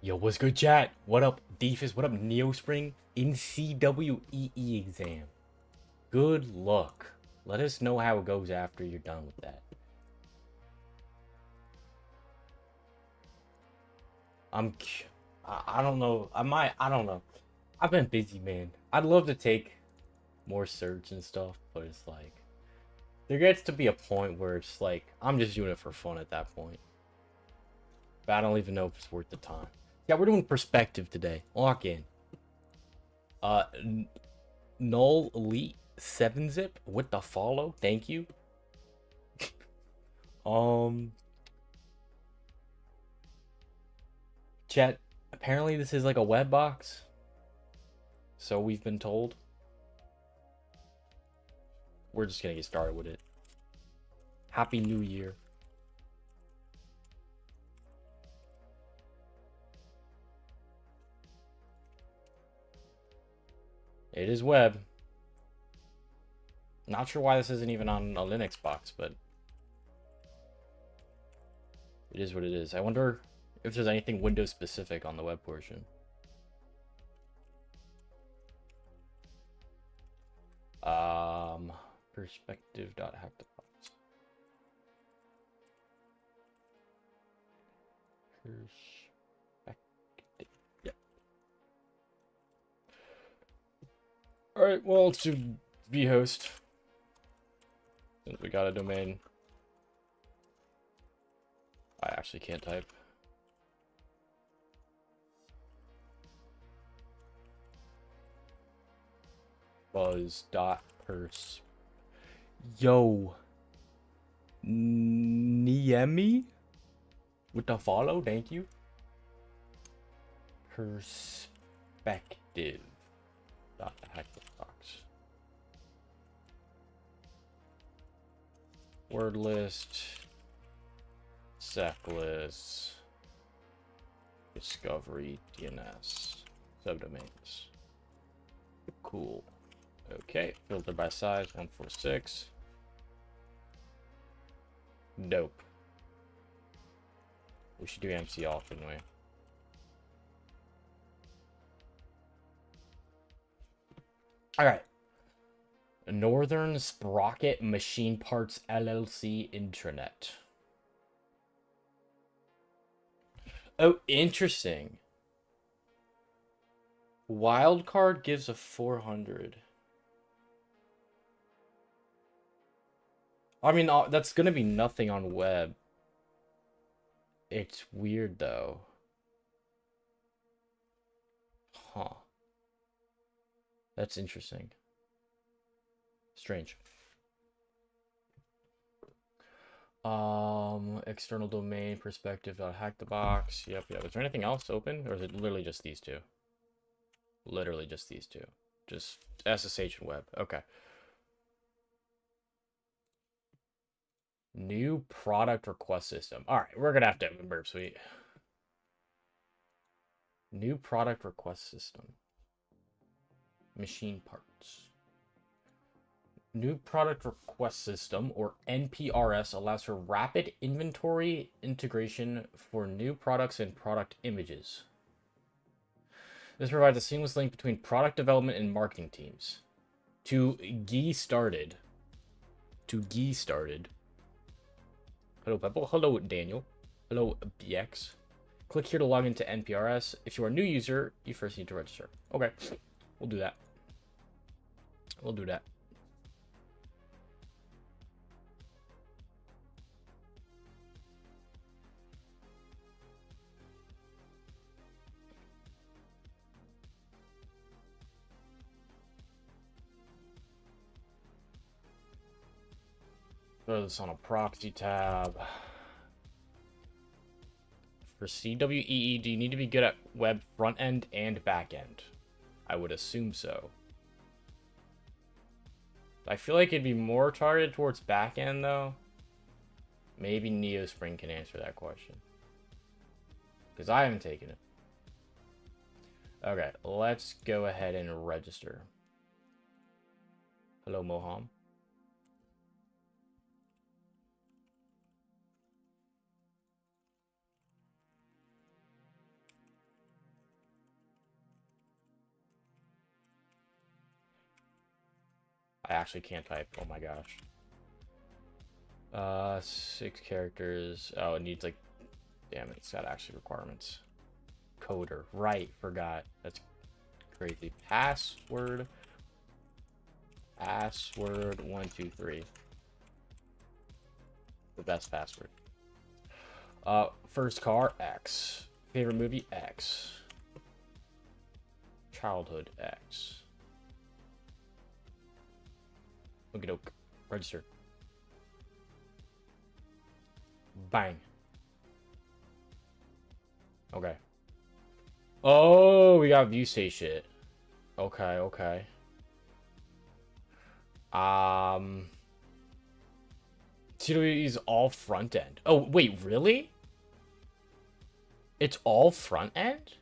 Yo, what's good, chat? What up, Deefus? What up, Neospring? In CWEE exam. Good luck. Let us know how it goes after you're done with that. I don't know. I don't know. I've been busy, man. I'd love to take more certs and stuff, but it's like, there gets to be a point where it's like, I'm just doing it for fun at that point. But I don't even know if it's worth the time. Yeah, we're doing perspective today. Lock in. Uh, Null Elite 7-zip with the follow. Thank you. Um, Chat. Apparently, this is like a web box. So we've been told. We're just gonna get started with it. Happy New Year. It is web. Not sure why this isn't even on a Linux box, but it is what it is. I wonder if there's anything Windows specific on the web portion. Perspective.hackthebox. Perspective. Yep. All right. Well, let's do vhost since we got a domain. I actually can't type. Buzz.pers. Yo. Niemi? With the follow, thank you. Perspective. Hack the box. Word list. Sec list. Discovery. DNS. Subdomains. Cool. Okay. Filter by size 146. Dope. We should do MC off, shouldn't we? Alright. Northern Sprocket Machine Parts LLC intranet. Oh, interesting. Wildcard gives a 400. I mean, that's gonna be nothing on web. It's weird, though. Huh. That's interesting. Strange. External domain perspective. Hack the box. Yep. Is there anything else open, or is it literally just these two? Literally just these two. Just SSH and web. Okay. New product request system. All right, we're gonna have to have a burp suite. New product request system. Machine parts. New product request system, or NPRS, allows for rapid inventory integration for new products and product images. This provides a seamless link between product development and marketing teams. To get started. Hello, Pebble. Hello, Daniel. Hello, BX. Click here to log into NPRS. If you are a new user, you first need to register. Okay, we'll do that. We'll do that. Throw this on a proxy tab. For CWEE, do you need to be good at web front end and back end? I would assume so. I feel like it'd be more targeted towards back end, though. Maybe Neospring can answer that question, because I haven't taken it. Okay, let's go ahead and register. Hello, Moham. I actually can't type. Oh my gosh. 6 characters. Oh, it needs like, damn it, it's got actually requirements. Coder, right? Forgot. That's crazy. Password. Password 123. The best password. First car X. Favorite movie X. Childhood X. Okie doke. Register. Bang. Okay. Oh, we got view say shit. Okay, okay. TWE is all front end. Oh, wait, really? It's all front end?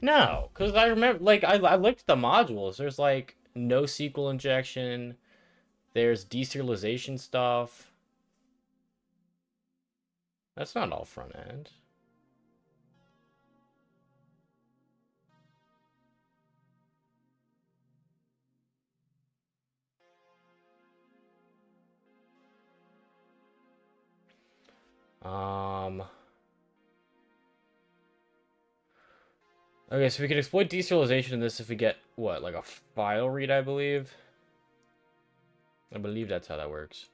No, because I remember, like, I looked at the modules. There's, like, no SQL injection. There's deserialization stuff. That's not all front end. Okay, so we can exploit deserialization in this if we get, what, like a file read, I believe? I believe that's how that works.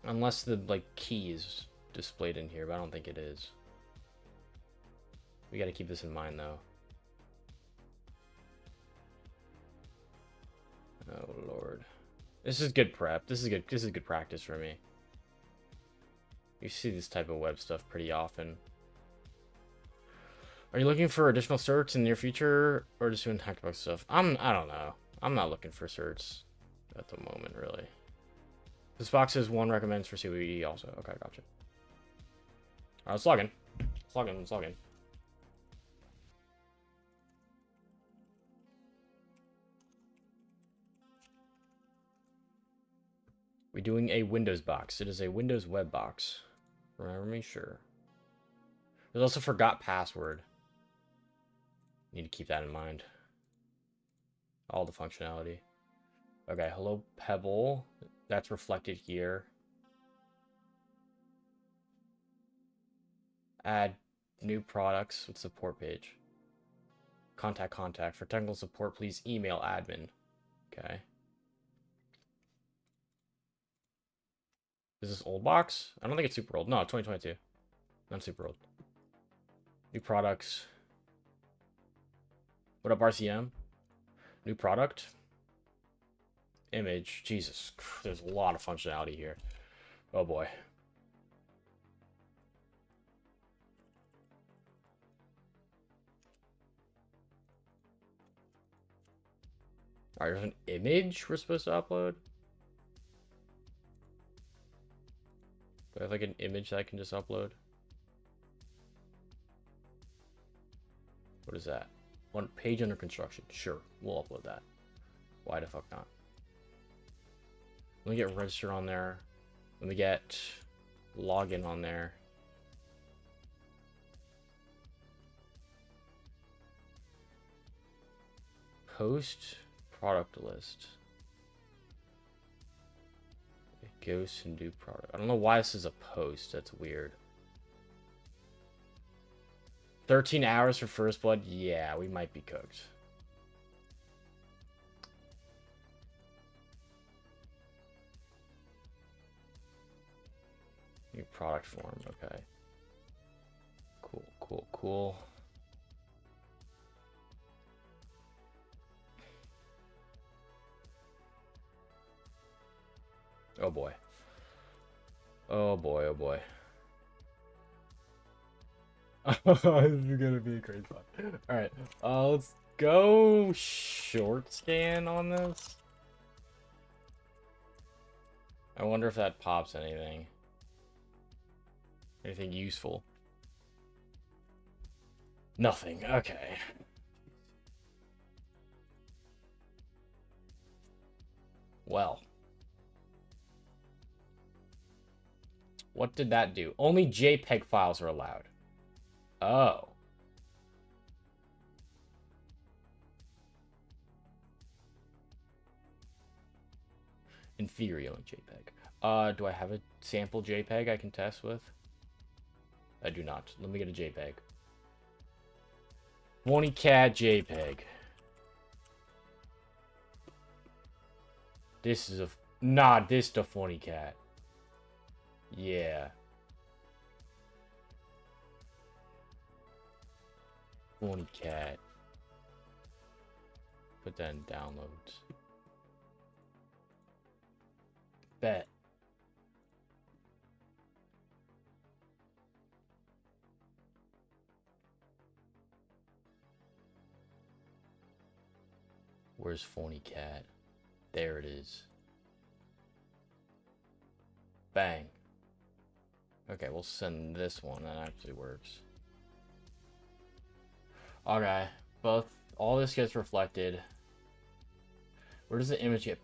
Unless the, like, key is displayed in here, but I don't think it is. We gotta keep this in mind, though. Oh, Lord. This is good prep. This is good practice for me. You see this type of web stuff pretty often. Are you looking for additional certs in the near future, or just doing hackbox stuff? I don't know. I'm not looking for certs at the moment, really. This box says 1 recommends for CWE also. Okay, gotcha. Alright, let's log in. Let's log in. We're doing a Windows box. It is a Windows web box. Remember me? Sure. There's also forgot password. Need to keep that in mind. All the functionality. Okay, hello Pebble. That's reflected here. Add new products with support page. Contact. For technical support, please email admin. Okay. Is this old box? I don't think it's super old. No, 2022. Not super old. New products. What up, RCM? New product. Image. Jesus. There's a lot of functionality here. Oh boy. Alright, there's an image we're supposed to upload. Do I have like an image that I can just upload? What is that? One page under construction. Sure, we'll upload that. Why the fuck not? Let me get register on there. Let me get login on there. Post product list. It goes to new product. I don't know why this is a post. That's weird. 13 hours for first blood. Yeah, we might be cooked. New product form. Okay. Cool. Oh boy. Oh boy. This is gonna be a crazy one. Alright, let's go short scan on this. I wonder if that pops anything. Anything useful. Nothing, okay. Well. What did that do? Only JPEG files are allowed. Oh. In theory, only JPEG. Do I have a sample JPEG I can test with? I do not. Let me get a JPEG. 20 cat JPEG. This is a... Nah, this the funny cat. Yeah. Funny cat. Put that in downloads. Bet. Where's Phony Cat? There it is. Bang. Okay, we'll send this one. That actually works. Okay, all this gets reflected. Where does the image get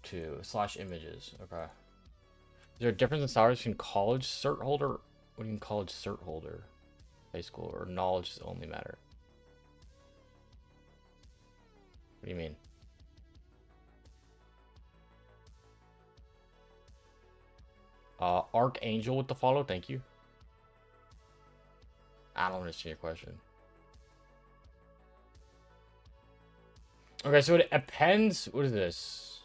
to? / images. Okay. Is there a difference in salaries between college cert holder? What do you mean college cert holder? High school or knowledge only matter? What do you mean? Archangel with the follow, thank you. I don't understand your question. Okay, so it depends. What is this?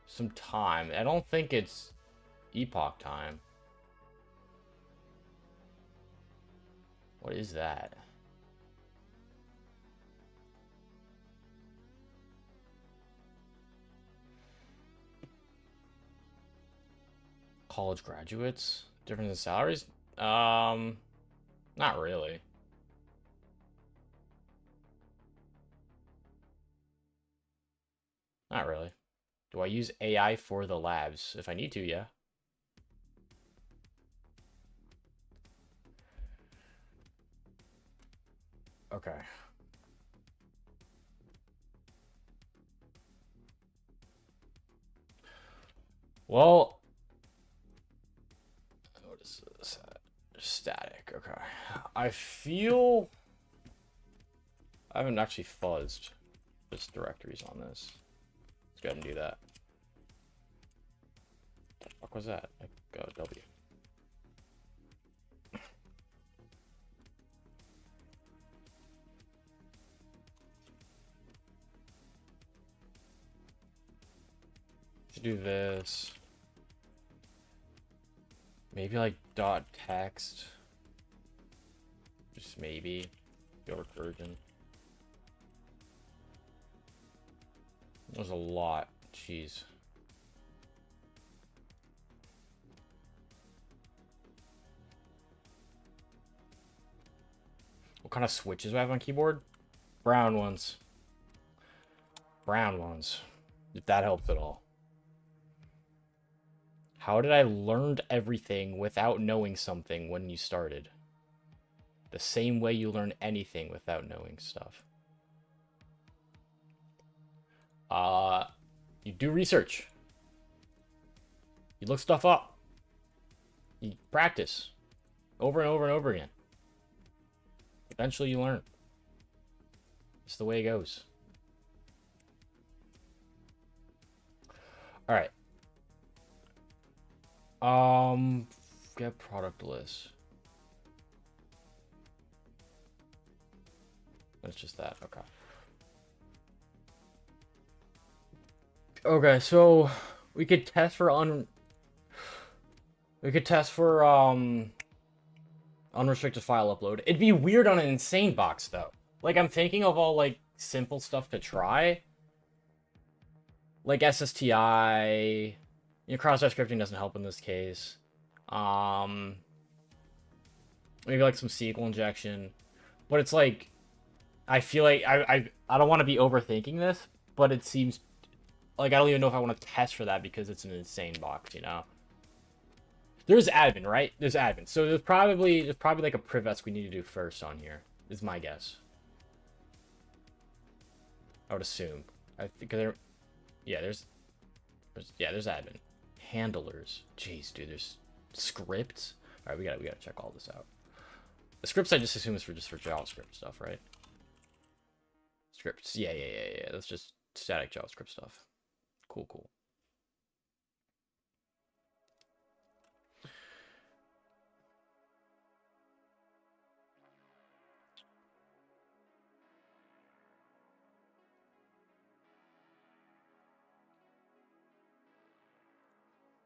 Some time. I don't think it's epoch time. What is that? College graduates? Difference in salaries? Not really. Not really. Do I use AI for the labs? If I need to, yeah. Okay. Well, what is this? Static. Okay. I feel I haven't actually fuzzed just directories on this. Let's go ahead and do that. What the fuck was that? I got a W. To do this. Maybe like dot text. Just maybe. Go recursion. There's a lot. Jeez. What kind of switches do I have on keyboard? Brown ones. Brown ones. If that helps at all. How did I learn everything without knowing something when you started? The same way you learn anything without knowing stuff. You do research. You look stuff up. You practice over and over and over again. Eventually you learn. It's the way it goes. All right. Get product list. That's just that. Okay. Okay, so we could test for unrestricted file upload. It'd be weird on an insane box though. Like I'm thinking of all like simple stuff to try. Like SSTI. You know, cross-site scripting doesn't help in this case. Maybe like some SQL injection. But it's like I feel like I don't want to be overthinking this, but it seems like I don't even know if I want to test for that because it's an insane box, you know. There's admin, right? There's admin. So there's probably like a privets we need to do first on here. Is my guess. I would assume. I think there's admin. Handlers. Jeez, dude, there's scripts. All right, we gotta check all this out. The scripts I just assume is for JavaScript stuff, right? Scripts. Yeah. That's just static JavaScript stuff. Cool, cool.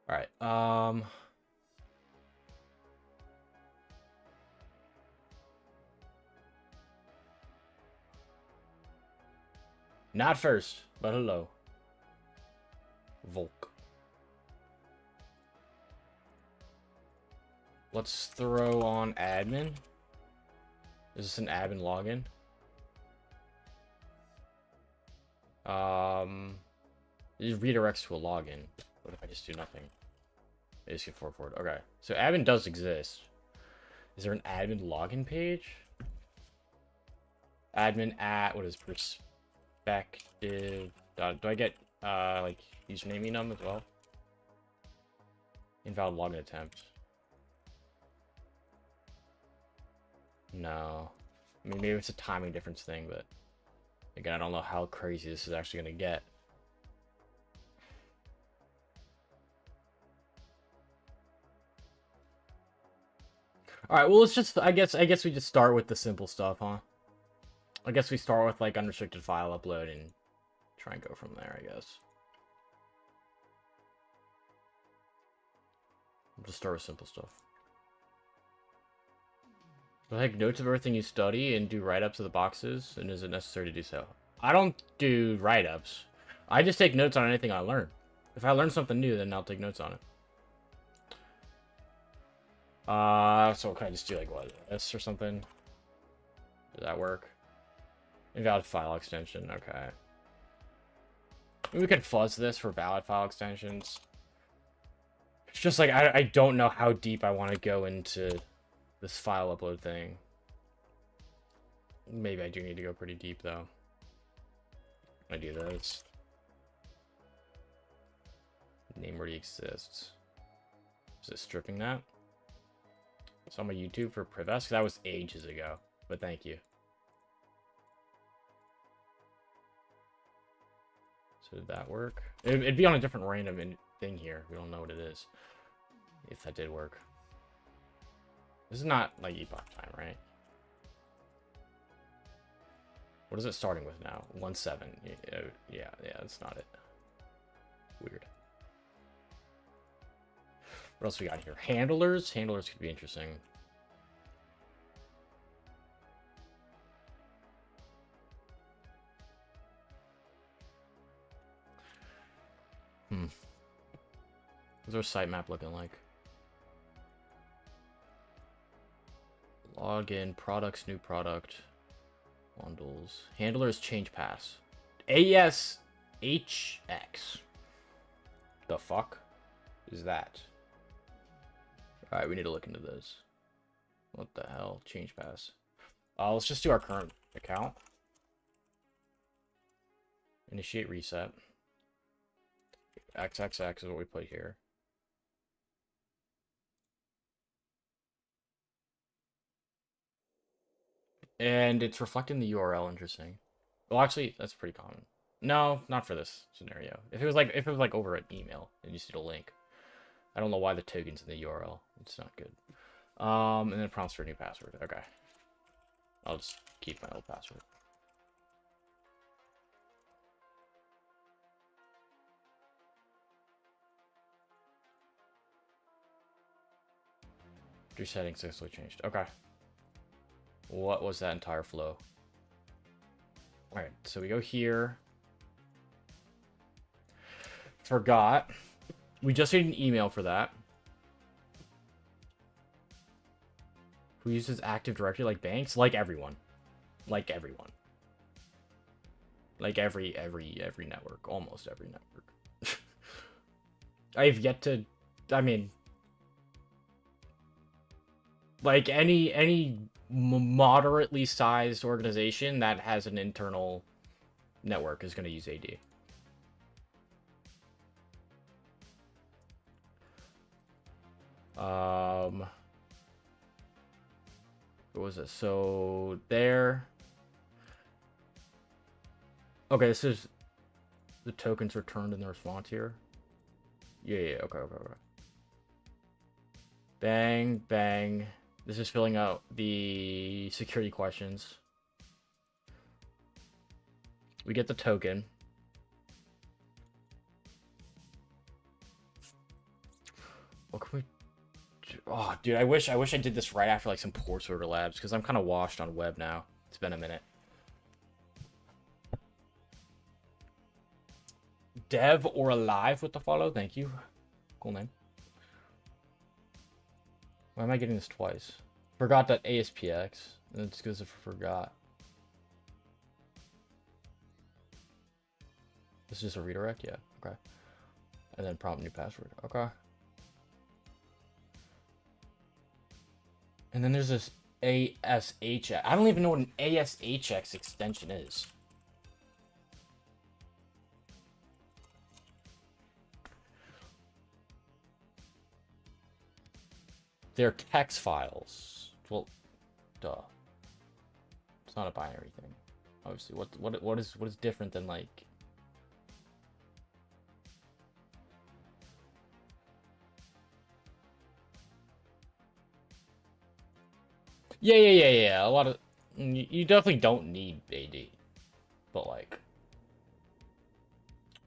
All right. Not first, but hello. Volk. Let's throw on admin. Is this an admin login? It redirects to a login. What if I just do nothing? I just get forward. Okay, so admin does exist. Is there an admin login page? Admin at what is perspective? Do I get like username enum as well? Invalid login attempt. No. I mean, maybe it's a timing difference thing, but again, I don't know how crazy this is actually going to get. All right, well, let's just, I guess we just start with the simple stuff, huh? I guess we start with, like, unrestricted file upload and try and go from there, I guess. We'll just start with simple stuff. Take notes of everything you study and do write-ups of the boxes, and is it necessary to do so? I don't do write-ups. I just take notes on anything I learn. If I learn something new, then I'll take notes on it. So can I just do like what, this or something? Does that work? Invalid file extension, okay. Maybe we could fuzz this for valid file extensions. It's just like, I don't know how deep I want to go into this file upload thing. Maybe I do need to go pretty deep though. I do this. Name already exists. Is it stripping that? It's on my YouTube for Privesk. That was ages ago, but thank you. So did that work? It'd be on a different random thing here. We don't know what it is. If that did work. This is not like epoch time, right? What is it starting with now? 1.7. Yeah, that's not it. Weird. What else we got here? Handlers? Handlers could be interesting. What's our sitemap looking like? Login, products, new product, bundles. Handlers, change pass. ASHX. The fuck is that? Alright, we need to look into this. What the hell? Change pass. Let's just do our current account. Initiate reset. XXX is what we put here. And it's reflecting the URL, interesting. Well, actually, that's pretty common. No, not for this scenario. If it was like over an email and you see a link. I don't know why the token's in the URL. It's not good. And then prompts for a new password. Okay. I'll just keep my old password. Your settings successfully changed. Okay. What was that entire flow? Alright, so we go here. Forgot. We just need an email for that. Who uses Active Directory like banks? Like everyone. Like everyone. Like every network. Almost every network. I've yet to... I mean... Like any moderately sized organization that has an internal network is going to use AD. What was it? So there. Okay, this is The tokens returned in the response here. Yeah, okay. Bang, bang. This is filling out the security questions. We get the token. What can we do? Oh, dude, I wish I did this right after like some port order labs, because I'm kind of washed on web now. It's been a minute. Dev or alive with the follow. Thank you. Cool name. Why am I getting this twice? Forgot that ASPX. It's because I forgot. This is just a redirect? Yeah. Okay. And then prompt new password. Okay. And then there's this ASHX. I don't even know what an ASHX extension is. They're text files. Well, duh. It's not a binary thing. Obviously, what is different than like? Yeah. A lot of you definitely don't need AD, but like,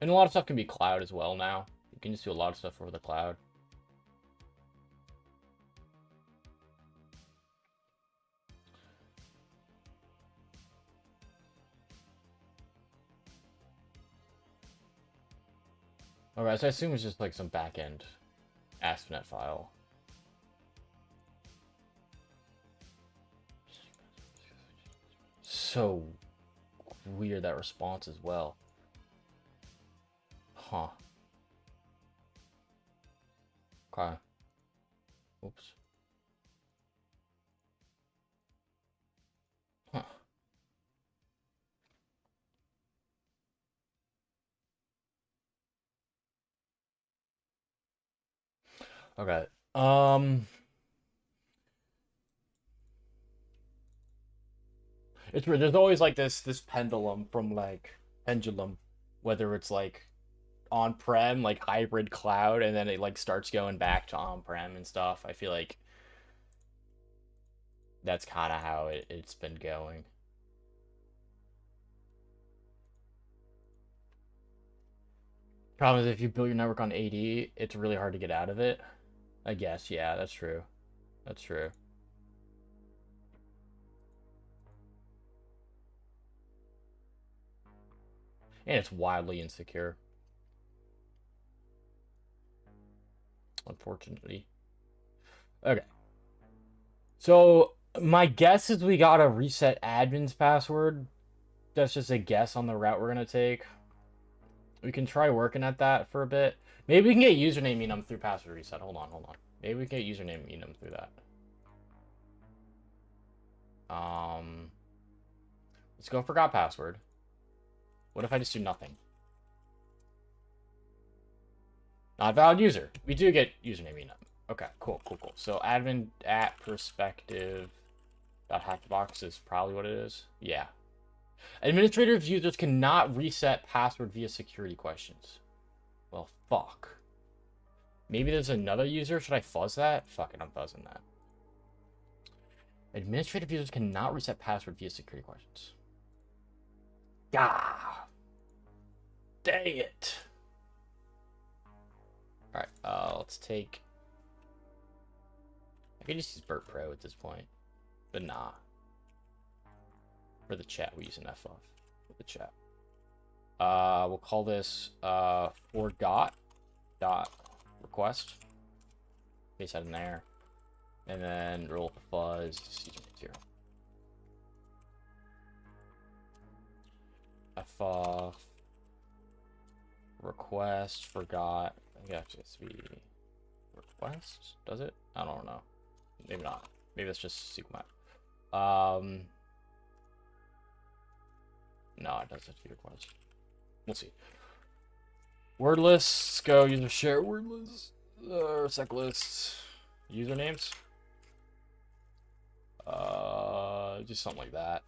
and a lot of stuff can be cloud as well now. You can just do a lot of stuff over the cloud. Alright, so I assume it's just like some back-end ASP.NET file. So weird, that response as well. Huh. Okay. Oops. Huh. Okay. It's weird. There's always like this pendulum from like whether it's like on-prem, like hybrid cloud, and then it like starts going back to on-prem and stuff. I feel like that's kind of how it's been going. Problem is, if you build your network on AD, it's really hard to get out of it. I guess, yeah, that's true. That's true. And it's wildly insecure. Unfortunately. Okay. So, my guess is we gotta reset admin's password. That's just a guess on the route we're gonna take. We can try working at that for a bit. Maybe we can get username enum through password reset. Hold on. Maybe we can get username enum through that. Let's go forgot password. What if I just do nothing? Not valid user. We do get username enum. Okay, cool. So admin at perspective .hackbox is probably what it is. Yeah. Administrators users cannot reset password via security questions. Well, fuck. Maybe there's another user. Should I fuzz that? Fuck it, I'm fuzzing that. Administrative users cannot reset password via security questions. Ah. Dang it. Alright, let's take... I could just use Burt Pro at this point. But nah. For the chat, we use an F off for the chat. We'll call this forgot dot request. Paste that in there. And then roll the fuzz. Here. F off. Request forgot. I think it actually has to be request. Does it? I don't know. Maybe not. Maybe it's just SQL map. No, it doesn't have to be request. We'll see. Wordless. Go user share wordless. Sec lists. Usernames. Just something like that.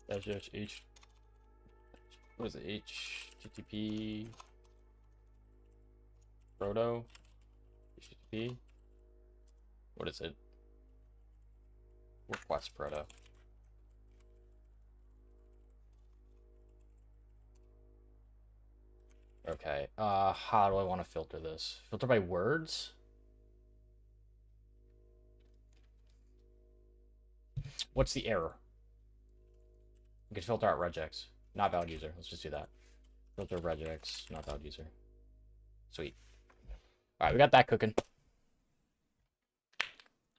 Dash H. What is it? HTTP Proto? HTTP? What is it? Request Proto. Okay. How do I want to filter this? Filter by words? What's the error? We can filter out regex. Not valid user. Let's just do that. Filter regex, not valid user. Sweet. Alright, we got that cooking.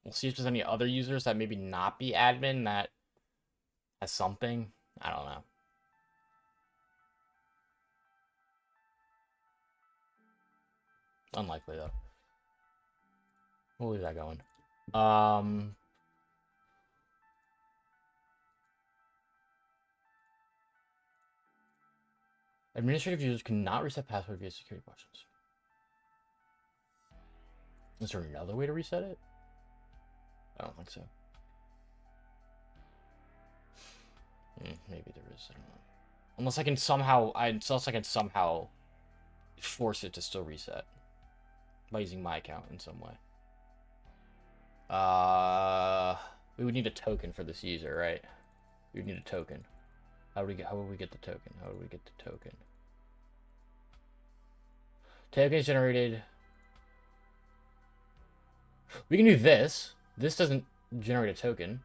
We'll see if there's any other users that maybe not be admin that has something. I don't know. Unlikely, though. We'll leave that going. Administrative users cannot reset password via security questions. Is there another way to reset it? I don't think so. Maybe there is. I don't know. Unless I can somehow force it to still reset by using my account in some way. We would need a token for this user, right? We would need a token. How would we get the token? How would we get the token? Token is generated. We can do this. This doesn't generate a token.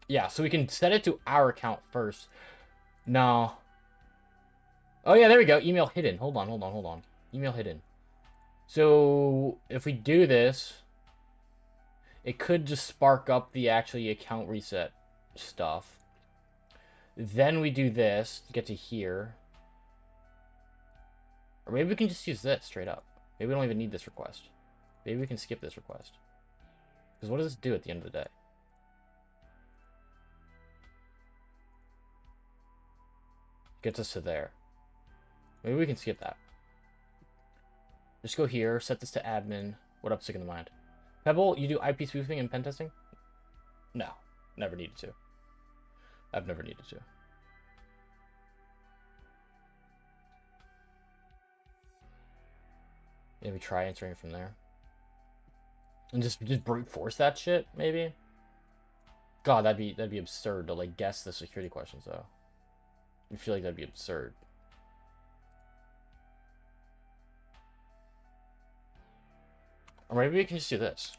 Yeah, so we can set it to our account first. No. Oh yeah, there we go. Email hidden. Hold on. Email hidden. So if we do this, it could just spark up the actually account reset stuff. Then we do this to get to here. Or maybe we can just use this straight up. Maybe we don't even need this request. Maybe we can skip this request. Because what does this do at the end of the day? Gets us to there. Maybe we can skip that. Just go here, set this to admin. What up, sick in the mind? Pebble, you do IP spoofing and pen testing? No, never needed to. I've never needed to. Maybe try answering from there. And just brute force that shit, maybe? God, that'd be absurd to like guess the security questions though. I feel like that'd be absurd. Or maybe we can just do this.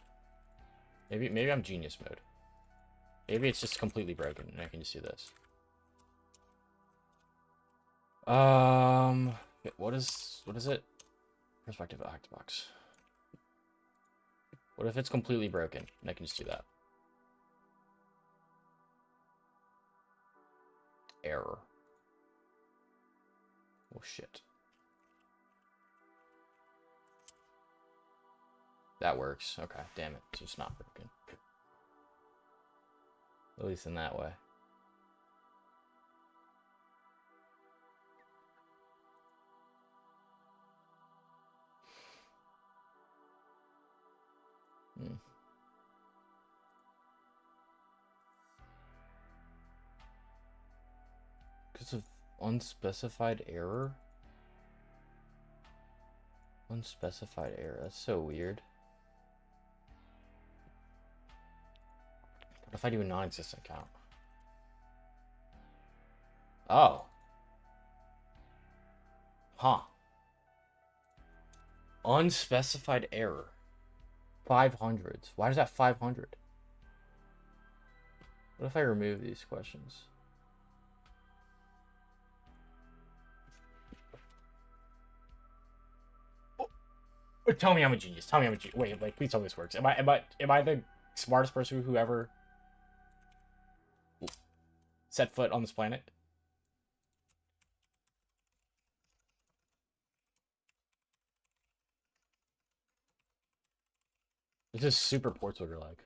Maybe I'm genius mode. Maybe it's just completely broken and I can just do this. What is it? Perspective Octobox. What if it's completely broken and I can just do that? Error. Oh shit. That works. Okay, damn it. So it's not broken. At least in that way. Because of unspecified error? Unspecified error. That's so weird. What if I do a non-existent count? Oh. Huh. Unspecified error. 500s. Why does that 500? What if I remove these questions? Oh, tell me I'm a genius. Tell me I'm a genius. Wait, like, please tell me this works. Am I the smartest person who ever set foot on this planet? This is super port order like.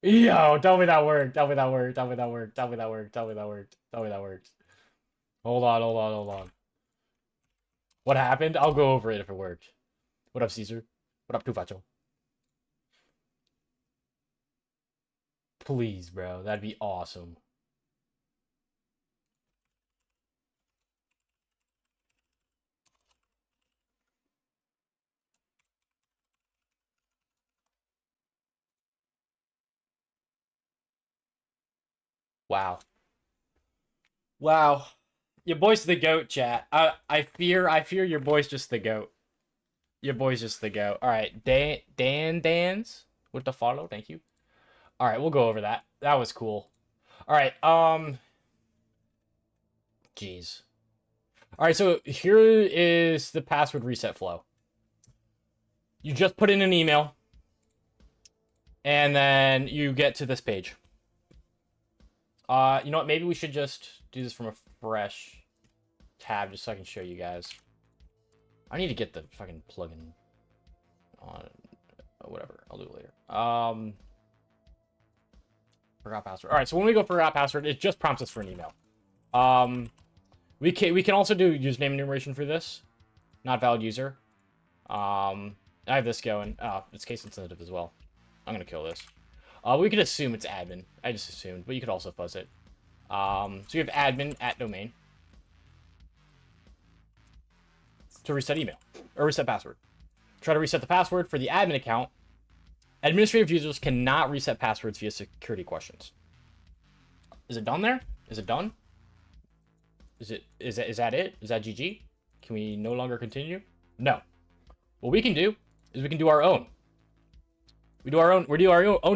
Yo, tell me that worked. Tell me that worked. Tell me that worked. Tell me that worked. Tell me that worked. Tell me that worked. Hold on. What happened? I'll go over it if it worked. What up, Caesar? What up, Tufacho? Please, bro. That'd be awesome. Wow. Wow. Your boy's the goat, chat. I fear your boy's just the goat. Your boy's just the goat. All right, Dan's with the follow. Thank you. All right, we'll go over that. That was cool. All right. Jeez. All right, so here is the password reset flow. You just put in an email, and then you get to this page. You know what? Maybe we should just do this from a fresh tab just so I can show you guys. I need to get the fucking plugin on. Whatever. I'll do it later. Forgot password. All right, so when we go forgot password, it just prompts us for an email. We can also do username enumeration for this. Not valid user. I have this going. It's case sensitive as well. I'm gonna kill this. We could assume it's admin. I just assumed, but you could also fuzz it. So you have admin at domain to reset email or reset password. Try to reset the password for the admin account. Administrative users cannot reset passwords via security questions. Is it done there? Is it done? Is that it? Is that GG? Can we no longer continue? No. What we can do is we can do our own. We do our own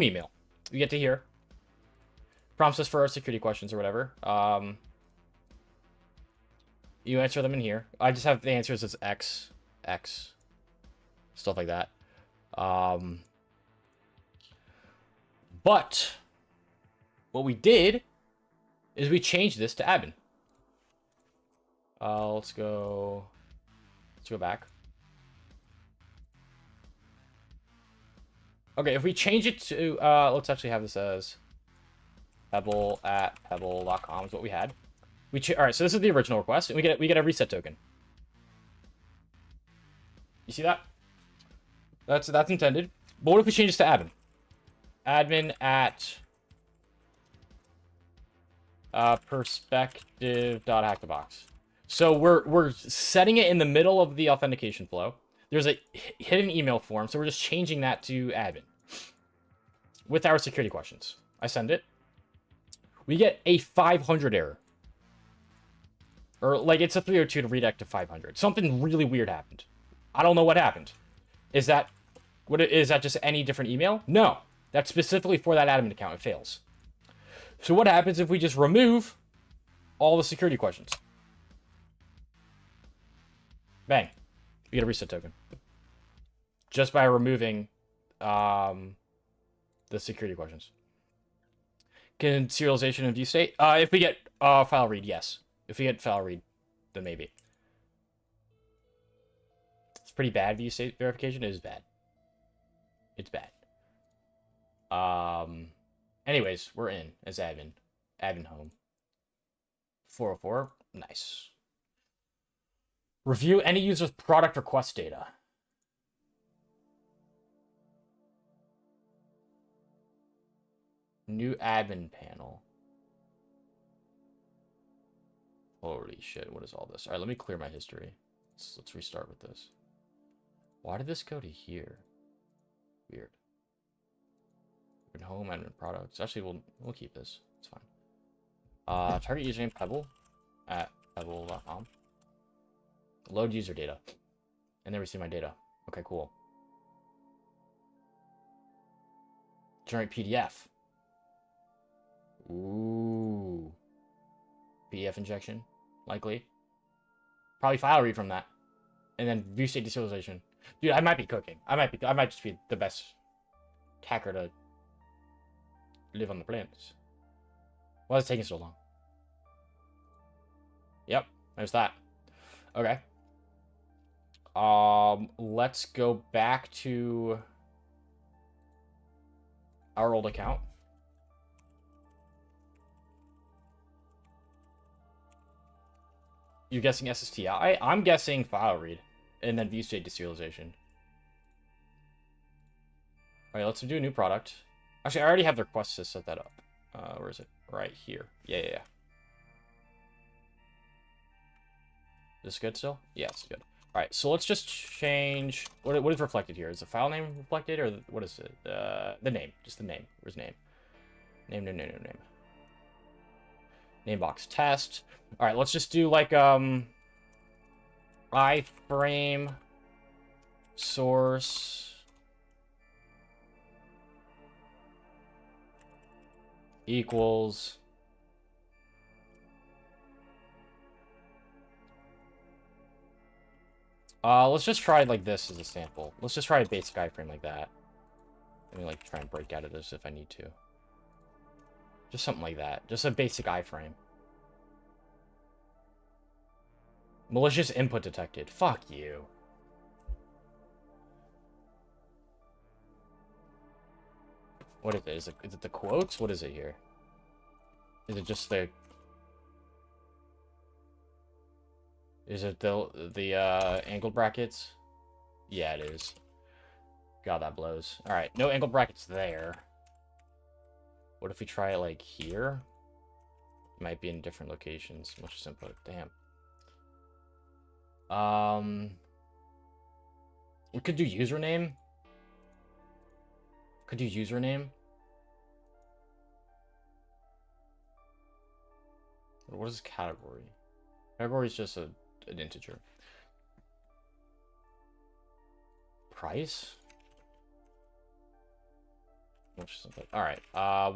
email. We get to here. Prompts us for our security questions or whatever. You answer them in here. I just have the answers as X, stuff like that. But what we did is we changed this to admin. Let's go back. Okay, if we change it to, let's actually have this as pebble@pebble.com is what we had. All right, so this is the original request, and we get a reset token. You see that? That's intended. But what if we change this to admin? Admin at perspective.hackthebox. So we're setting it in the middle of the authentication flow. There's a hidden email form, so we're just changing that to admin with our security questions. I send it. We get a 500 error. Or, like, it's a 302 to redirect to 500. Something really weird happened. I don't know what happened. Is that just any different email? No. That's specifically for that admin account. It fails. So what happens if we just remove all the security questions? Bang. You get a reset token. Just by removing the security questions. Can serialization and view state? If we get file read, yes. If we get file read, then maybe. It's pretty bad view state verification. It is bad. It's bad. Anyways, we're in as admin. Admin home. 404. Nice. Review any user's product request data. New admin panel. Holy shit, what is all this? All right, let me clear my history. Let's restart with this. Why did this go to here? Weird. Admin home, admin products. Actually, we'll keep this. It's fine. Target username Pebble at pebble.com. Load user data. And then receive my data. Okay, cool. Generate PDF. Ooh. PDF injection, likely. Probably file read from that. And then view state deserialization. Dude, I might be cooking. I might just be the best hacker to live on the planet. Why is it taking so long? Yep, there's that. Okay. Let's go back to our old account. You're guessing SST. I'm guessing file read, and then view state deserialization. Alright, let's do a new product. Actually, I already have the request to set that up. Where is it? Right here. Yeah. Is this good still? Yeah, it's good. Alright, so let's just change... What is reflected here? Is the file name reflected, or what is it? The name. Just the name. Where's name? Name. Name box test. Alright, let's just do, like, iframe source equals... let's just try like this as a sample. Let's just try a basic iframe like that. Let me like try and break out of this if I need to. Just something like that. Just a basic iframe. Malicious input detected. Fuck you. What is it? Is it the quotes? What is it here? Is it just the... Is it the angled brackets? Yeah, it is. God, that blows. Alright, no angled brackets there. What if we try it, like, here? It might be in different locations. Malicious input. Damn. We could do username. Could do username. What is category? Category is just an integer. Price? Alright,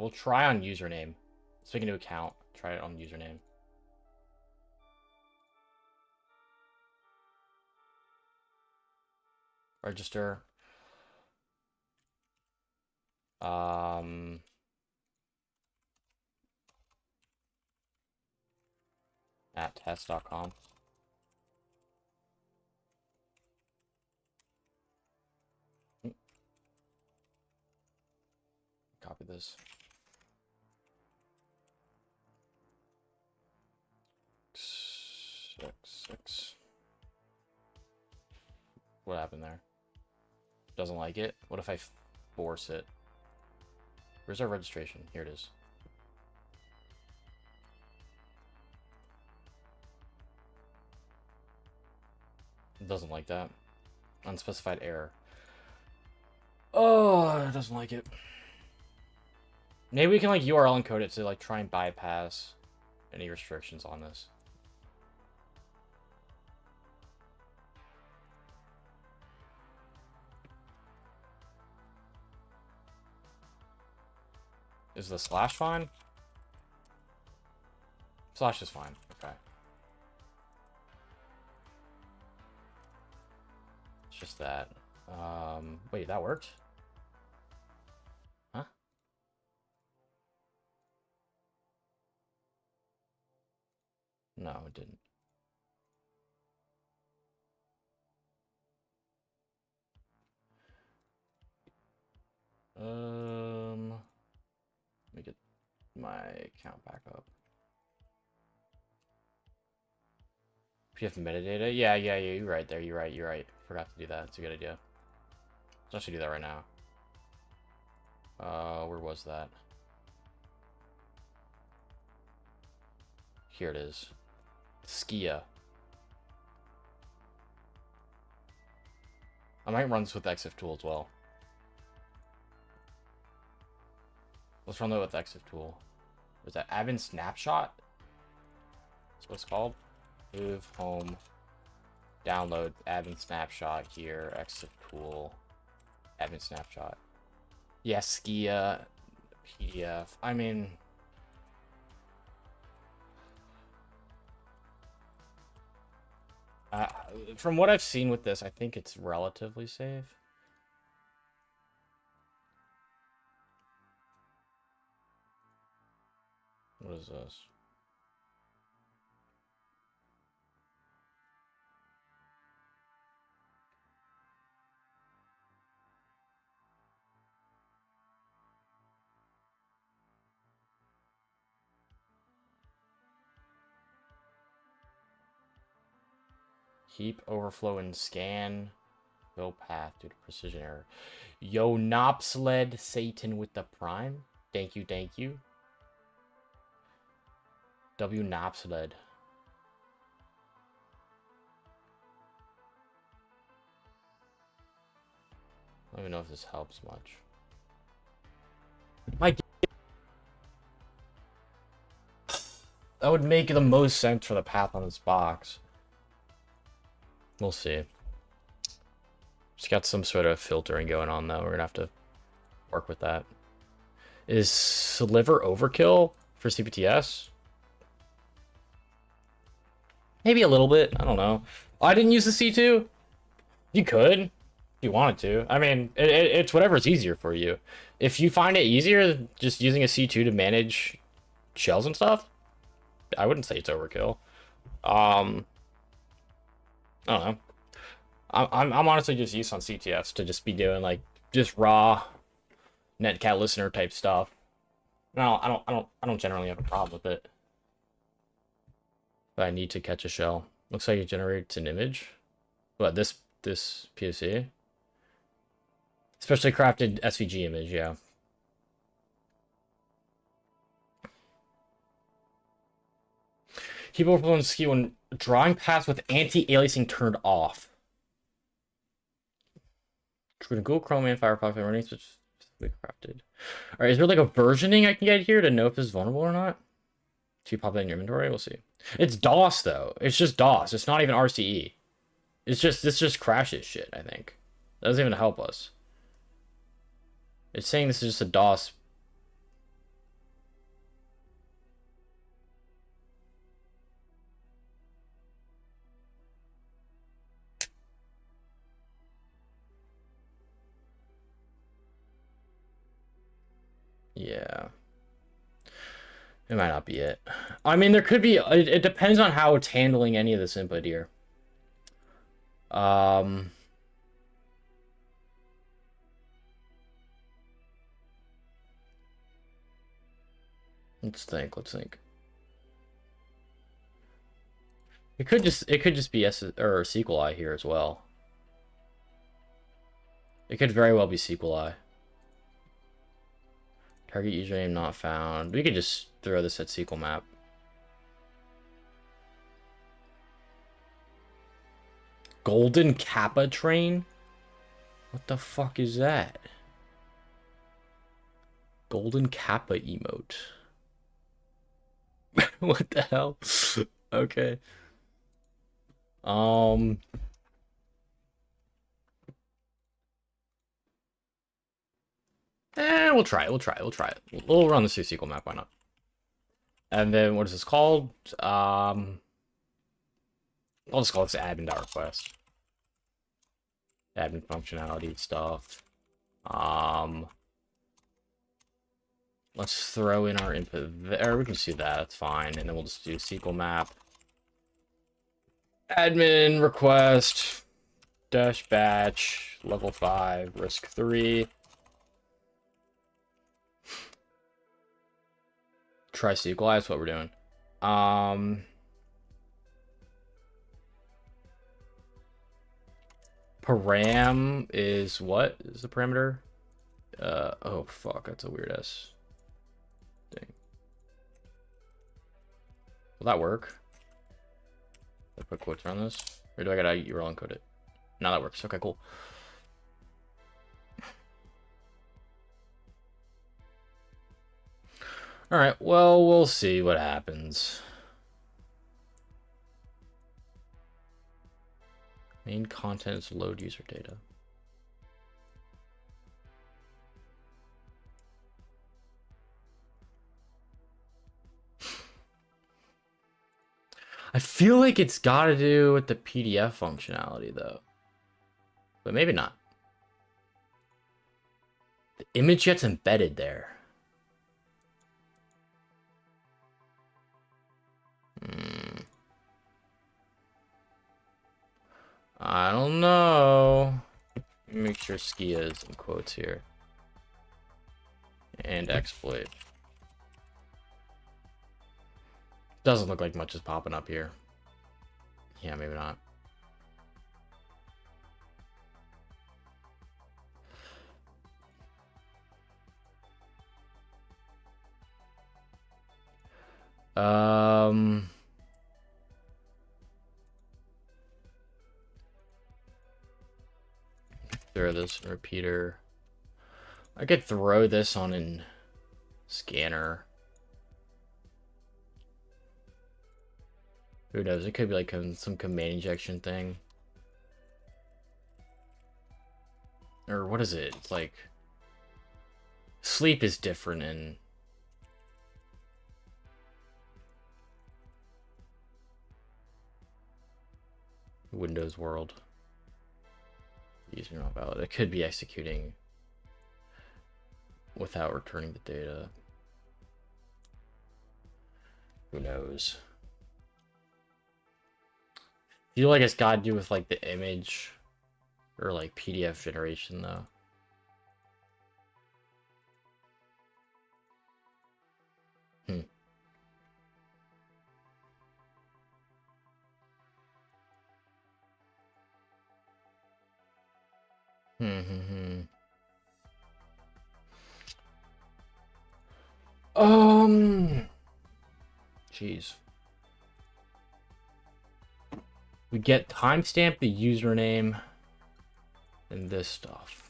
we'll try on username. Let's make a new account. Try it on username. Register. At test.com. Copy this. Six. What happened there? Doesn't like it? What if I force it? Where's our registration? Here it is. It doesn't like that. Unspecified error. Oh, it doesn't like it. Maybe we can like URL encode it to like try and bypass any restrictions on this. Is the slash fine? Slash is fine. Okay. It's just that. Wait, that worked? Huh? No, it didn't. Let me get my account back up. PF metadata? Yeah, you're right there. You're right. Forgot to do that. It's a good idea. Let's actually do that right now. Where was that? Here it is. Skia. I might run this with EXIF tool as well. Let's run that with EXIF tool. Was that admin snapshot? That's what it's called. Move home. Download admin snapshot here. EXIF tool. Admin snapshot. Yeah, Skia. PDF. I mean... from what I've seen with this, I think it's relatively safe. What is this? Heap overflow and scan. quill path due to precision error. Yo, Nopsled Satan with the prime. Thank you, thank you. W Nopsled. I don't even know if this helps much. That would make the most sense for the path on this box. We'll see. Just got some sort of filtering going on, though. We're gonna have to work with that. Is Sliver overkill for CPTS? Maybe a little bit. I don't know. I didn't use the C2. You could, if you wanted to. I mean, it's whatever's easier for you. If you find it easier just using a C2 to manage shells and stuff, I wouldn't say it's overkill. I don't know. I'm honestly just used on CTFs to just be doing like just raw netcat listener type stuff. No, I don't generally have a problem with it. But I need to catch a shell. Looks like it generates an image. What, this POC? Specially crafted SVG image, yeah. Keep overflowing ski when drawing paths with anti-aliasing turned off. Google Chrome and Firefox are running specifically crafted. Alright, is there like a versioning I can get here to know if this is vulnerable or not? So you pop that in your inventory, we'll see. It's DOS though. It's just DOS. It's not even RCE. This just crashes shit, I think. That doesn't even help us. It's saying this is just a DOS. Yeah. It might not be it. I mean, there could be... It depends on how it's handling any of this input here. Let's think. It could just be SQLi here as well. It could very well be SQLi. Target username not found. We could just throw this at SQL map. Golden Kappa train? What the fuck is that? Golden Kappa emote. What the hell? Okay. We'll try it. We'll run the SQL map, why not? And then what is this called? I'll just call this admin.request. Admin functionality stuff. Let's throw in our input there. We can see that, that's fine. And then we'll just do SQL map. Admin request dash batch level 5 risk 3. Try SQL, that's what we're doing. Param is what is the parameter? Oh fuck, that's a weird ass thing. Will that work? I put quotes around this, or do I gotta URL encode it? No, that works. Okay, cool. All right, well, we'll see what happens. Main content is load user data. I feel like it's got to do with the PDF functionality, though. But maybe not. The image gets embedded there. I don't know. Make sure Skia is in quotes here. And exploit. Doesn't look like much is popping up here. Yeah, maybe not. Um, throw this in repeater. I could throw this on in scanner. Who knows? It could be like some command injection thing. Or what is it? It's like sleep is different in Windows world. These are not valid. It could be executing without returning the data. Who knows? I feel like it's got to do with like the image or like PDF generation though. Jeez. We get timestamp the username and this stuff.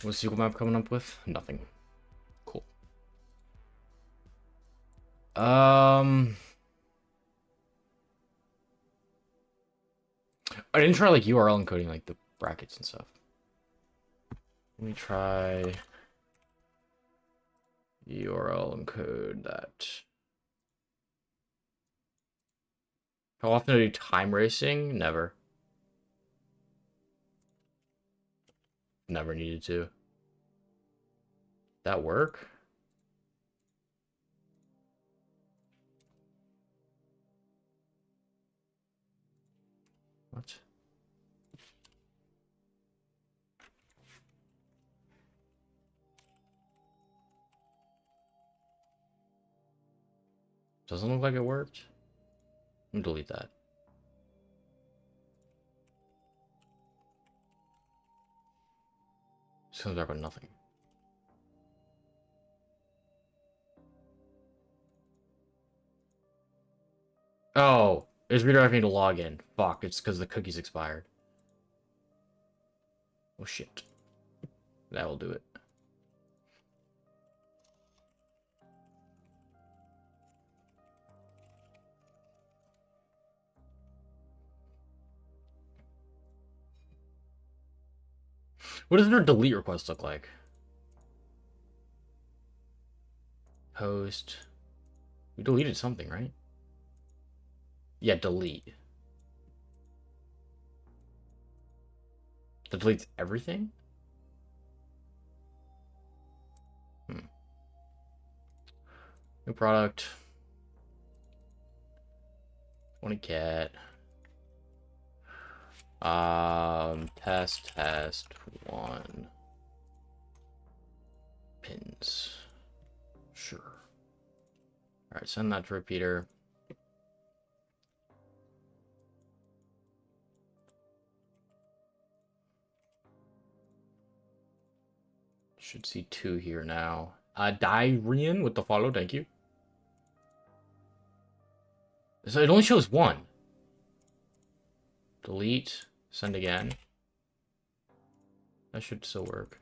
What's SQL map coming up with? Nothing. Cool. I didn't try like URL encoding like the brackets and stuff. Let me try URL encode that. How often do I do time racing? Never. Never needed to. That work? What? Doesn't look like it worked. Let me delete that. Just comes back with nothing. Oh, it's redirecting me to log in. Fuck, it's because the cookie's expired. Oh shit. That will do it. What does their delete request look like? Post. We deleted something, right? Yeah, delete. That deletes everything? New product. 20 cat. Test 1. Pins. Sure. Alright, send that to repeater. Should see 2 here now. Dyrian with the follow, thank you. So it only shows 1. Delete, send again. That should still work.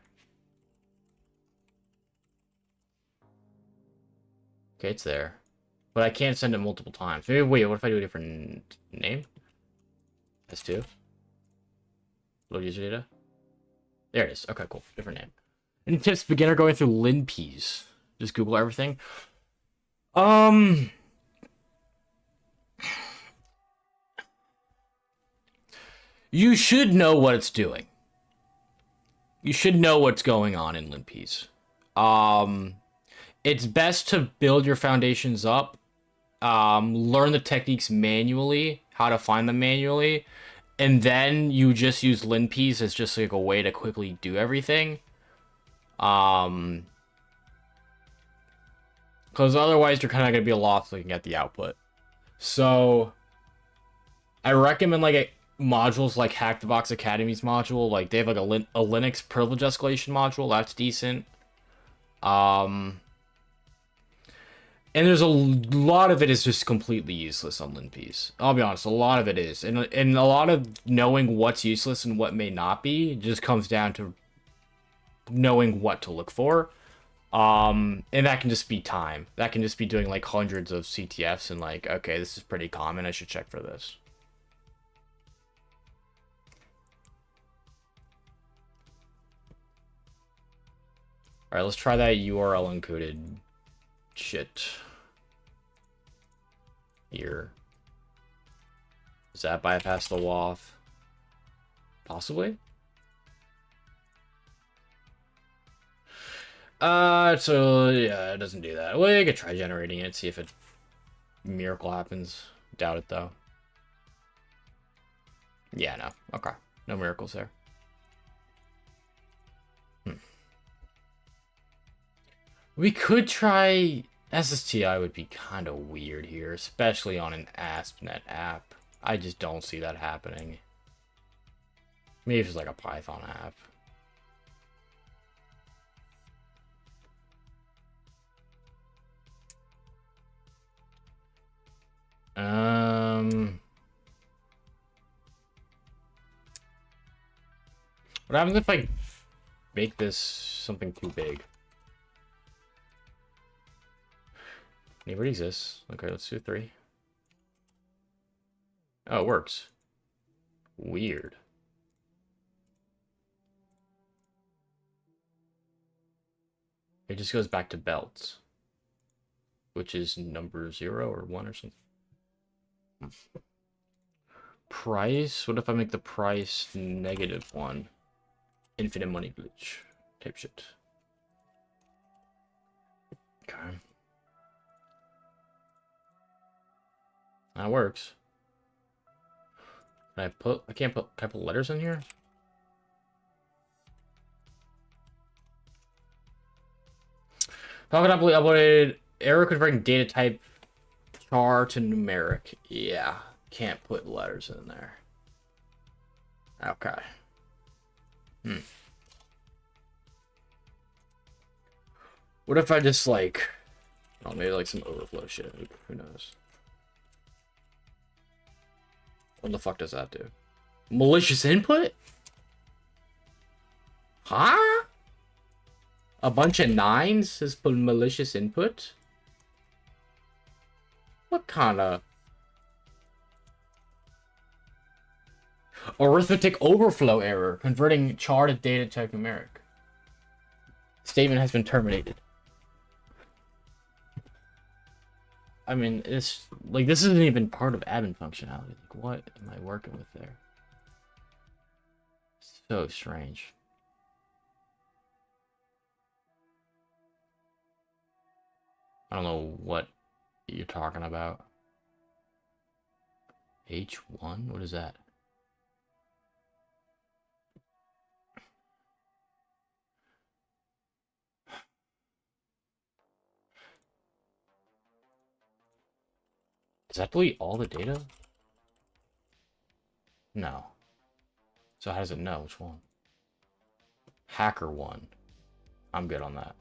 Okay, it's there. But I can't send it multiple times. Maybe, wait, what if I do a different name? S2? Load user data? There it is. Okay, cool. Different name. Any tips, beginner going through LinPs? Just Google everything. You should know what it's doing. You should know what's going on in LinPs. It's best to build your foundations up, learn the techniques manually, how to find them manually, and then you just use linpiece as just like a way to quickly do everything. Because otherwise you're kind of going to be lost looking at the output. So I recommend like modules like Hack the Box Academy's module. Like they have like a Linux privilege escalation module. That's decent. And there's a lot of it is just completely useless on linpiece. I'll be honest, a lot of it is. And a lot of knowing what's useless and what may not be just comes down to knowing what to look for. And that can just be time. That can just be doing like hundreds of CTFs and like, okay, this is pretty common. I should check for this. All right, let's try that URL encoded shit here. Does that bypass the WAF? Possibly. So yeah, it doesn't do that. Well, you could try generating it, see if a miracle happens. Doubt it though. Yeah, no. Okay. No miracles there. We could try SSTI would be kind of weird here, especially on an ASP.NET app. I just don't see that happening. Maybe it's like a Python app. What happens if I make this something too big? Neighbor exists. Okay, let's do 3. Oh, it works. Weird. It just goes back to belts, which is number 0 or 1 or something. Price? What if I make the price -1? Infinite money glitch type shit. Okay. That works. Can I put letters in here? Falcon uploaded error converting data type char to numeric. Yeah, can't put letters in there. Okay. What if I just like, oh, maybe like some overflow shit. Who knows? What the fuck does that do? Malicious input? Huh? A bunch of 9s is malicious input? What kind of... Arithmetic overflow error, converting char to data type numeric. Statement has been terminated. I mean, it's like this isn't even part of admin functionality. Like, what am I working with there? So strange. I don't know what you're talking about. H1? What is that? Does that delete all the data? No. So how does it know which one? Hacker 1. I'm good on that.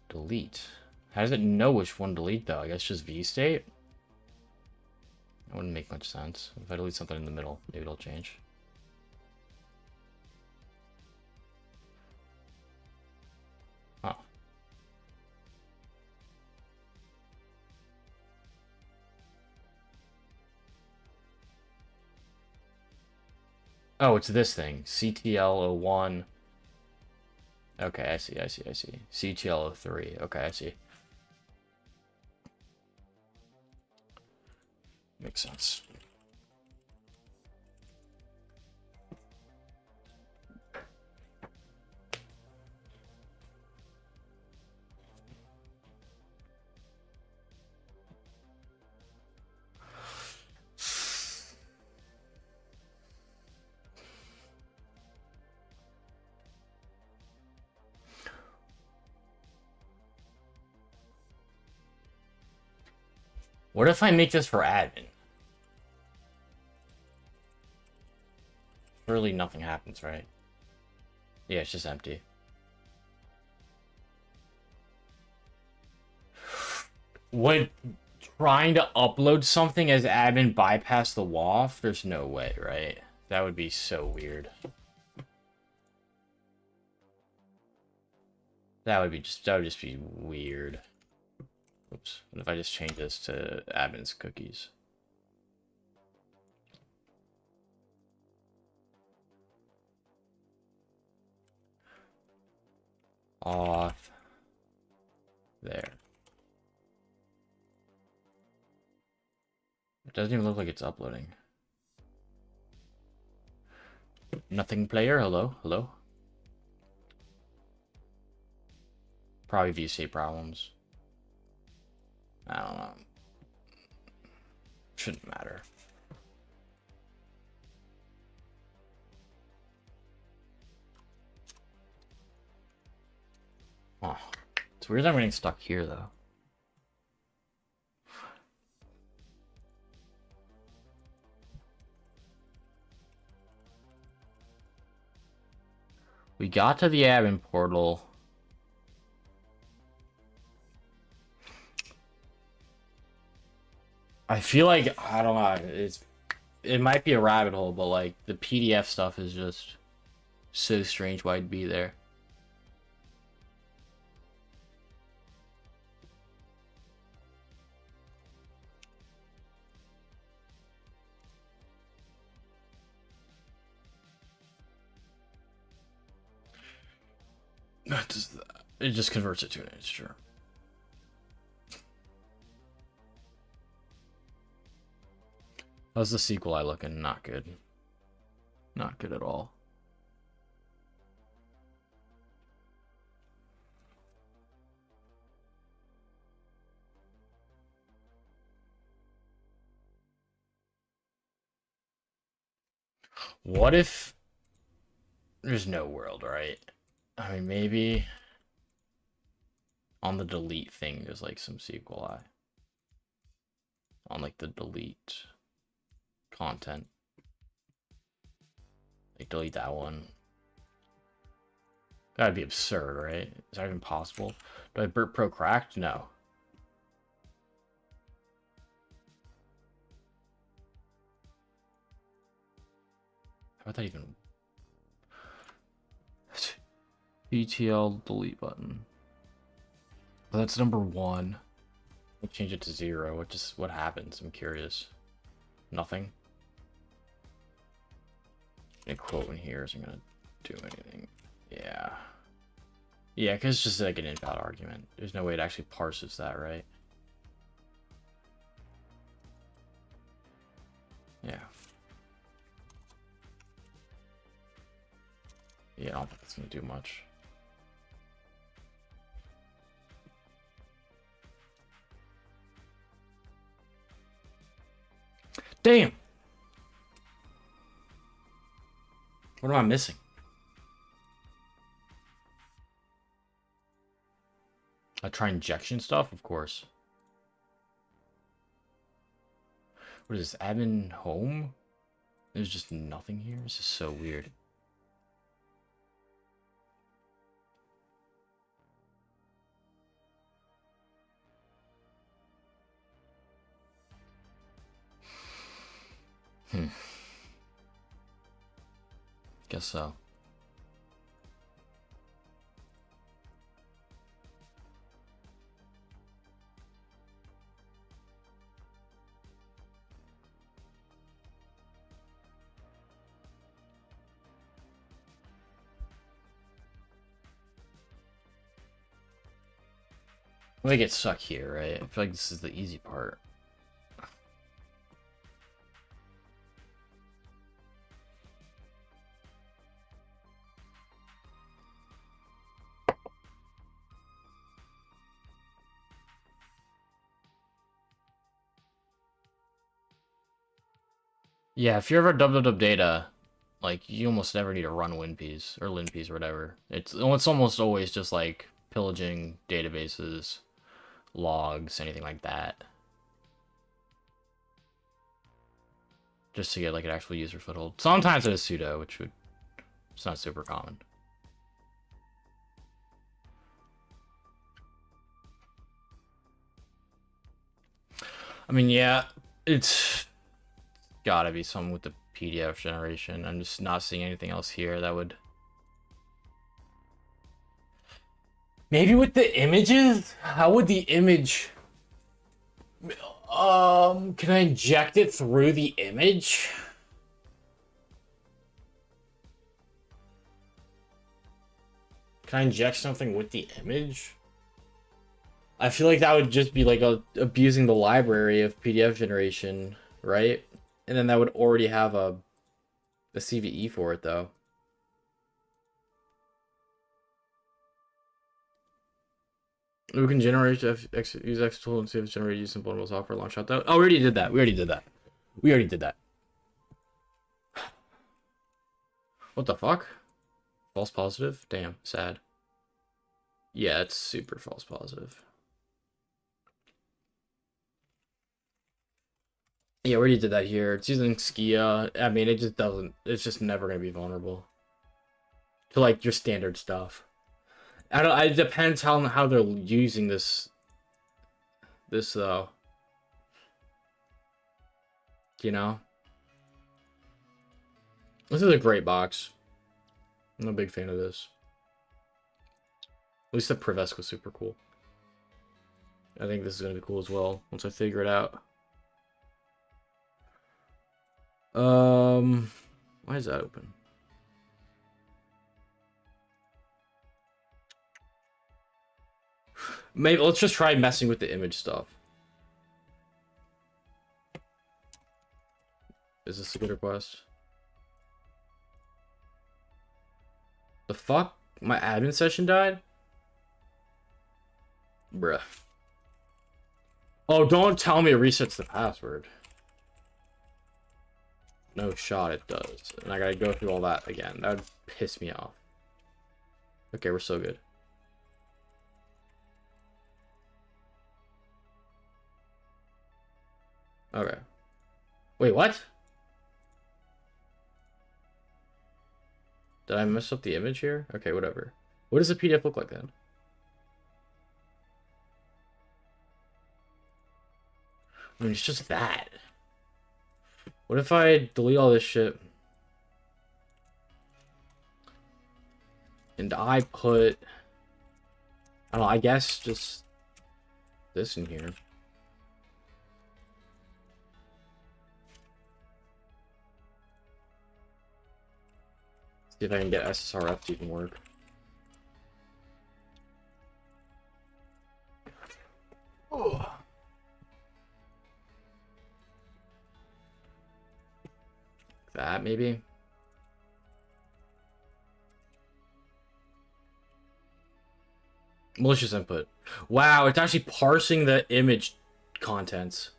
Delete. How does it know which one to delete though? I guess just vstate? That wouldn't make much sense. If I delete something in the middle, maybe it'll change. Huh. Oh, it's this thing. CTL01. Okay, I see. CTL03. Okay, I see. Makes sense. What if I make this for admin? Surely nothing happens, right? Yeah, it's just empty. Would trying to upload something as admin bypass the WAF? There's no way, right? That would be so weird. That would just be weird. Oops. What if I just change this to admin's cookies? Off. There. It doesn't even look like it's uploading. Nothing player, hello? Hello? Probably VC problems. I don't know. Shouldn't matter. Oh, it's weird that I'm getting stuck here, though. We got to the admin portal. I feel like, I don't know, it might be a rabbit hole, but like the PDF stuff is just so strange why it'd be there. It just converts it to an integer. How's the SQLi looking? Not good. Not good at all. What if there's no world, right? I mean, maybe on the delete thing, there's like some SQLi. On like the delete content. Like delete that one. That'd be absurd, right? Is that even possible? Do I burp pro cracked? No. How about that even? ETL delete button. Well, that's number 1. We'll change it to 0. What happens? I'm curious. Nothing. A quote in here isn't gonna do anything. Yeah. Yeah, because it's just like an invalid argument. There's no way it actually parses that, right? Yeah. Yeah, I don't think it's gonna do much. Damn! What am I missing? I try injection stuff, of course. What is this? Admin home? There's just nothing here? This is so weird. Guess so. I'm gonna get stuck here, right? I feel like this is the easy part. Yeah, if you're ever dub data, like you almost never need to run WinPs or LinPs or whatever. It's almost always just like pillaging databases, logs, anything like that. just to get like an actual user foothold. Sometimes it is sudo, which would it's not super common. I mean, yeah, it's gotta be something with the PDF generation. I'm just not seeing anything else here that would. Maybe with the images? How would the image... can I inject it through the image? Can I inject something with the image? I feel like that would just be like abusing the library of PDF generation, right? And then that would already have a CVE for it, though. We can generate use X tool and see if it's generated using vulnerable software launch out. Oh, we already did that. We already did that. We already did that. What the fuck? False positive? Damn, sad. Yeah, it's super false positive. Yeah, we already did that here. It's using Skia. I mean, it just doesn't. It's just never gonna be vulnerable to like your standard stuff. I don't. It depends how they're using this. This though. You know. This is a great box. I'm a big fan of this. At least the Prevesk was super cool. I think this is gonna be cool as well once I figure it out. Why is that open? Maybe let's just try messing with the image stuff. Is this a good request? The fuck? My admin session died? Bruh. Oh, don't tell me it resets the password. No shot it does. And I gotta go through all that again. That would piss me off. Okay, we're so good. Okay. Wait, what? Did I mess up the image here? Okay, whatever. What does the PDF look like then? I mean, it's just that. What if I delete all this shit? And I put... I don't know, I guess just this in here. See if I can get SSRF to even work. Oh. That maybe. Malicious input. Wow, it's actually parsing the image contents.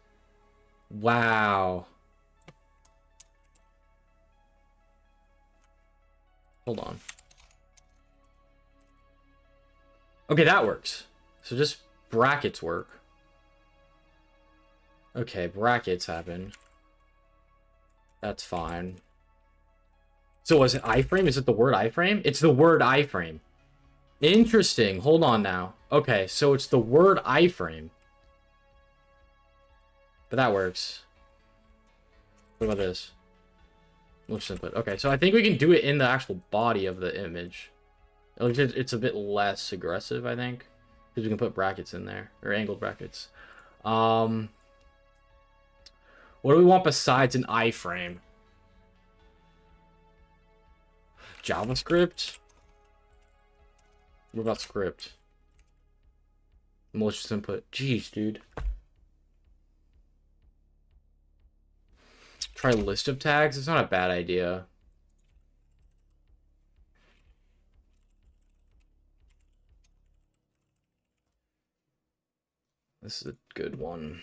Wow. Hold on. Okay, that works. So just brackets work. Okay, brackets happen. That's fine. So is it iframe? Is it the word iframe? It's the word iframe. Interesting. Hold on now. Okay, so it's the word iframe. But that works. What about this? Looks input. Okay, so I think we can do it in the actual body of the image. It's a bit less aggressive, I think. Because we can put brackets in there. Or angled brackets. What do we want besides an iframe? JavaScript? What about script? Malicious input. Jeez, dude. Try list of tags? It's not a bad idea. This is a good one.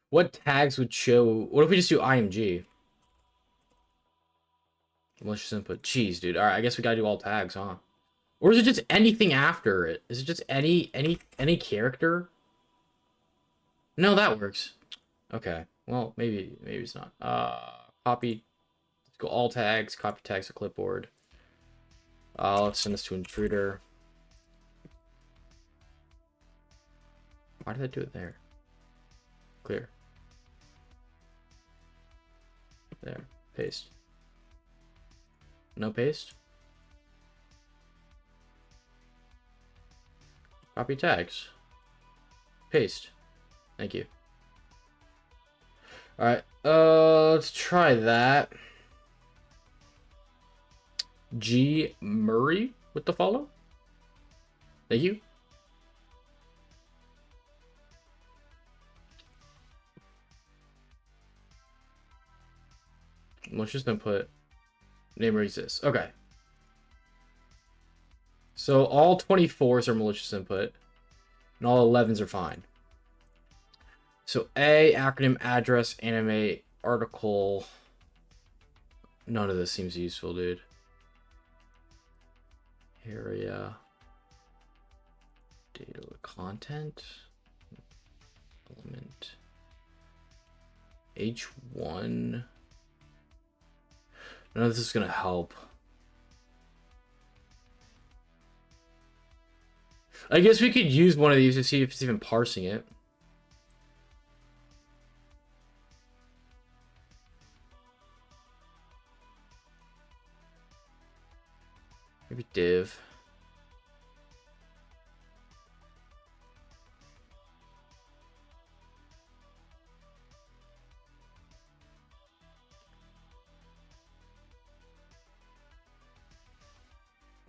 What tags would show... What if we just do IMG? Malicious input. Jeez, dude. Alright, I guess we gotta do all tags, huh? Or is it just anything after it? Is it just any character? No, that works. Okay. Well, maybe it's not. Copy. Let's go all tags. Copy tags to clipboard. Let's send this to intruder. Why did I do it there? Clear. There. Paste. No paste. Copy tags. Paste. Thank you. Alright, let's try that. G. Murray with the follow. Thank you. Let's just input name exists. Okay. So all 24s are malicious input, and all 11s are fine. So A, acronym, address, animate, article. None of this seems useful, dude. Area. Data content. Element. H1. None of this is going to help. I guess we could use one of these to see if it's even parsing it. Maybe div.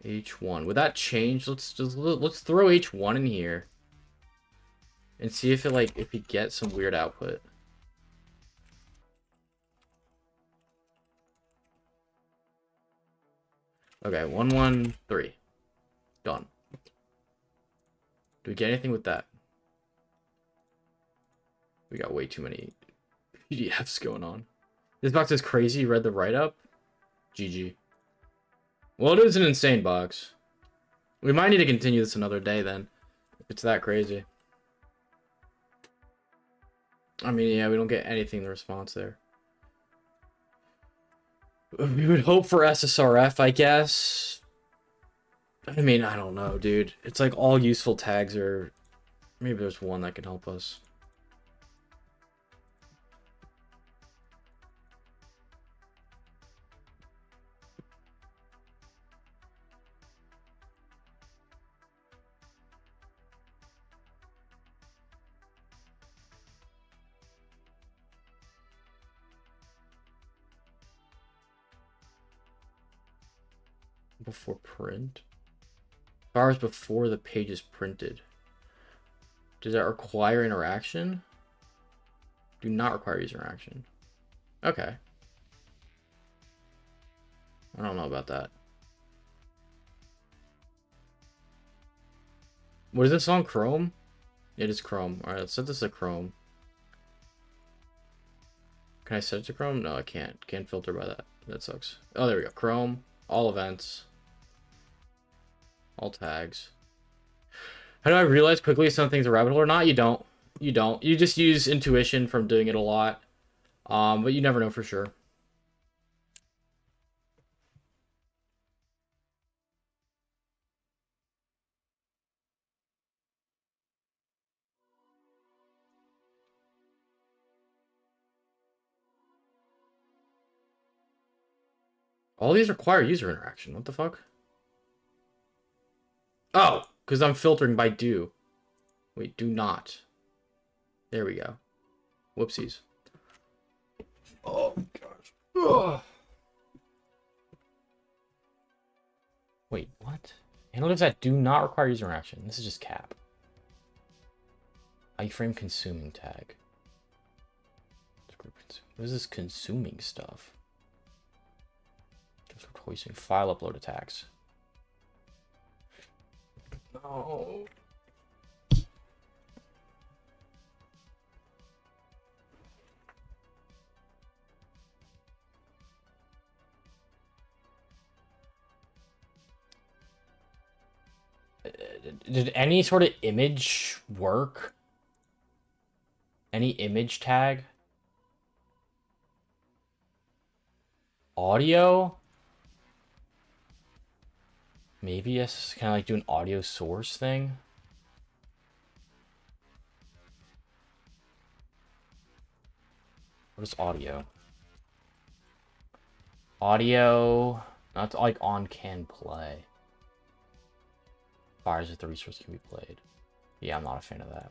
H1. Would that change? Let's throw H1 in here and see if we get some weird output. Okay, 113. Done. Do we get anything with that? We got way too many PDFs going on. This box is crazy. You read the write-up? GG. Well, it is an insane box. We might need to continue this another day then, if it's that crazy. I mean, yeah, we don't get anything in the response there. We would hope for SSRF, I guess. I mean, I don't know, dude. It's like all useful tags are... Maybe there's one that can help us. Before print? Hours before the page is printed. Does that require interaction? Do not require user interaction. Okay. I don't know about that. What is this on Chrome? It is Chrome. Alright, let's set this to Chrome. Can I set it to Chrome? No, I can't. Can't filter by that. That sucks. Oh, there we go. Chrome. All events. All tags. How do I realize quickly if something's a rabbit hole or not? You don't. You don't. You just use intuition from doing it a lot. But you never know for sure. All these require user interaction. What the fuck? Oh, because I'm filtering by do. Wait, do not. There we go. Whoopsies. Oh, gosh. Ugh. Wait, what? Analytics that do not require user interaction. This is just cap. iframe consuming tag. What is this consuming stuff? Just replacing file upload attacks. No. Did any sort of image work? Any image tag? Audio? Maybe it's kind of like do an audio source thing. What is audio? Audio, not like on can play. Fires if the resource can be played. Yeah, I'm not a fan of that.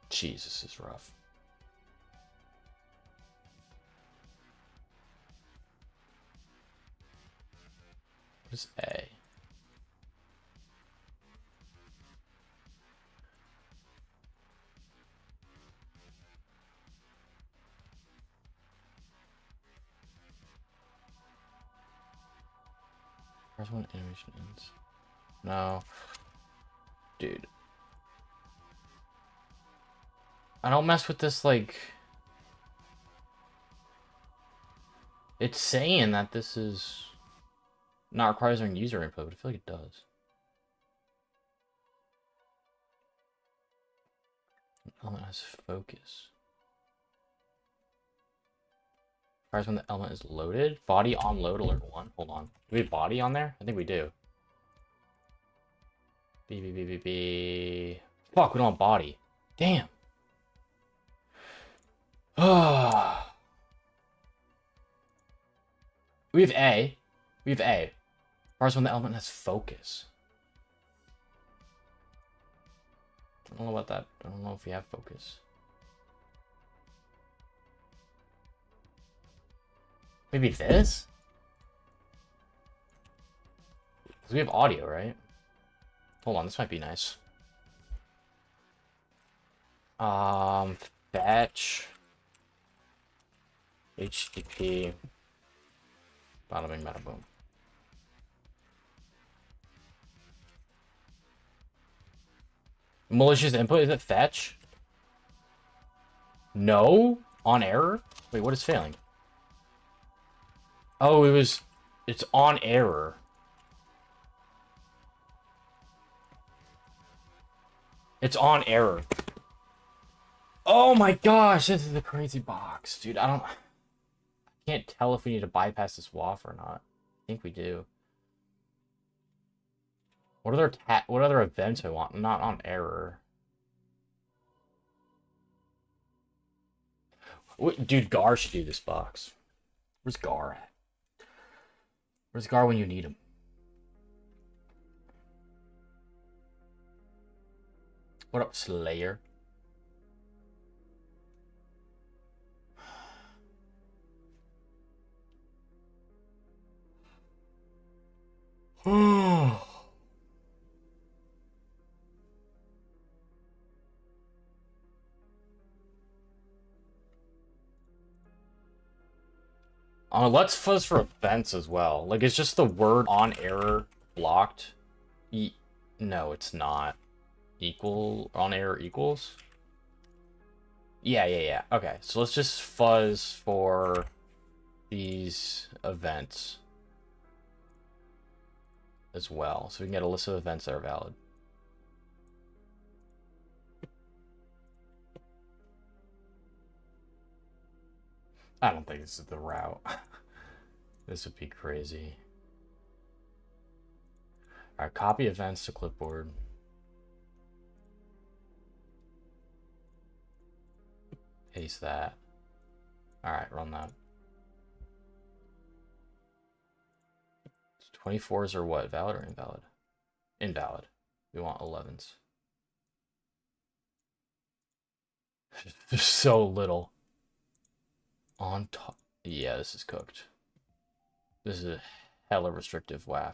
Jesus, is rough. What is A? Where's when animation ends? No. Dude. I don't mess with this, like... It's saying that this is not requiring user input, but I feel like it does. Element has focus. Requires when the element is loaded. Body on load alert 1. Hold on. Do we have body on there? I think we do. B. Fuck, we don't have body. Damn. We have A. We have A. Requires when the element has focus. I don't know about that. I don't know if we have focus. Maybe this? Because we have audio, right? Hold on, this might be nice. Fetch. HTP. Bada bing, bada boom. Malicious input, is it fetch? No? On error? Wait, what is failing? Oh, it's on error. It's on error. Oh my gosh, this is a crazy box. Dude, I can't tell if we need to bypass this WAF or not. I think we do. What other events I want? Not on error. Dude, Gar should do this box. Where's Gar at? Where's Gar when you need him? What up, Slayer? Let's fuzz for events as well. Like, it's just the word on error blocked. No, it's not. Equal on error equals? Yeah. Okay, so let's just fuzz for these events as well. So we can get a list of events that are valid. I don't think this is the route. This would be crazy. Alright, copy events to clipboard. Paste that. Alright, run that. 24s are what? Valid or invalid? Invalid. We want 11s. There's so little. On top. Yeah, this is cooked. This is a hella restrictive WAF.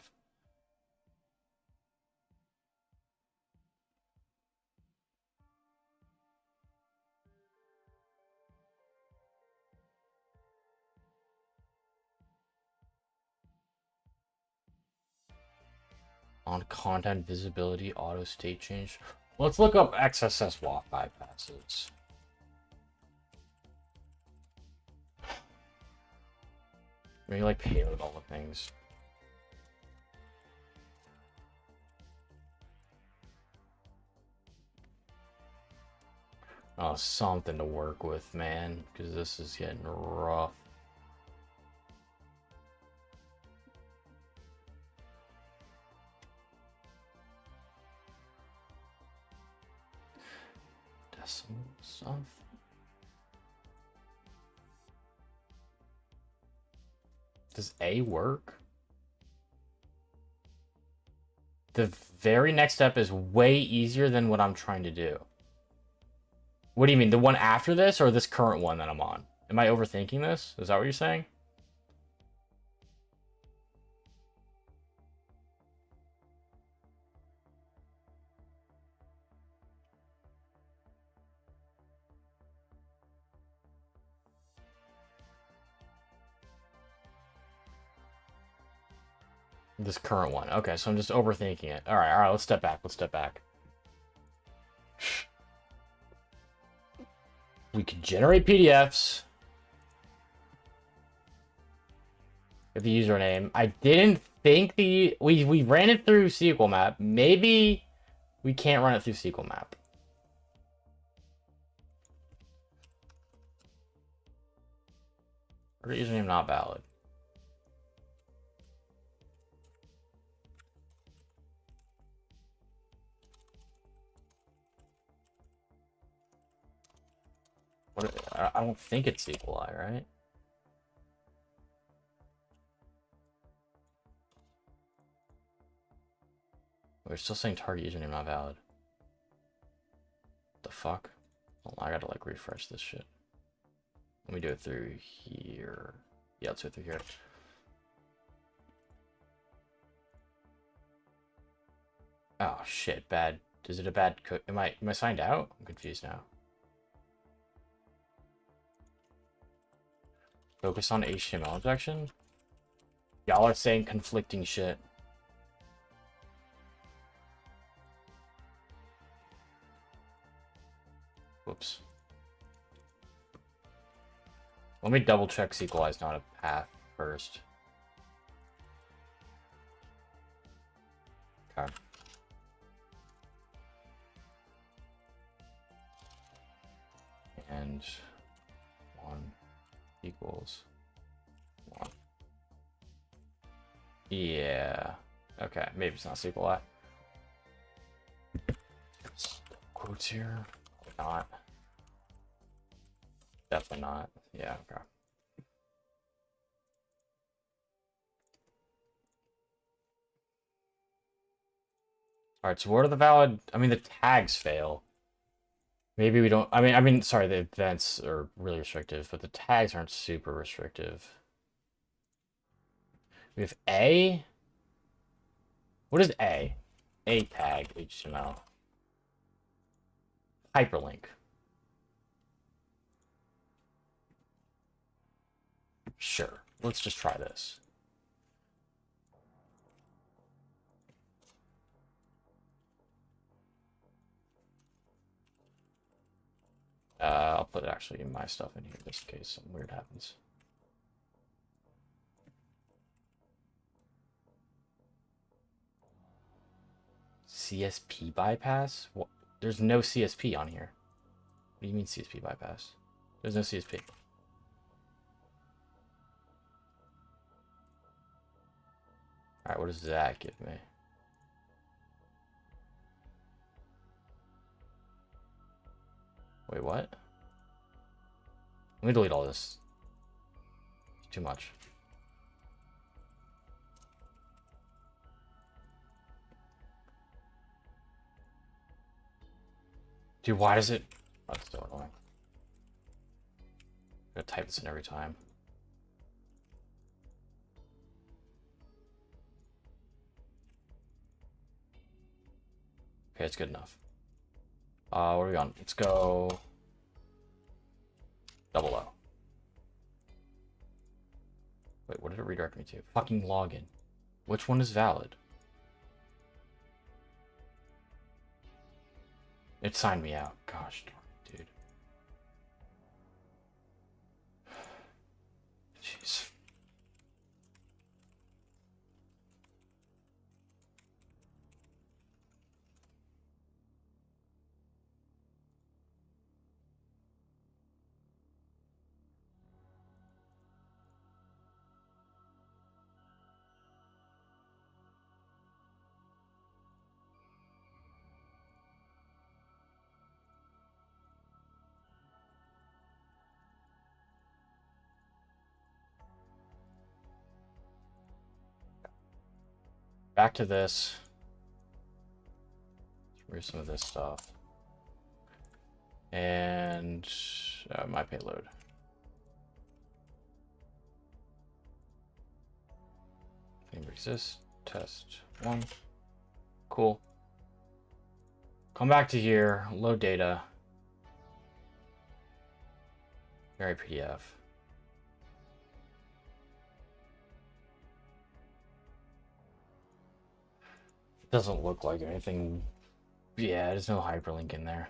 On content visibility, auto state change. Let's look up XSS WAF bypasses. Maybe like payload all the things. want something to work with, man, because this is getting rough. Decimal stuff. Does A work? The very next step is way easier than what I'm trying to do. What do you mean? The one after this or this current one that I'm on? Am I overthinking this? Is that what you're saying? This current one. Okay, so I'm just overthinking it. All right, let's step back. Let's step back. We could generate PDFs. With the username. I didn't think we ran it through SQL Map. Maybe we can't run it through SQL Map. Or username not valid. I don't think it's SQLi, right? We're still saying target username not valid. What the fuck? Hold on, I gotta like refresh this shit. Let me do it through here. Yeah, let's do it through here. Oh shit, bad. Is it a bad code? Am I signed out? I'm confused now. Focus on HTML injection? Y'all are saying conflicting shit. Whoops. Let me double check SQLi is not a path first. Okay. And 1 equals 1. Yeah. Okay, maybe it's not SQLi. Quotes here. Not. Definitely not. Yeah, okay. Alright, so what are the valid... I mean, the tags fail. Maybe we don't... I mean, sorry, the events are really restrictive, but the tags aren't super restrictive. We have A. What is A? A tag, HTML. Hyperlink. Sure. Let's just try this. I'll put actually my stuff in here just in case something weird happens. CSP bypass? What? There's no CSP on here. What do you mean CSP bypass? There's no CSP. Alright, what does that give me? Wait, what? Let me delete all this. It's too much. Dude, why does it... Oh, it's still annoying. I'm gonna type this in every time. Okay, it's good enough. Where are we on? Let's go... Double O. Wait, what did it redirect me to? Fucking login. Which one is valid? It signed me out. Gosh darn it, dude. Jeez. Back to this. Remove some of this stuff. And my payload. Thing exists. Test 1. Cool. Come back to here. Load data. Very PDF. Doesn't look like anything. Yeah, there's no hyperlink in there.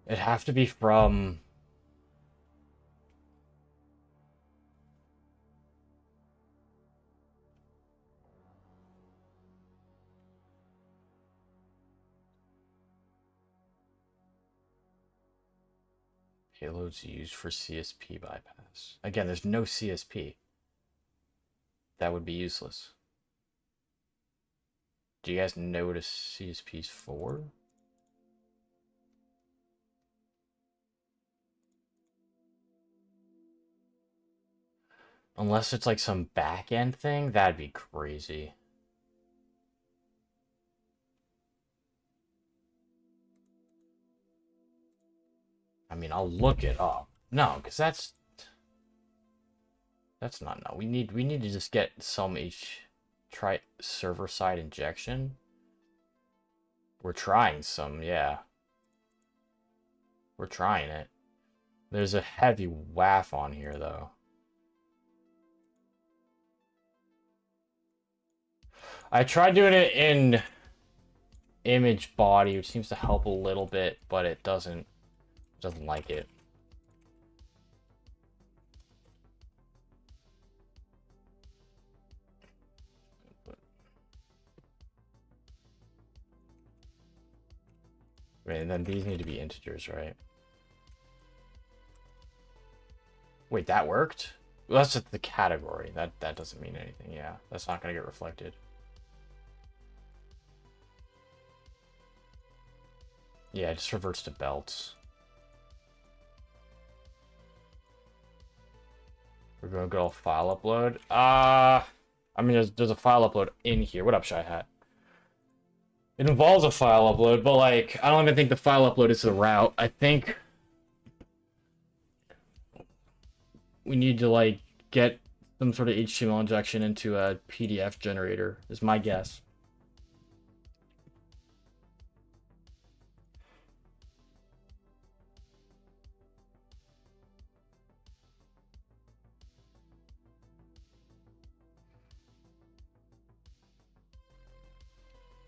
It'd have to be from... Payloads used for CSP bypass. Again, there's no CSP. That would be useless. Do you guys know what a CSP is for? Unless it's like some back-end thing, that'd be crazy. I mean, I'll look it up. No, because that's not no. We need to just get some try server-side injection. We're trying some, yeah. We're trying it. There's a heavy WAF on here though. I tried doing it in image body, which seems to help a little bit, but it doesn't like it. Right, and then these need to be integers, right? Wait, that worked? Well, that's just the category. That doesn't mean anything. Yeah, that's not gonna get reflected. Yeah, it just reverts to belts. We're gonna go file upload. I mean, there's a file upload in here. What up, Shy Hat? It involves a file upload, but like, I don't even think the file upload is the route. I think we need to like get some sort of HTML injection into a PDF generator, is my guess.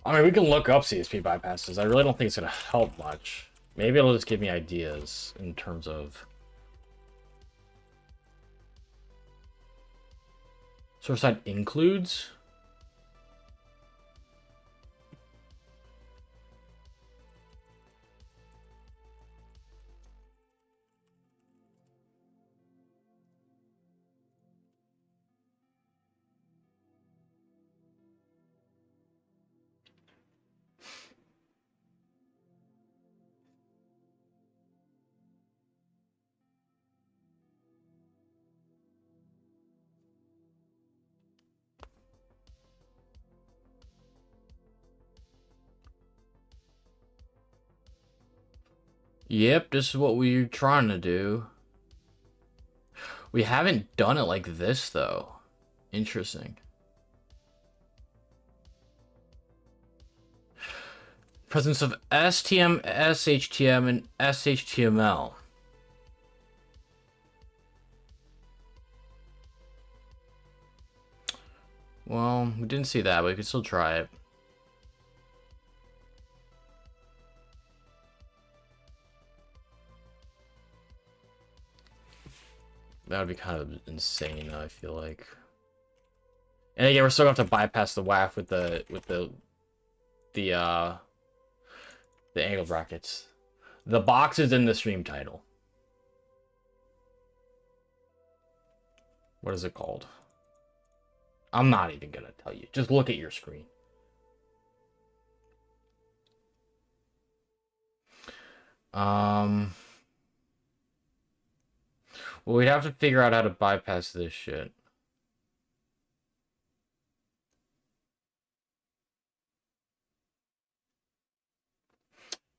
I mean, we can look up CSP bypasses. I really don't think it's going to help much. Maybe it'll just give me ideas in terms of... Source side includes? Yep, this is what we're trying to do. We haven't done it like this, though. Interesting. Presence of STM, SHTM, and SHTML. Well, we didn't see that, but we could still try it. That would be kind of insane, I feel like. And again, we're still gonna have to bypass the WAF with the angle brackets. The box is in the stream title. What is it called? I'm not even gonna tell you. Just look at your screen. Well, we'd have to figure out how to bypass this shit.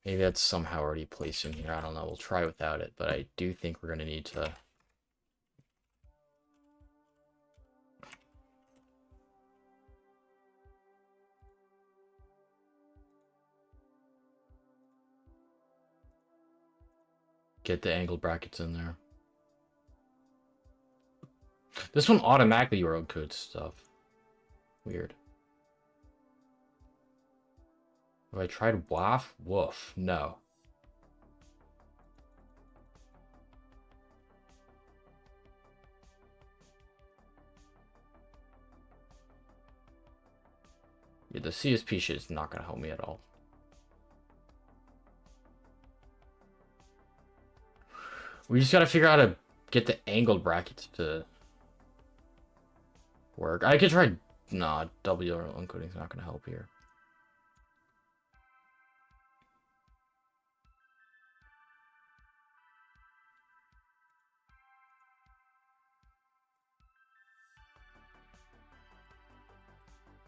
Maybe that's somehow already placed in here. I don't know. We'll try without it, but I do think we're going to need to... get the angled brackets in there. This one automatically wrote good stuff. Weird. Have I tried WAF? Woof. No. Yeah, the CSP shit is not going to help me at all. We just got to figure out how to get the angled brackets to work. I could try... Nah, W encoding is not going to help here.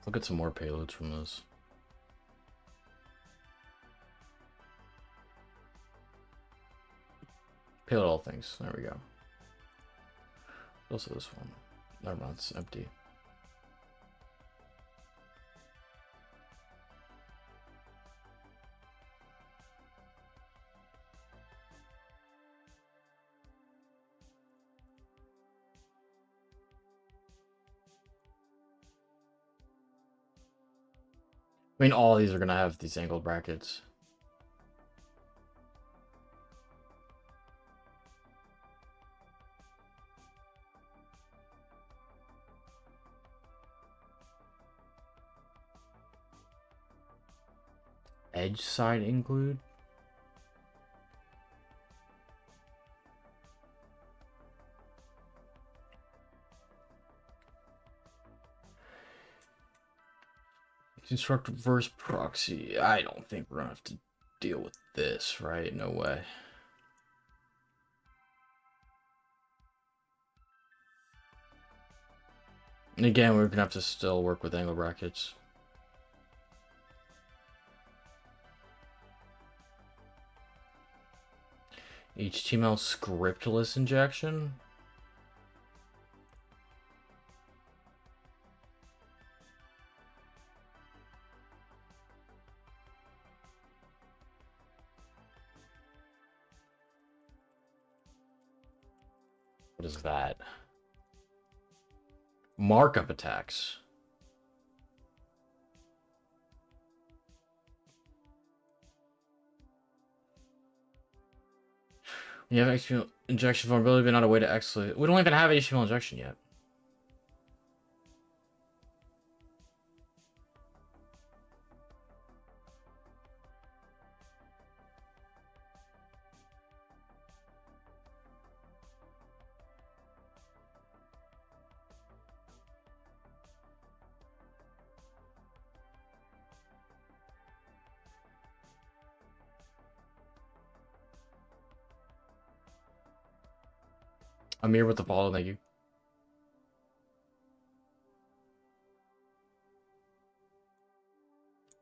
Look at some more payloads from this. Payload all things. There we go. Also this one. Never mind, it's empty. I mean, all of these are going to have these angled brackets. Edge side include? Construct reverse proxy. I don't think we're gonna have to deal with this, right? No way. And again, we're gonna have to still work with angle brackets. HTML scriptless injection? What is that? Markup attacks. We have HTML injection vulnerability, but not a way to exploit. We don't even have HTML injection yet. Amir with the follow, thank you.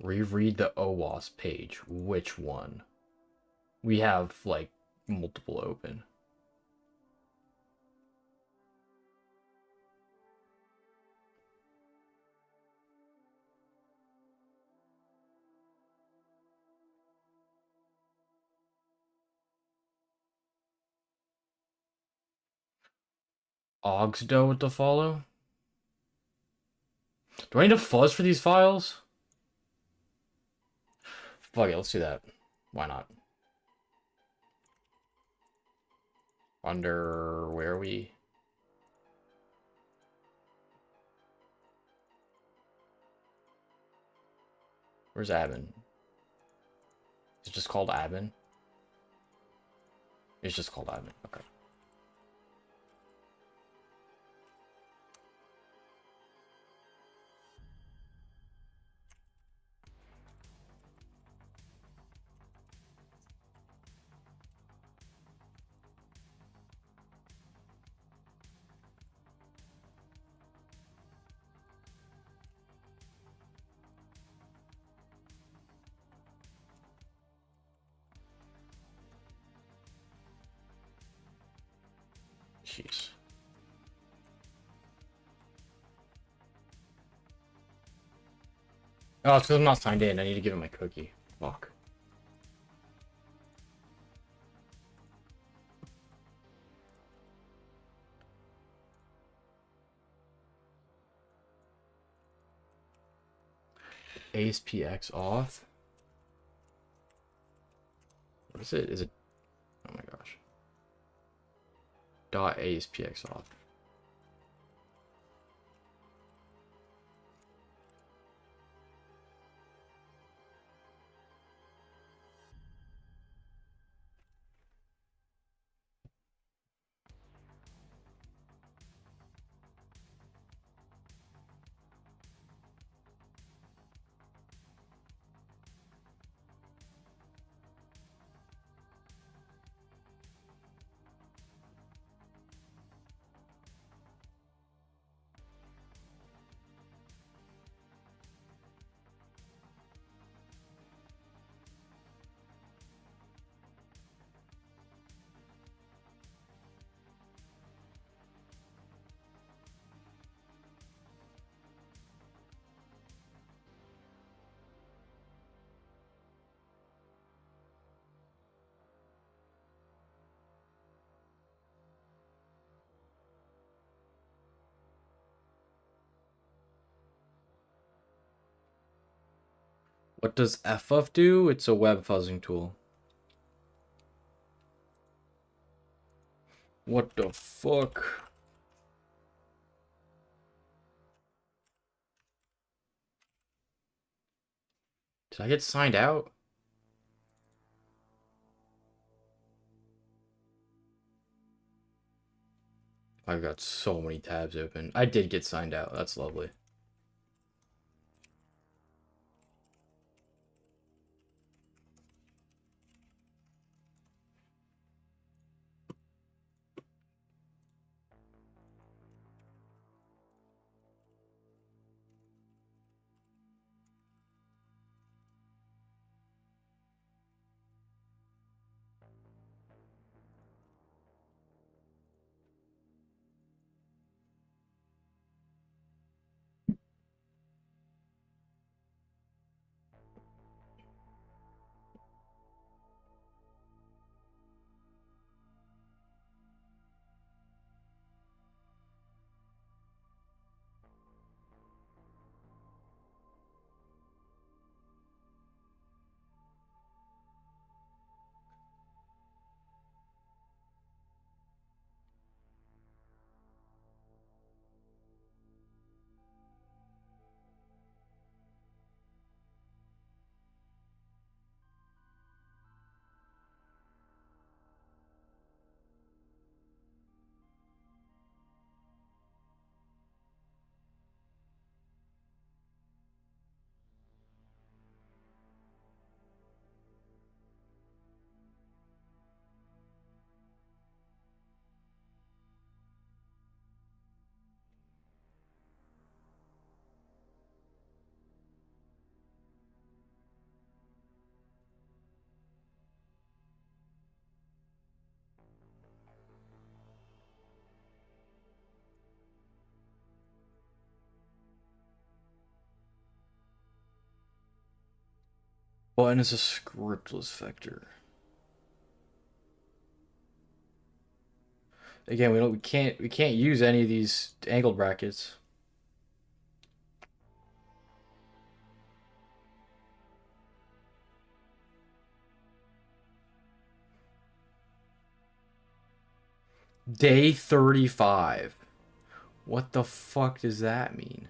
Reread the OWASP page. Which one? We have, like, multiple open. Ogsdo with the follow? Do I need a fuzz for these files? Fuck it, let's do that. Why not? Under... where are we? Where's admin? Is it just called admin? It's just called admin, okay. jeez. Oh, it's because I'm not signed in. I need to give him my cookie. Fuck. ASPX off. What is it? Is it? Oh my gosh. Dot ASPX off. What does FF do? It's a web fuzzing tool. What the fuck? Did I get signed out? I've got so many tabs open. I did get signed out. That's lovely. Button is a scriptless vector. Again, we can't use any of these angled brackets. Day 35. What the fuck does that mean?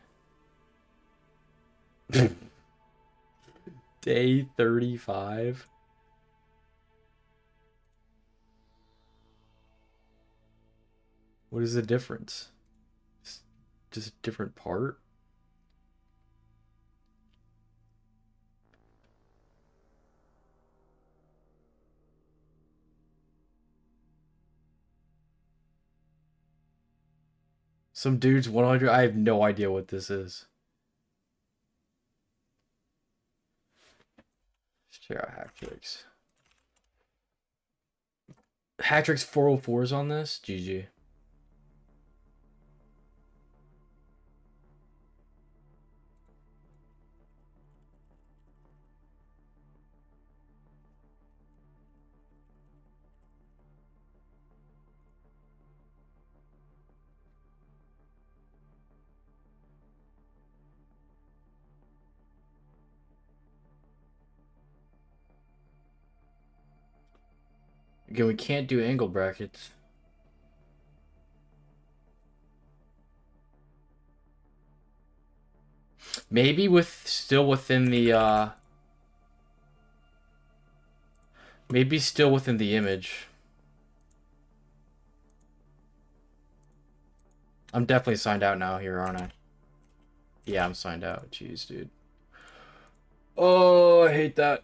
Day 35? What is the difference? Just a different part? Some dude's 100. I have no idea what this is. Let's check out Hacktricks. Hacktricks 404s on this? GG. Again, we can't do angle brackets. Maybe with still within the maybe still within the image. I'm definitely signed out now here, aren't I? Yeah, I'm signed out. Jeez, dude. Oh, I hate that.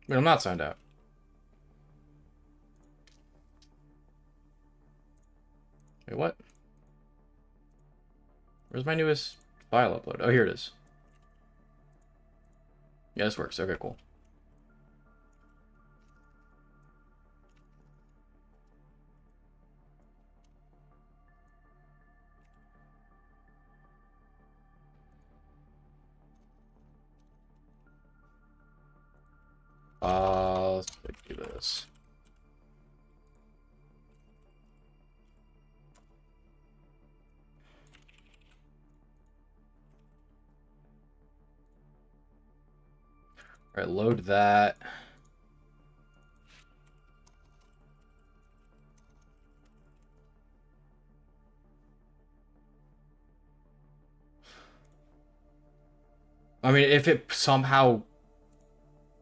Wait, I'm not signed out. Wait, what? Where's my newest file upload? Oh, here it is. Yeah, this works. Okay, cool. Let's do this. All right, load that. I mean, if it somehow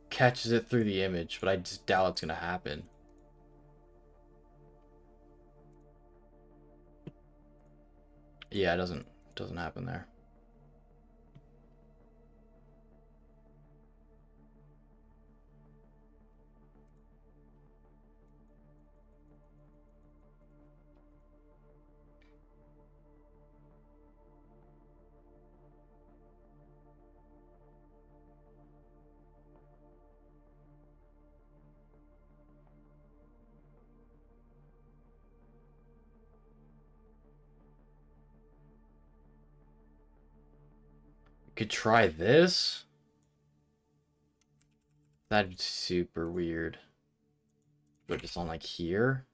catches it through the image, but I just doubt it's gonna happen. Yeah, it doesn't happen there. Could try this. That'd be super weird. But just on like here.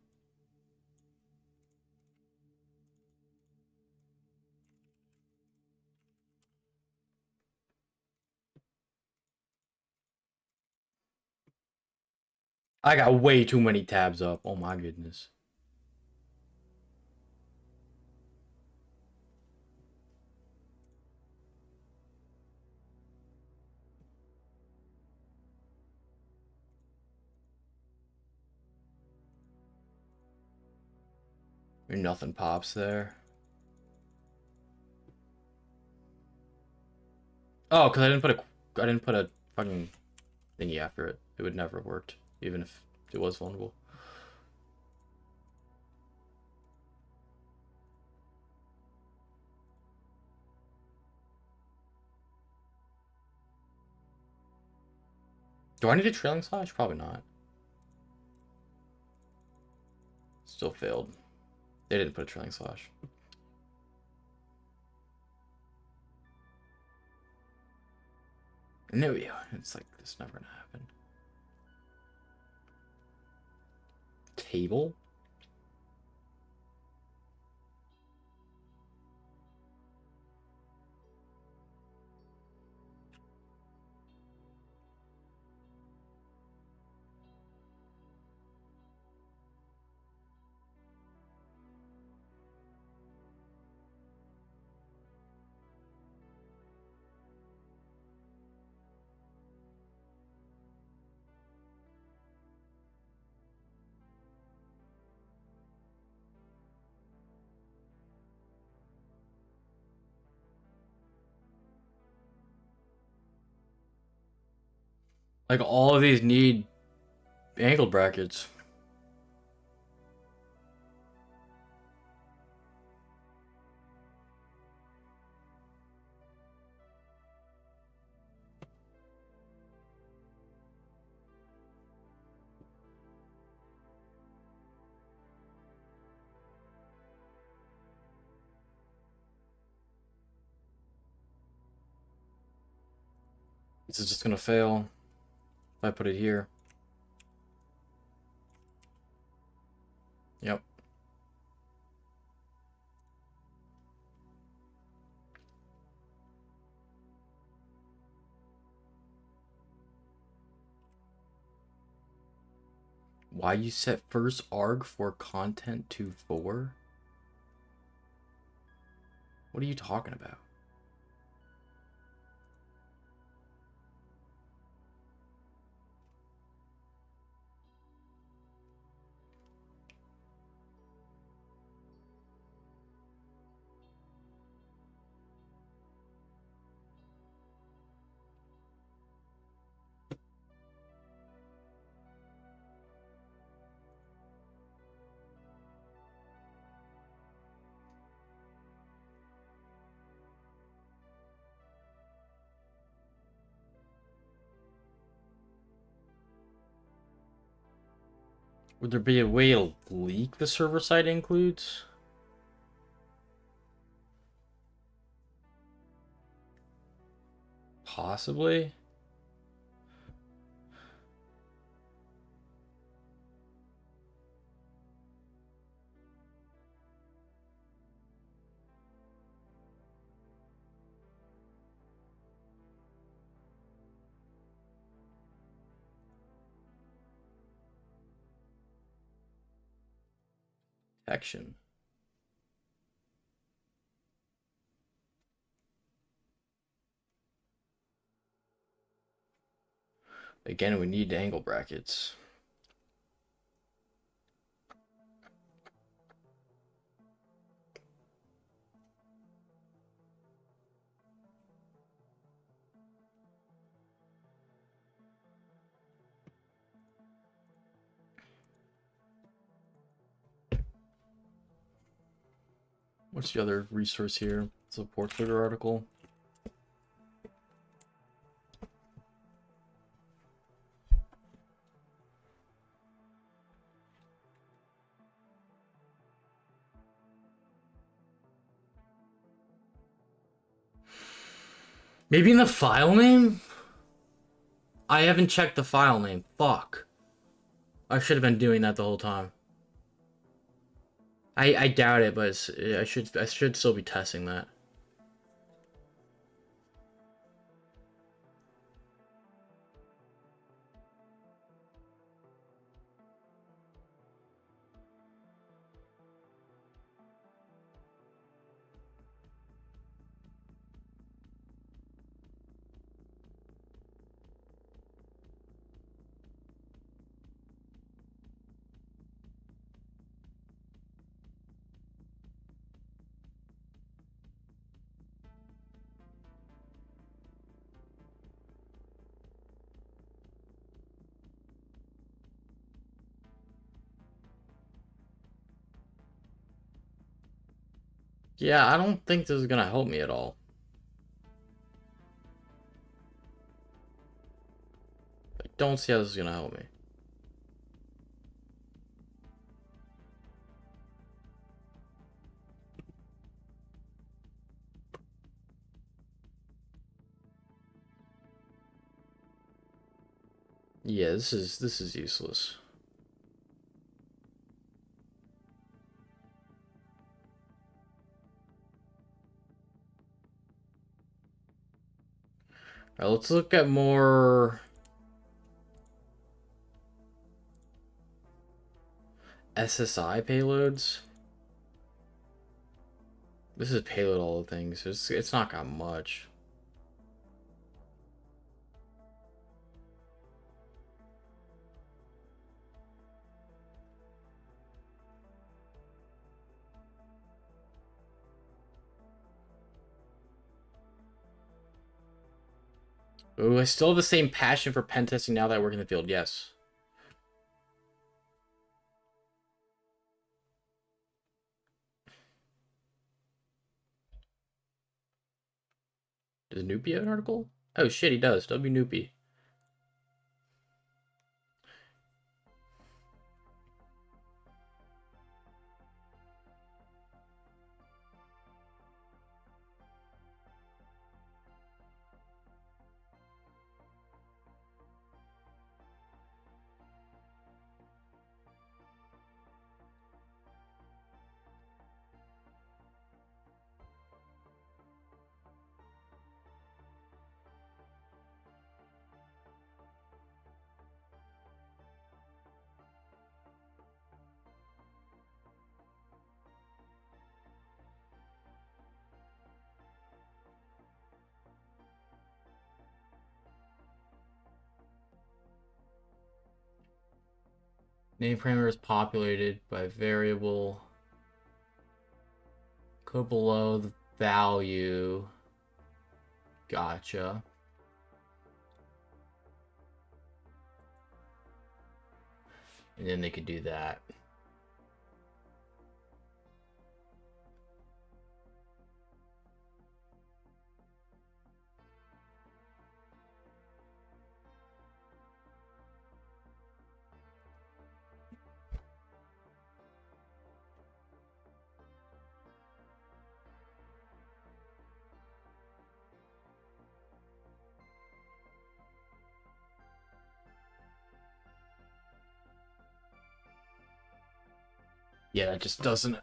I got way too many tabs up. Oh my goodness. Nothing pops there. Oh, because I didn't put a fucking thingy after it. It would never have worked, even if it was vulnerable. Do I need a trailing slash? Probably not. Still failed. They didn't put a trailing slash. No, yeah, it's like this never gonna happen. Table? Like all of these need angle brackets. This is just gonna fail if I put it here. Yep. Why you set first arg for content to 4? What are you talking about? Would there be a way to leak the server side includes? Possibly. Action. Again, we need angle brackets. What's the other resource here? It's a port Twitter article. Maybe in the file name? I haven't checked the file name. Fuck. I should have been doing that the whole time. I doubt it, but I should still be testing that. Yeah, I don't think this is gonna help me at all. I don't see how this is gonna help me. Yeah, this is useless. Alright, let's look at more SSI payloads. This is payload all the things. It's not got much. Ooh, I still have the same passion for pen testing now that I work in the field. Yes. Does Noopy have an article? Oh shit, he does. W Noopy. Name parameter is populated by variable code below the value. Gotcha. And then they could do that. Yeah, that just doesn't.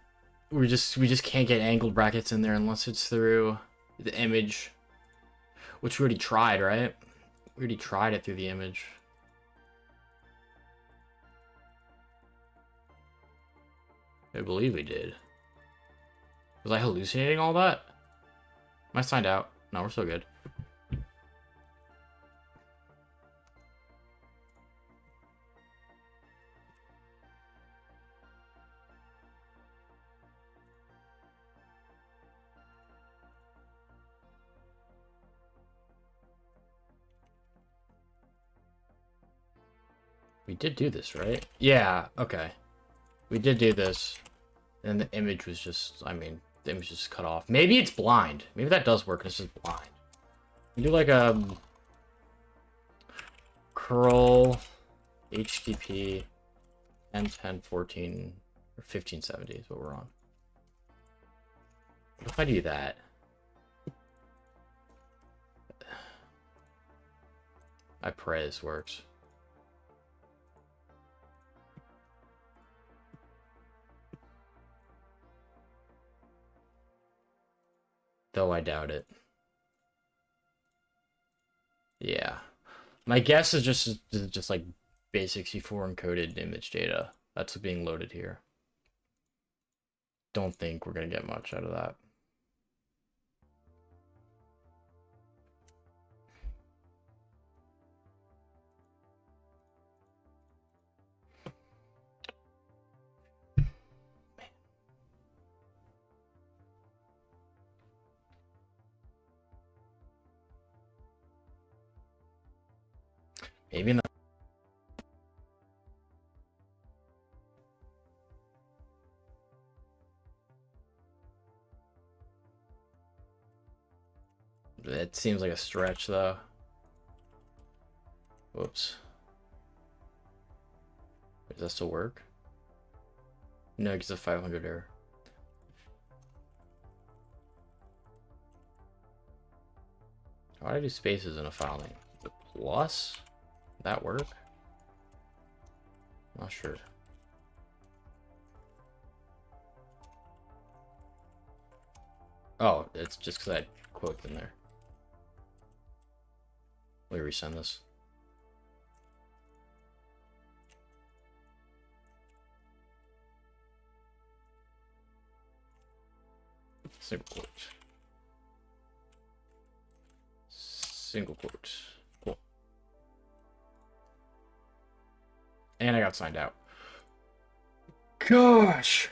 We just can't get angled brackets in there unless it's through the image, which we already tried, right? We already tried it through the image. I believe we did. Was I hallucinating all that? Am I signed out? No, we're still good. We did do this, right? Yeah, okay. We did do this. And the image was just, I mean, the image just cut off. Maybe it's blind. Maybe that does work and it's just blind. We do like a curl HTTP 10.10.14 or 1570 is what we're on. What if I do that? I pray this works. Though I doubt it. Yeah. My guess is just like basic C4 encoded image data. That's being loaded here. Don't think we're gonna get much out of that. Maybe not. It seems like a stretch, though. Whoops. Does that still work? No, it's a 500 error. Why do I do spaces in a file name? The plus? That work? Not sure. Oh, it's just because I had quotes in there. Let me resend this. Single quote. Single quote. Cool. And I got signed out. Gosh.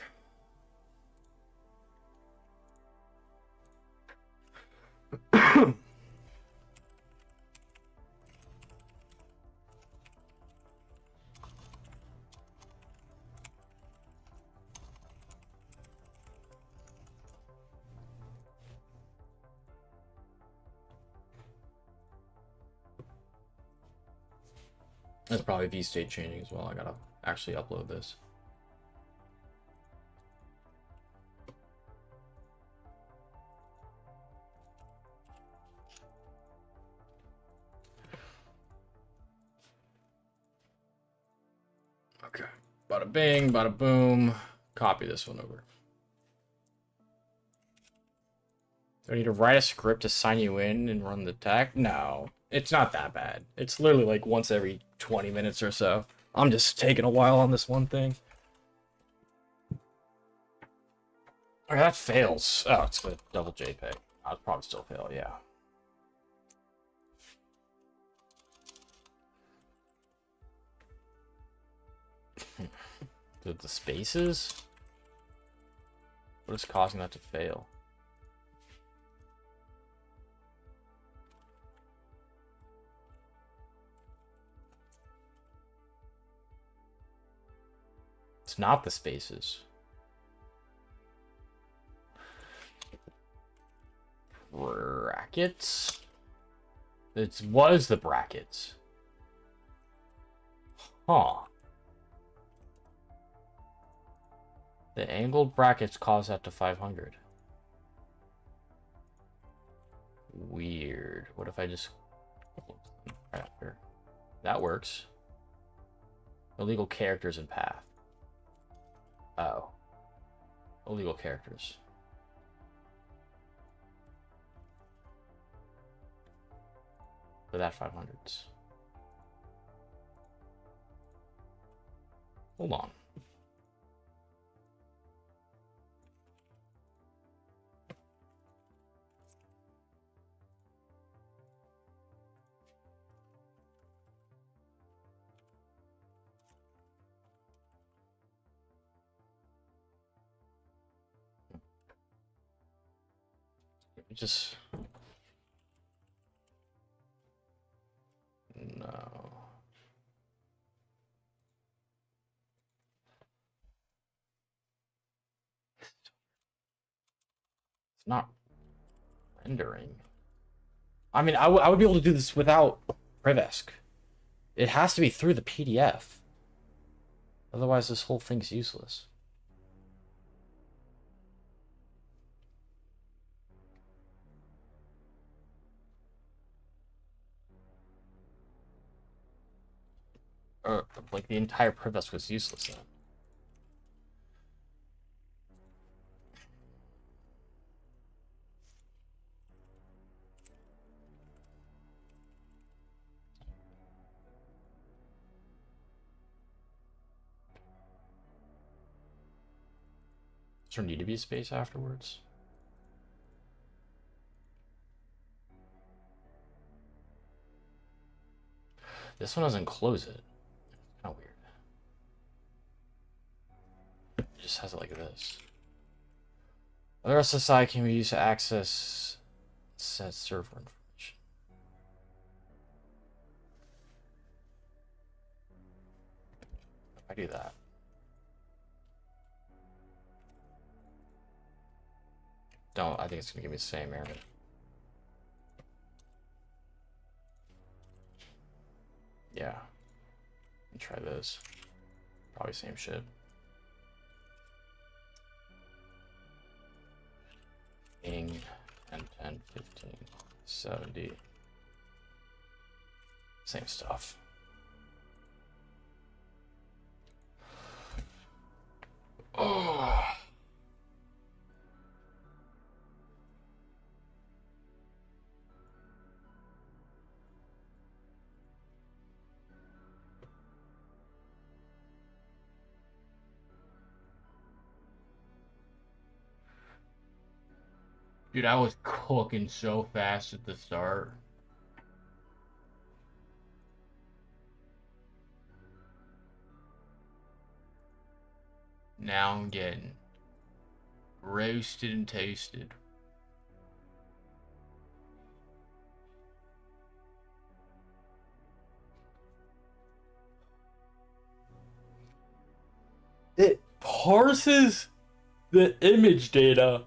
That's probably V-state changing as well. I gotta actually upload this. Okay. Bada bing, bada boom. Copy this one over. Do I need to write a script to sign you in and run the tag? No, it's not that bad. It's literally like once every 20 minutes or so. I'm just taking a while on this one thing. Okay, that fails. Oh, it's a double JPEG. I'll probably still fail, yeah. The spaces? What is causing that to fail? It's not the spaces. Brackets? It was the brackets. Huh. The angled brackets cause that to 500. Weird. What if I just... After. That works. Illegal characters and path. Oh. Illegal characters. For that 500s. Hold on. Just... No. It's not rendering. I mean, I would be able to do this without Privesc. It has to be through the PDF. Otherwise, this whole thing's useless. Like, the entire Privesc was useless then. Does there need to be space afterwards? This one doesn't close it. Kind of weird. It just has it like this. Other SSI can be used to access set server information. If I do that. Don't, I think it's gonna give me the same error. Yeah. Try this. Probably same shit. 10, 10, 15, 70. Same stuff. Oh. Dude, I was cooking so fast at the start. Now I'm getting roasted and toasted. It parses the image data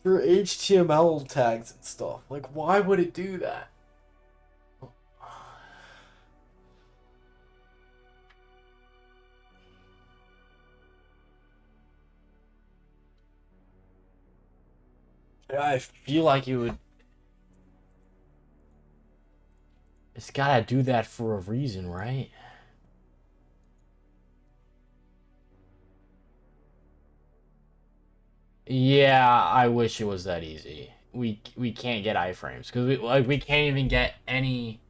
for HTML tags and stuff. Like, why would it do that? I feel like you would... It's gotta do that for a reason, right? Yeah, I wish it was that easy. We can't get iframes because we can't even get any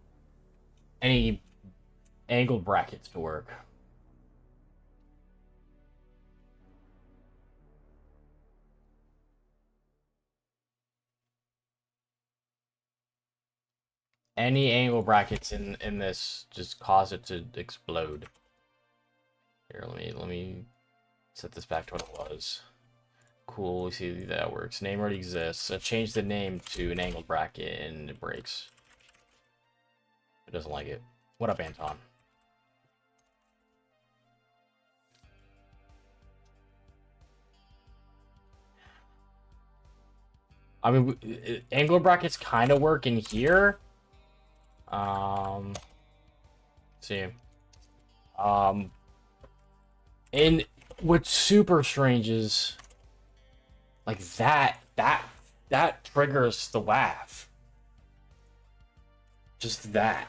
angled brackets to work. Any angle brackets in this just cause it to explode. Here, let me set this back to what it was. Cool, we see that works. Name already exists. I changed the name to an angled bracket and it breaks. It doesn't like it. What up, Anton? I mean, angled brackets kind of work in here. See. And what's super strange is like that triggers the WAF. Just that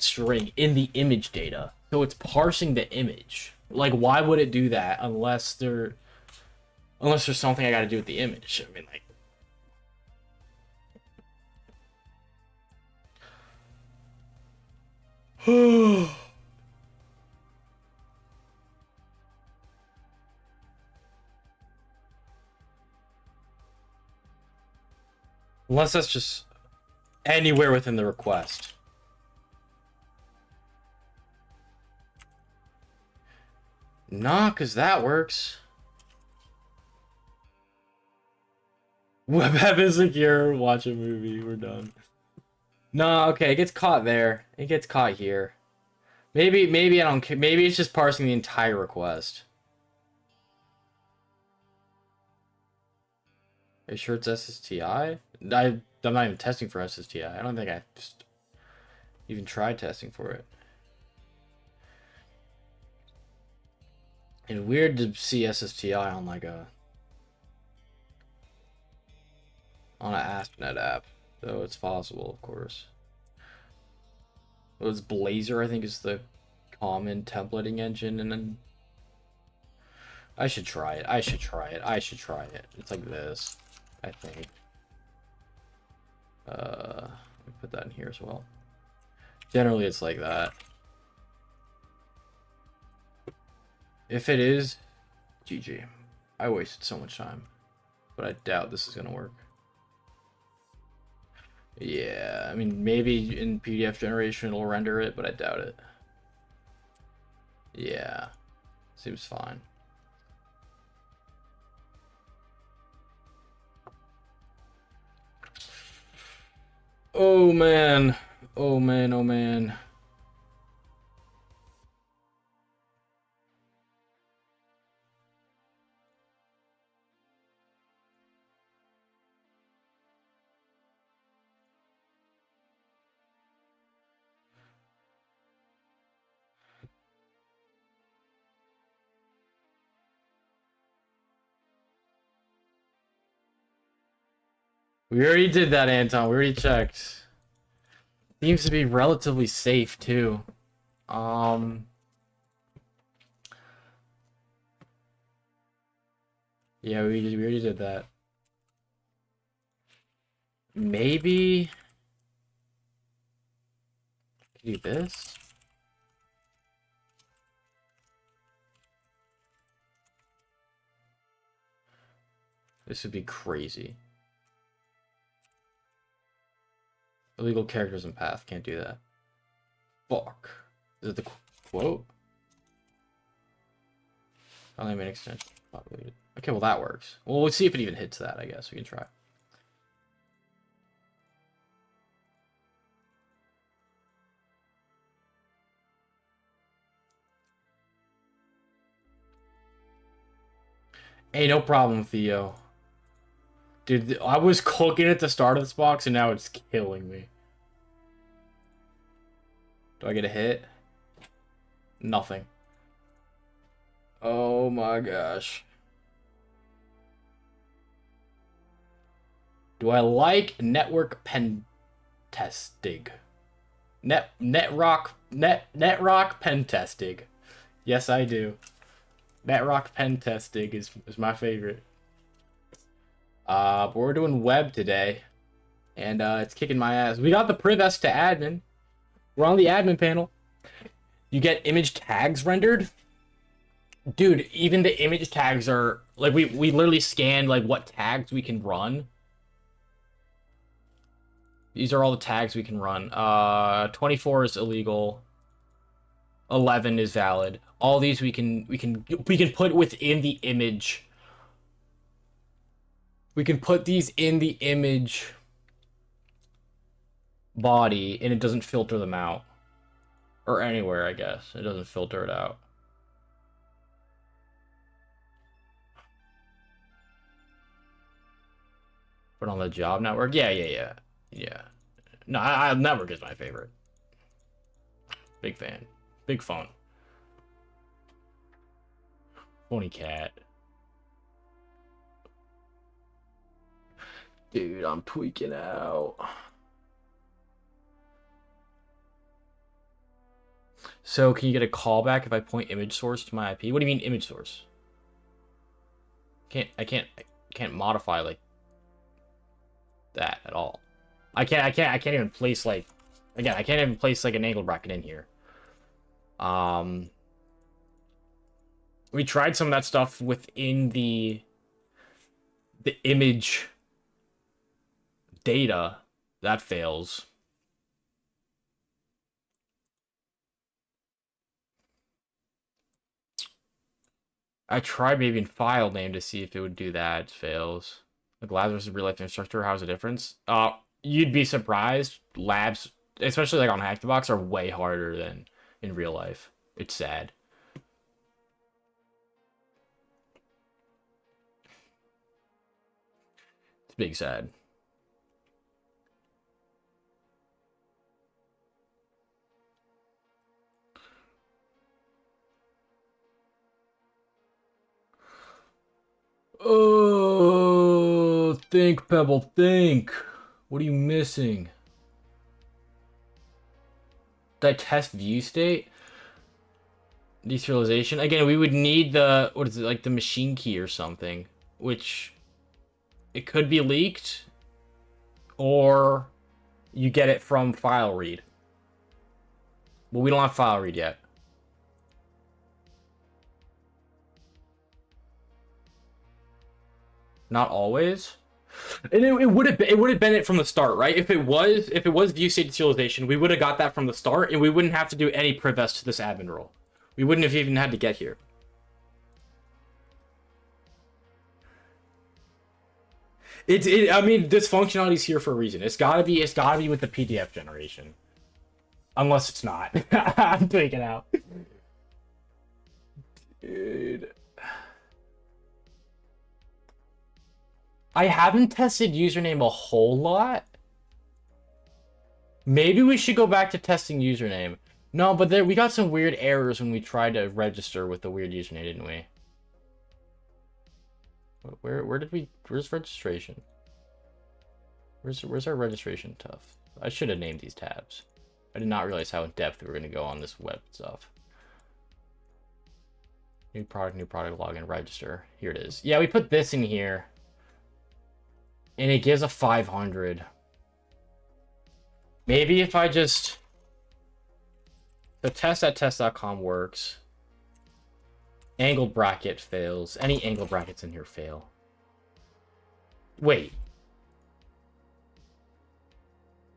string in the image data. So it's parsing the image. Like, why would it do that unless there's something I got to do with the image? I mean, like. Unless that's just anywhere within the request. Nah, because that works. Web app is secure. Watch a movie. We're done. Nah, okay. It gets caught there. It gets caught here. Maybe I don't care. Maybe it's just parsing the entire request. Are you sure it's SSTI? I'm not even testing for SSTI. I don't think I just even tried testing for it. And weird to see SSTI on like on an AspNet app, though it's possible, of course. It was Blazor, I think, is the common templating engine, and then I should try it. It's like this, I think. Let me put that in here as well. Generally, it's like that. If it is, GG. I wasted so much time, but I doubt this is gonna work. Yeah, I mean, maybe in PDF generation it'll render it, but I doubt it. Yeah, seems fine. Oh man, oh man, oh man. We already did that, Anton. We already checked. Seems to be relatively safe too. Yeah, we already did that. Maybe do this. This would be crazy. Illegal characters and path, can't do that. Fuck. Is it the quote? Only main extension populated. Okay, well that works. Well, let's see if it even hits that, I guess. We can try. Hey, no problem, Theo. Dude, I was cooking at the start of this box, and now it's killing me. Do I get a hit? Nothing. Oh my gosh. Do I like network pen testing? Netrock pen testing. Yes, I do. Netrock pen testing is my favorite. But we're doing web today, and it's kicking my ass. We got the privs to admin. We're on the admin panel. You get image tags rendered. Dude, even the image tags are like we literally scanned like what tags we can run. These are all the tags we can run. 24 is illegal. 11 is valid. All these we can put within the image. We can put these in the image body, and it doesn't filter them out. Or anywhere, I guess. It doesn't filter it out. But on the job network, yeah. No, network is my favorite. Big fan. Big phone. Funny cat. Dude, I'm tweaking out. So, can you get a callback if I point image source to my IP? What do you mean image source? I can't modify like that at all. I can't even place like, again, I can't even place like an angle bracket in here. We tried some of that stuff within the image data. That fails. I tried maybe in file name to see if it would do that. It fails. Like labs versus real life instructor, how's the difference? You'd be surprised. Labs, especially like on Hack2Box, are way harder than in real life. It's sad. It's big sad. Oh, think, Pebble, think. What are you missing? Did I test view state? Deserialization? Again, we would need the, what is it, like the machine key or something, which it could be leaked, or you get it from file read. But we don't have file read yet. Not always. And it would have been it from the start, right? If it was view state deserialization, we would have got that from the start, and we wouldn't have to do any privest to this admin role. We wouldn't have even had to get here. I mean, this functionality is here for a reason. It's gotta be with the PDF generation. Unless it's not. I'm taking out. Dude. I haven't tested username a whole lot. Maybe we should go back to testing username. No, but we got some weird errors when we tried to register with the weird username, didn't we? Where's registration? Where's our registration stuff? I should have named these tabs. I did not realize how in depth we were gonna go on this web stuff. New product, login, register. Here it is. Yeah, we put this in here. And it gives a 500. Maybe if I just... The test at test.com works. Angle bracket fails. Any angle brackets in here fail. Wait.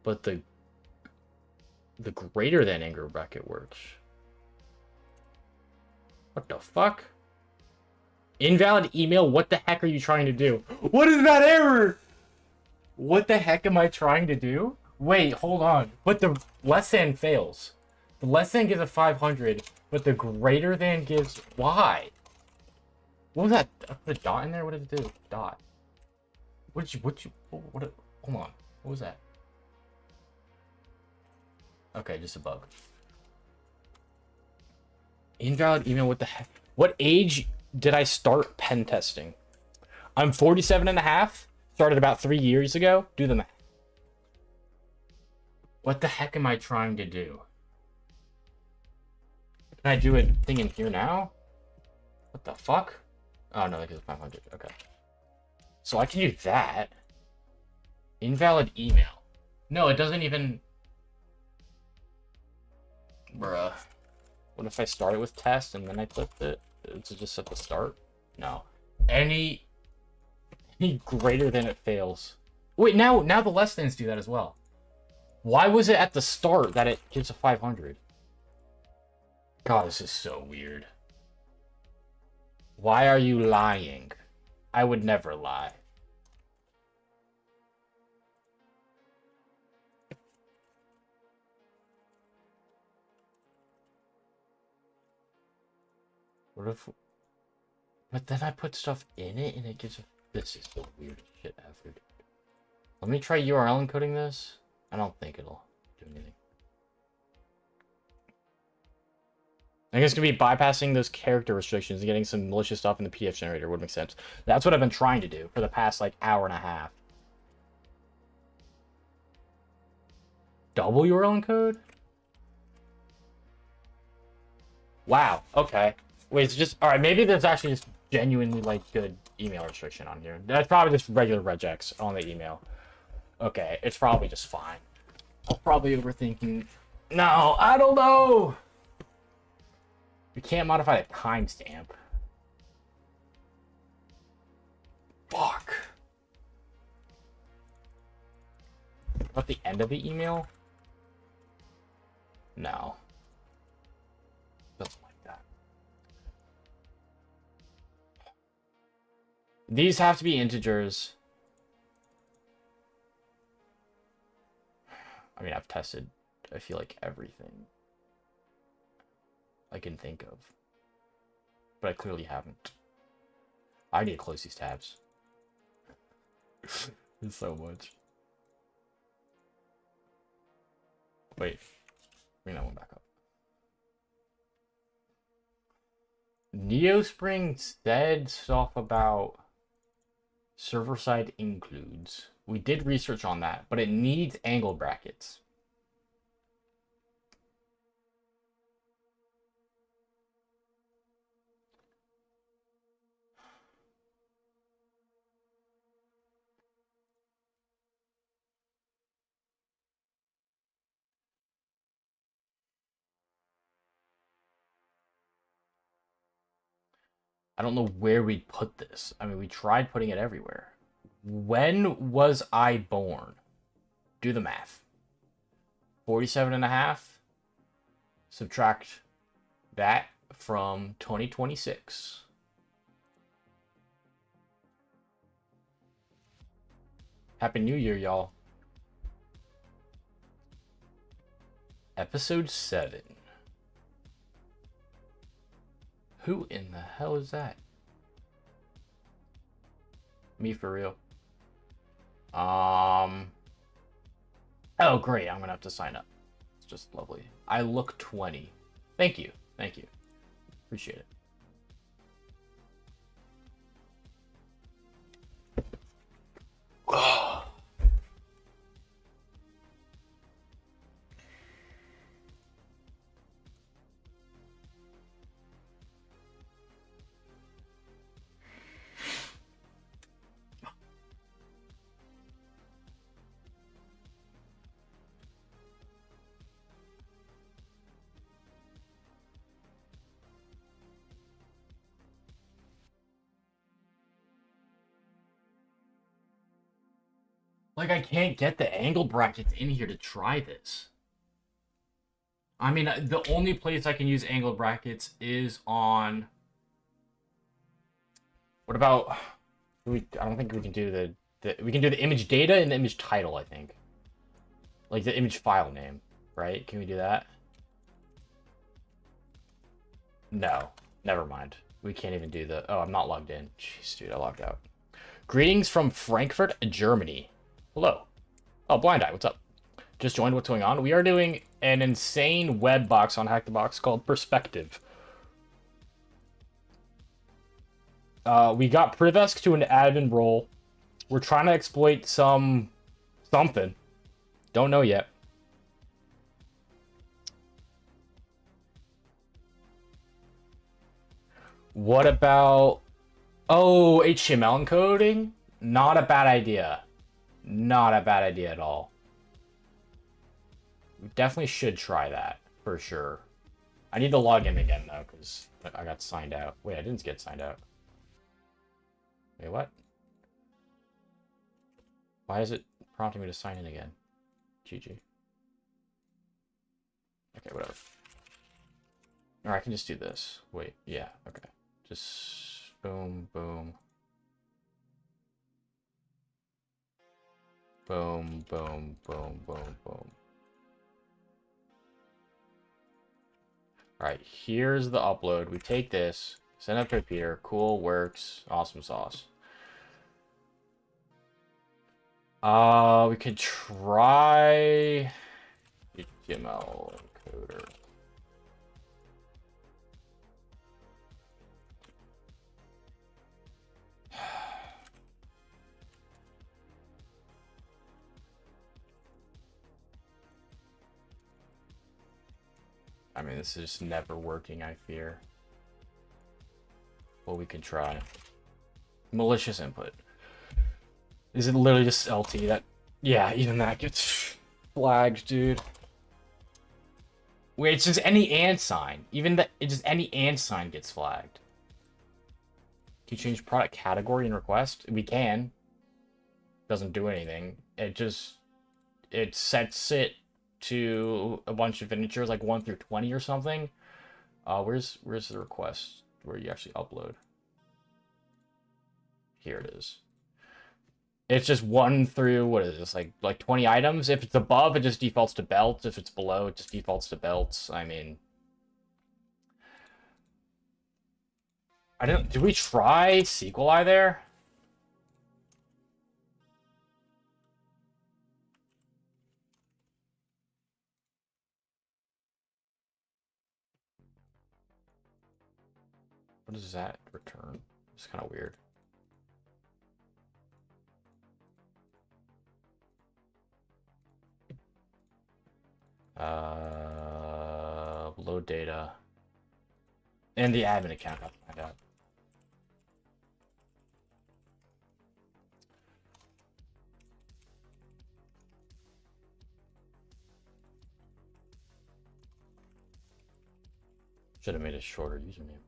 But the greater than angle bracket works. What the fuck? Invalid email? What the heck are you trying to do? What is that error? What the heck am I trying to do? Wait, hold on. But the less than fails. The less than gives a 500, but the greater than gives... Why? What was that? The dot in there? What did it do? Dot. Hold on. What was that? Okay, just a bug. Invalid email, what the heck? What age did I start pen testing? I'm 47 and a half. Started about 3 years ago. Do the math. What the heck am I trying to do? Can I do a thing in here now? What the fuck? Oh, no, that gives 500. Okay. So I can do that. Invalid email. No, it doesn't even... Bruh. What if I started with test and then I clicked it? It's just at the start? No. Any greater than it fails. Wait, now the less thans do that as well. Why was it at the start that it gives a 500? God, this is so weird. Why are you lying? I would never lie. What if... But then I put stuff in it and it gives... This is the weirdest shit ever. Let me try URL encoding this. I don't think it'll do anything. I guess it's going to be bypassing those character restrictions and getting some malicious stuff in the PDF generator would make sense. That's what I've been trying to do for the past, like, hour and a half. Double URL encode? Wow, okay. Wait, it's just... Alright, maybe there's actually just genuinely, like, good email restriction on here. That's probably just regular regex on the email. Okay, it's probably just fine. I'm probably overthinking... No, I don't know! We can't modify the timestamp. Fuck. What, the end of the email? No. Doesn't like that. These have to be integers. I mean, I've tested, I feel like, everything I can think of. But I clearly haven't. I need to close these tabs. It's so much. Wait. Bring that one back up. Neospring said stuff about server-side includes. We did research on that, but it needs angle brackets. I don't know where we'd put this. I mean, we tried putting it everywhere. When was I born? Do the math. 47 and a half. Subtract that from 2026. Happy New Year, y'all. Episode 7. Who in the hell is that? Me for real. Oh, great. I'm gonna have to sign up. It's just lovely. I look 20. Thank you. Thank you. Appreciate it. Like, I can't get the angle brackets in here to try this. I mean, the only place I can use angle brackets is on... What about... I don't think we can do we can do the image data and the image title, I think. Like, the image file name, right? Can we do that? No. Never mind. We can't even do the... Oh, I'm not logged in. Jeez, dude, I logged out. Greetings from Frankfurt, Germany. Hello. Oh, Blind Eye, what's up? Just joined, what's going on? We are doing an insane web box on Hack the Box called Perspective. We got Privesk to an admin role. We're trying to exploit something. Don't know yet. What about... Oh, HTML encoding? Not a bad idea. Not a bad idea at all. We definitely should try that, for sure. I need to log in again, though, because I got signed out. Wait, I didn't get signed out. Wait, what? Why is it prompting me to sign in again? GG. Okay, whatever. Or I can just do this. Wait, yeah, okay. Just boom, boom. Boom, boom, boom, boom, boom. Alright, here's the upload. We take this, send it to Peter. Cool, works. Awesome sauce. We could try HTML encoder. I mean, this is just never working, I fear. Well, we can try. Malicious input. Is it literally just LT that... Yeah, even that gets flagged, dude. Wait, it's just any and sign. Even that, it's just any and sign gets flagged. Can you change product category and request? We can. Doesn't do anything. It sets it to a bunch of integers, like 1 through 20 or something. Where's the request where you actually upload? Here it is. It's just 1 through, what is this, like 20 items? If it's above, it just defaults to belts. If it's below, it just defaults to belts. I mean, did we try SQLi there? What does that return? It's kind of weird. Load data. And the admin account, I'll find out. Should have made a shorter username.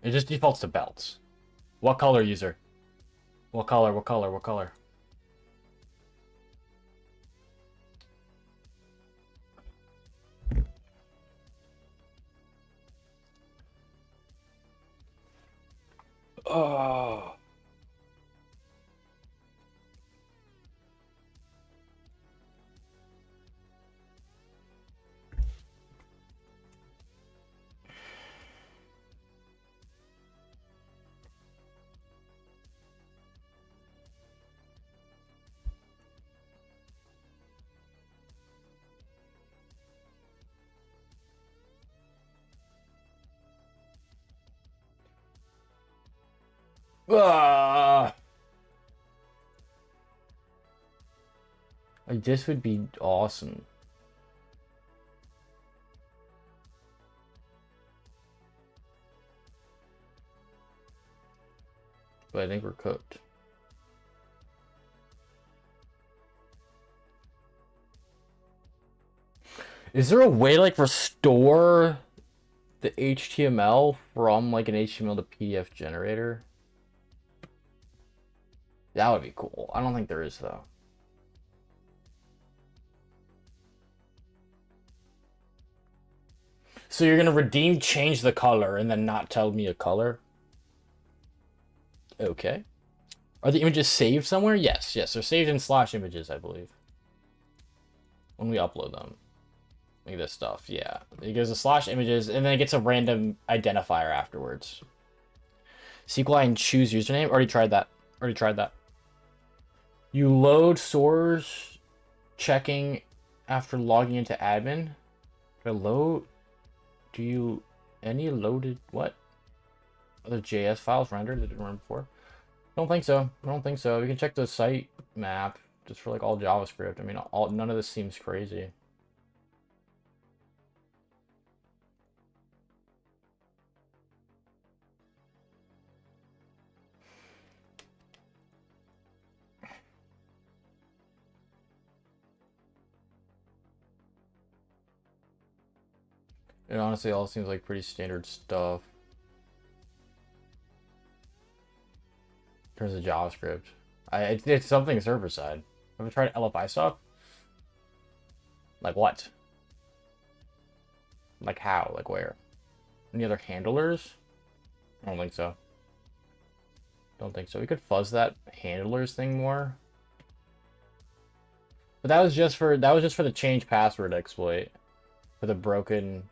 It just defaults to belts. What color, user? What color, what color, what color? Oh. Like, this would be awesome. But I think we're cooked. Is there a way to, like, restore the HTML from, like, an HTML to PDF generator? That would be cool. I don't think there is, though. So you're gonna redeem, change the color, and then not tell me a color? Okay. Are the images saved somewhere? Yes, yes. They're saved in /images, I believe. When we upload them. Like this stuff, yeah. It goes to /images, and then it gets a random identifier afterwards. SQLi and choose username? Already tried that. Already tried that. You load source checking after logging into admin. Do you any loaded what? Other JS files rendered that didn't run before? Don't think so. I don't think so. We can check the site map just for like all JavaScript. I mean, none of this seems crazy. It honestly all seems like pretty standard stuff. In terms of JavaScript. It's something server side. Have you tried LFI stuff? Like what? Like how? Like where? Any other handlers? I don't think so. Don't think so. We could fuzz that handlers thing more. But that was just for the change password exploit. For the broken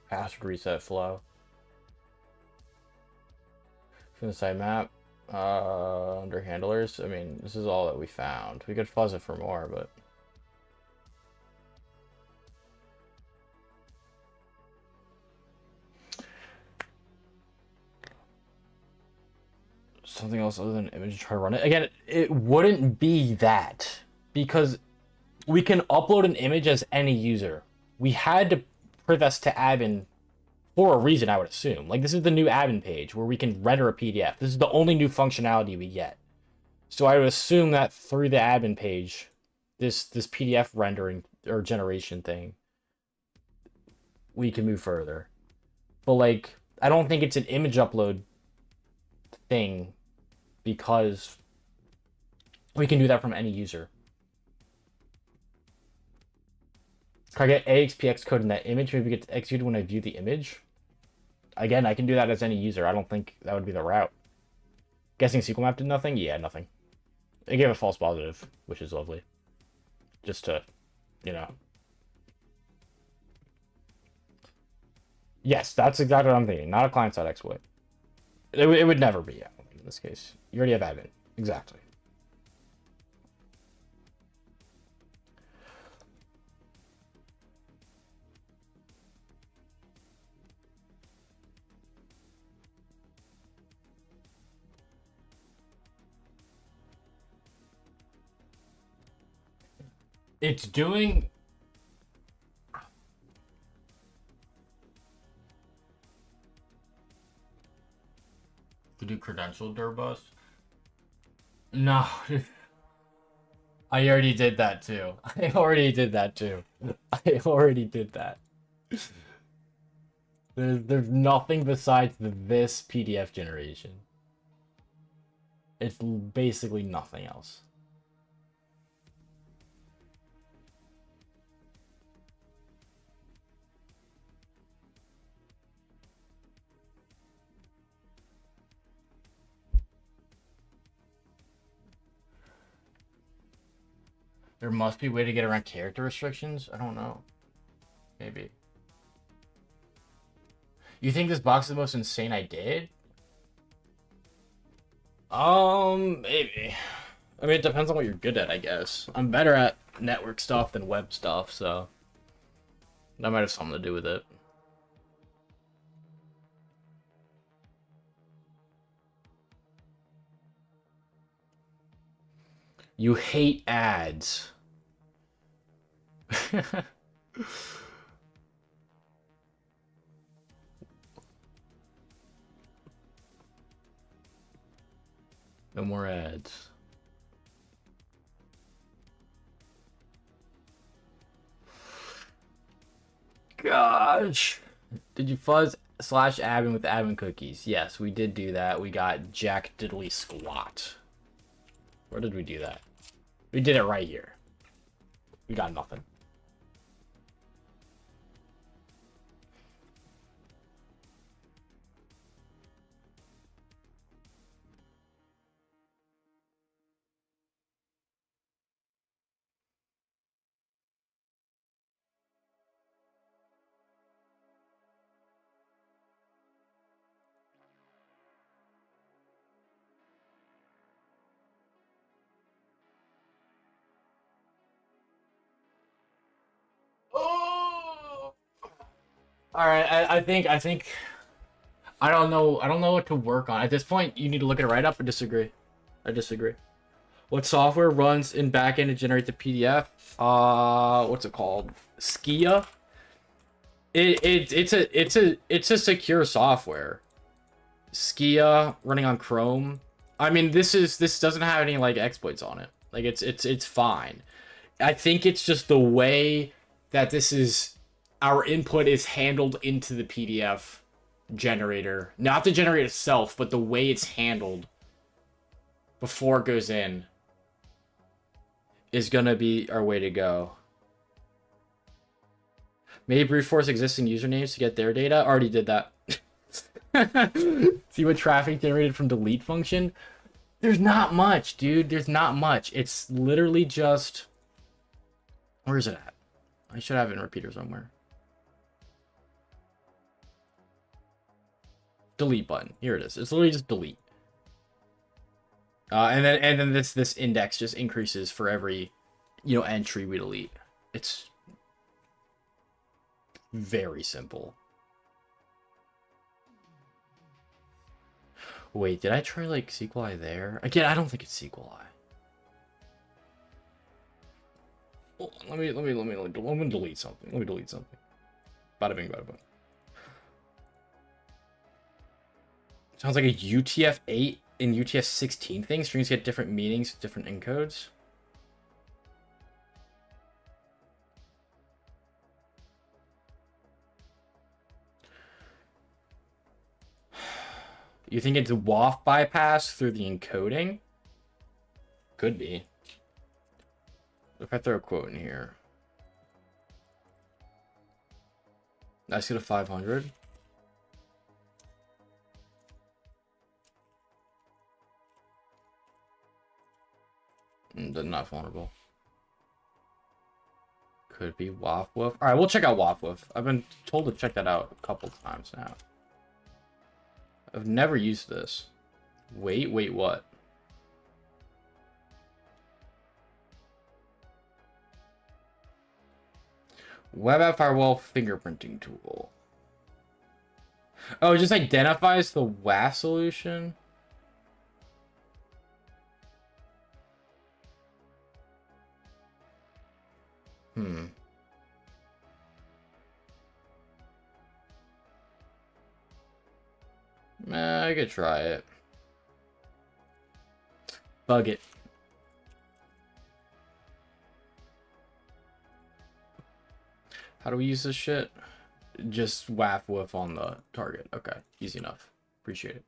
password reset flow. From the sitemap. Under handlers. I mean, this is all that we found. We could fuzz it for more, but something else other than image, try to run it. Again, it wouldn't be that because we can upload an image as any user. We had to privest to admin for a reason, I would assume. Like, this is the new admin page where we can render a PDF. This is the only new functionality we get. So I would assume that through the admin page, this PDF rendering or generation thing, we can move further. But, like, I don't think it's an image upload thing because we can do that from any user. Can I get AXPX code in that image? Maybe it gets executed when I view the image. Again, I can do that as any user. I don't think that would be the route. Guessing SQL map did nothing? Yeah, nothing. It gave a false positive, which is lovely. Just to, you know. Yes, that's exactly what I'm thinking. Not a client-side exploit. It would never be, yeah, in this case. You already have admin. Exactly. It's doing... To do credential Durbus? No. I already did that too. I already did that too. I already did that. There's nothing besides this PDF generation. It's basically nothing else. There must be a way to get around character restrictions? I don't know. Maybe. You think this box is the most insane I did? Maybe. I mean, it depends on what you're good at, I guess. I'm better at network stuff than web stuff, so that might have something to do with it. You hate ads. No more ads. Gosh. Did you fuzz /admin with admin cookies? Yes, we did do that. We got jack diddly squat. Where did we do that? We did it right here. We got nothing. Oh! All right, I think I don't know what to work on. At this point, you need to look at it right up or disagree. I disagree. What software runs in backend to generate the PDF? What's it called? Skia? It's a secure software. Skia running on Chrome. I mean, this doesn't have any like exploits on it. Like it's fine. I think it's just the way that our input is handled into the PDF generator. Not the generator itself, but the way it's handled before it goes in is gonna be our way to go. Maybe brute force existing usernames to get their data. Already did that. See what traffic generated from delete function? There's not much, dude. There's not much. It's literally just... Where is it at? I should have it in repeater somewhere. Delete button. Here it is. It's literally just delete. And then this index just increases for every, entry we delete. It's very simple. Wait, did I try like SQLi there? Again, I don't think it's SQLi. Well, let me delete something. Let me delete something. Bada bing, bada boom. Sounds like a UTF-8 and UTF-16 thing. Strings get different meanings, different encodes. You think it's a WAF bypass through the encoding? Could be. If I throw a quote in here. Let's get a 500. Not vulnerable. Could be WAF Woof. Alright, we'll check out WAF Woof. I've been told to check that out a couple times now. I've never used this. Wait, what? Web app firewall fingerprinting tool. Oh, it just identifies the WAF solution? I could try it. Bug it. How do we use this shit? Just WAF woof on the target. Okay, easy enough. Appreciate it.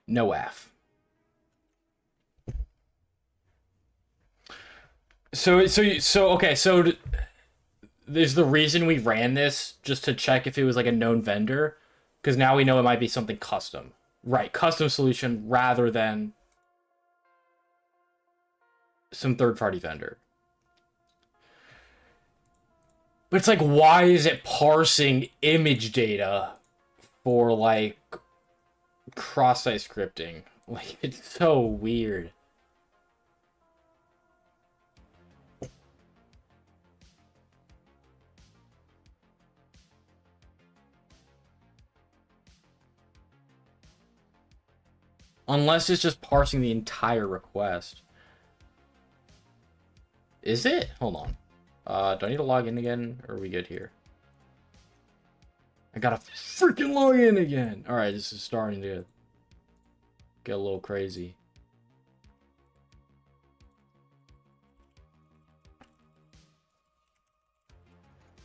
No WAF. So there's the reason we ran this just to check if it was like a known vendor, because now we know it might be something custom, right? Custom solution rather than some third-party vendor. But it's like, why is it parsing image data for like cross-site scripting? Like, it's so weird. Unless it's just parsing the entire request. Is it? Hold on. Do I need to log in again? Or are we good here? I gotta freaking log in again! Alright, this is starting to get a little crazy.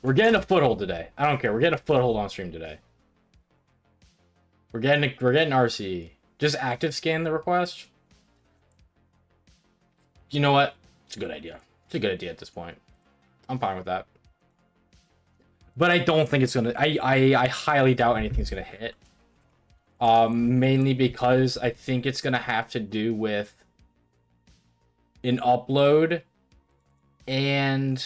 We're getting a foothold today. I don't care. We're getting a foothold on stream today. We're getting RCE. Just active scan the request. You know what? It's a good idea. It's a good idea at this point. I'm fine with that. But I don't think it's gonna... I highly doubt anything's gonna hit. Mainly because I think it's gonna have to do with an upload and...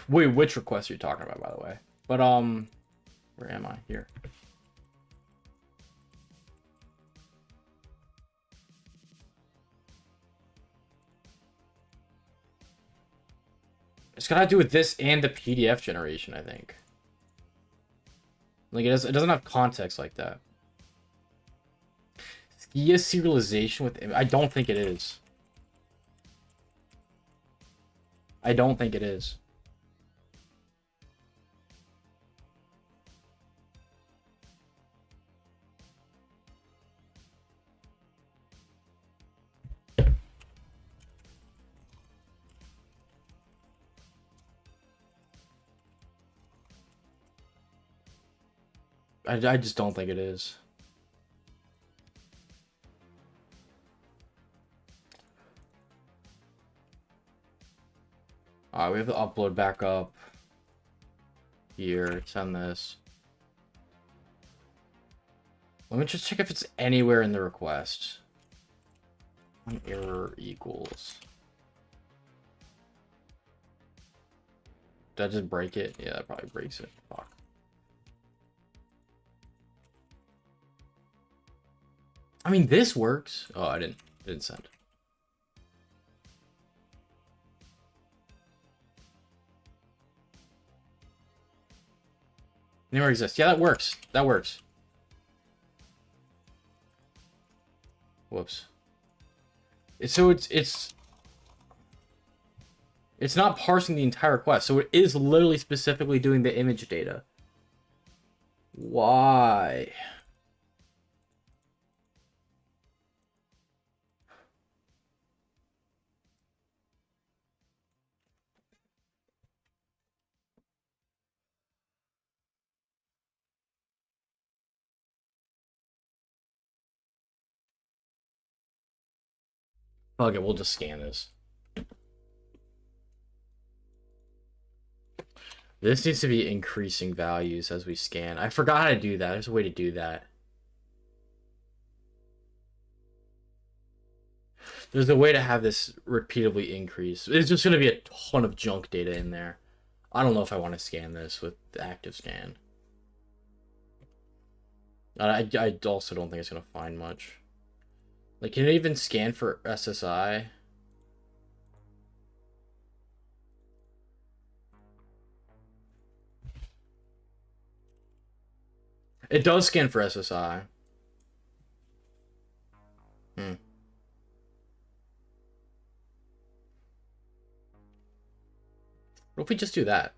Wait, which request are you talking about, by the way? But, where am I? Here. It's gotta do with this and the PDF generation, I think. Like, it doesn't have context like that. Skia serialization with... I don't think it is. I don't think it is. I just don't think it is. Alright, we have to upload back up. Here, send this. Let me just check if it's anywhere in the request. Error equals. Did I just break it? Yeah, that probably breaks it. Fuck. I mean, this works. Oh, I didn't send. Never exists. Yeah, that works. That works. Whoops. So it's not parsing the entire request. So it is literally specifically doing the image data. Why? Okay, we'll just scan this. This needs to be increasing values as we scan. I forgot how to do that. There's a way to do that. There's a way to have this repeatedly increase. It's just going to be a ton of junk data in there. I don't know if I want to scan this with the active scan. I also don't think it's going to find much. Like, can it even scan for SSI? It does scan for SSI. What if we just do that?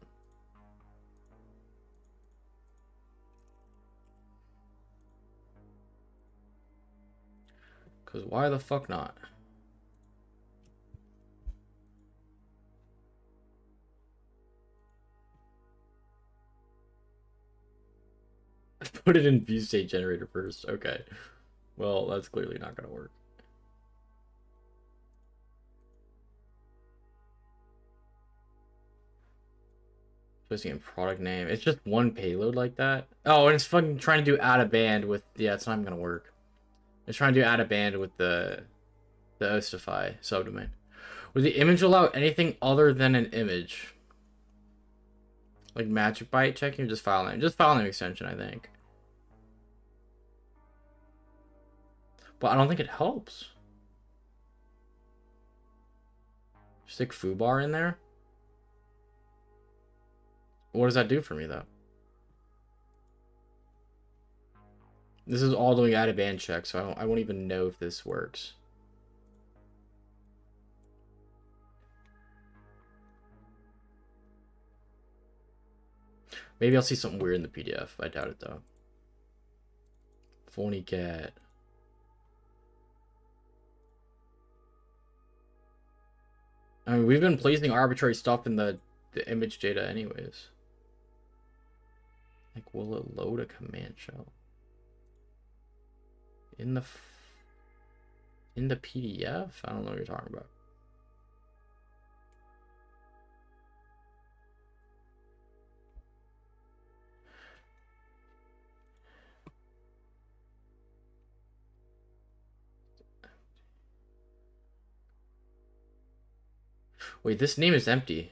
Because why the fuck not? Put it in view state generator first. Okay. Well, that's clearly not going to work. Posting in product name. It's just one payload like that. Oh, and it's fucking trying to do out of band with... Yeah, it's not even going to work. It's trying to do out of band with the Ostify subdomain. Would the image allow anything other than an image? Like magic byte checking or just file name? Just file name extension, I think. But I don't think it helps. Stick foobar in there? What does that do for me, though? This is all doing out of band checks, so I won't even know if this works. Maybe I'll see something weird in the PDF. I doubt it, though. Phony cat. I mean, we've been placing arbitrary stuff in the image data anyways. Like, will it load a command shell? In the PDF? I don't know what you're talking about. Wait, this name is empty.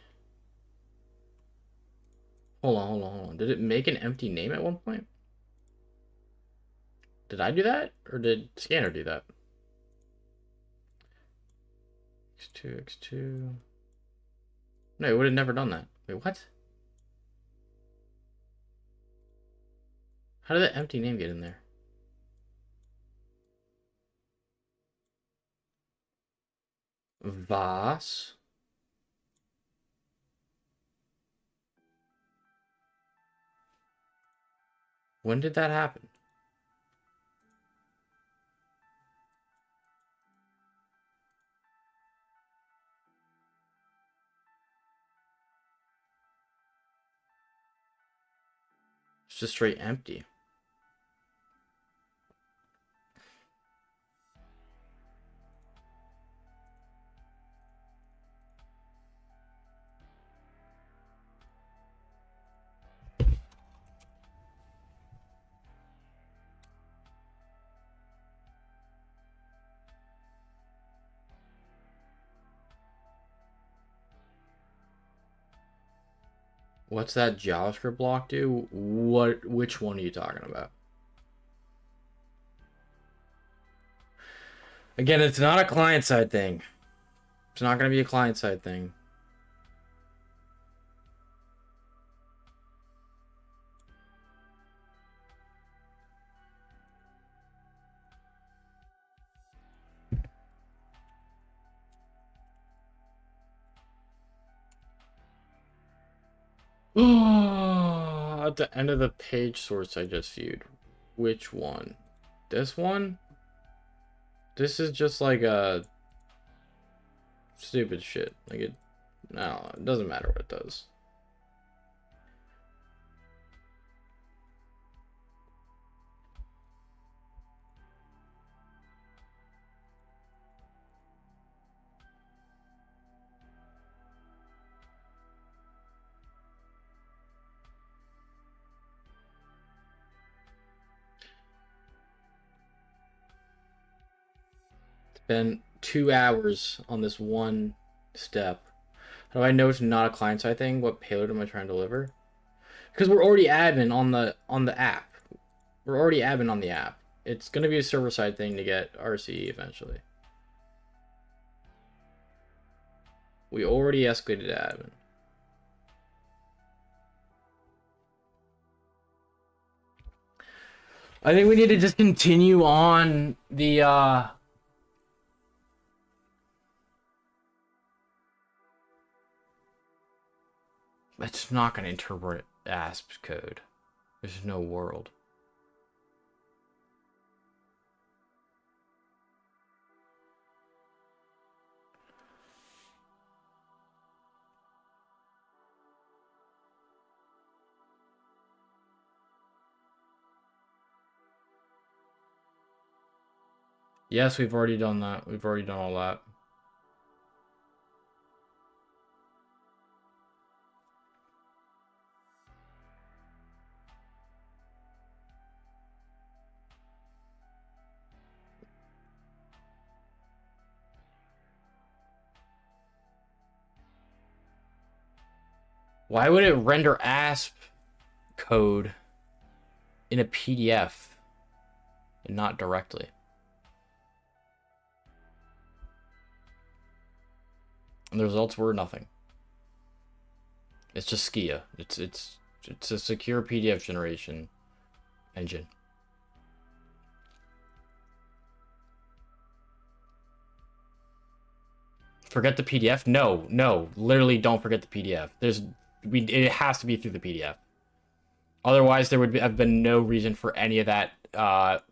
Hold on. Did it make an empty name at one point? Did I do that? Or did Scanner do that? X2. No, it would have never done that. Wait, what? How did that empty name get in there? Vas. When did that happen? It's just straight empty. What's that JavaScript block do? Which one are you talking about? Again, it's not a client-side thing. It's not going to be a client-side thing. At the end of the page source I just viewed. Which one? This one? This is just like a stupid shit. Like it doesn't matter what it does. Spent 2 hours on this one step. How do I know it's not a client-side thing? What payload am I trying to deliver? Because we're already admin on the app. We're already admin on the app. It's gonna be a server-side thing to get RCE eventually. We already escalated to admin. I think we need to just continue on the it's not going to interpret ASP code. There's no world. Yes, we've already done that. We've already done all that. Why would it render ASP code in a PDF and not directly? And the results were nothing. It's just Skia. It's a secure PDF generation engine. Forget the PDF? No, literally don't forget the PDF. It has to be through the PDF. Otherwise, there would have been no reason for any of that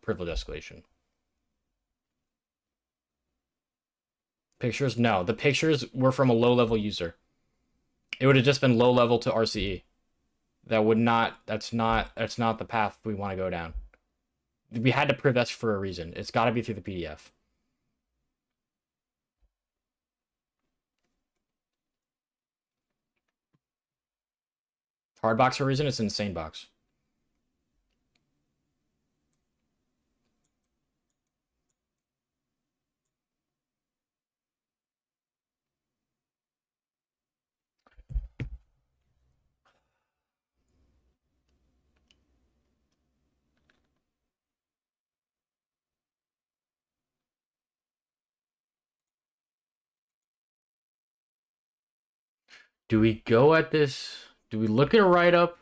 privilege escalation. Pictures? No, the pictures were from a low-level user. It would have just been low-level to RCE. That's not the path we want to go down. We had to priv esc for a reason. It's got to be through the PDF. Hardbox for a reason, it's an insane box. Do we go at this? Do we look at a write-up?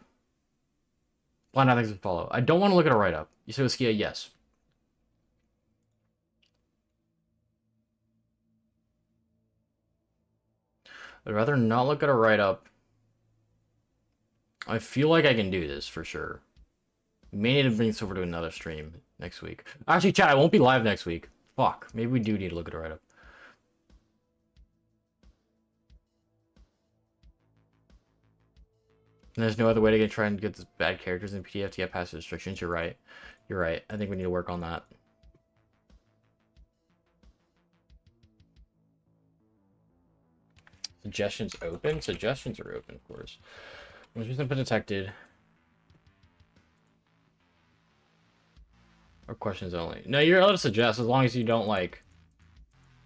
Why not things to follow? I don't want to look at a write-up. You said Skia, yes. I'd rather not look at a write-up. I feel like I can do this for sure. We may need to bring this over to another stream next week. Actually, chat, I won't be live next week. Fuck. Maybe we do need to look at a write-up. And there's no other way to try and get the bad characters in PDF to get past the restrictions. You're right. You're right. I think we need to work on that. Suggestions open? Suggestions are open, of course. Once it's been detected. Or questions only. No, you're allowed to suggest as long as you don't like.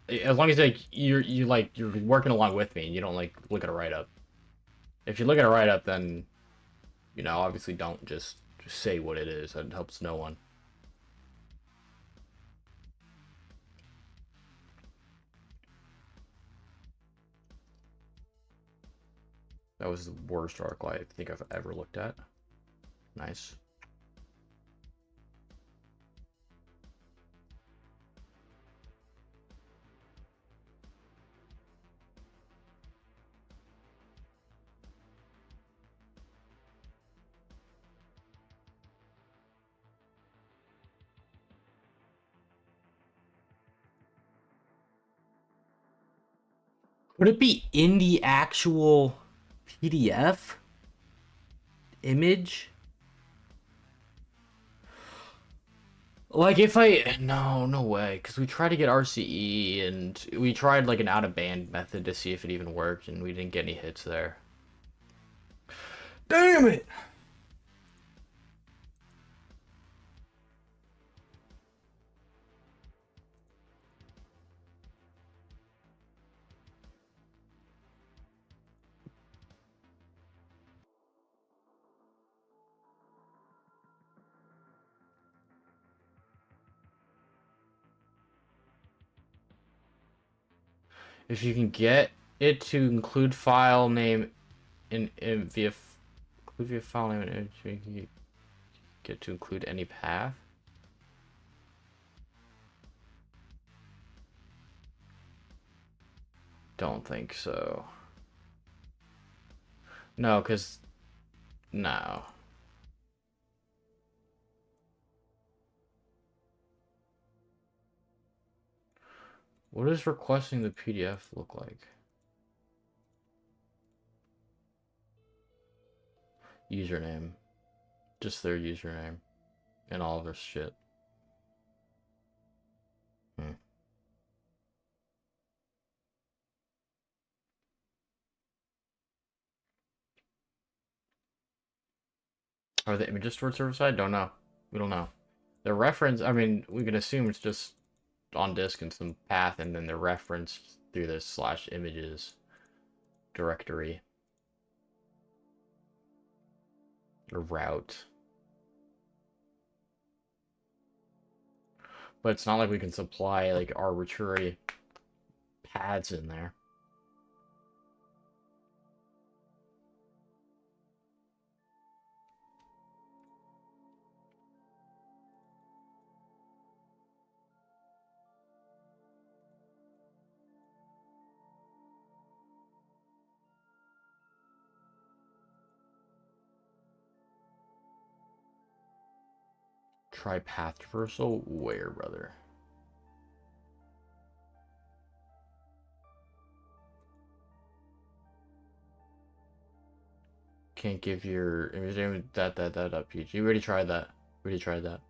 As long as like you're working along with me and you don't like look at a write up. If you're looking to write up, then, you know, obviously don't just say what it is. That helps no one. That was the worst article I think I've ever looked at. Nice. Would it be in the actual PDF image? Like if I no way, because we tried to get RCE and we tried like an out of band method to see if it even worked, and we didn't get any hits there. Damn it! If you can get it to include file name in via include via file name and you can get to include any path. Don't think so. No, because no. What does requesting the PDF look like? Username. Just their username. And all of their shit. Hmm. Are the images stored server side? Don't know. We don't know. The reference, I mean, we can assume it's just on disk in some path, and then they're referenced through the /images directory. Or route. But it's not like we can supply like arbitrary paths in there. Try path traversal? Where, brother? Can't give your image name that PG. You already tried that. We already tried that.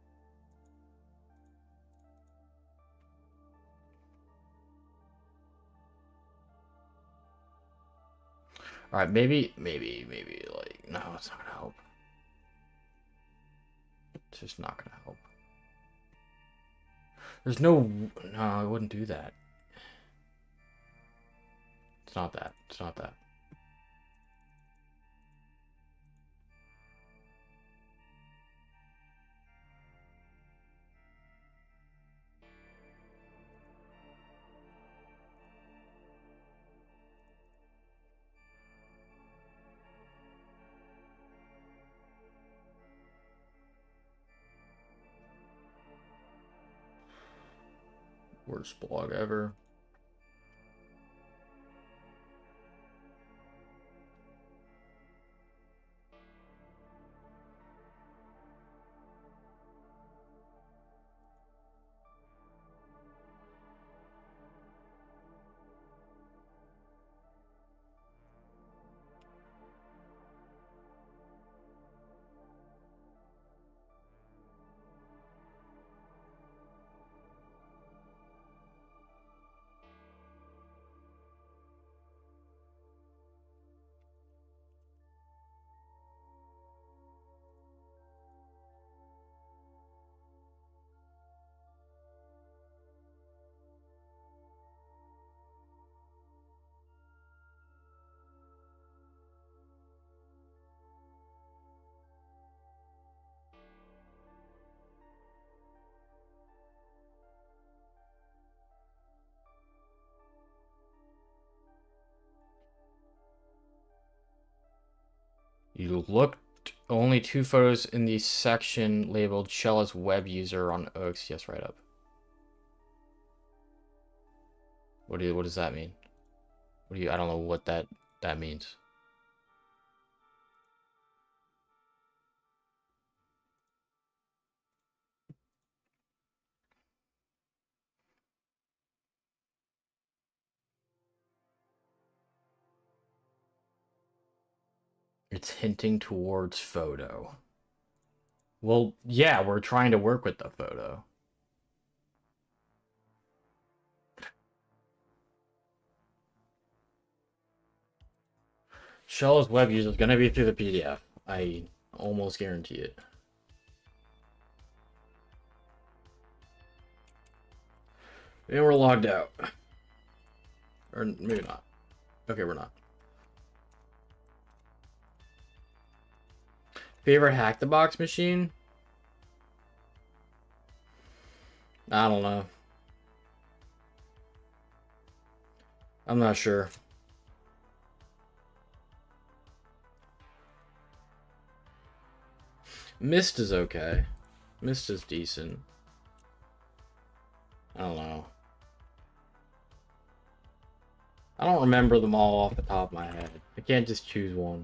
Alright, maybe, like, no, it's not gonna help. It's just not gonna help. There's no, I wouldn't do that. It's not that. It's not that. Worst blog ever. You looked only 2 photos in the section labeled Shell as web user on OXCS write-up. What does that mean? I don't know what that means. It's hinting towards photo. Well, yeah, we're trying to work with the photo. Shell's web user is going to be through the PDF. I almost guarantee it. And we're logged out. Or maybe not. Okay, we're not. Favorite Hack the Box machine? I don't know. I'm not sure. Mist is okay. Mist is decent. I don't know. I don't remember them all off the top of my head. I can't just choose one.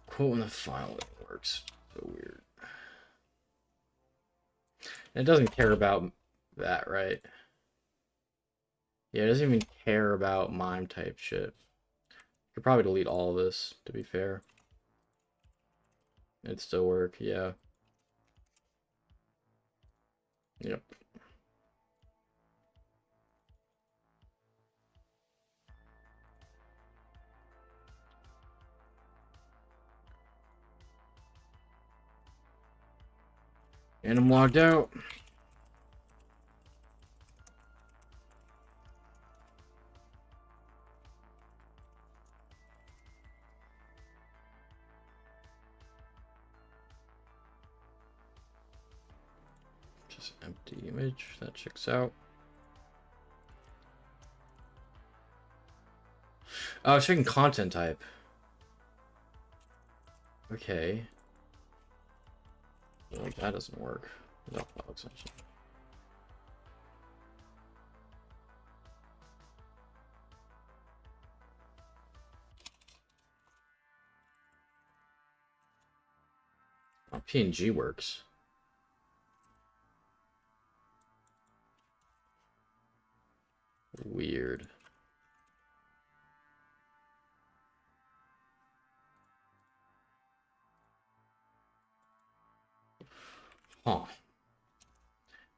Quote in the file it works. So weird. And it doesn't care about that, right? Yeah, it doesn't even care about mime type shit. Could probably delete all of this, to be fair. It'd still work, yeah. Yep. And I'm logged out. Just empty image, that checks out. Oh, it's checking content type. Okay. Like that doesn't work without file extension. Oh, PNG works. Weird. Huh.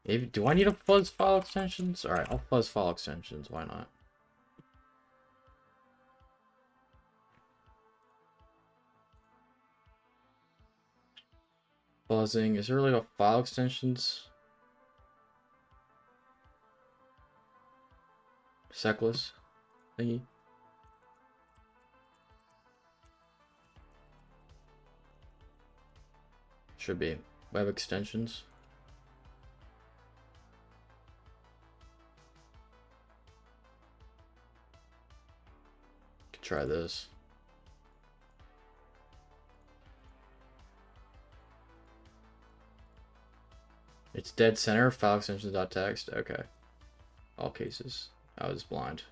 Maybe, do I need a fuzz file extensions? Alright, I'll fuzz file extensions, why not? Fuzzing, is there really a file extensions? Secless thingy? Should be. Web extensions. Could try this. It's dead center, file extensions.txt. Okay. All cases. I was blind.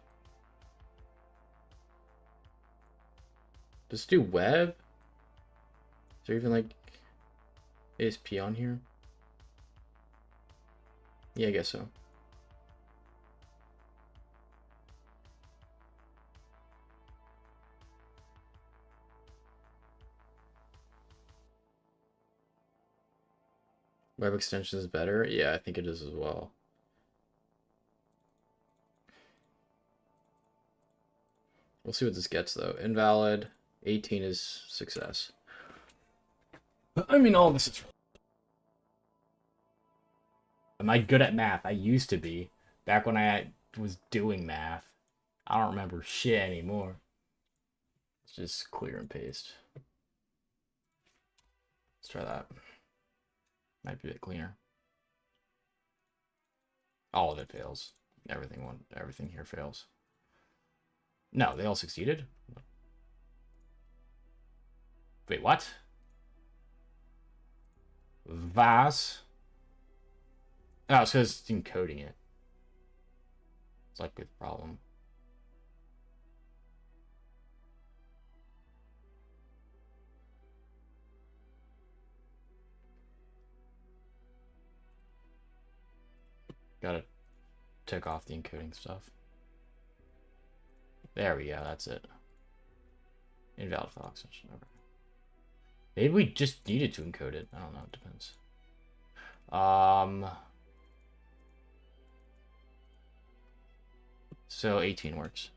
Does it do web? Is there even like ASP on here? Yeah, I guess so. Web extension is better? Yeah, I think it is as well. We'll see what this gets though. Invalid. 18 is success. I mean, all this is... Am I good at math? I used to be. Back when I was doing math. I don't remember shit anymore. Let's just clear and paste. Let's try that. Might be a bit cleaner. All of it fails. Everything here fails. No, they all succeeded? Wait, what? Vas? Oh, it's because it's encoding it. It's like the problem. Gotta take off the encoding stuff. There we go, that's it. Invalid file extension. Okay. Maybe we just needed to encode it. I don't know, it depends. So 18 works.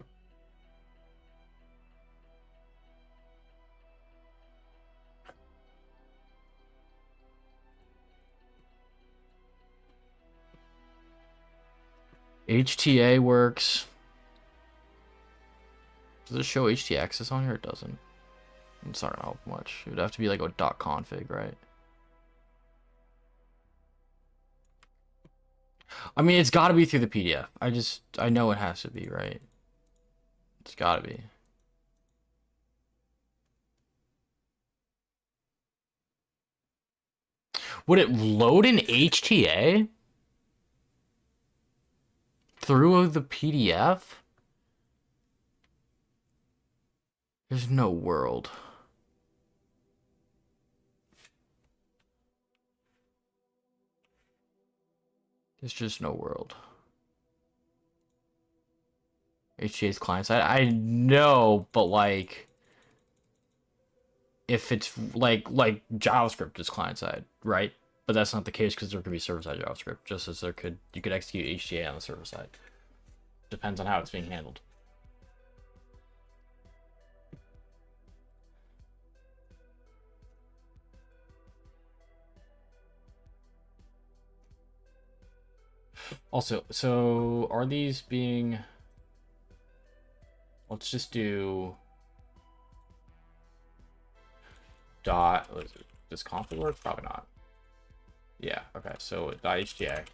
HTA works. Does it show HT access on here? It doesn't. It's not gonna help much. It would have to be like a .config, right? I mean, it's got to be through the PDF. I know it has to be, right? It's got to be. Would it load an HTA through the PDF? There's no world. There's just no world. HTA's client side. I know, but like, if it's like JavaScript is client side, right? But that's not the case because there could be server side JavaScript, just as you could execute HTA on the server side. Depends on how it's being handled. Also, so are these being... Let's just do... Dot... What is it? Does config work? Probably not. Yeah, okay, so dot HTA.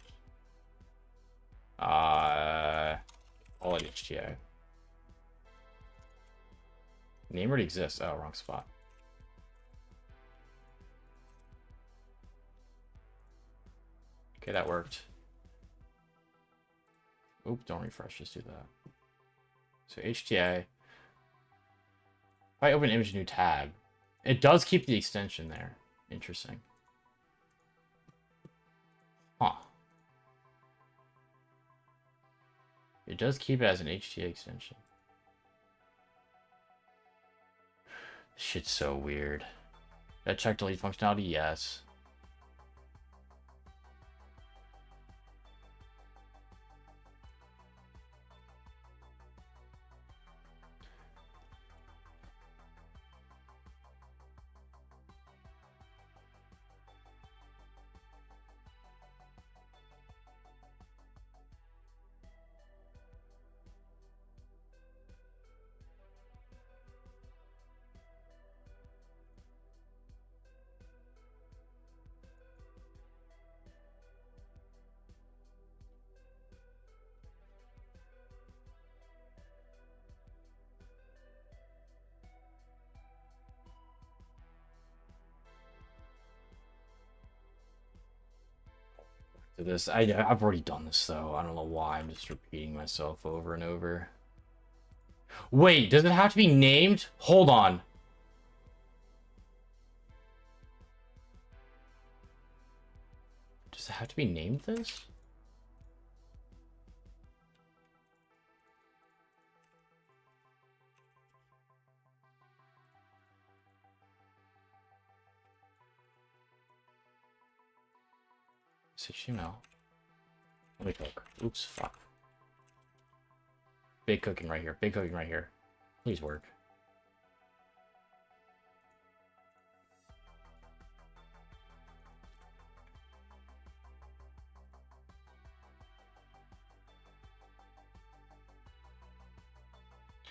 All at HTA. Name already exists. Oh, wrong spot. Okay, that worked. Oop, don't refresh, just do that. So HTA. If I open image new tab, it does keep the extension there. Interesting. Huh. It does keep it as an HTA extension. This shit's so weird. That check delete functionality, yes. To this, I've already done this though. I don't know why I'm just repeating myself over and over. Wait, does it have to be named? Hold on. Does it have to be named this? It's HTML. Let me cook. Oops, fuck. Big cooking right here. Big cooking right here. Please work.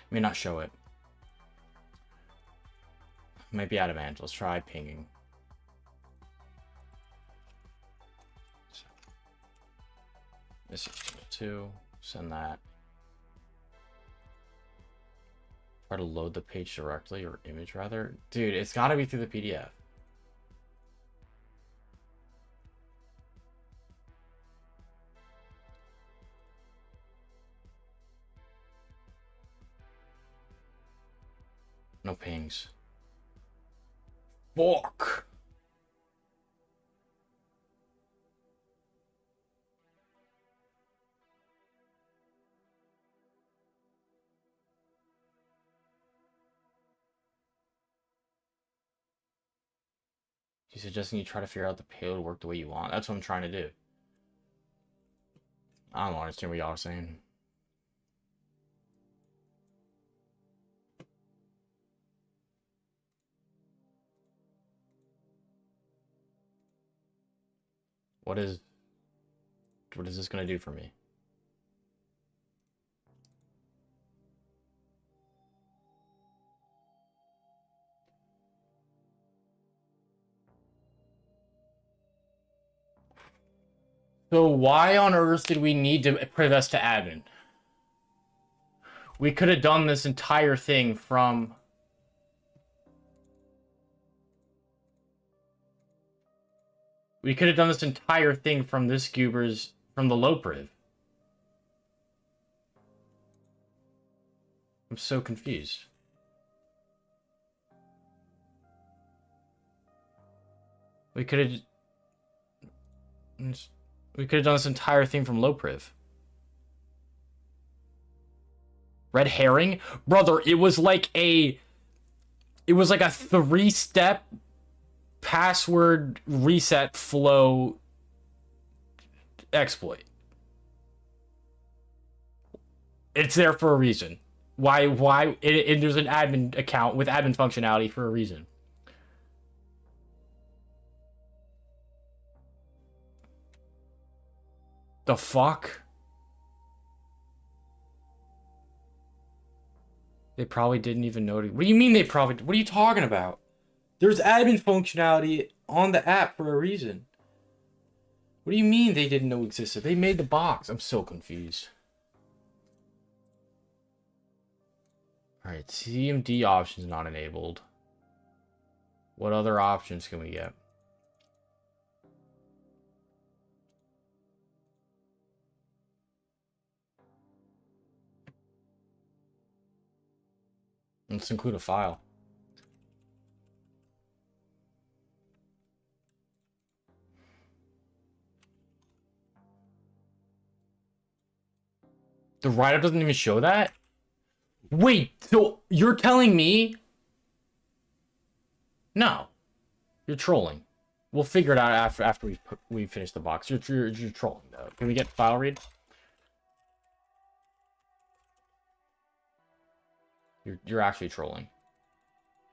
May not show it. Might be out of hand. Let's try pinging. This is HTML2. Send that. Try to load the page directly, or image rather. Dude, it's gotta be through the PDF. No pings. Fuck! She's suggesting you try to figure out the payload to work the way you want. That's what I'm trying to do. I don't understand what y'all are saying. What is this gonna do for me? So why on earth did we need to privest to admin? We could have done this entire thing from... We could have done this entire thing from this Goober's... From the low priv. I'm so confused. We could have... We could have done this entire thing from low priv. Red herring? Brother, it was like a 3-step password reset flow exploit. It's there for a reason. Why there's an admin account with admin functionality for a reason. The fuck? They probably didn't even notice. What do you mean they probably... What are you talking about? There's admin functionality on the app for a reason. What do you mean they didn't know existed? They made the box. I'm so confused. Alright, CMD options not enabled. What other options can we get? Let's include a file. The write-up doesn't even show that? Wait, so you're telling me? No. You're trolling. We'll figure it out after we finish the box. You're trolling though. Can we get file read? You're actually trolling.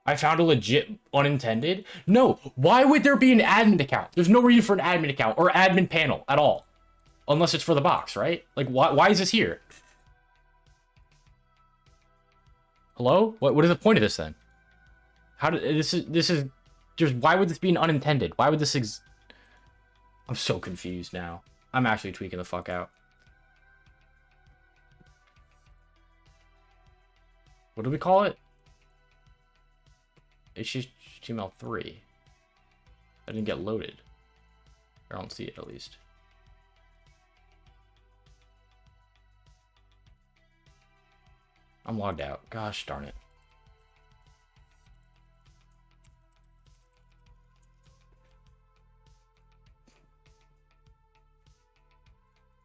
I found a legit unintended? No, why would there be an admin account? There's no reason for an admin account or admin panel at all. Unless it's for the box, right? Like, why is this here? Hello? What is the point of this then? How did this is just why would this be an unintended? Why would this I'm so confused now. I'm actually tweaking the fuck out. What do we call it? HTML3. I didn't get loaded. Or I don't see it at least. I'm logged out. Gosh darn it.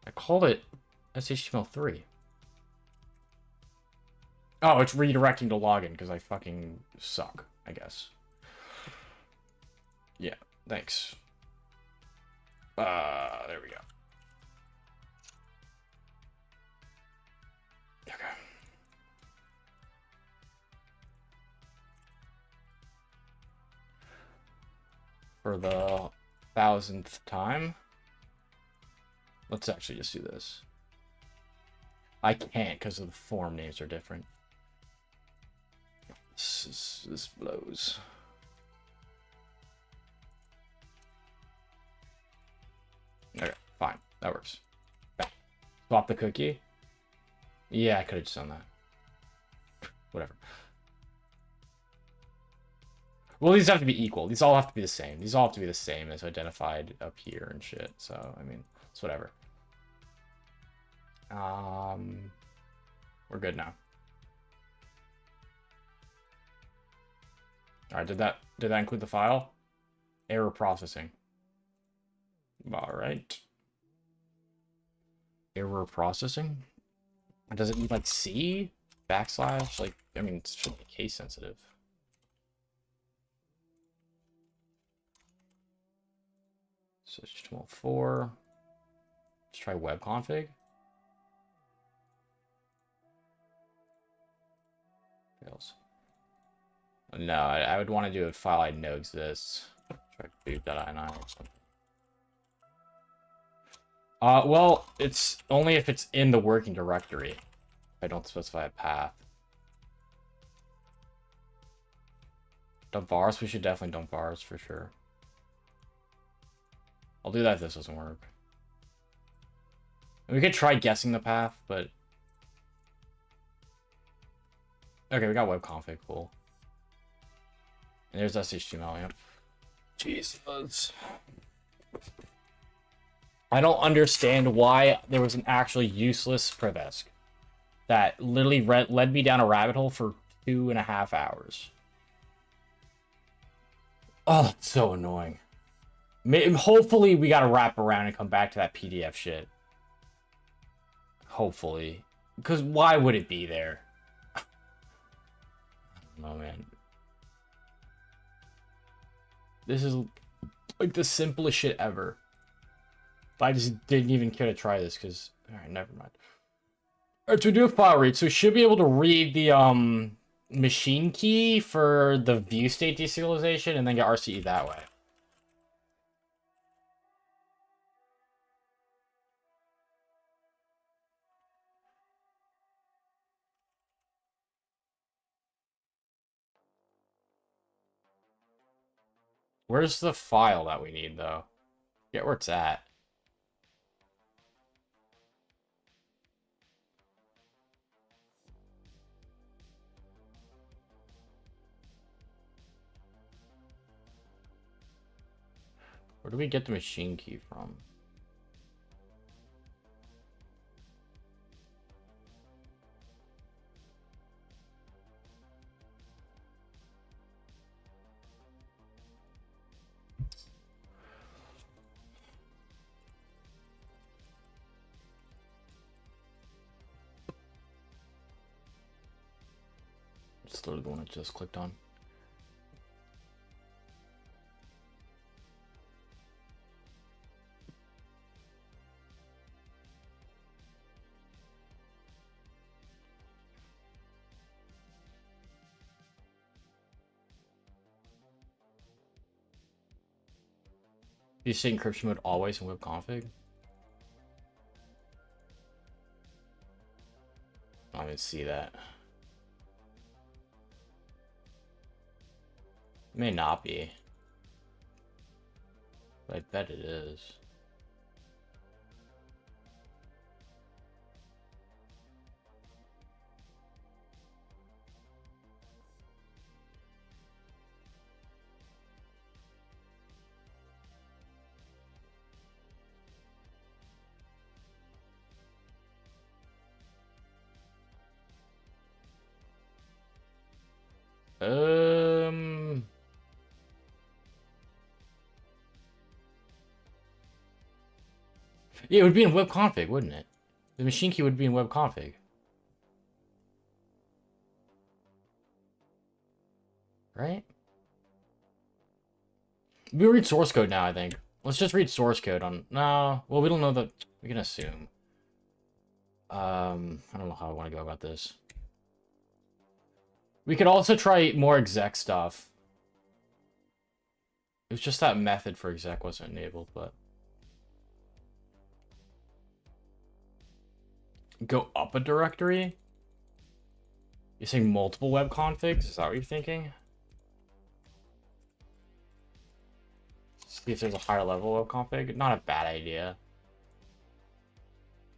I called it HTML3. Oh, it's redirecting to login because I fucking suck, I guess. Yeah, thanks. There we go. Okay. For the 1000th time, let's actually just do this. I can't because the form names are different. This blows. Okay, fine. That works. Back. Swap the cookie. Yeah, I could have just done that. Whatever. Well, these have to be equal. These all have to be the same. These all have to be the same as identified up here and shit. So, I mean, it's whatever. We're good now. Alright, did that include the file? Error processing. Alright. Error processing? Does it need, like, C? Backslash? Like, I mean, it should be case sensitive. So HTML4. Let's try web config. Fails. No, I would want to do a file I know exists. Try boot.ini or something. Well, it's only if it's in the working directory. If I don't specify a path. Dump vars? We should definitely dump vars for sure. I'll do that if this doesn't work. We could try guessing the path, but... Okay, we got web config, cool. And there's SHTML, yep. Jesus. I don't understand why there was an actually useless privesc that literally led me down a rabbit hole for 2.5 hours. Oh, it's so annoying. Hopefully we gotta wrap around and come back to that PDF shit. Hopefully. Because why would it be there? I don't know, man. This is like the simplest shit ever. I just didn't even care to try this because... Alright, never mind. Alright, so we do a file read. So we should be able to read the machine key for the view state deserialization and then get RCE that way. Where's the file that we need, though? Get where it's at. Where do we get the machine key from? It's literally the one I just clicked on. Do you see encryption mode always in web config? I don't even see that. It may not be. But I bet it is. Yeah, it would be in web config, wouldn't it? The machine key would be in web config. Right? We read source code now, I think. Let's just read source code on... No, well, we don't know that... We can assume. I don't know how I want to go about this. We could also try more exec stuff. It was just that method for exec wasn't enabled, but... Go up a directory? You're saying multiple web configs? Is that what you're thinking? See if there's a higher level web config? Not a bad idea.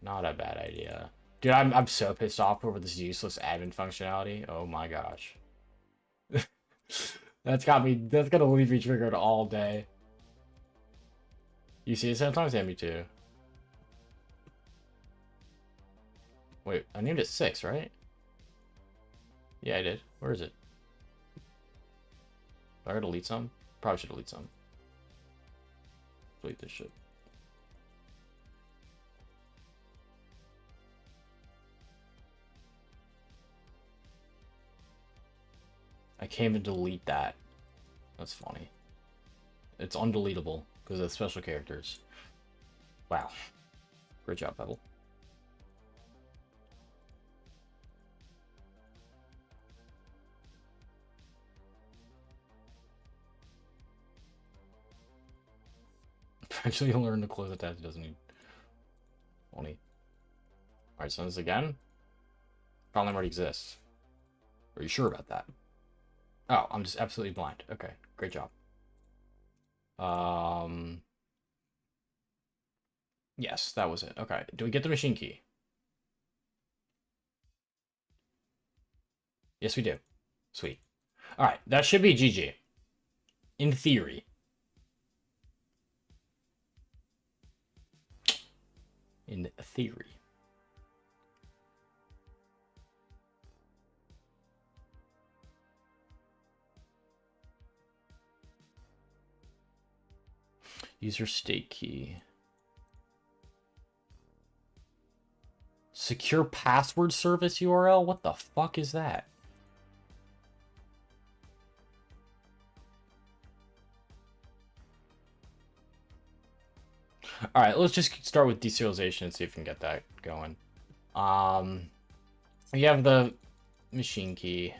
Not a bad idea. Dude, I'm so pissed off over this useless admin functionality. Oh my gosh. That's got me. That's gonna leave me triggered all day. You see it sometimes, and me too. Wait, I named it 6, right? Yeah, I did. Where is it? Do I gotta delete some? Probably should delete some. Delete this shit. I can't even delete that. That's funny. It's undeletable because of special characters. Wow. Great job, Pebble. Eventually you'll learn to close the tabs. It doesn't need funny. Alright, so this again. Problem already exists. Are you sure about that? Oh, I'm just absolutely blind. Okay, great job. Yes, that was it. Okay, do we get the machine key? Yes, we do. Sweet. Alright, that should be GG. In theory. In theory. Use your state key. Secure password service URL? What the fuck is that? Alright, let's just start with deserialization and see if we can get that going. We have the machine key.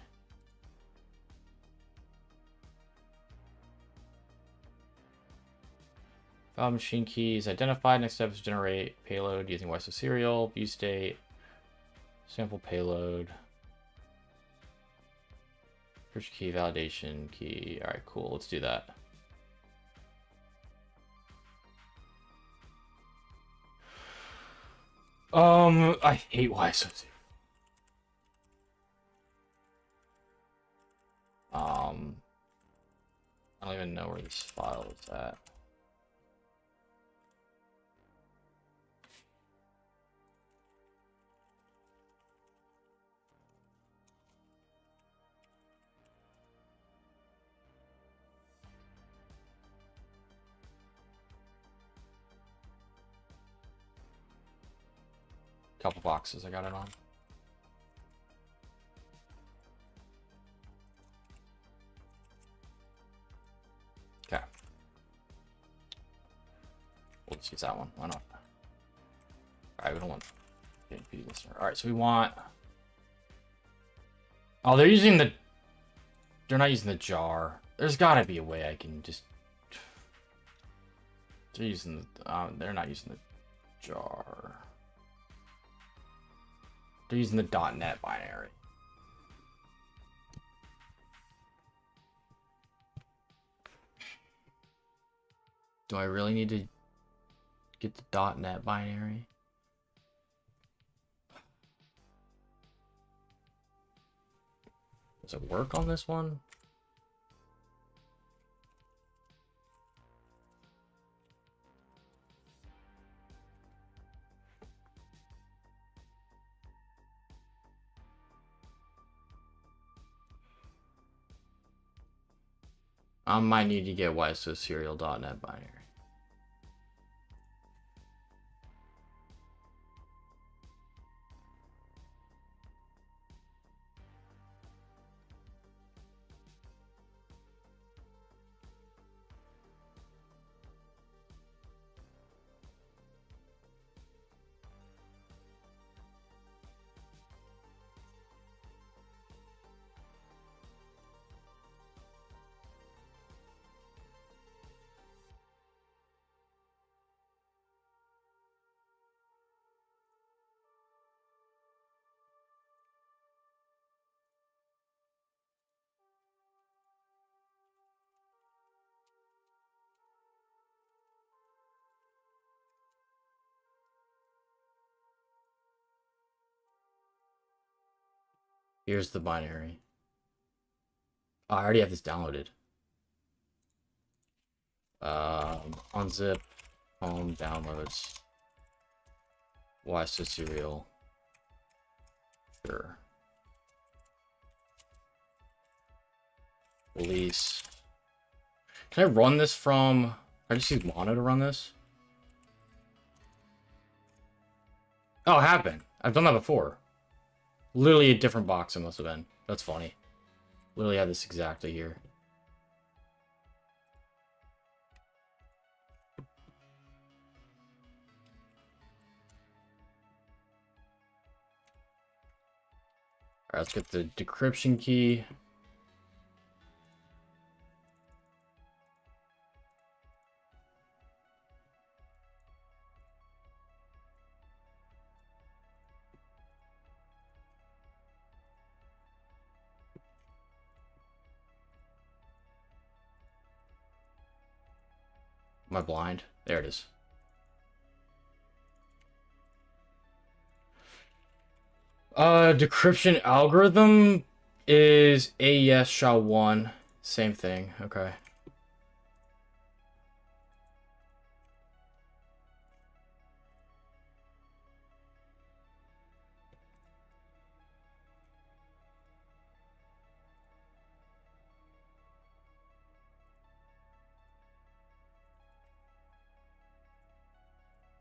File machine keys identified. Next step is generate payload using YSO serial, view state, sample payload, first key validation key. All right, cool. Let's do that. I hate YSO serial. I don't even know where this file is at. Couple boxes I got it on. Okay. We'll just use that one. Why not? Alright, we don't want JP listener. Alright, so we want. Oh, they're using the. They're not using the jar. There's gotta be a way I can just. They're using the. They're not using the jar. They're using the .NET binary. Do I really need to get the .NET binary? Does it work on this one? I might need to get YSO serial.net binary. Here's the binary. Oh, I already have this downloaded. Unzip, home, downloads. Why so serial? Sure. Release. Can I run this from... I just use Mono to run this? Oh, it happened. I've done that before. Literally a different box it must have been. That's funny. Literally had this exactly here. Alright, let's get the decryption key. Am I blind? There it is. Decryption algorithm is AES SHA-1. Same thing. Okay.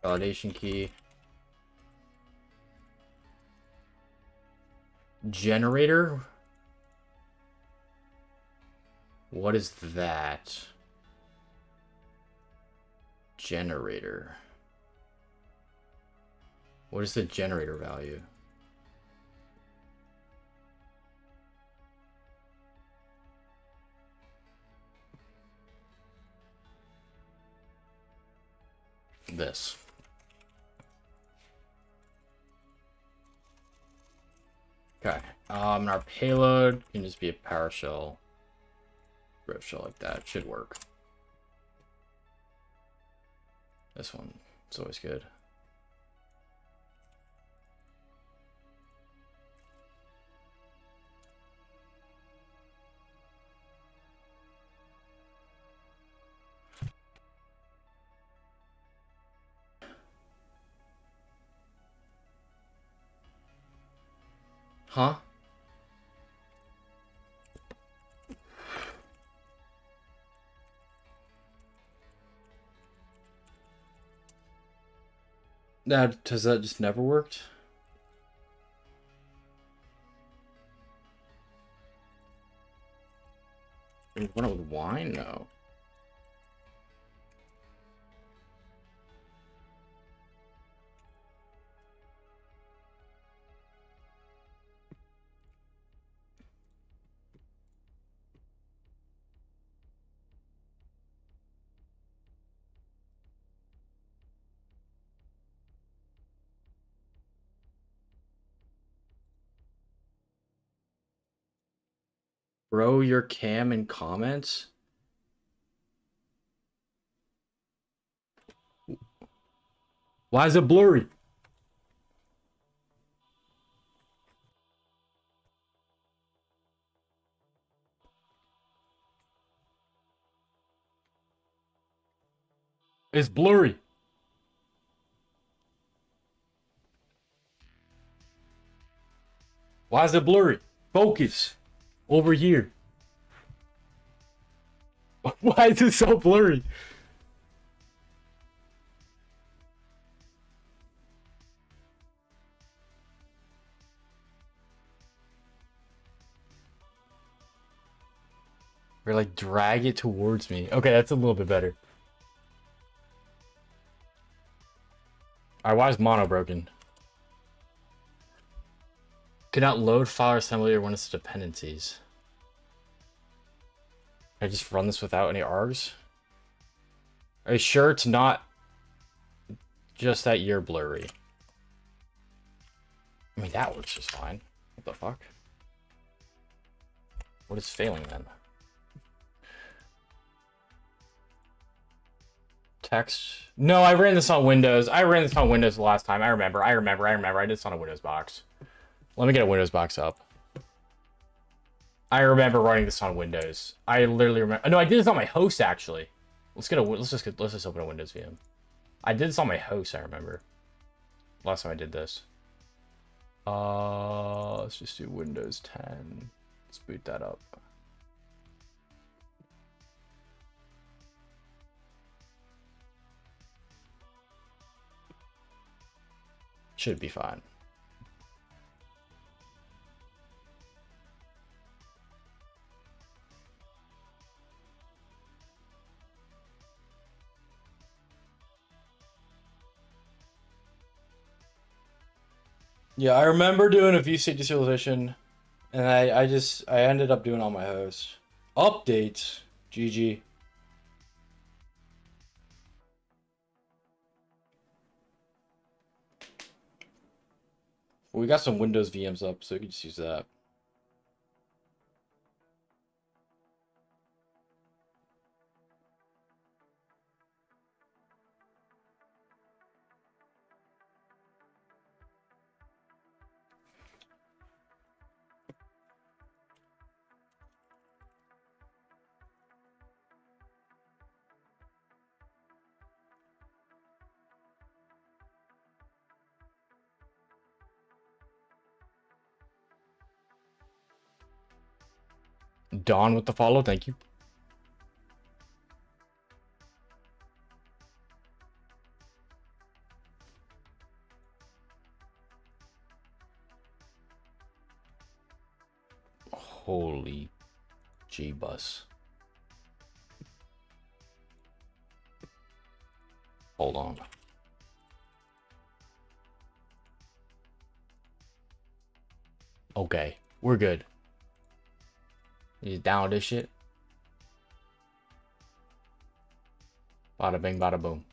Validation key. Generator? What is that? Generator. What is the generator value? This. Okay. And our payload can just be a PowerShell, script shell like that. Should work. This one, it's always good. Huh? Has that just never worked? You run it with wine? No. Bro, your cam and comments? Why is it blurry? It's blurry. Why is it blurry? Focus. Over here. Why is it so blurry? Or like drag it towards me. Okay, that's a little bit better. Alright, why is mono broken? Cannot load file assembly or one of its dependencies. Can I just run this without any args? Are you sure it's not just that you're blurry? I mean, that works just fine. What the fuck? What is failing then? Text. No, I ran this on Windows. I ran this on Windows the last time. I remember. I did this on a Windows box. Let me get a Windows box up. I remember running this on Windows. I literally remember. No, I did this on my host actually. Let's just open a Windows VM. I did this on my host. I remember. Last time I did this. Let's just do Windows 10. Let's boot that up. Should be fine. Yeah, I remember doing a vState destabilization, and I ended up doing on my host. Updates. GG. Well, we got some Windows VMs up, so we can just use that. Dawn with the follow, thank you. Holy G-bus. Hold on. Okay, we're good. You down this shit? Bada bing, bada boom.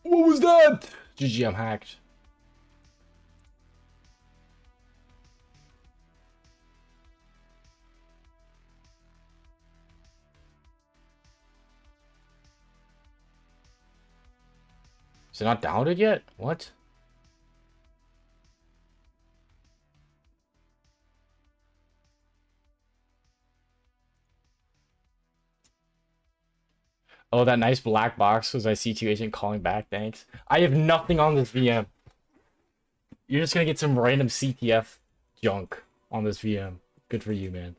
What was that? GG, I'm hacked. Is it not downloaded yet? What? Oh, that nice black box was my C2 agent calling back, thanks. I have nothing on this VM. You're just gonna get some random CTF junk on this VM. Good for you, man.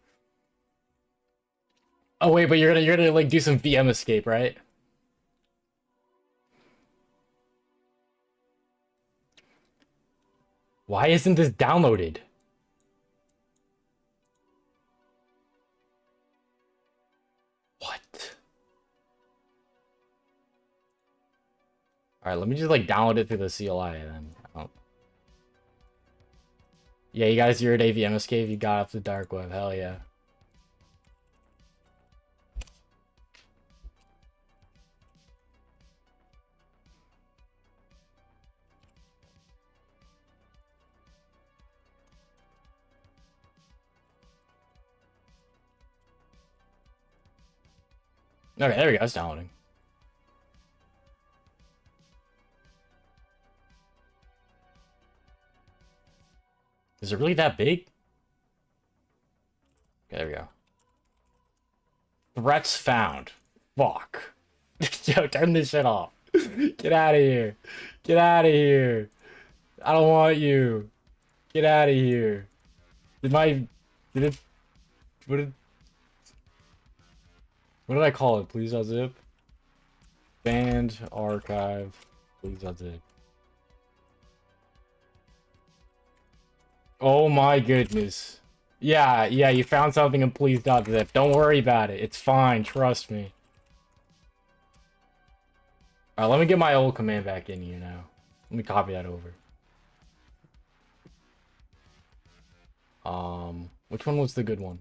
Oh wait, but you're gonna like do some VM escape, right? Why isn't this downloaded? What? Alright, let me just like download it through the CLI then. Oh. Yeah, you guys, your day VM escape, you got off the dark web, hell yeah. Okay, there we go, it's downloading. Is it really that big? Okay, there we go. Threats found. Fuck. Yo, turn this shit off. Get out of here. Get out of here. I don't want you. Get out of here. Did it, what did I call it? Please unzip. Banned archive. Please unzip. Oh my goodness. Yeah, you found something in please.zip. Don't worry about it. It's fine. Trust me. Alright, let me get my old command back in here now. Let me copy that over. Which one was the good one?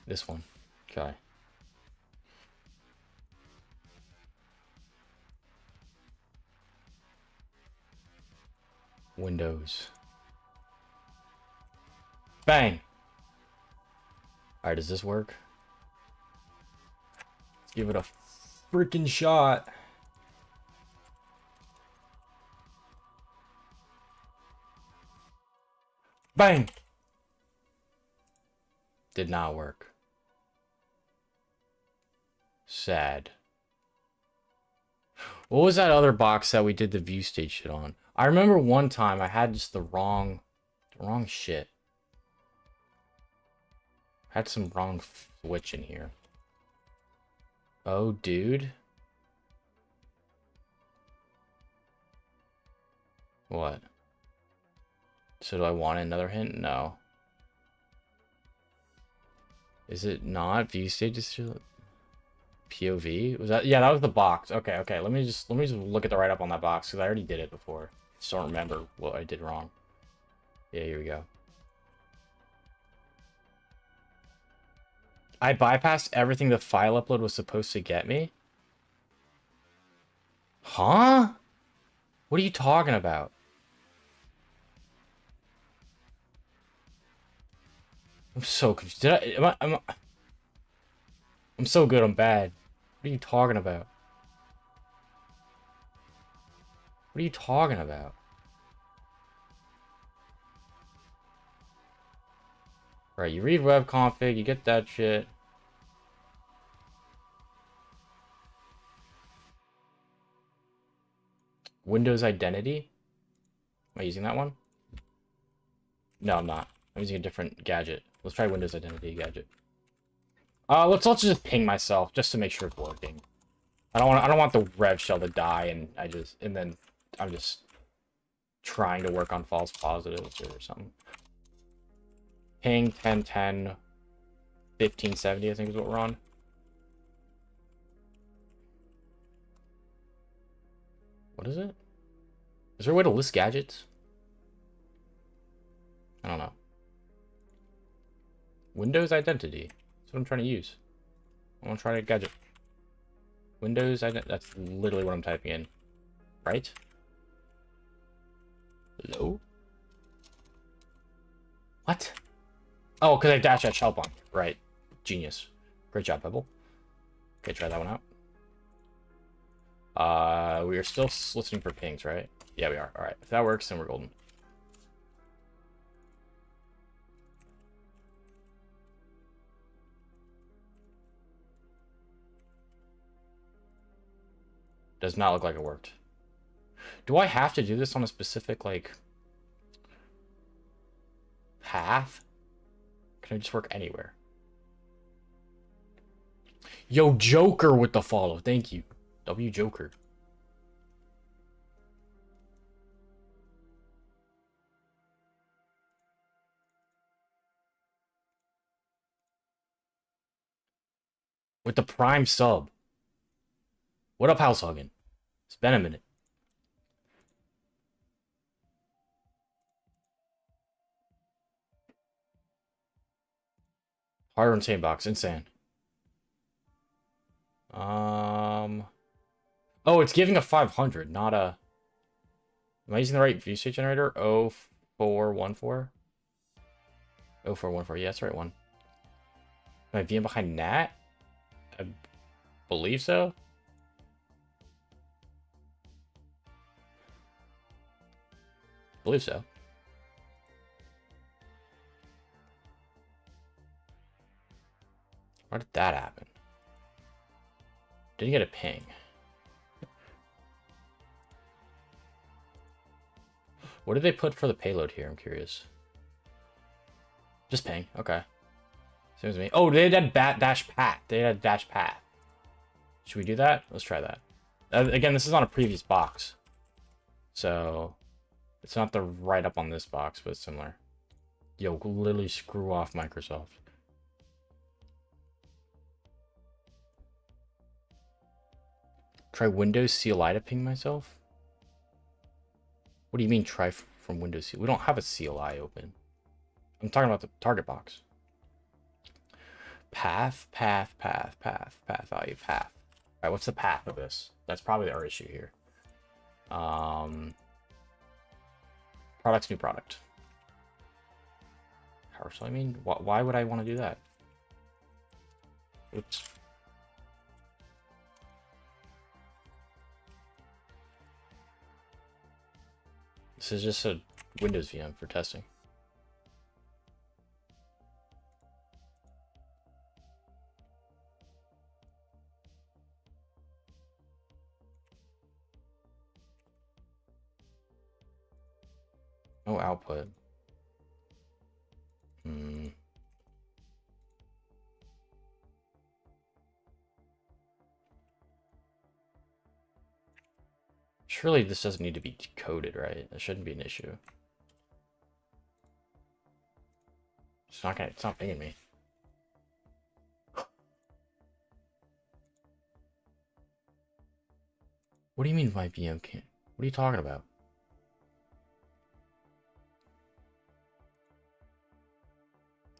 This one. Okay. Windows. Bang! Alright, does this work? Let's give it a freaking shot. Bang! Did not work. Sad. What was that other box that we did the view stage shit on? I remember one time I had just the wrong shit. I had some wrong switch in here. Oh, dude. What? So do I want another hint? No. Is it not view stages? POV? Was that? Yeah, that was the box. Okay, okay. Let me just look at the write-up on that box because I already did it before. Just don't remember what I did wrong. Yeah, here we go. I bypassed everything the file upload was supposed to get me? Huh? What are you talking about? I'm so confused. I'm so good, I'm bad. What are you talking about? What are you talking about? Right, you read web config, you get that shit. Windows identity? Am I using that one? No, I'm not. I'm using a different gadget. Let's try Windows identity gadget. Let's also just ping myself just to make sure it's working. I don't want the rev shell to die and then I'm just trying to work on false positives or something. Ping 1010 1570 I think is what we're on. What is it? Is there a way to list gadgets? I don't know. Windows identity. That's what I'm trying to use. I want to try a gadget. Windows identity. That's literally what I'm typing in. Right? Hello? What? Oh, because I dashed that shell bomb. Right. Genius. Great job, Pebble. Okay, try that one out. We are still listening for pings, right? Yeah, we are. Alright. If that works, then we're golden. Does not look like it worked. Do I have to do this on a specific, like, path? Can I just work anywhere? Yo, Joker with the follow. Thank you. W Joker. With the prime sub. What up, House Huggin? It's been a minute. Harder insane box. Insane. Oh, it's giving a 500, not a... Am I using the right view state generator? 0414? 0414. Yeah, that's the right one. Am I VM behind NAT? I believe so. Believe so. Why did that happen? Didn't get a ping. What did they put for the payload here? I'm curious. Just ping. Okay. Seems to me. Oh, they had dash path. They had dash path. Should we do that? Let's try that. Again, this is on a previous box. So, it's not the write up on this box, but it's similar. Yo, literally screw off Microsoft. Try Windows CLI to ping myself? What do you mean try from Windows CLI? We don't have a CLI open. I'm talking about the target box. Path value, path. Alright, what's the path of this? That's probably our issue here. Product's new product. So I mean, why would I want to do that? Oops. This is just a Windows VM for testing. No output. Hmm. Surely this doesn't need to be decoded, right? That shouldn't be an issue. It's not pinging me. What do you mean my VM can't? What are you talking about?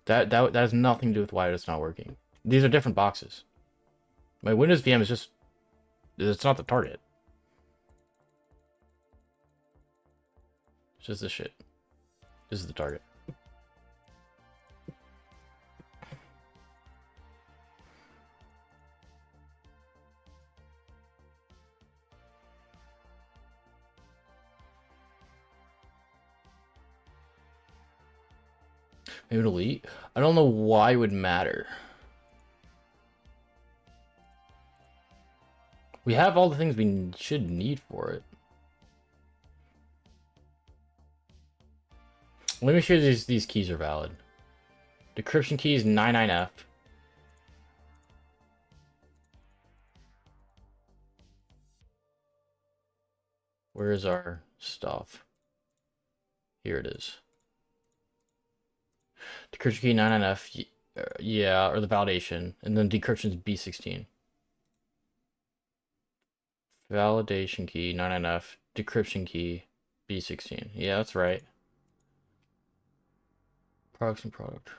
That has nothing to do with why it's not working. These are different boxes. My Windows VM is just, it's not the target. It's just this shit. This is the target. Maybe delete? I don't know why it would matter. We have all the things we should need for it. Let me sure these keys are valid. Decryption key is 99F. Where is our stuff? Here it is. Decryption key 99F, yeah, or the validation, and then decryption is B16. Validation key 99F, decryption key B16. Yeah, that's right. Products and product.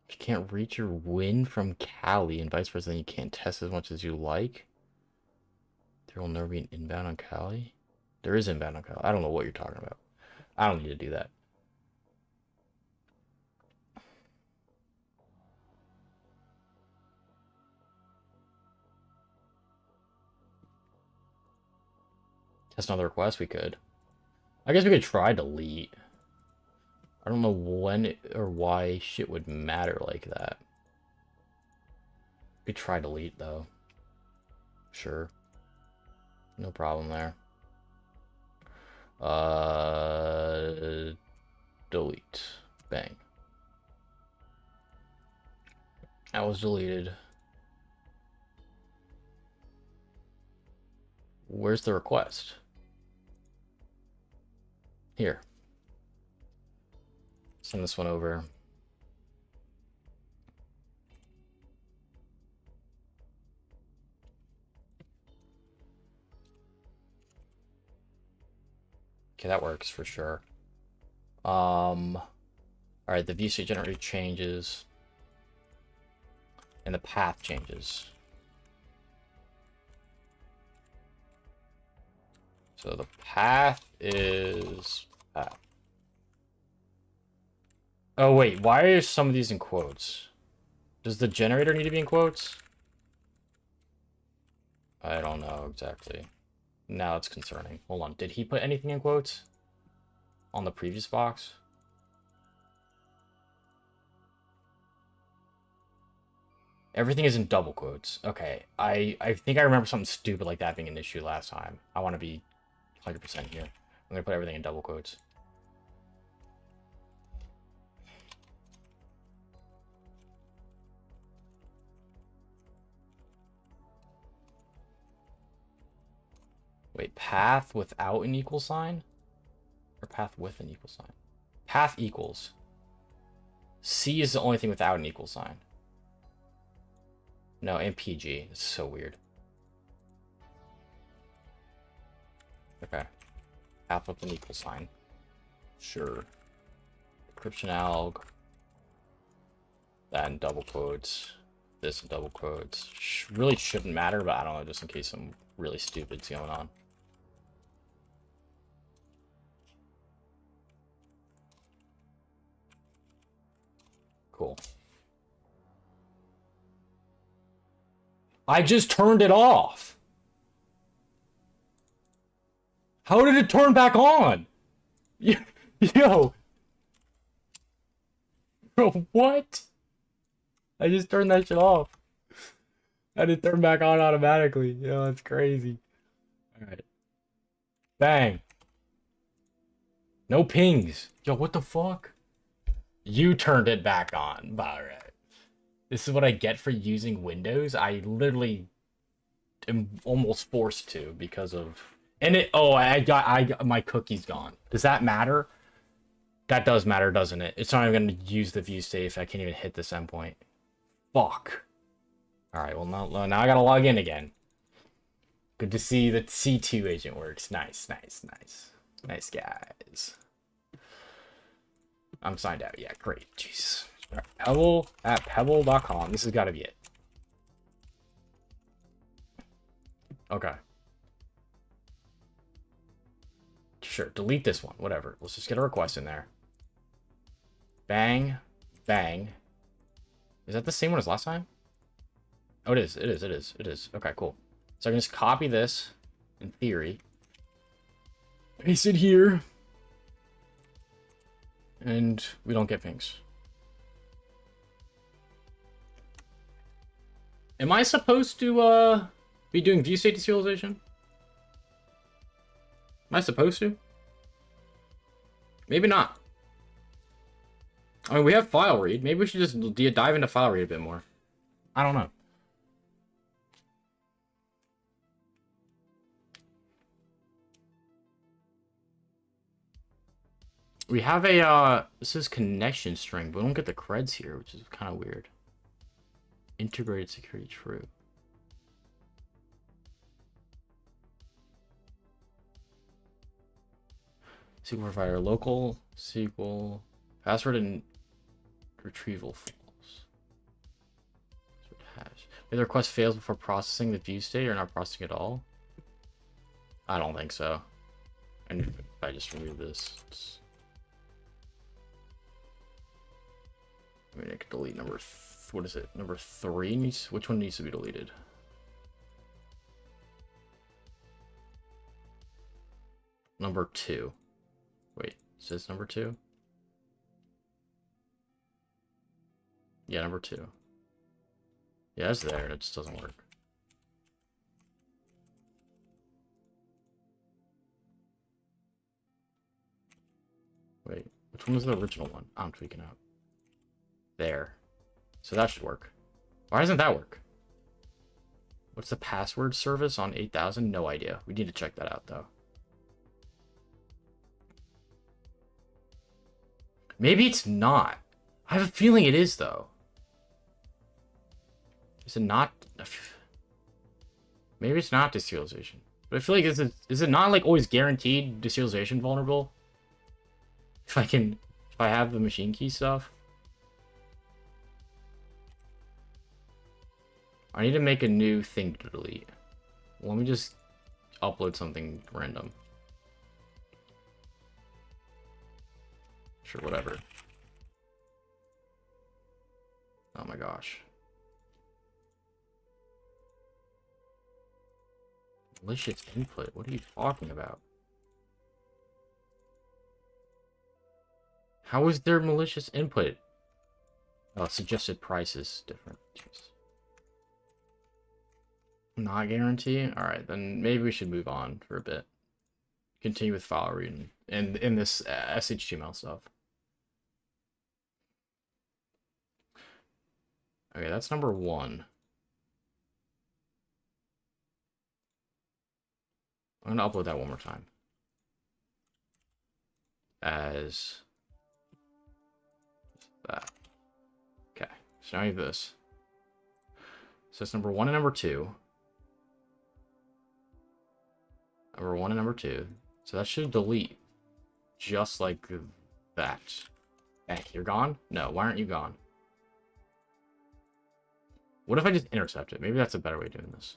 If you can't reach your win from Cali and vice versa, then you can't test as much as you like. There will never be an inbound on Cali. There is inbound on Cali. I don't know what you're talking about. I don't need to do that. Test another request, we could. I guess we could try delete. I don't know when or why shit would matter like that. We could try delete though. Sure. No problem there. Delete. Bang. That was deleted. Where's the request? Here. Send this one over. Okay, that works for sure. All right, the view state generator changes, and the path changes. So the path is path. Oh wait, why are some of these in quotes? Does the generator need to be in quotes? I don't know exactly. Now it's concerning. Hold on, did he put anything in quotes on the previous box? Everything is in double quotes. Okay, I think I remember something stupid like that being an issue last time. I want to be 100% here. I'm gonna put everything in double quotes. Wait, path without an equal sign? Or path with an equal sign? Path equals. C is the only thing without an equal sign. No, and PG. It's so weird. Okay. Path with an equal sign. Sure. Encryption alg. That in double quotes. This in double quotes. Really shouldn't matter, but I don't know, just in case some really stupid's going on. Cool. I just turned it off. How did it turn back on? Yo. Bro, what? I just turned that shit off. I had to turn back on automatically. Yo, that's crazy. Alright. Bang. No pings. Yo, what the fuck? You turned it back on. Alright. This is what I get for using Windows. I literally am almost forced to because of... And it... Oh, I got my cookie's gone. Does that matter? That does matter, doesn't it? It's not even going to use the view state if I can't even hit this endpoint. Fuck. Alright, well, now I gotta log in again. Good to see that C2 agent works. Nice, nice, nice. Nice, guys. I'm signed out. Yeah, great. Jeez. Right, Pebble at pebble.com. This has got to be it. Okay. Sure, delete this one. Whatever. Let's just get a request in there. Bang. Bang. Is that the same one as last time? Oh, it is. It is. It is. It is. Okay, cool. So I can just copy this, in theory. Paste it here. And we don't get pings. Am I supposed to be doing view state deserialization? Am I supposed to? Maybe not. I mean, we have file read. Maybe we should just dive into file read a bit more. I don't know. We have a, this is connection string, but we don't get the creds here, which is kind of weird. Integrated security true. SQL provider, local SQL, password and retrieval false. Hash. Maybe the request fails before processing the view state or not processing at all? I don't think so. And if I just remove this, I mean, I could delete number, what is it? Number 3 needs, which one needs to be deleted? Number 2. Wait, is this number 2? Yeah, number 2. Yeah, it's there, it just doesn't work. Wait, which one was the original one? I'm tweaking out. There. So that should work. Why doesn't that work? What's the password service on 8000? No idea. We need to check that out, though. Maybe it's not. I have a feeling it is, though. Is it not? Maybe it's not deserialization. But I feel like is it not like always guaranteed deserialization vulnerable? If I have the machine key stuff. I need to make a new thing to delete. Let me just upload something random. Sure, whatever. Oh my gosh. Malicious input? What are you talking about? How is there malicious input? Oh, suggested price is different. Jeez. Not guarantee? Alright, then maybe we should move on for a bit. Continue with file reading and in this SHTML stuff. Okay, that's number 1. I'm gonna upload that one more time. As that. Okay, so now you have this. So it's number 1 and number 2. Number 1 and number 2. So that should delete just like that. Hey, you're gone? No, why aren't you gone? What if I just intercept it? Maybe that's a better way of doing this.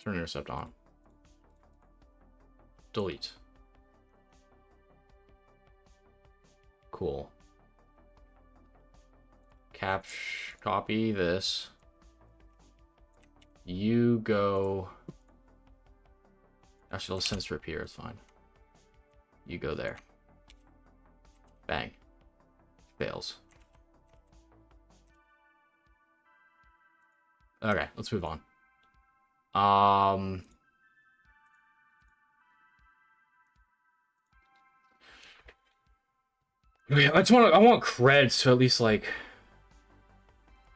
Turn intercept on. Delete. Cool. Copy this. You go... Actually, I'll censor it here. It's fine. You go there. Bang. Fails. Okay, let's move on. I want creds, so at least like,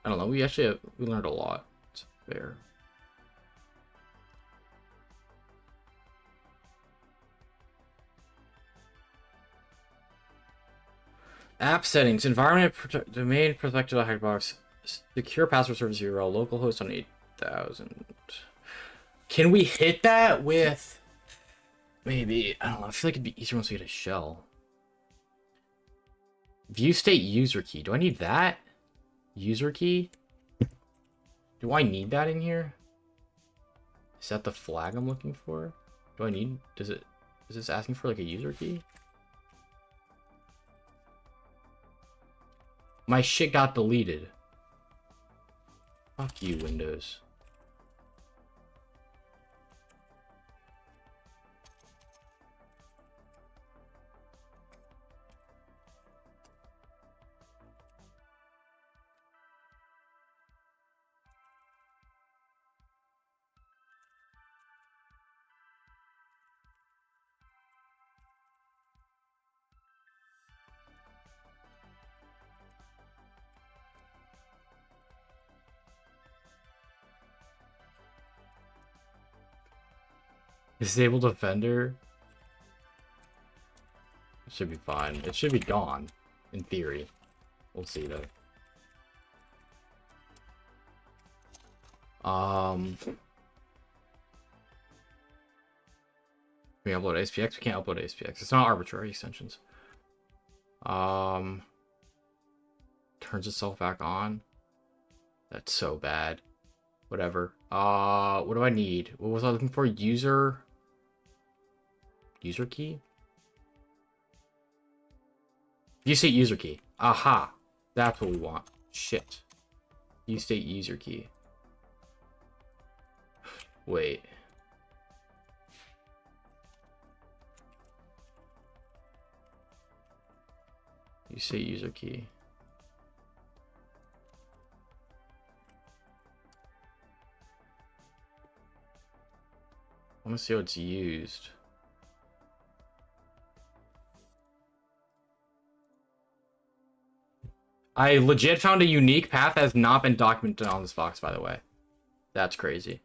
I don't know. We learned a lot. It's fair. App settings, environment, domain protected hidebox, secure password server 0, localhost on 8,000. Can we hit that with maybe, I don't know, I feel like it'd be easier once we get a shell. View state user key. Do I need that? User key? Do I need that in here? Is that the flag I'm looking for? Do I need, is this asking for like a user key? My shit got deleted. Fuck you, Windows. Disable Defender. It should be fine. It should be gone, in theory. We'll see though. Can we upload ASPX? We can't upload ASPX. It's not arbitrary extensions. Turns itself back on. That's so bad. Whatever. What do I need? What was I looking for? User key? View state user key. Aha. That's what we want. Shit. View state user key. Wait. You say user key. I want to see how it's used. I legit found a unique path that has not been documented on this box, by the way. That's crazy.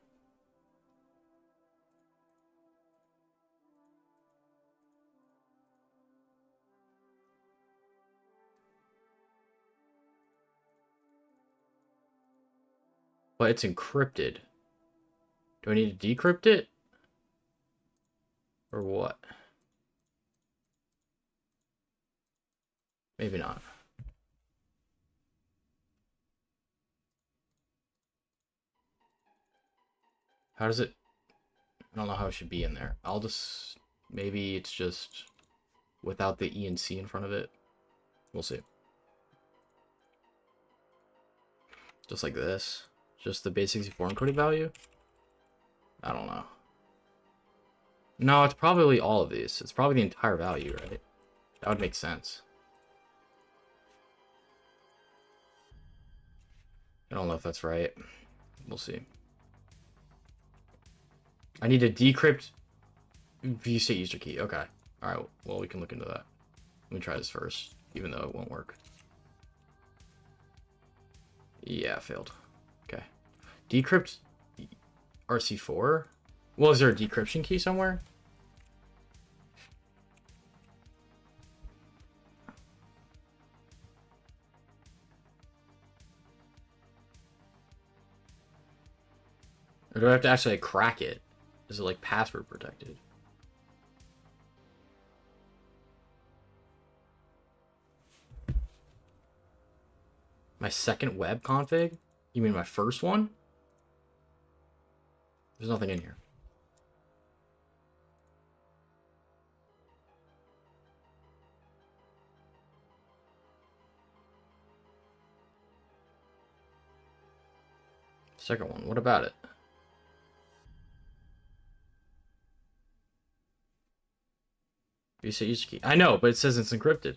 But it's encrypted. Do I need to decrypt it? Or what? Maybe not. How does it... I don't know how it should be in there. I'll just... Maybe it's just without the E and C in front of it. We'll see. Just like this. Just the base 64 encoded value? I don't know. No, it's probably all of these. It's probably the entire value, right? That would make sense. I don't know if that's right. We'll see. I need to decrypt view state user key. Okay. Alright, well, we can look into that. Let me try this first, even though it won't work. Yeah, failed. Okay. Decrypt RC4? Well, is there a decryption key somewhere? Or do I have to actually like, crack it? Is it like password protected? My second web config? You mean my first one? There's nothing in here. Second one, what about it? You say user key. I know, but it says it's encrypted.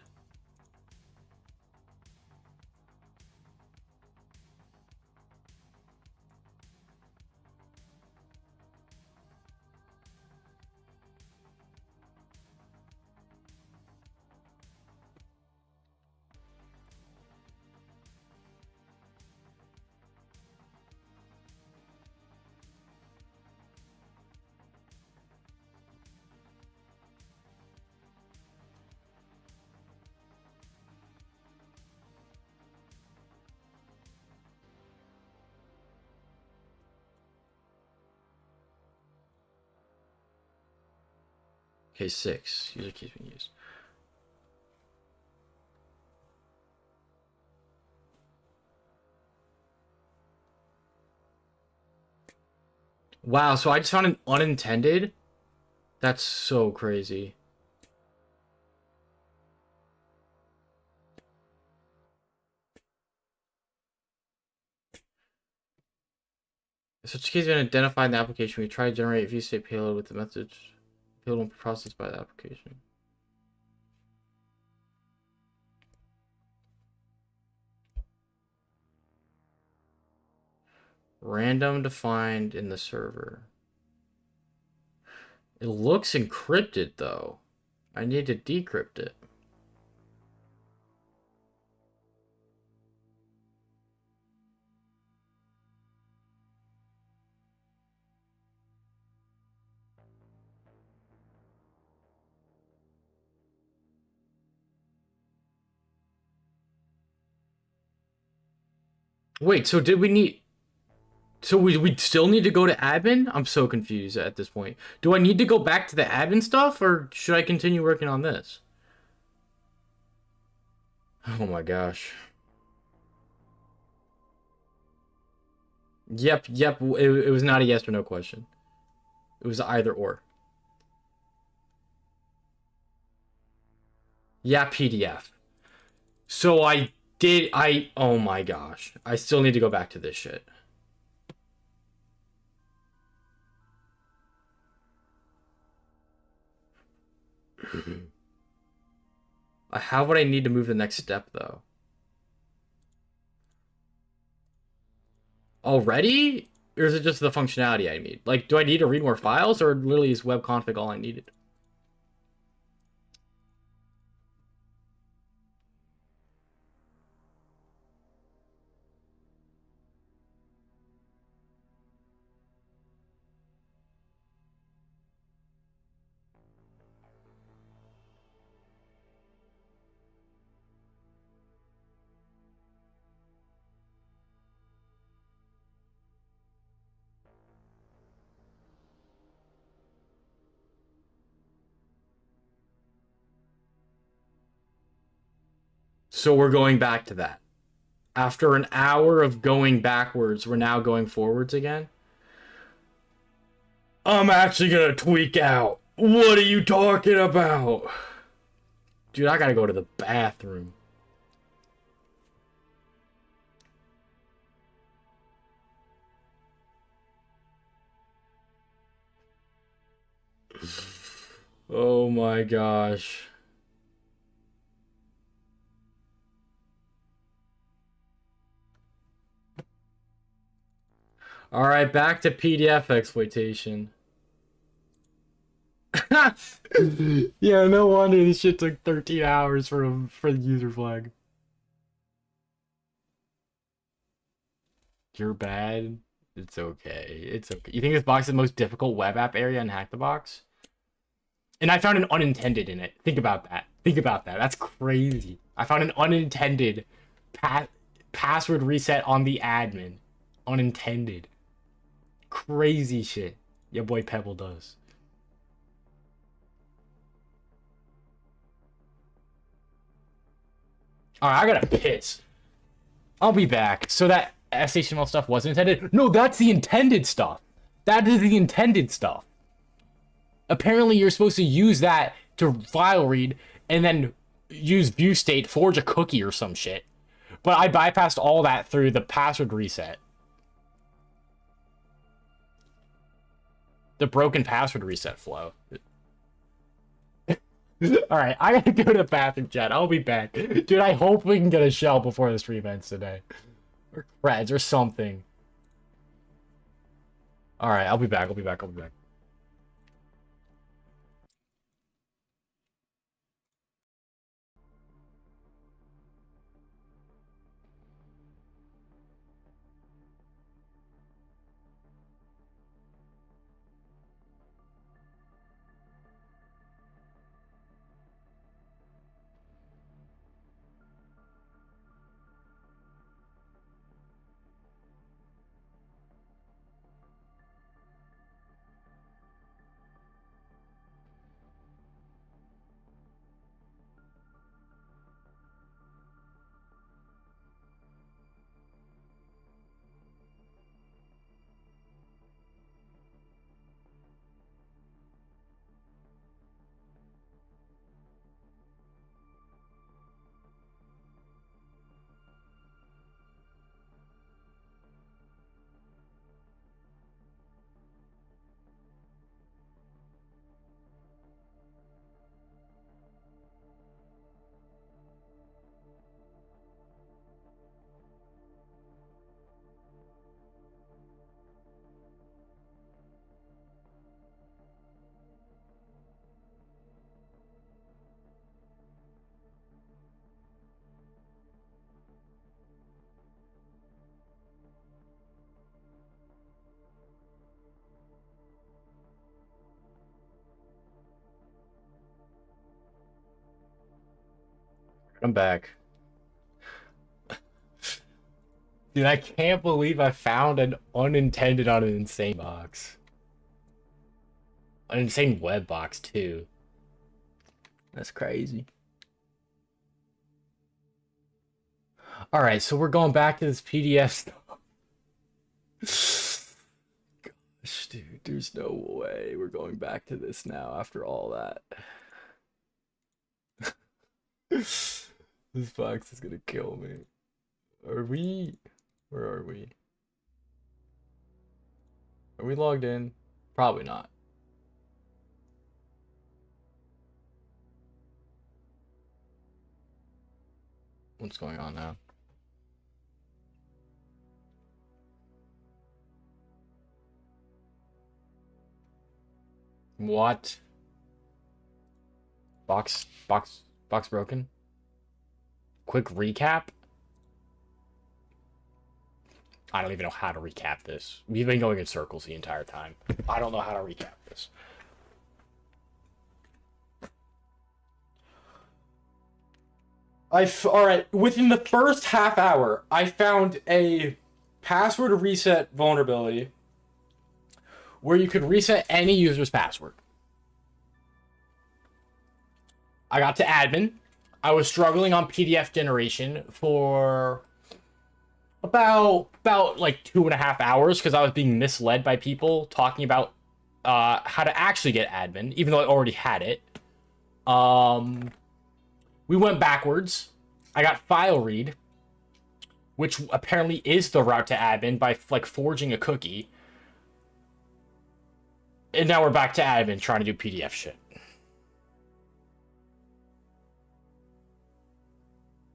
Okay, 6. User keys being used. Wow, so I just found an unintended? That's so crazy. Such keys been identified in the application. We try to generate vState payload with the message. Payload won't be processed by the application. Random defined in the server. It looks encrypted though. I need to decrypt it. Wait, so did we need... So we still need to go to admin? I'm so confused at this point. Do I need to go back to the admin stuff, or should I continue working on this? Oh my gosh. Yep. It was not a yes or no question. It was either or. Yeah, PDF. So oh my gosh. I still need to go back to this shit. How would I need to move to the next step, though? Already? Or is it just the functionality I need? Like, do I need to read more files, or literally is web config all I needed? So we're going back to that. After an hour of going backwards, we're now going forwards again? I'm actually gonna tweak out. What are you talking about? Dude, I gotta go to the bathroom. Oh my gosh. Alright, back to PDF exploitation. Yeah, no wonder this shit took 13 hours for the user flag. You're bad. It's okay. It's okay. You think this box is the most difficult web app area in Hack the Box? And I found an unintended in it. Think about that. Think about that. That's crazy. I found an unintended password reset on the admin. Unintended. Crazy shit. Your boy Pebble does. Alright, I gotta piss. I'll be back. So that SHTML stuff wasn't intended? No, that's the intended stuff. That is the intended stuff. Apparently, you're supposed to use that to file read and then use view state, forge a cookie or some shit. But I bypassed all that through the password reset. The broken password reset flow. Alright, I gotta go to the bathroom, chat. I'll be back. Dude, I hope we can get a shell before the stream ends today. Or creds or something. Alright, I'll be back. I'll be back. I'm back. Dude, I can't believe I found an unintended on an insane box. An insane web box, too. That's crazy. Alright, so we're going back to this PDF stuff. Gosh, dude, there's no way we're going back to this now after all that. This box is gonna kill me. Are we... Where are we? Are we logged in? Probably not. What's going on now? What? Box broken? Quick recap? I don't even know how to recap this. We've been going in circles the entire time. I don't know how to recap this. Alright, within the first half hour, I found a password reset vulnerability where you could reset any user's password. I got to admin. I was struggling on PDF generation for about like 2.5 hours because I was being misled by people talking about how to actually get admin, even though I already had it. We went backwards. I got file read, which apparently is the route to admin by like forging a cookie. And now we're back to admin trying to do PDF shit.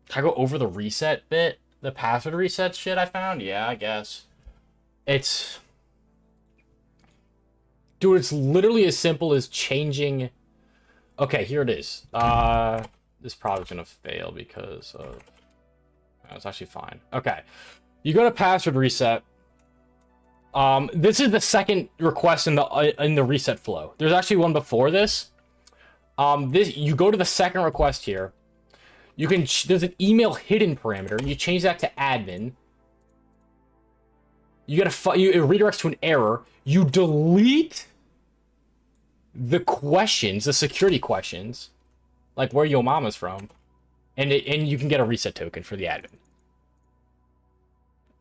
Can I go over the reset bit? The password reset shit I found? Yeah, I guess. It's... Dude, it's literally as simple as changing... Okay, here it is. This probably gonna fail because of... No, it's actually fine. Okay. You go to password reset. This is the second request in the reset flow. There's actually one before this. You go to the second request here. You can there's an email hidden parameter. You change that to admin. You it redirects to an error. You delete the questions, the security questions, like where your mama's from, and you can get a reset token for the admin.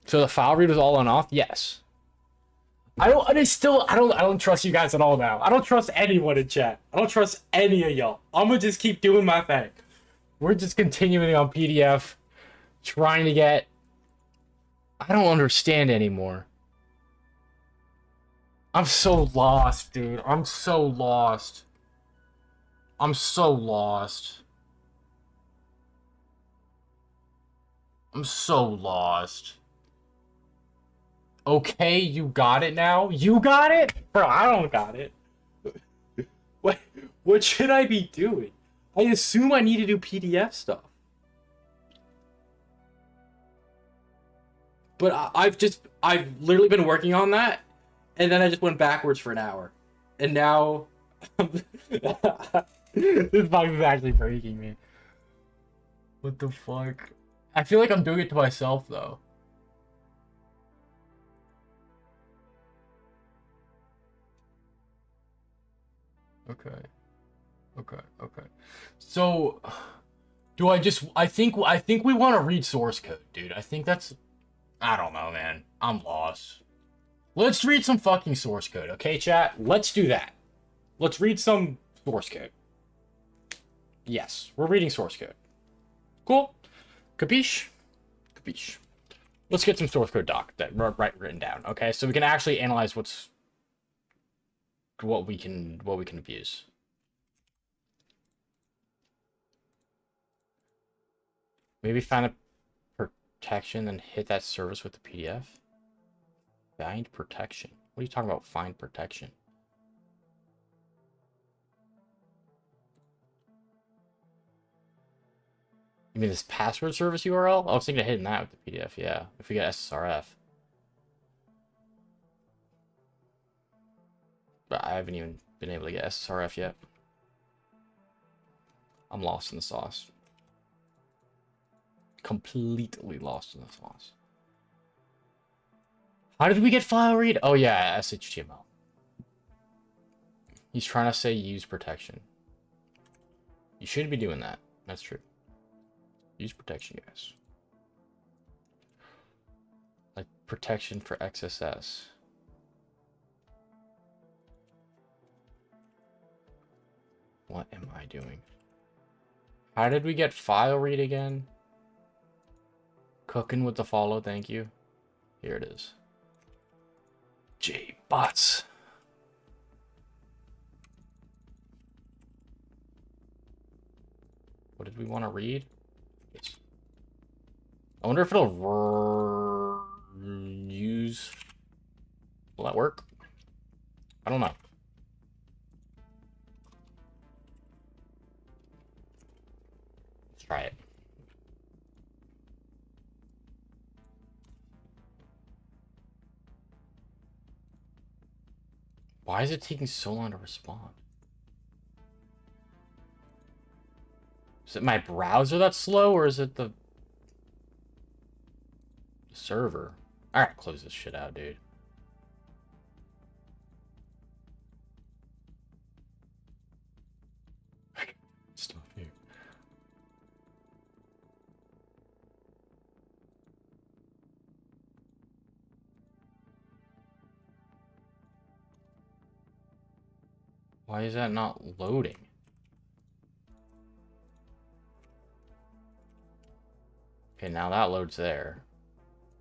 So the file read was all on off. Yes. I don't trust you guys at all now. I don't trust anyone in chat. I don't trust any of y'all. I'm gonna just keep doing my thing. We're just continuing on PDF, trying to get... I don't understand anymore. I'm so lost, dude. I'm so lost. I'm so lost. I'm so lost. Okay, you got it now? You got it? Bro, I don't got it. What should I be doing? I assume I need to do PDF stuff. But I've literally been working on that, and then I just went backwards for an hour. And now... This box is actually breaking me. What the fuck? I feel like I'm doing it to myself, though. Okay. Okay. So, I think we want to read source code, dude. I think that's... I don't know, man. I'm lost. Let's read some fucking source code, okay, chat? Let's do that. Let's read some source code. Yes, we're reading source code. Cool. Capiche? Capiche. Let's get some source code doc that written down, okay? So we can actually analyze what we can abuse. Maybe find a protection and hit that service with the PDF. Find protection. What are you talking about? Find protection. You mean this password service URL? I was thinking of hitting that with the PDF. Yeah, if we get SSRF. But I haven't even been able to get SSRF yet. I'm lost in the sauce. completely lost in the sauce. How did we get file read? Oh yeah, SHTML. He's trying to say use protection. You should be doing that. That's true. Use protection, guys. Like protection for XSS. What am I doing? How did we get file read again? Cooking with the follow, thank you. Here it is. J bots. What did we want to read? Yes. I wonder if it'll use. Will that work? I don't know. Let's try it. Why is it taking so long to respond? Is it my browser that's slow, or is it the server? Alright, close this shit out, dude. Stop here. Why is that not loading? Okay, now that loads there.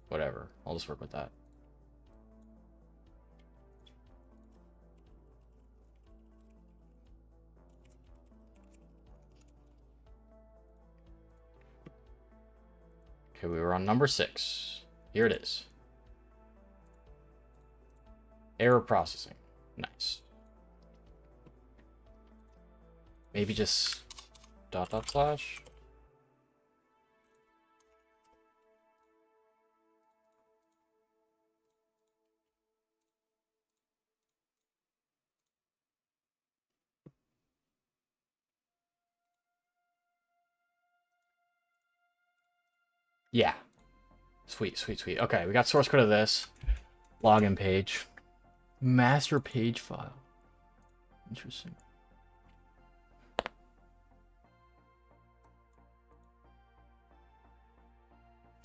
Whatever. I'll just work with that. Okay, we were on number 6. Here it is. Error processing. Nice. Maybe just ... slash. Yeah. Sweet, sweet, sweet. Okay, we got source code of this. Login page. Master page file. Interesting.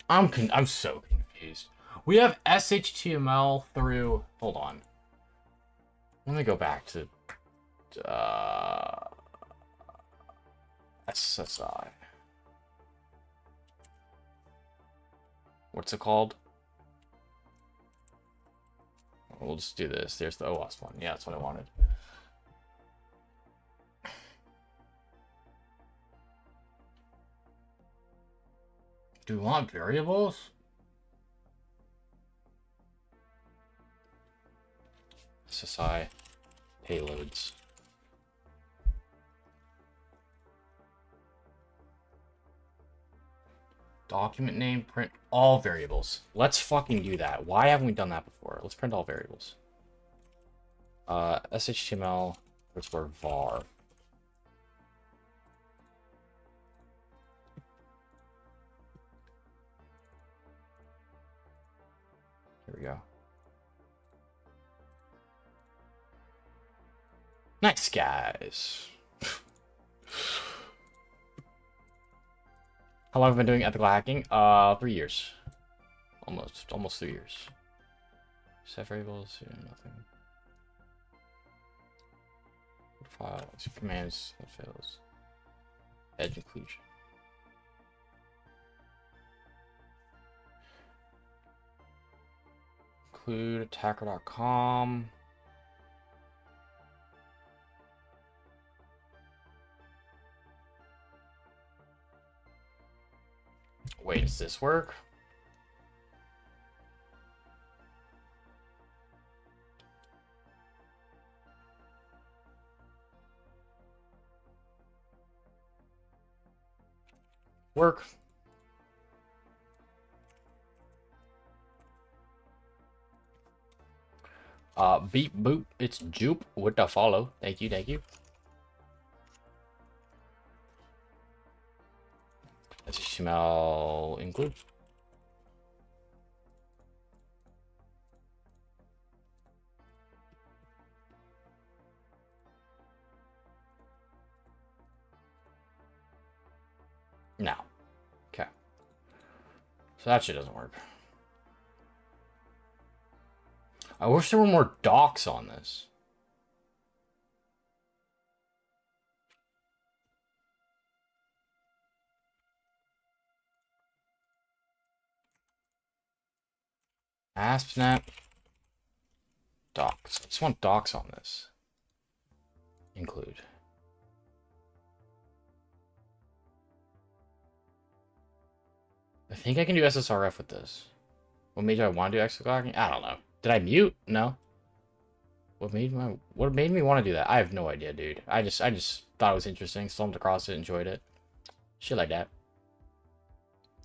I'm so confused. We have SHTML through... Hold on. Let me go back to... SSI. What's it called? We'll just do this. There's the OWASP one. Yeah, that's what I wanted. Do we want variables? SSI payloads. Document name, print all variables. Let's fucking do that. Why haven't we done that before? Let's print all variables. SHTML, where's where var. Here we go. Nice, guys. How long have I been doing ethical hacking? 3 years. Almost 3 years. Set variables, yeah, nothing. Files, commands, that fails. Edge inclusion. Include attacker.com. Wait, does this work? Work. Beep boop. It's Jupe with the follow. Thank you, thank you. HTML include. No. Okay. So that shit doesn't work. I wish there were more docs on this. AspNet docs. I just want docs on this. Include. I think I can do SSRF with this. What made I want to do xclocking? I don't know. Did I mute? No. What made me want to do that? I have no idea, dude. I just thought it was interesting. Stumbled across it, enjoyed it. Shit like that.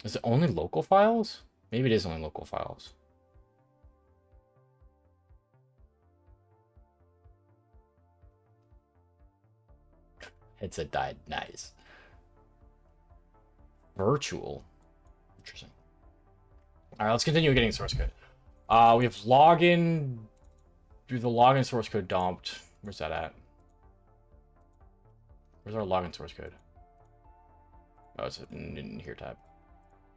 Is it only local files? Maybe it is only local files. Headset died. Nice. Virtual. Interesting. All right, let's continue getting source code. We have login. Do the login source code dumped. Where's that at? Where's our login source code? Oh, it's in here tab.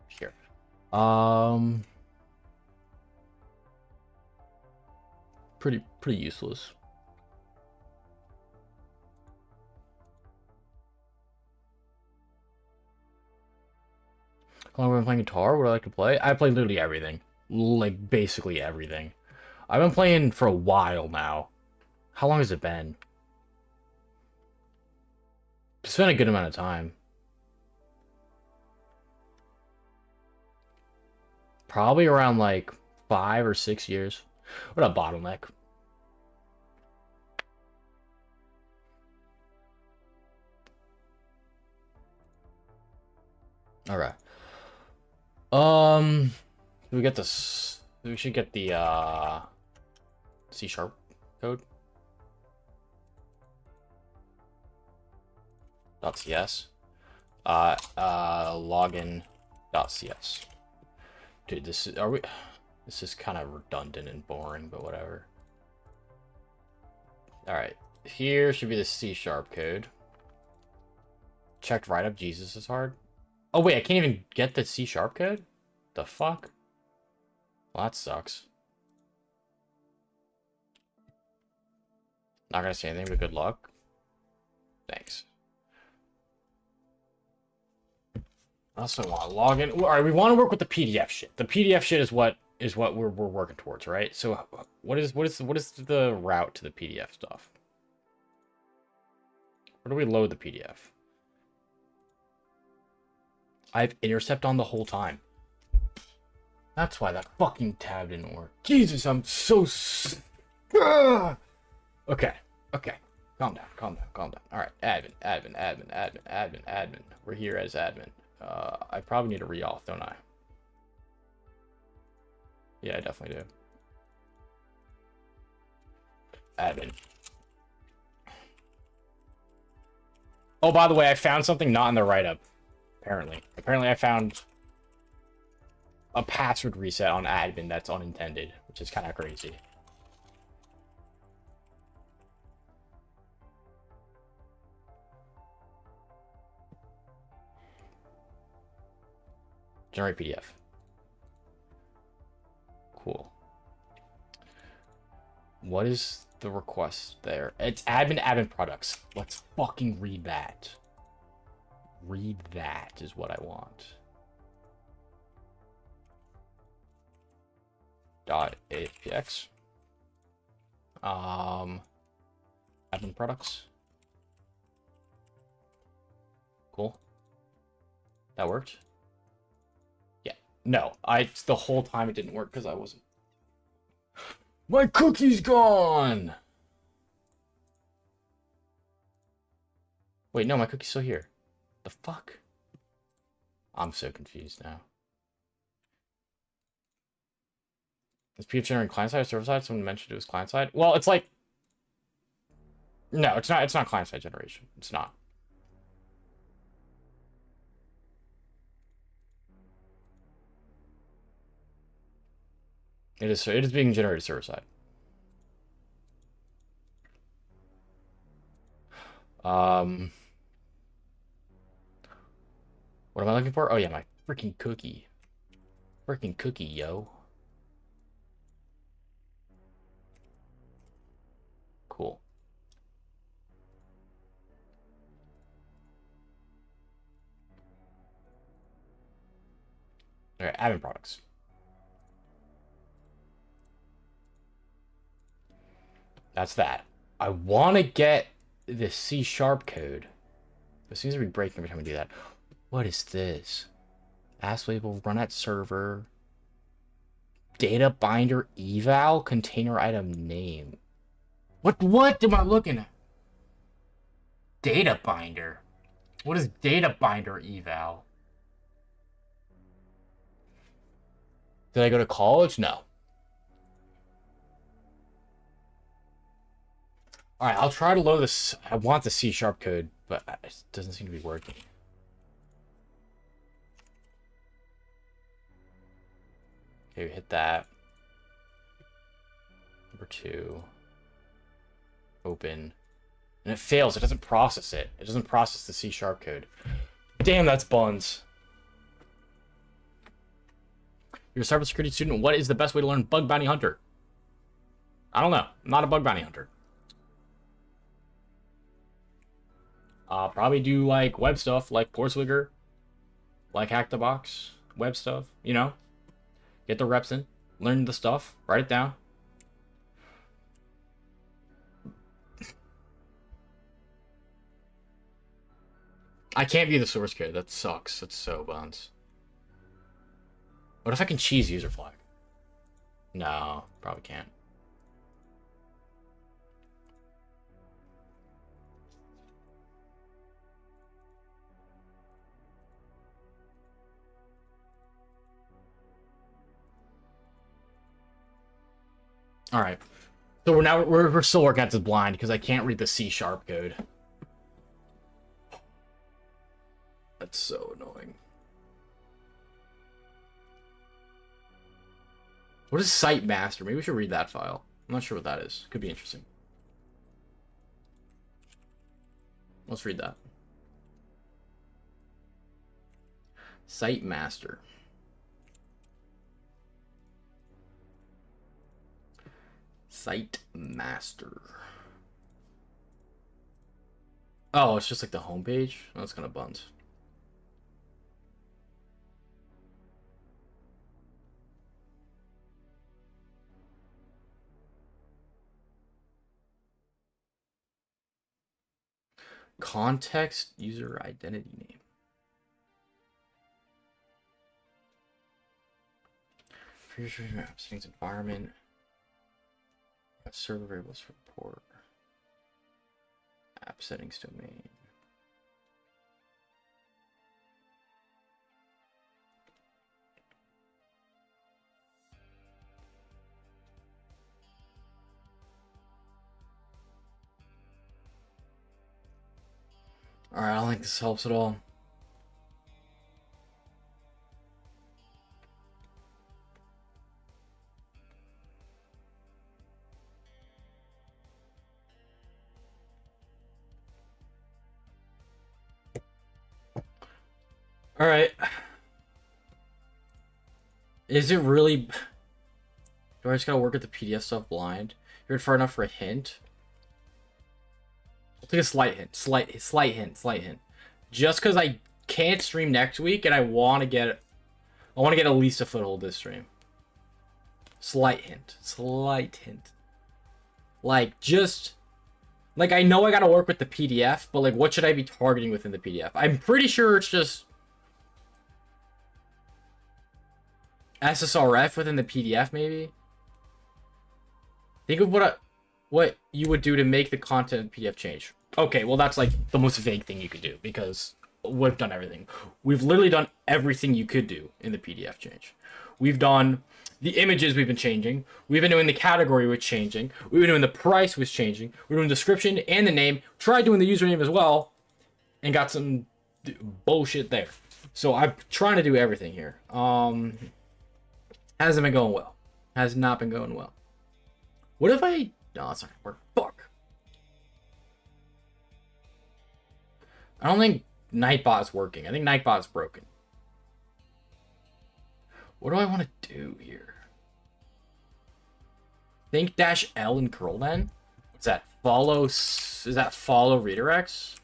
Here. Pretty useless. How long have I been playing guitar? What do I like to play? I play literally everything. Like, basically everything. I've been playing for a while now. How long has it been? It's been a good amount of time. Probably around, like, 5 or 6 years. What a bottleneck. Alright. We get this. We should get the C# code. .cs. Login.cs. Dude, this is kind of redundant and boring, but whatever. All right, here should be the C# code. Checked right up. Jesus is hard. Oh wait, I can't even get the C# code. The fuck? Well, that sucks. Not gonna say anything, but good luck. Thanks. I also want to log in. All right, we want to work with the PDF shit. The PDF shit is what we're working towards, right? So, what is the route to the PDF stuff? Where do we load the PDF? I have intercept on the whole time. That's why that fucking tab didn't work. Jesus, I'm so... Okay. Calm down. All right, admin. We're here as admin. I probably need a re-auth, don't I? Yeah, I definitely do. Admin. Oh, by the way, I found something not in the write-up. Apparently I found a password reset on admin that's unintended, which is kind of crazy. Generate PDF. Cool. What is the request there? It's admin products. Let's fucking read that. Read that is what I want. .apx. Admin products. Cool. That worked. Yeah. No, the whole time it didn't work because I wasn't. My cookie's gone. Wait, no, my cookie's still here. The fuck? I'm so confused now. Is PDF generating client side or server side? Someone mentioned it was client side. Well, it's like, no, it's not. It's not client side generation. It's not. It is being generated server side. What am I looking for? Oh yeah, my freaking cookie. Freaking cookie, yo. Cool. All right, admin products. That's that. I want to get the C# code. It seems to be breaking every time we do that. What is this? Ask label, run at server. Data binder eval, container item name. What am I looking at? Data binder. What is data binder eval? Did I go to college? No. All right, I'll try to load this. I want the C# code, but it doesn't seem to be working. Okay, we hit that. Number 2. Open. And it fails. It doesn't process it. It doesn't process the C# code. Damn, that's buns. You're a cybersecurity student. What is the best way to learn bug bounty hunter? I don't know. I'm not a bug bounty hunter. Probably do like web stuff, like Porswigger, like Hack the Box, web stuff. You know, get the reps in, learn the stuff, write it down. I can't view the source code. That sucks. That's so buns. What if I can cheese user flag? No, probably can't. All right. So we're still working at this blind because I can't read the C# code. That's so annoying. What is site master? Maybe we should read that file. I'm not sure what that is. Could be interesting. Let's read that. Site master. Site master. Oh, it's just like the homepage? Oh, that's kind of buns. Context user identity name. Settings environment. Server variables report. App settings domain. Alright, I don't think this helps at all. Alright. Is it really... Do I just gotta work at the PDF stuff blind? You're far enough for a hint? I'll take a slight hint. Slight hint. Just because I can't stream next week and I want to get at least a foothold this stream. Slight hint. Like, just... Like, I know I gotta work with the PDF, but, like, what should I be targeting within the PDF? I'm pretty sure it's just... SSRF within the PDF, maybe? Think of what you would do to make the content PDF change. Okay, well, that's, like, the most vague thing you could do, because we've done everything. We've literally done everything you could do in the PDF change. We've done... The images we've been changing. We've been doing the category was changing. We've been doing the price was changing. We're doing the description and the name. Tried doing the username as well. And got some bullshit there. So I'm trying to do everything here. Hasn't been going well. Has not been going well. What if I... No, that's not gonna work. Fuck. I don't think Nightbot's working. I think Nightbot's broken. What do I want to do here? Think dash L and curl then? What's that? Follow... Is that follow redirects?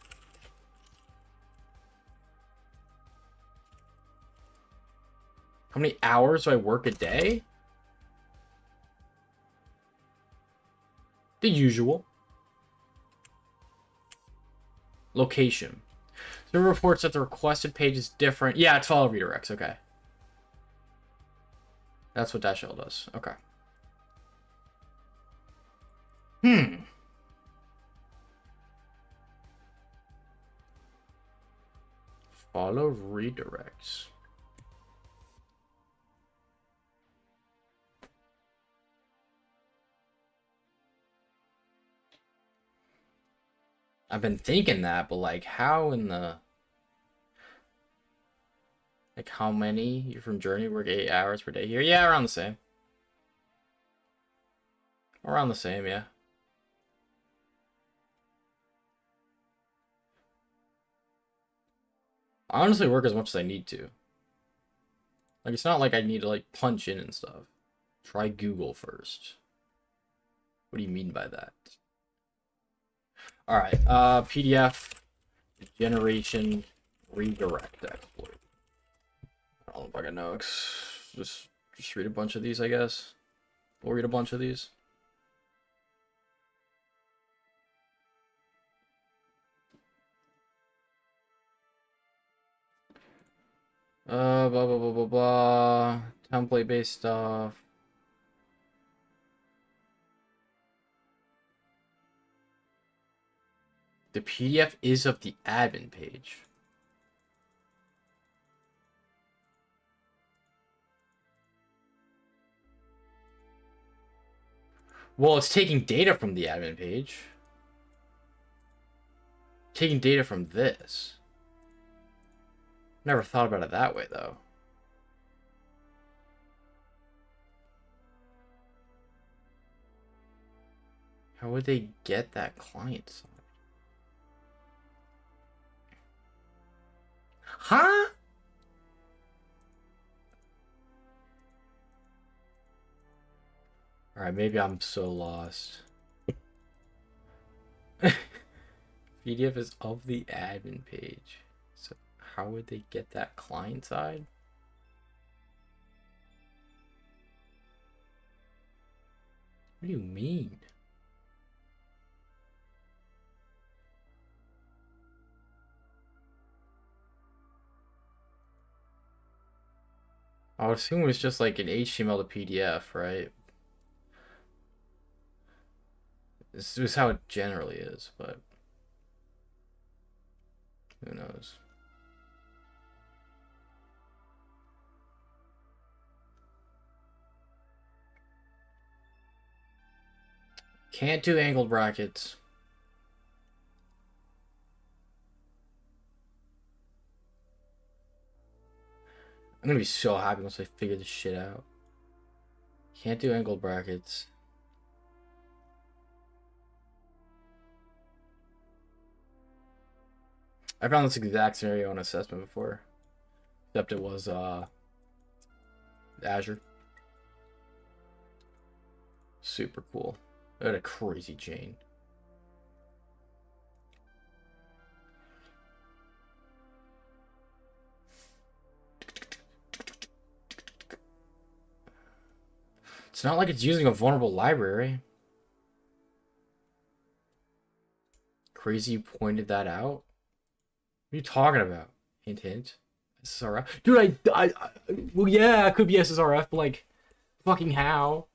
How many hours do I work a day? The usual. Location. So it reports that the requested page is different. Yeah, it's follow redirects. Okay. That's what dash L does. Okay. Follow redirects. I've been thinking that, but like how in the... Like how many? You're from Journey, work 8 hours per day here? Yeah, around the same. Around the same, yeah. I honestly work as much as I need to. Like, it's not like I need to, like, punch in and stuff. Try Google first. What do you mean by that? Alright, PDF generation redirect exploit. I don't know if I can know. Just read a bunch of these, I guess. We'll read a bunch of these. Blah, blah, blah, blah, blah. Template-based stuff. The PDF is of the admin page. Well, it's taking data from the admin page. Taking data from this. Never thought about it that way, though. How would they get that client side? Huh? Alright, maybe I'm so lost. PDF is of the admin page. So how would they get that client side? What do you mean? I would assume it's just like an HTML to PDF, right? This is how it generally is, but who knows? Can't do angled brackets. I'm gonna be so happy once I figure this shit out. Can't do angled brackets. I found this exact scenario in assessment before. Except it was Azure. Super cool. They had a crazy chain. It's not like it's using a vulnerable library. Crazy you pointed that out. What are you talking about? Hint, hint. SSRF? Dude, well, yeah, it could be SSRF, but like, fucking how?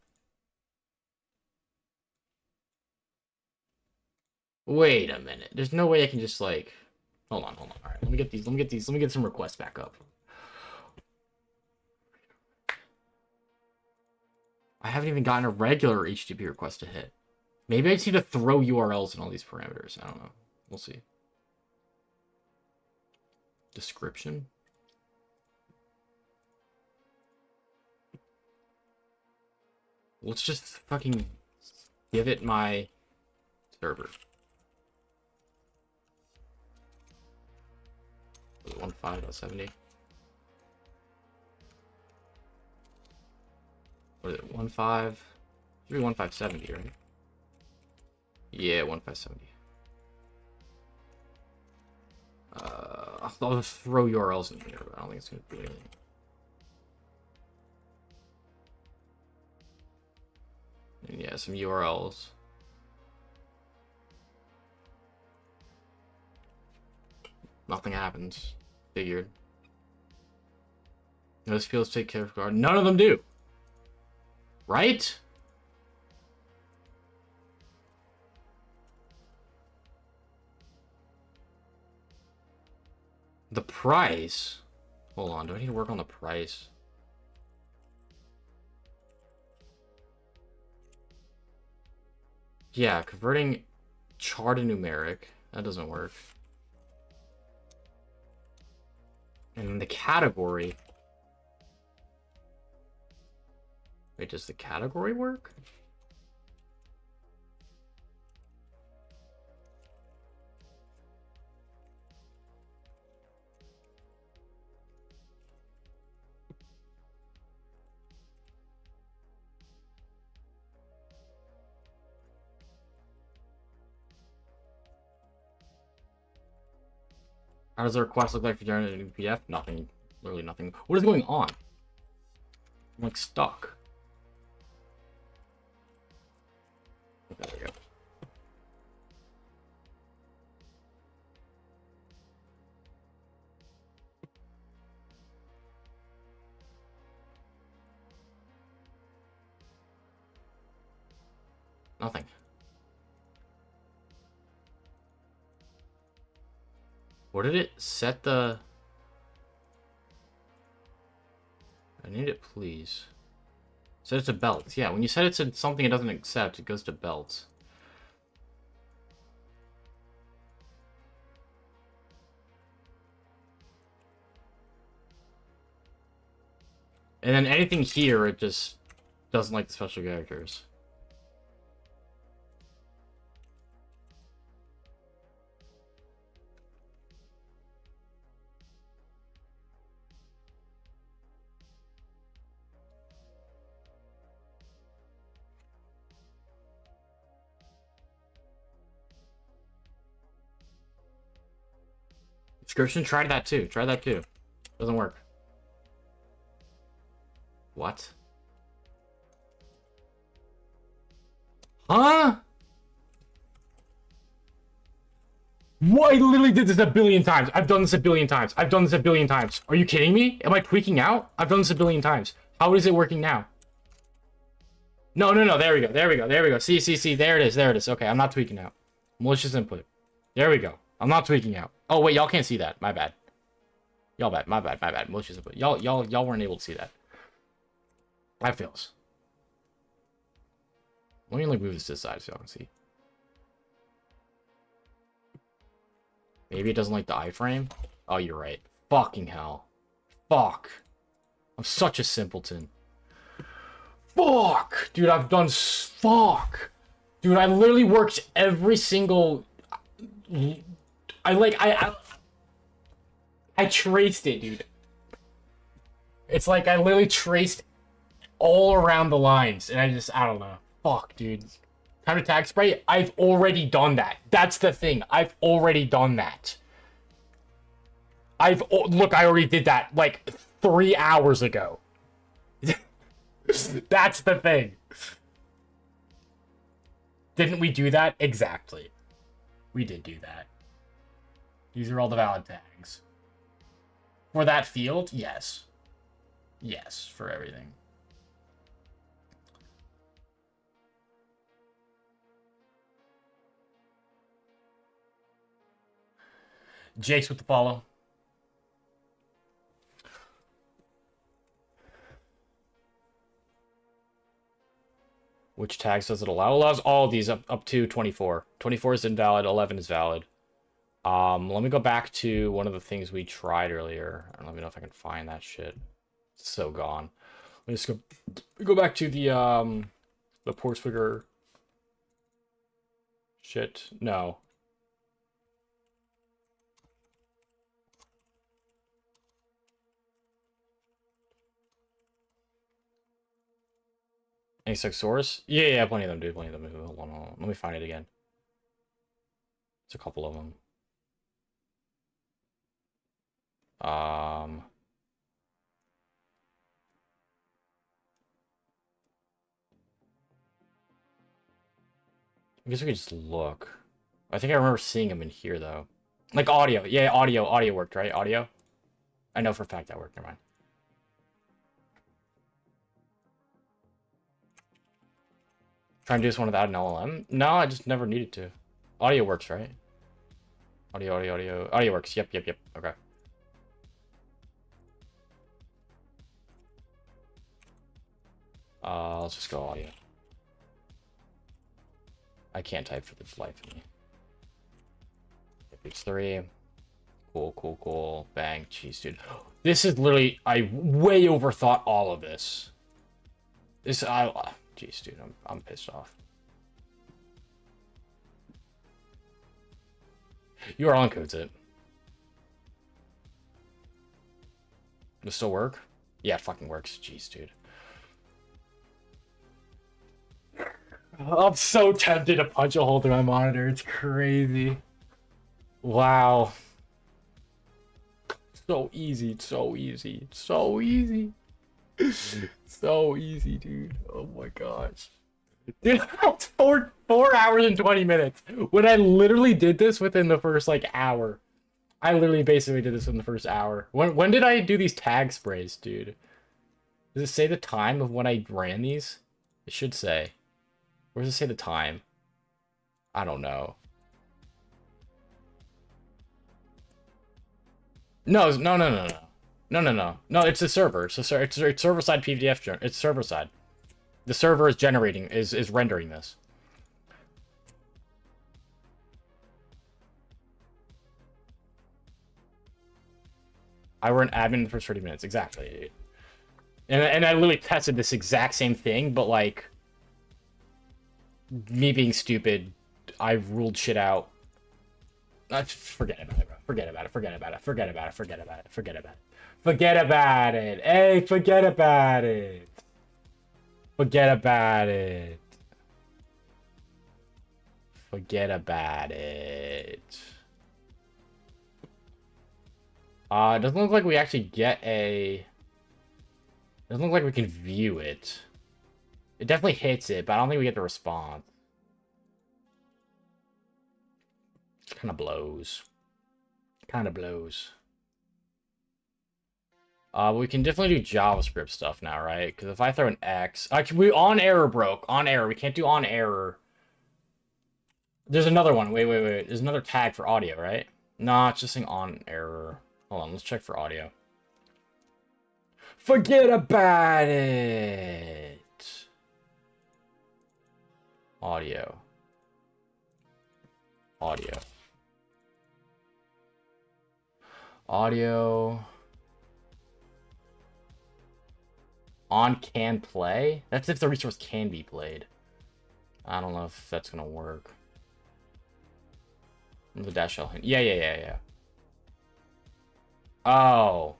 Wait a minute. There's no way I can just like, hold on. All right, let me get some requests back up. I haven't even gotten a regular HTTP request to hit. Maybe I just need to throw URLs in all these parameters. I don't know. We'll see. Description. Let's just fucking give it my server. 15.70. What is it? 15. Should be 1570, right? Yeah, 1570. I'll just throw URLs in here, but I don't think it's gonna do anything. And yeah, some URLs. Nothing happens. Figured. Notice fields take care of guard. None of them do. Right? The price. Hold on, do I need to work on the price? Yeah, converting char to numeric. That doesn't work. And then the category. Wait, does the category work? How does the request look like for generating a new PDF? Nothing. Literally nothing. What is going on? I'm like stuck. There we go. Nothing. What did it set the... I need it, please. Set it to belts. Yeah, when you set it to something it doesn't accept, it goes to belts. And then anything here, it just doesn't like the special characters. Description, try that too. Try that too. Doesn't work. What? Huh? What? I literally did this a billion times. I've done this a billion times. I've done this a billion times. Are you kidding me? Am I tweaking out? I've done this a billion times. How is it working now? No. There we go. There we go. There we go. See. There it is. There it is. Okay, I'm not tweaking out. Malicious input. There we go. I'm not tweaking out. Oh, wait, y'all can't see that. My bad. Y'all bad. My bad. Malicious input. Y'all weren't able to see that. That fails. Let me like move this to the side so y'all can see. Maybe it doesn't like the iframe. Oh, you're right. Fucking hell. Fuck. I'm such a simpleton. Fuck! Dude, I've done... Fuck! Dude, I literally worked every single... I traced it, dude. It's like I literally traced all around the lines, and I don't know. Fuck, dude. Time to tag spray? I've already done that. That's the thing. I've already done that. Look, I already did that, like, 3 hours ago. That's the thing. Didn't we do that? Exactly. We did do that. These are all the valid tags. For that field? Yes. Yes, for everything. Jake's with the follow. Which tags does it allow? It allows all of these up to 24. 24 is invalid, 11 is valid. Let me go back to one of the things we tried earlier. Let me know if I can find that shit. It's so gone. Let me just go back to the The poor figure. Shit. No. Any source? Yeah, plenty of them, dude. Plenty of them. Hold on, hold on. Let me find it again. It's a couple of them. I guess we could just look. I think I remember seeing him in here, though. Like audio. Yeah, audio. Audio worked, right? Audio? I know for a fact that worked. Never mind. Trying to do this one without an LLM? No, I just never needed to. Audio works, right? Audio. Audio works. Yep. Okay. Let's just go audio. I can't type for the life of me. It's 3. Cool. Bang. Jeez, dude. This is literally... I way overthought all of this. Jeez, dude. I'm pissed off. URL encodes it. Does it still work? Yeah, it fucking works. Jeez, dude. I'm so tempted to punch a hole through my monitor. It's crazy. Wow. So easy. So easy, dude. Oh my gosh. Dude, that's 4 hours and 20 minutes. When I literally did this within the first, like, hour. I literally basically did this in the first hour. When did I do these tag sprays, dude? Does it say the time of when I ran these? It should say. Where does it say the time? I don't know. No. No, it's the server. It's server-side PDF. It's server-side. The server is generating, is rendering this. I were an admin in the first 30 minutes. Exactly. And I literally tested this exact same thing, but, like, me being stupid, I ruled shit out. Forget about it, bro. Forget about it. Hey, forget about it. Forget about it. It doesn't look like we actually get a... Doesn't look like we can view it. It definitely hits it, but I don't think we get the response. It kind of blows. We can definitely do JavaScript stuff now, right? Because if I throw an X... we on error broke. On error. We can't do on error. There's another one. Wait. There's another tag for audio, right? Nah, it's just saying on error. Hold on, let's check for audio. Forget about it! Audio. On can play? That's if the resource can be played. I don't know if that's gonna work. The dash L hint. Yeah. Oh.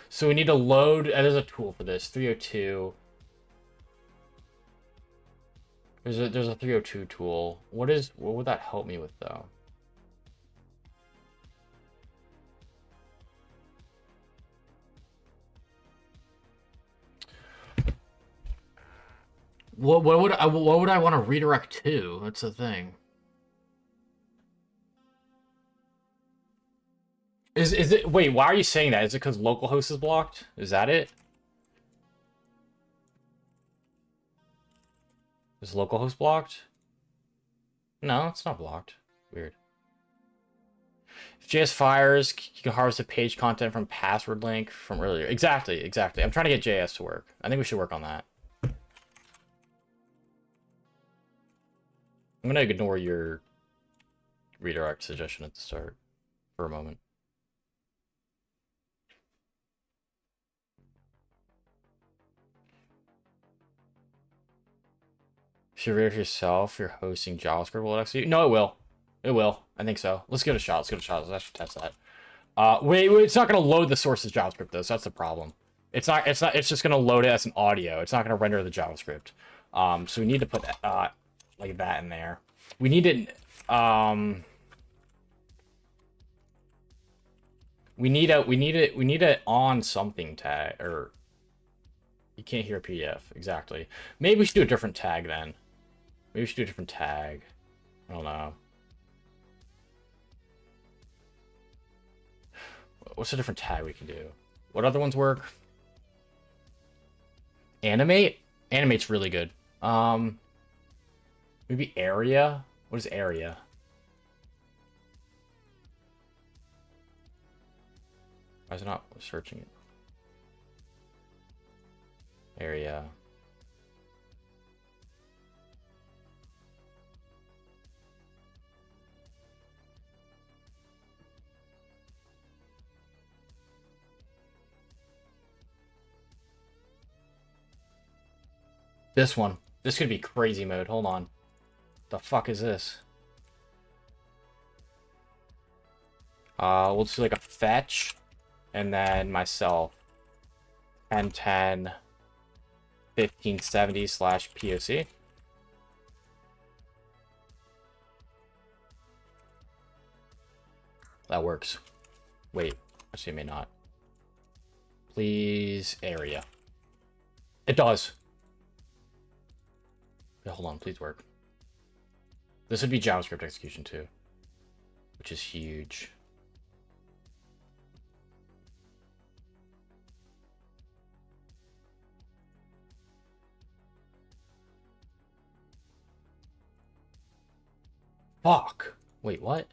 So we need to load... there's a tool for this. 302. There's a 302 tool. What would that help me with, though? What would I want to redirect to? That's the thing. Is it... Wait, why are you saying that? Is it because localhost is blocked? Is that it? Is localhost blocked? No, it's not blocked. Weird. If JS fires, you can harvest the page content from password link from earlier. Exactly. I'm trying to get JS to work. I think we should work on that. I'm gonna ignore your redirect suggestion at the start for a moment. Should read it yourself. You're hosting JavaScript. Will it actually? No, it will. It will. I think so. Let's give it a shot. Let's give it a shot. Let's actually test that. Wait, it's not gonna load the source as JavaScript though, so that's the problem. It's not. It's just gonna load it as an audio. It's not gonna render the JavaScript. So we need to put like that in there. We need it. We need a on something tag, or you can't hear a PDF exactly. Maybe we should do a different tag then. Maybe we should do a different tag. I don't know. What's a different tag we can do? What other ones work? Animate? Animate's really good. Maybe area? What is area? Why is it not searching it? Area. This one. This could be crazy mode. Hold on. The fuck is this? We'll do like a fetch, and then myself. 1010 1570 / POC. That works. Wait, actually it may not. Please area. It does. Yeah, hold on, please work. This would be JavaScript execution too, which is huge. Fuck. Wait, what?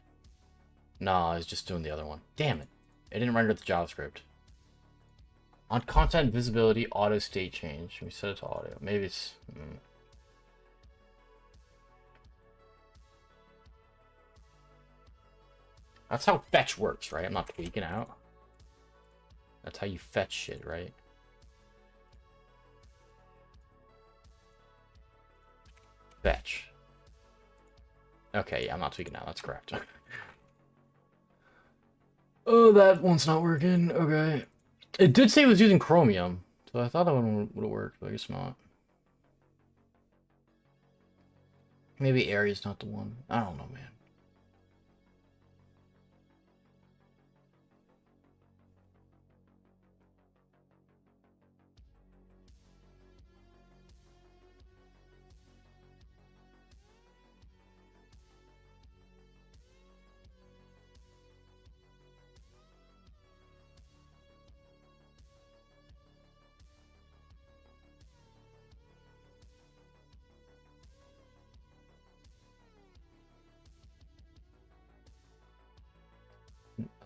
No, I was just doing the other one. Damn it. It didn't render the JavaScript. On content visibility, auto state change. We set it to audio. Maybe it's... That's how fetch works, right? I'm not tweaking out. That's how you fetch shit, right? Fetch. Okay, yeah, I'm not tweaking out. That's correct. Oh, that one's not working. Okay. It did say it was using Chromium, so I thought that one would have worked, but I guess not. Maybe Area's not the one. I don't know, man.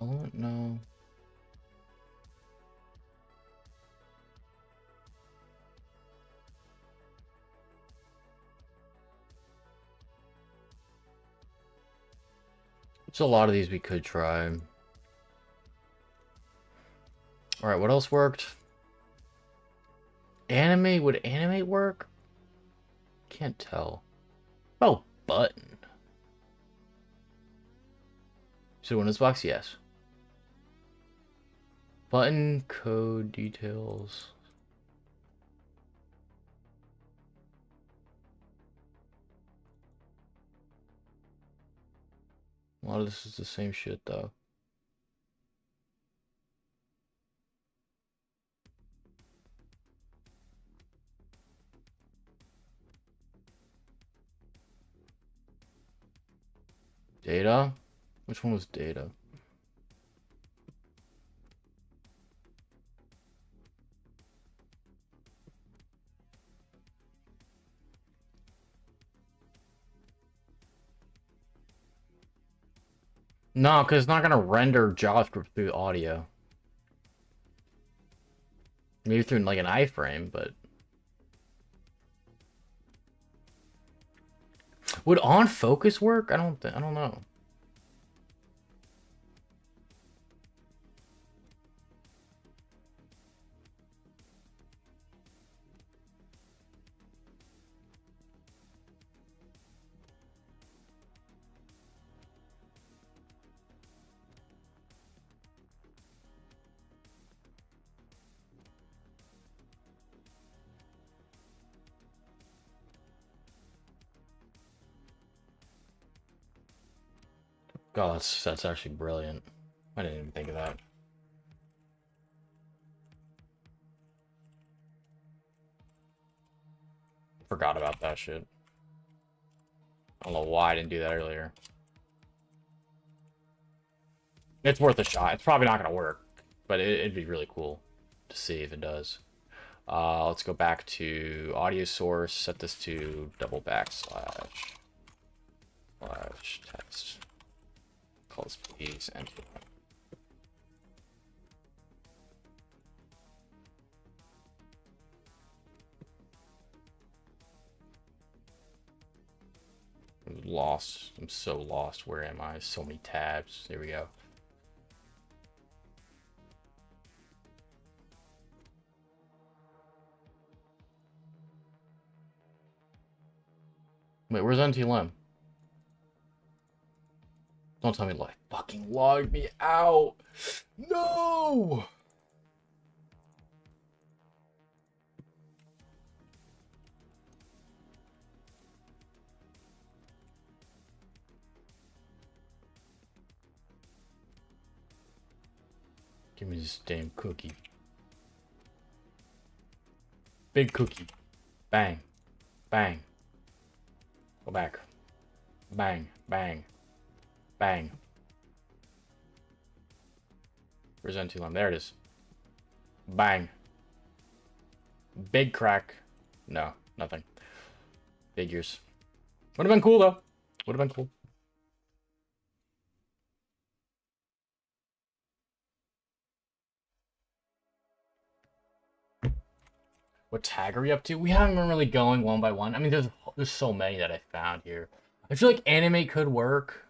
Oh, no. There's a lot of these we could try. Alright, what else worked? Anime? Would animate work? Can't tell. Oh, button. So Windows box, yes. Button code details. A lot of this is the same shit though. Data? Which one was data? No, because it's not going to render JavaScript through audio. Maybe through like an iframe, but... Would on focus work? I don't know. God, that's actually brilliant. I didn't even think of that. Forgot about that shit. I don't know why I didn't do that earlier. It's worth a shot. It's probably not going to work, but it'd be really cool to see if it does. Let's go back to audio source. Set this to // text. Call this please and I'm lost. I'm so lost. Where am I? So many tabs. There we go. Wait, where's NTLM? Don't tell me like fucking log me out. No. Give me this damn cookie. Big cookie. Bang. Bang. Go back. Bang. Bang. Bang. Where's NTLM? There it is. Bang. Big crack. No, nothing. Figures. Would have been cool though. Would have been cool. What tag are we up to? We haven't been really going one by one. I mean, there's so many that I found here. I feel like anime could work.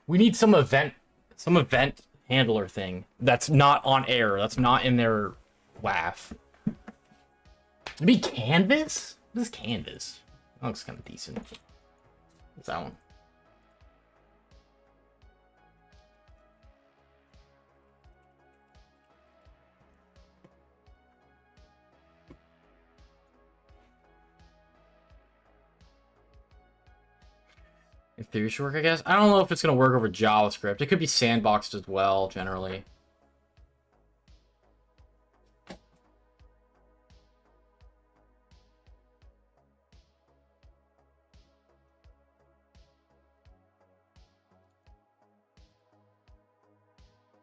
We need some event handler thing that's not on air. That's not in their WAF. It'd be Canvas? This is Canvas. That looks kind of decent. What's that one? In theory, should work, I guess. I don't know if it's going to work over JavaScript. It could be sandboxed as well, generally.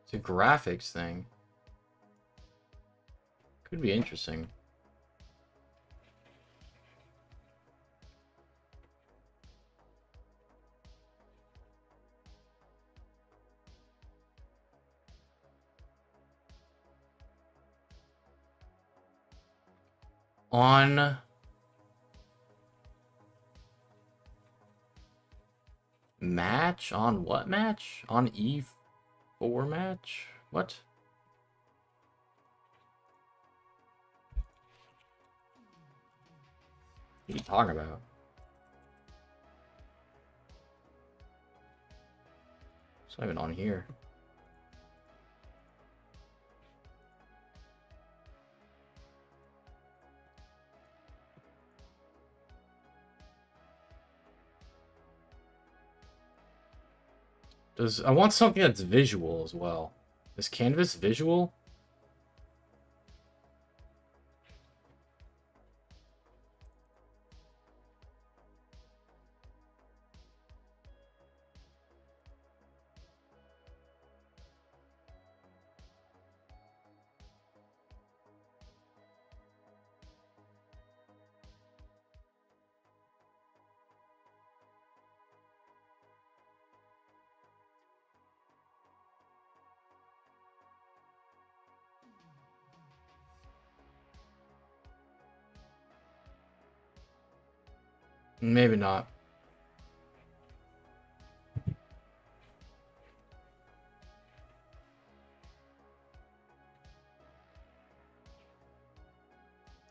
It's a graphics thing. Could be interesting. On match? On what match? On E4 match? What? What are you talking about? It's not even on here. I want something that's visual as well. Is Canvas visual? Maybe not.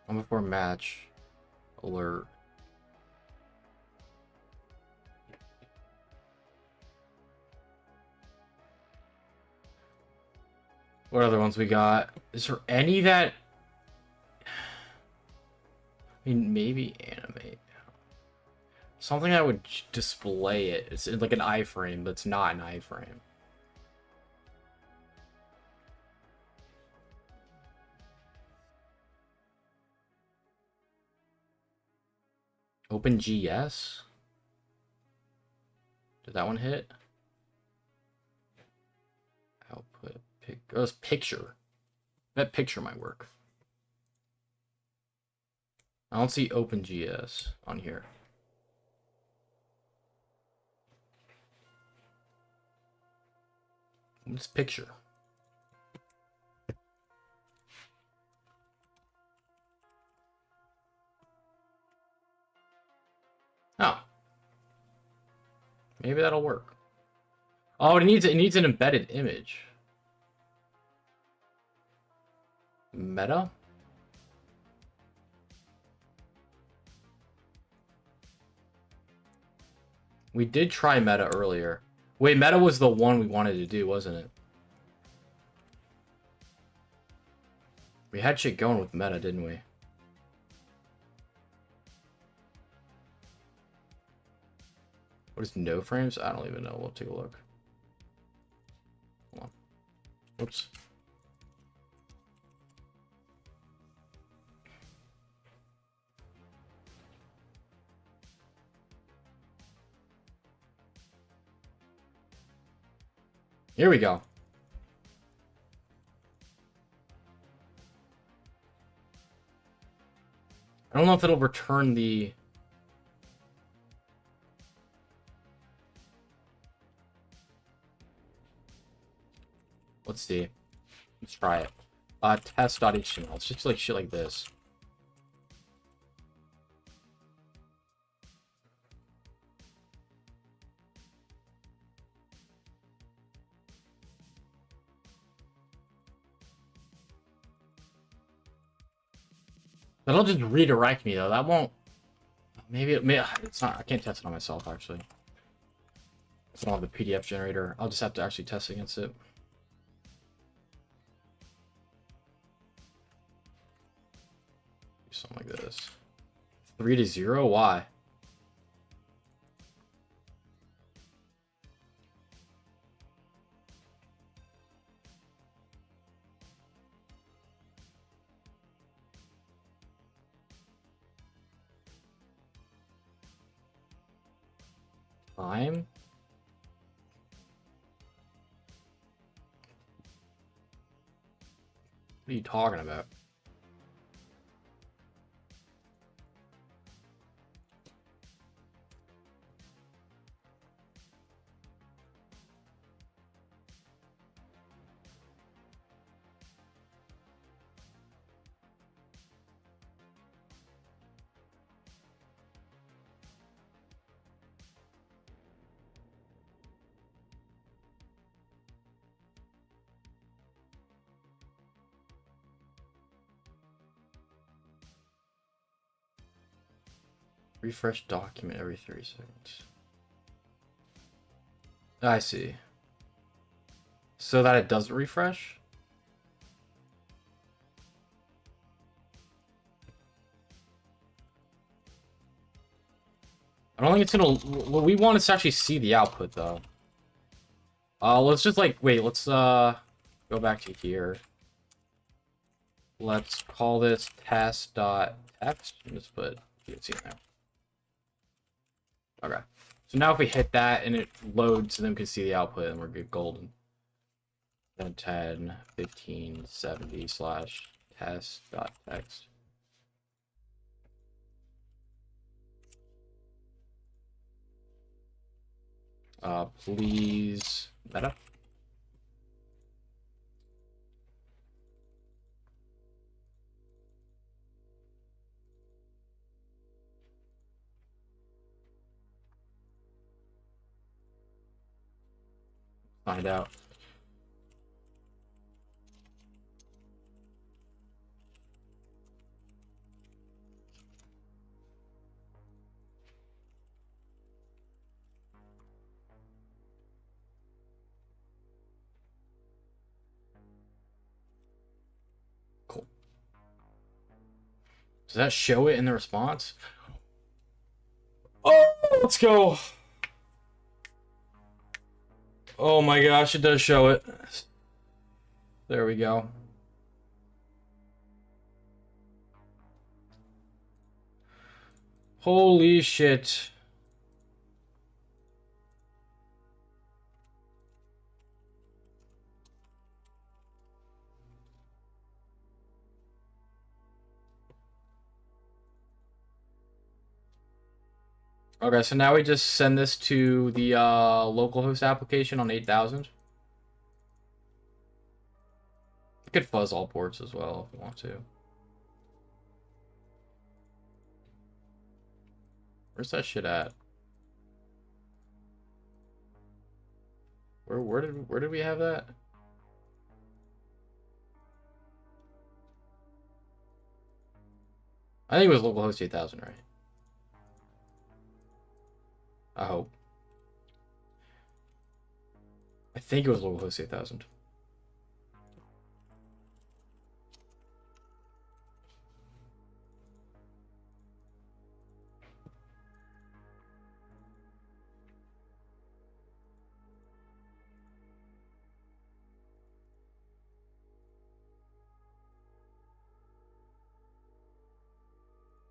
I'm before match. Alert. What other ones we got? Is there any that... I mean, maybe animate. Something that would display it. It's like an iframe, but it's not an iframe. OpenGS? Did that one hit? Output pic. Oh, it's picture. That picture might work. I don't see OpenGS on here. What's picture? Oh. Maybe that'll work. Oh, it needs an embedded image. Meta? We did try Meta earlier. Wait, Meta was the one we wanted to do, wasn't it? We had shit going with Meta, didn't we? What is no frames? I don't even know. We'll take a look. Hold on. Whoops. Here we go. I don't know if it'll return the... Let's see. Let's try it. Test.html. It's just like shit like this. That'll just redirect me though. That won't. Maybe it's not. I can't test it on myself actually. I don't have the PDF generator. I'll just have to actually test against it. Something like this. 3-0. Why? Time? What are you talking about? Refresh document every 30 seconds. I see. So that it doesn't refresh? I don't think it's gonna... What we want is to actually see the output, though. Let's just, like... Wait, let's, go back to here. Let's call this test.text. Just put TXT in there. Okay. So now if we hit that and it loads, then we can see the output and we're good golden. Then 10, 15, 70 / test.text. Please meta. Find out. Cool. Does that show it in the response? Oh! Let's go. Oh my gosh, it does show it. There we go. Holy shit. Okay, so now we just send this to the localhost application on 8000. You could fuzz all ports as well if you want to. Where's that shit at? Where did we have that? I think it was localhost 8000, right? I hope. I think it was localhost 8000.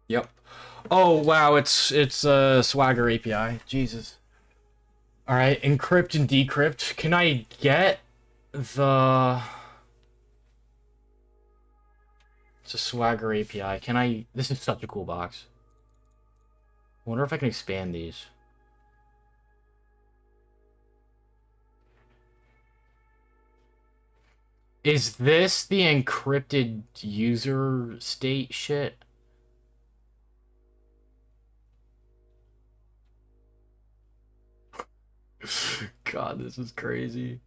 Yep. Oh wow, it's Swagger API. Jesus. All right, encrypt and decrypt. Can I get the? It's a Swagger API. Can I? This is such a cool box. I wonder if I can expand these. Is this the encrypted user state shit? God, this is crazy.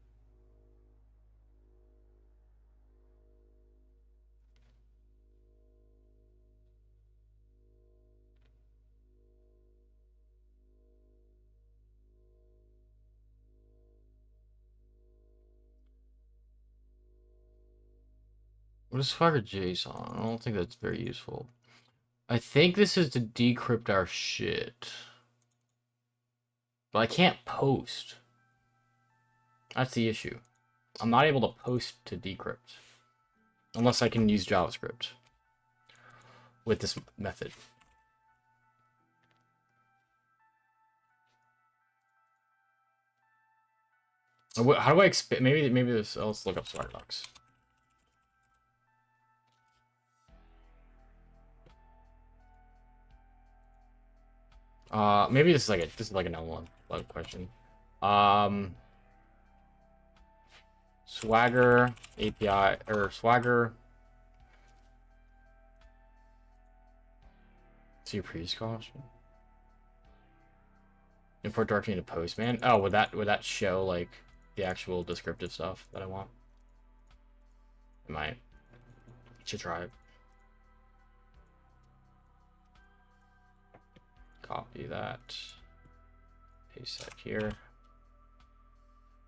What is Swagger JSON? I don't think that's very useful. I think this is to decrypt our shit. But I can't post. That's the issue. I'm not able to post to decrypt. Unless I can use JavaScript. With this method. How do I expand? Maybe this. Let's look up Swagger docs. Maybe this is like an L1 question. Swagger API or Swagger. See your previous question. Import directly into Postman. Oh, would that show like the actual descriptive stuff that I want? It might. Should try it. Copy that. Paste that here.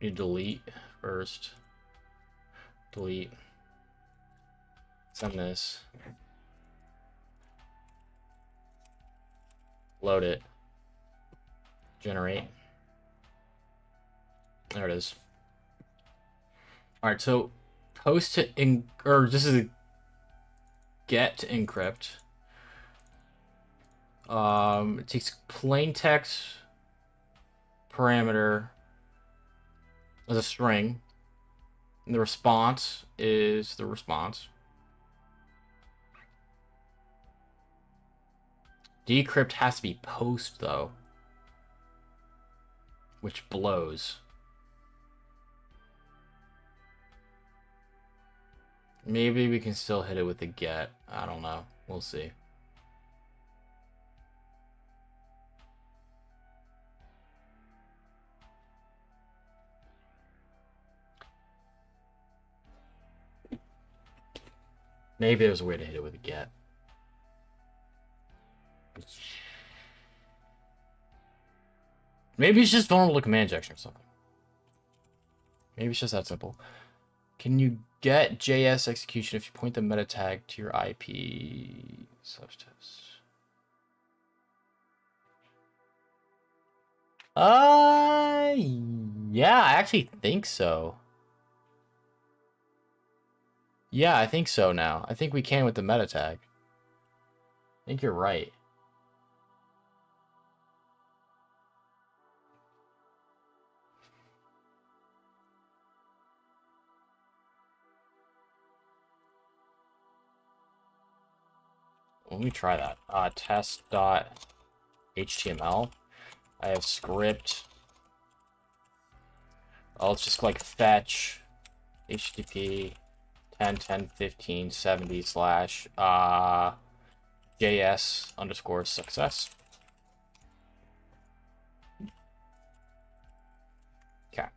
You delete first. Delete. Send this. Load it. Generate. There it is. All right, so post to this is a get to encrypt. It takes plain text parameter as a string. And the response is the response. Decrypt has to be post though, which blows. Maybe we can still hit it with the get. I don't know. We'll see. Maybe there's a way to hit it with a get. Maybe it's just vulnerable to command injection or something. Maybe it's just that simple. Can you get JS execution if you point the meta tag to your IP subtest? Yeah, I actually think so. Yeah, I think so now. I think we can with the meta tag. I think you're right. Let me try that. Test.html. I have script. I'll just like fetch HTTP 10.10.15.70 slash JS underscore success. Okay.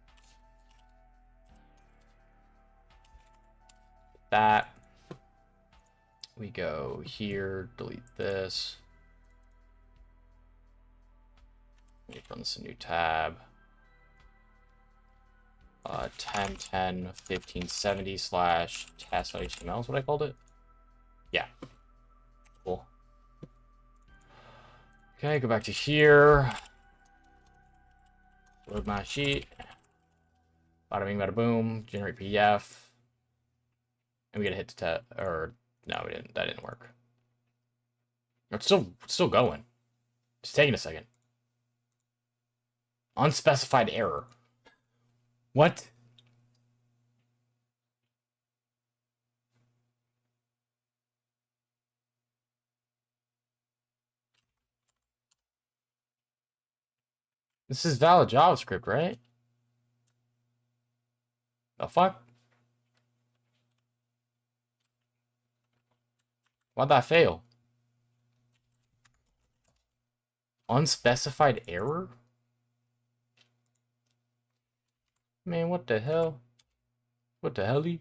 That. We go here, delete this. Let me run this a new tab. 10.10.15.70 slash test.html is what I called it. Yeah. Cool. Okay, go back to here. Load my sheet. Bada bing, bada boom. Generate PDF. And we gotta hit the or no, we didn't. That didn't work. It's still going. It's taking a second. Unspecified error. What? This is valid JavaScript, right? The fuck? Why'd that fail? Unspecified error? Man, what the hell? What the helly?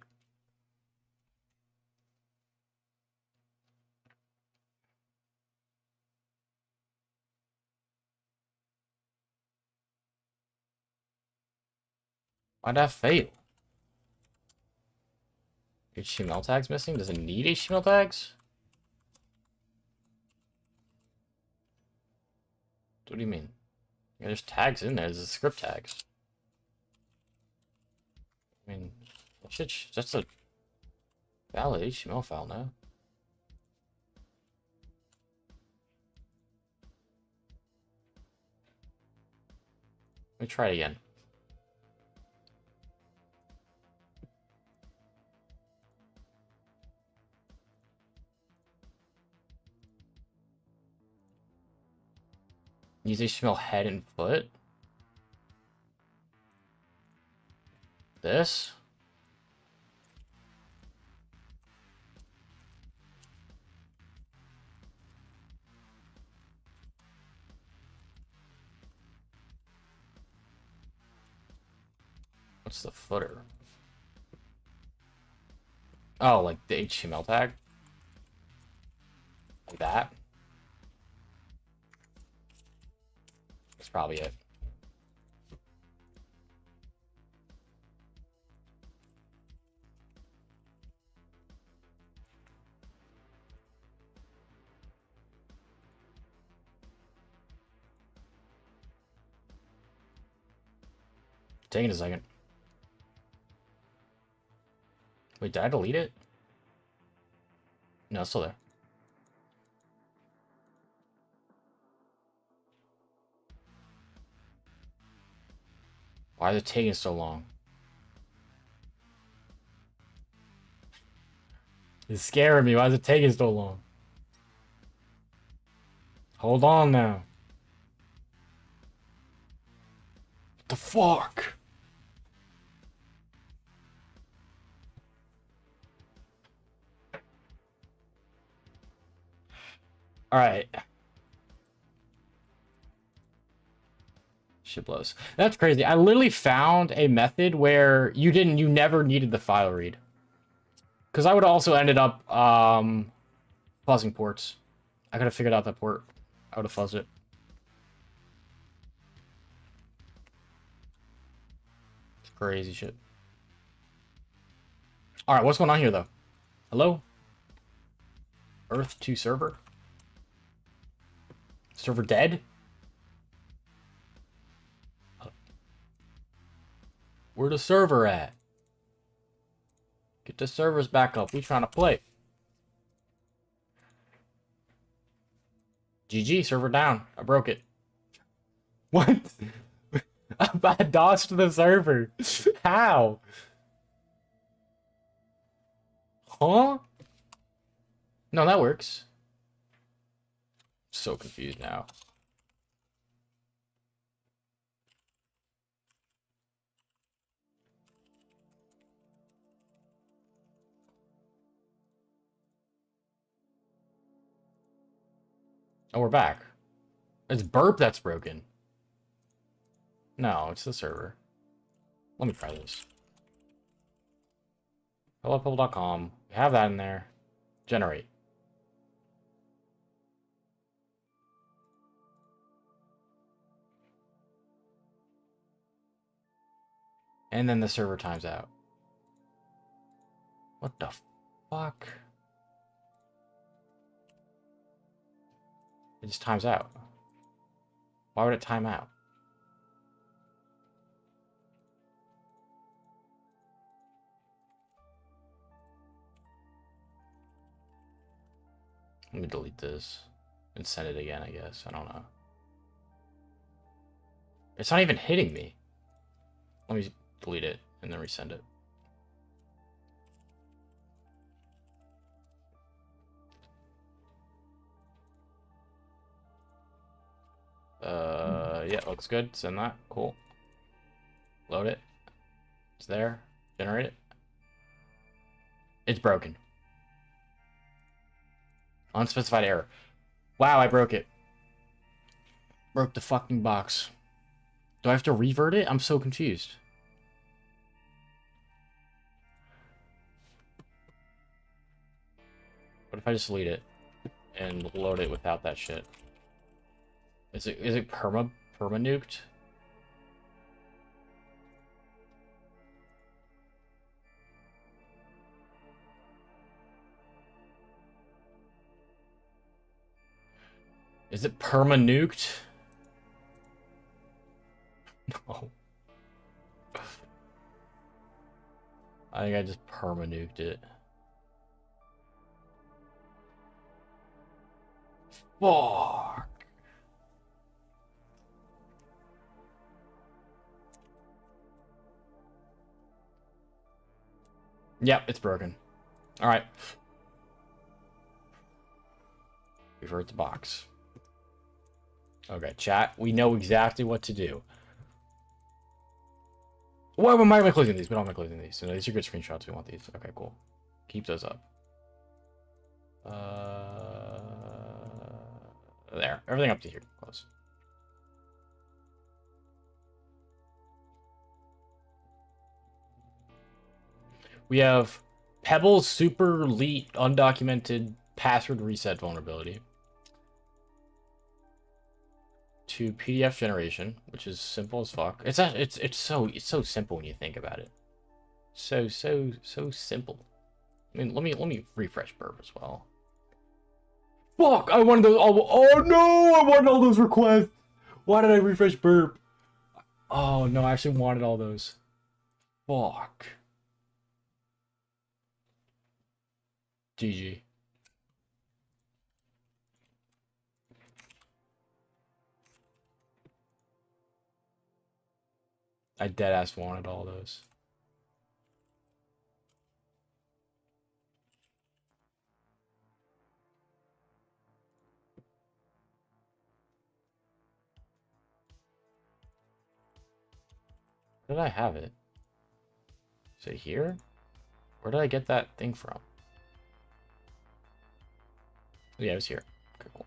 Why'd that fail? HTML tags missing? Does it need HTML tags? What do you mean? Yeah, there's tags in there. There's script tags. I mean, that's a valid HTML file now. Let me try it again. Use HTML head and foot. This. What's the footer? Oh, like the HTML tag? Like that? That's probably it. Taking a second. Wait, did I delete it? No, it's still there. Why is it taking so long? It's scaring me. Why is it taking so long? Hold on now. What the fuck? Alright. Shit blows. That's crazy. I literally found a method where you never needed the file read. Because I would have also ended up fuzzing ports. I could have figured out that port. I would have fuzzed it. It's crazy shit. Alright, what's going on here though? Hello? Earth 2 server? Server dead? Where the server at? Get the servers back up. We trying to play. GG, server down. I broke it. What? I dodged the server. How? Huh? No, that works. So confused now. Oh, we're back. It's burp that's broken. No, it's the server. Let me try this. HelloPill.com. We have that in there. Generate. And then the server times out. What the fuck? It just times out. Why would it time out? Let me delete this and send it again, I guess. I don't know. It's not even hitting me. Let me delete it and then resend it. Yeah, looks good. Send that. Cool. Load it. It's there. Generate it. It's broken. Unspecified error. Wow, I broke it. Broke the fucking box. Do I have to revert it? I'm so confused. What if I just delete it and load it without that shit? Is it perma nuked? Is it perma nuked? No. I think I just perma nuked it. Fuck. Yep, it's broken. All right. Revert the box. Okay, chat. We know exactly what to do. Why am I closing these? We don't mind closing these. So these are good screenshots. We want these. Okay, cool. Keep those up. There. Everything up to here. Close. We have Pebble's super elite undocumented password reset vulnerability. To PDF generation, which is simple as fuck. It's so simple when you think about it. So simple. I mean, let me refresh burp as well. Fuck! I wanted those. Oh no! I wanted all those requests. Why did I refresh burp? Oh no! I actually wanted all those. Fuck. GG. I deadass wanted all those. Where did I have it? Is it here? Where did I get that thing from? Yeah, it was here. Okay, cool.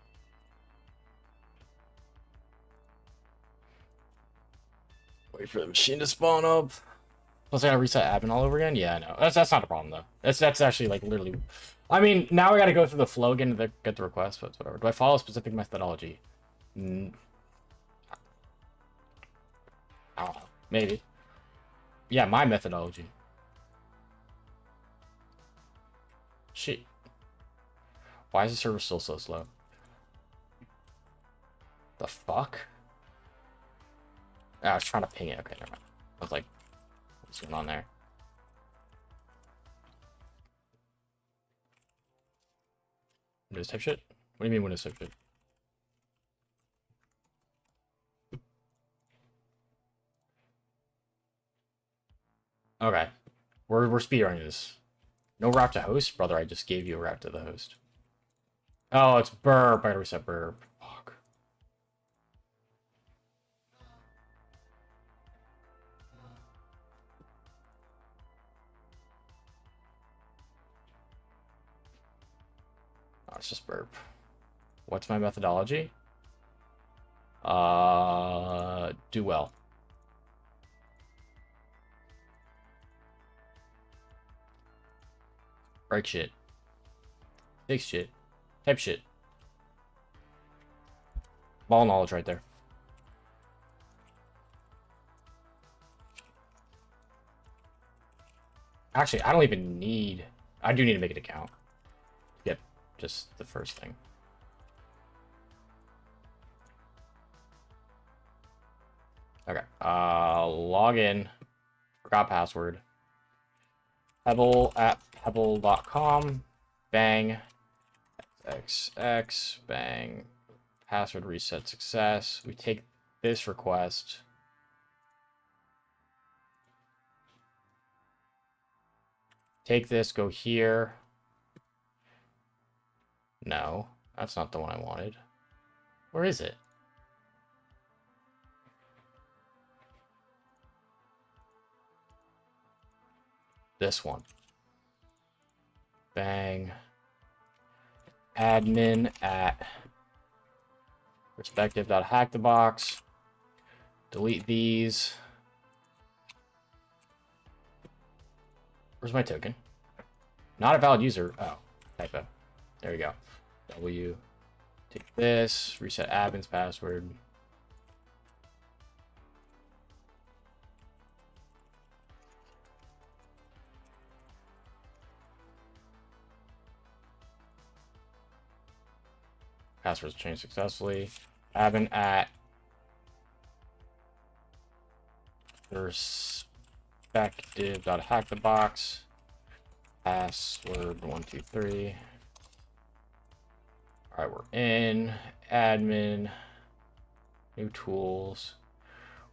Wait for the machine to spawn up. Plus, I gotta reset admin all over again. Yeah, I know. That's not a problem though. That's actually like literally. I mean, now I gotta go through the flow again to get the request, but whatever. Do I follow a specific methodology? I don't know. Maybe. Yeah, my methodology. Shit. Why is the server still so slow? The fuck? Ah, I was trying to ping it. Okay, never mind. I was like, What's going on there? Windows type shit? What do you mean Windows type shit? Okay. We're speedrunning this. No route to host? Brother, I just gave you a route to the host. Oh, it's burp. I gotta reset burp. Fuck. Oh, it's just burp. What's my methodology? Do well. Break shit. Fix shit. Type shit. Ball knowledge right there. Actually, I don't even need... I do need to make an account. Yep, just the first thing. Okay, log in. Forgot password. Pebble@pebble.com. Bang. XX. Bang. Password reset success. We take this request. Take this, go here. No, that's not the one I wanted. Where is it? This one. Bang. Admin at perspective.hackthebox. Delete these. Where's my token? Not a valid user. Oh, typo. There we go. W. Take this. Reset admin's password. Passwords changed successfully. Admin at perspective.hackthebox. Password 123. All right, we're in admin, new tools.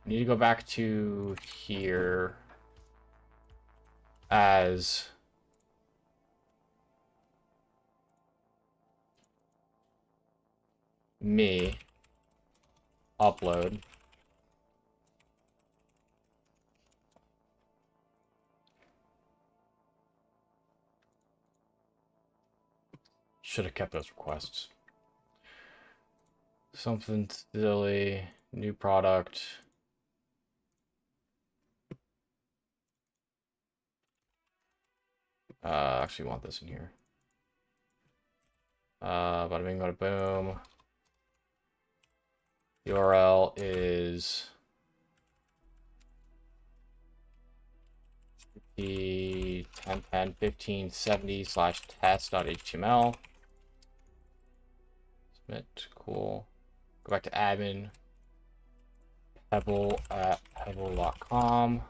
We need to go back to here as me, upload. Should have kept those requests. Something silly, new product. Actually want this in here. Bada bing, bada boom. URL is the 10.10.15.70/test.html. Submit, cool. Go back to admin. Pebble@pebble.com.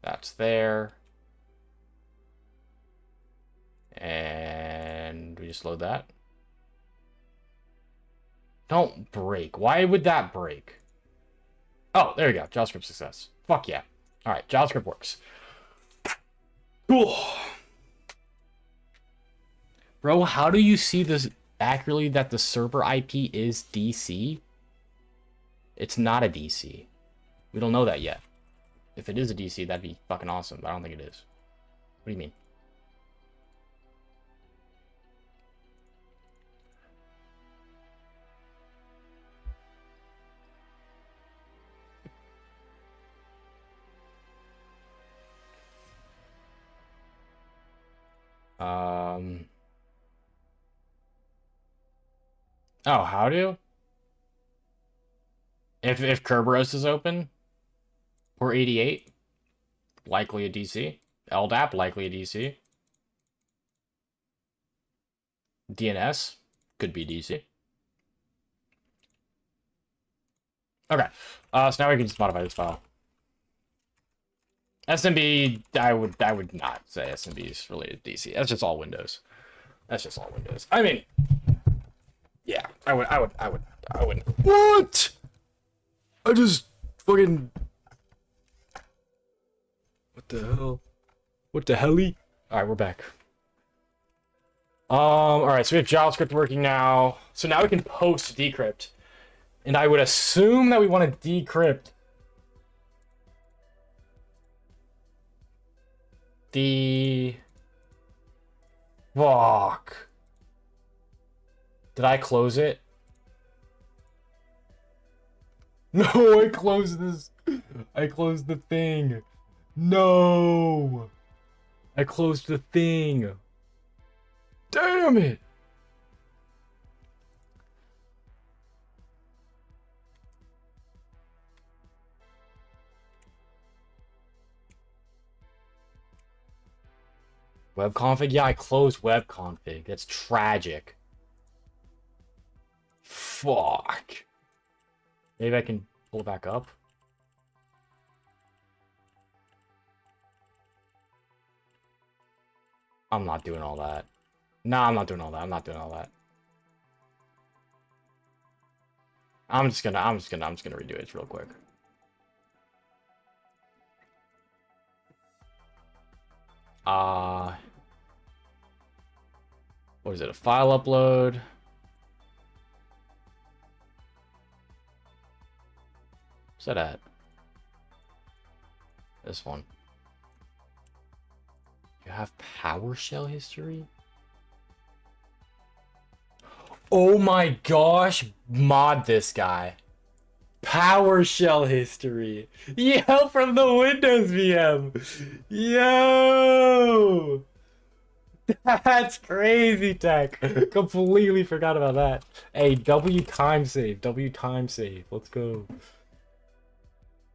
That's there. And we just load that. Don't break. Why would that break? Oh, there you go. JavaScript success. Fuck yeah. All right, JavaScript works. Cool. Bro, how do you see this accurately that the server IP is DC? It's not a DC. We don't know that yet. If it is a DC, that'd be fucking awesome, but I don't think it is. What do you mean? Oh, how do? If Kerberos is open, or 88, likely a DC. LDAP, likely a DC. DNS, could be DC. Okay, so now we can just modify this file. SMB, I would not say SMB is related to DC. That's just all Windows. That's just all Windows. I mean, yeah, I would. What? I just fucking. What the hell? What the helly? All right, we're back. All right, so we have JavaScript working now. So now we can post decrypt, and I would assume that we want to decrypt the. Fuck. Did I close it? No, I closed this. I closed the thing. No. I closed the thing. Damn it. Web config? Yeah, I closed web config. That's tragic. Fuck. Maybe I can pull it back up. I'm not doing all that. Nah, I'm not doing all that. I'm not doing all that. I'm just gonna redo it real quick. What is it? A file upload? What's that at? This one. You have PowerShell history? Oh my gosh, mod this guy. PowerShell history. Yo, from the Windows VM. Yo! That's crazy, Tech. Completely forgot about that. Hey, W time save. W time save. Let's go.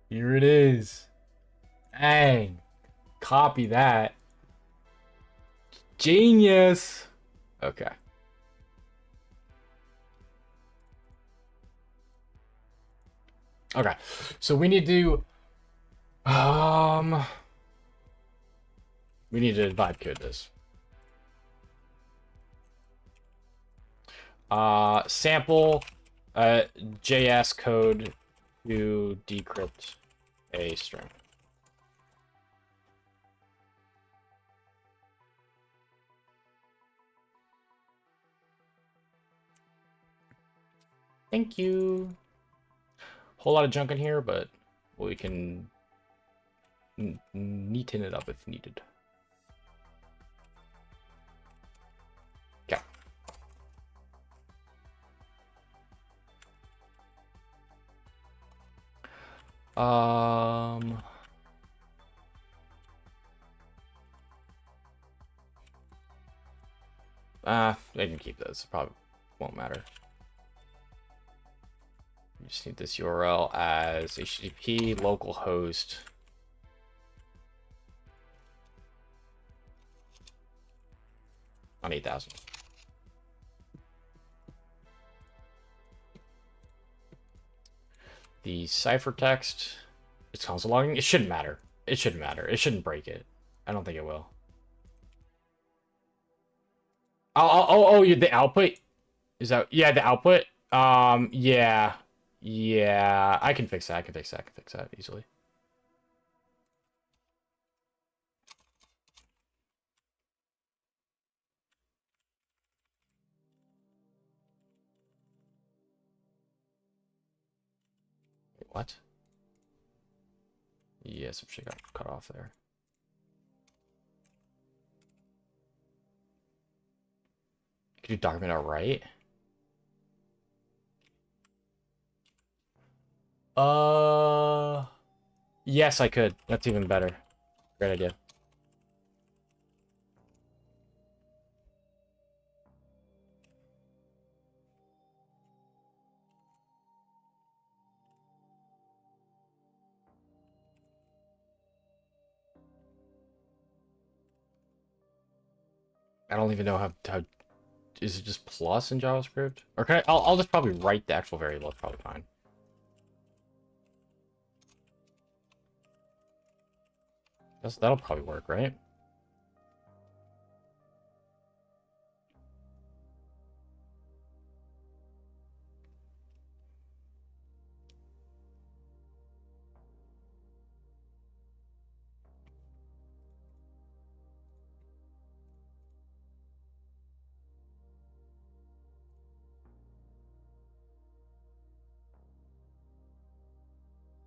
Here it is. Dang. Copy that. Genius. Okay. Okay. So we need to we need to vibe code this. Sample JS code to decrypt a string. Thank you. Whole lot of junk in here, but we can neaten it up if needed. Okay. They can keep those. Probably won't matter. You just need this URL as HTTP localhost. On 8,000. The ciphertext, it's console logging. It shouldn't matter. It shouldn't matter. It shouldn't break it. I don't think it will. Oh, the output? Is that, yeah, the output? Yeah. Yeah, I can fix that. I can fix that easily. Wait, what? Yes, she got cut off there. Could you document it right? Yes, I could. That's even better. Great idea. I don't even know how is it just plus in JavaScript? Or can I'll just probably write the actual variable. It's probably fine. That'll probably work, right?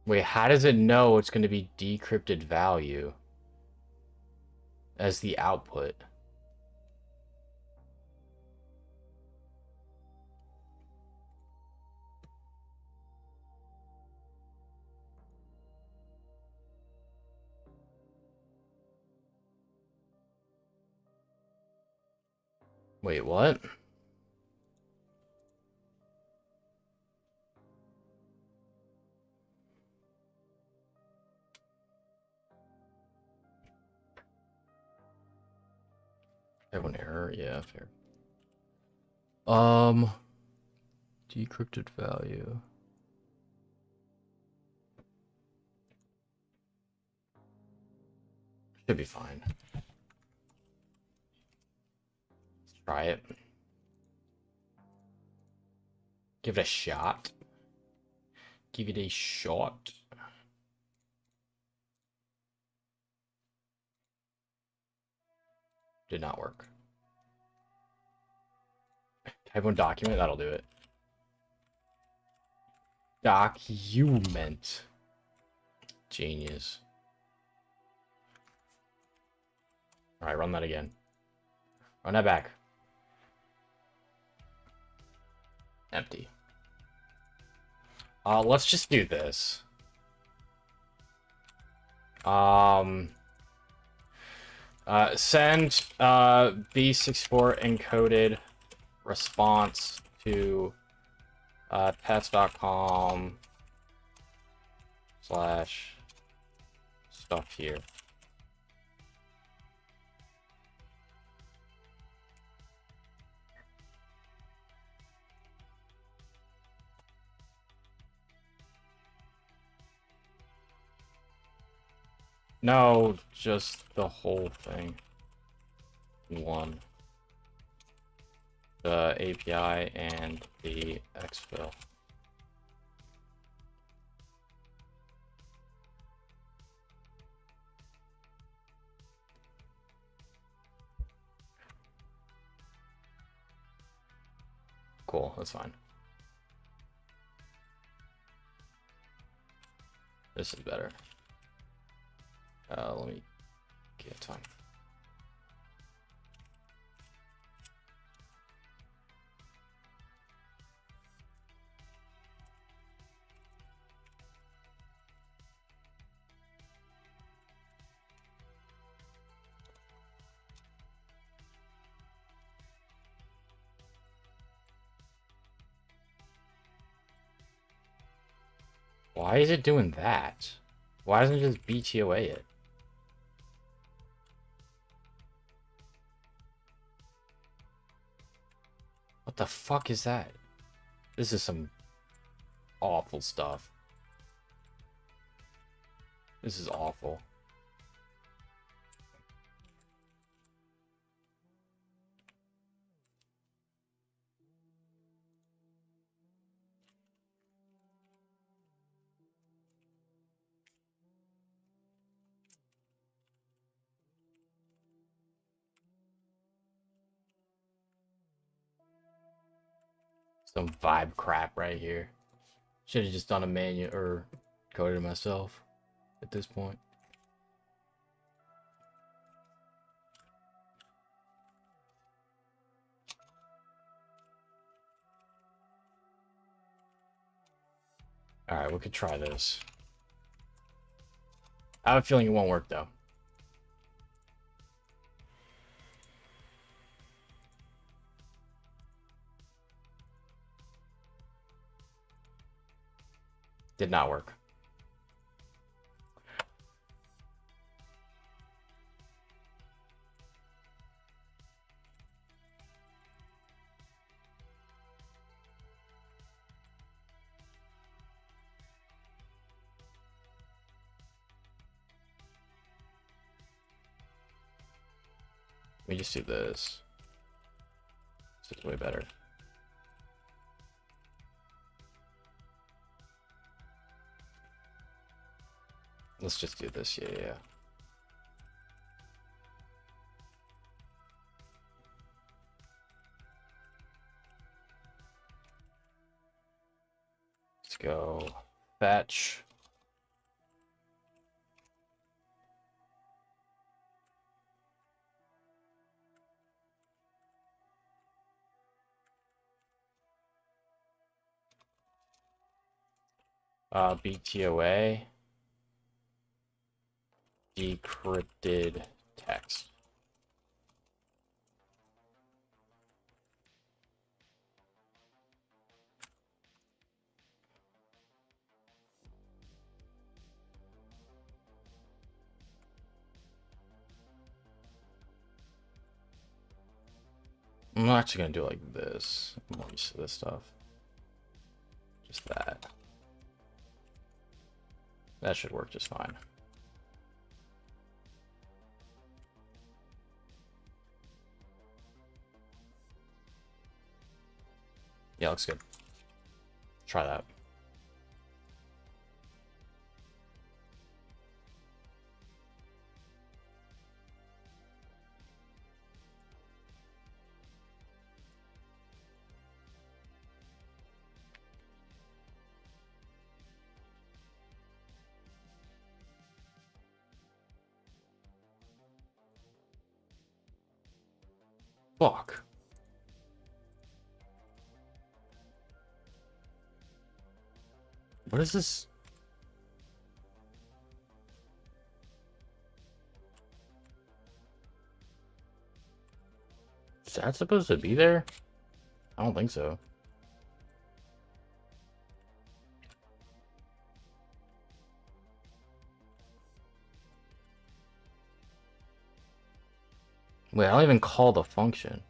Wait, how does it know it's going to be decrypted value as the output? Wait, what? I have an error? Yeah, fair. Decrypted value. Should be fine. Let's try it. Give it a shot. Give it a shot. Did not work. Type one document, that'll do it. Document. Genius. Alright, run that again. Run that back. Empty. Let's just do this. Send B64 encoded response to test.com / stuff here. No, just the whole thing. One. The API and the exfil. Cool, that's fine. This is better. Let me get time. Why is it doing that? Why doesn't it just BTOA it? What the fuck is that? This is some awful stuff. This is awful. Some vibe crap right here. Should have just done a manual or coded it myself at this point. Alright, we could try this. I have a feeling it won't work though. Did not work. me just do this. This is way better. Let's just do this. Yeah. Let's go fetch. BTOA. Decrypted text. I'm actually gonna do it like this. I'm more used to this stuff. Just that. That should work just fine. Yeah, looks good. Try that. Fuck. What is this? Is that supposed to be there? I don't think so. Wait, I don't even call the function.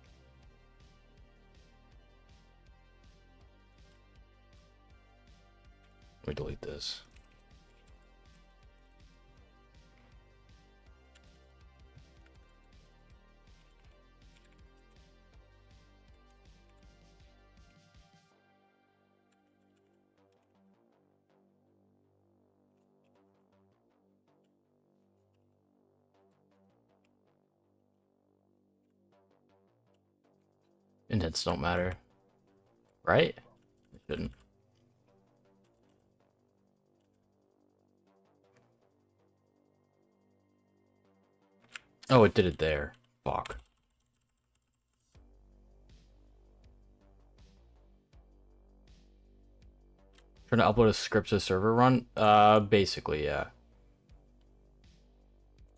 Let me delete this. Indents don't matter. Right? It shouldn't. Oh, it did it there. Fuck. Trying to upload a script to server run? Basically, yeah.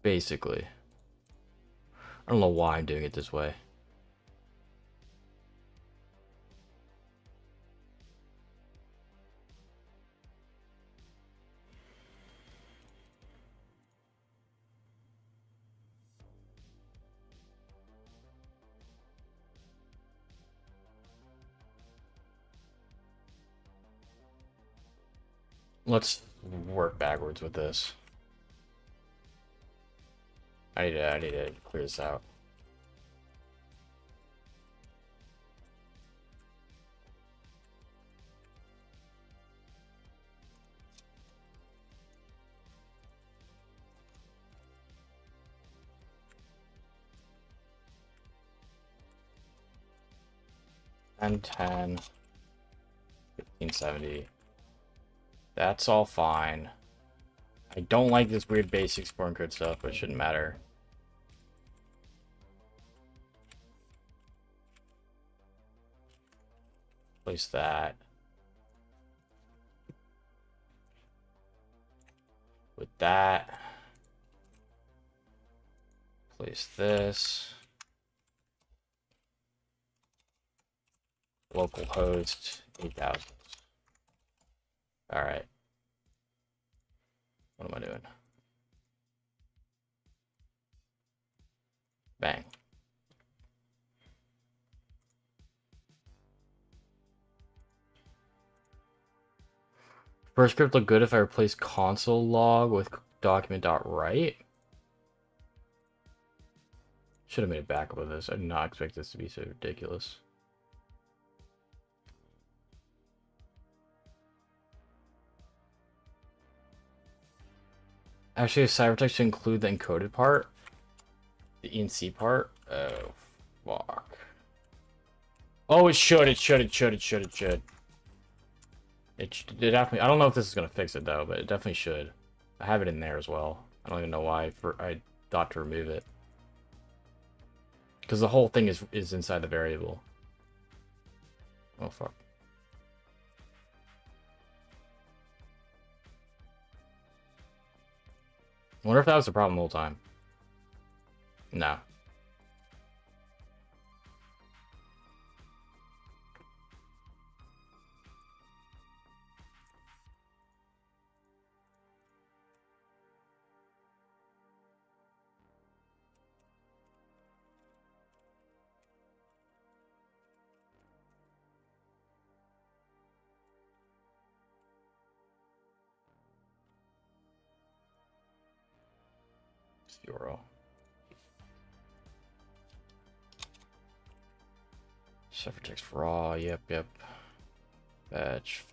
Basically. I don't know why I'm doing it this way. Let's work backwards with this. I need to clear this out. And 10, 1570. That's all fine. I don't like this weird basic foreign code stuff, but it shouldn't matter. Place that. With that. Place this. Localhost 8000. Alright. What am I doing? Bang. First script look good if I replace console log with document.write. Should have made a backup of this. I did not expect this to be so ridiculous. Actually, cybertext to include the encoded part, the ENC part. Oh, fuck. Oh, it should. It should. It should. It should. It should. It definitely. I don't know if this is gonna fix it though, but it definitely should. I have it in there as well. I don't even know why I thought to remove it, because the whole thing is inside the variable. Oh fuck. I wonder if that was the problem the whole time. No. URL. Ciphertext raw. Yep. Yep. Fetch.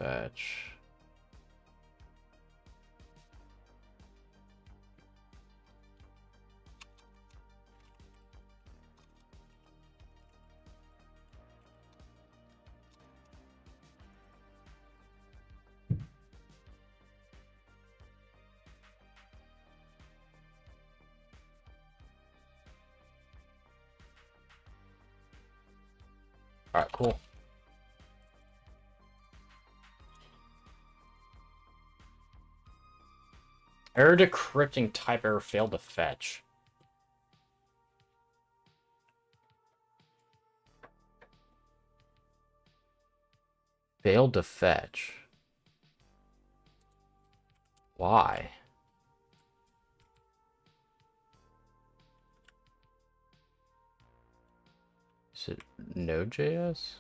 All right, cool. Error decrypting type error failed to fetch. Failed to fetch. Why? Is it Node.js?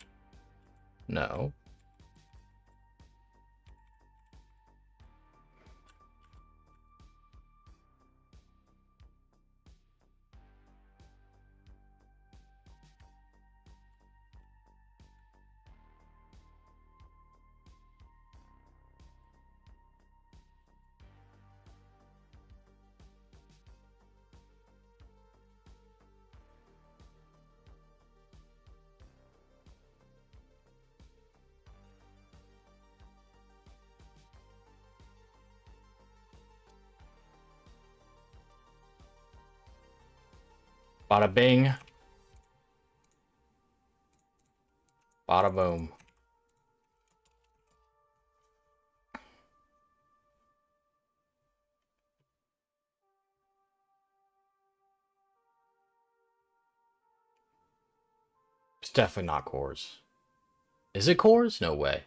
No. Bada bing. Bada boom. It's definitely not cores. Is it cores? No way.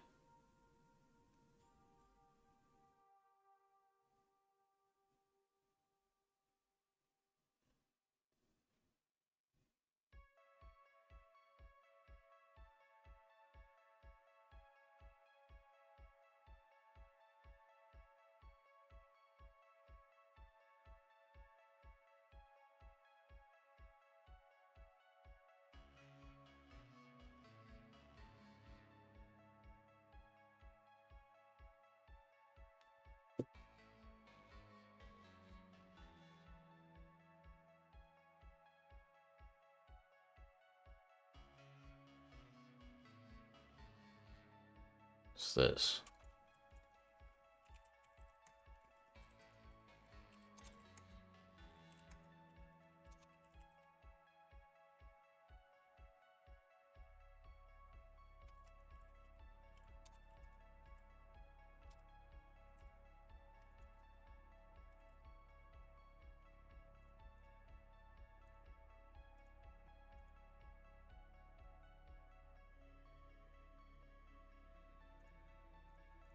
What's this?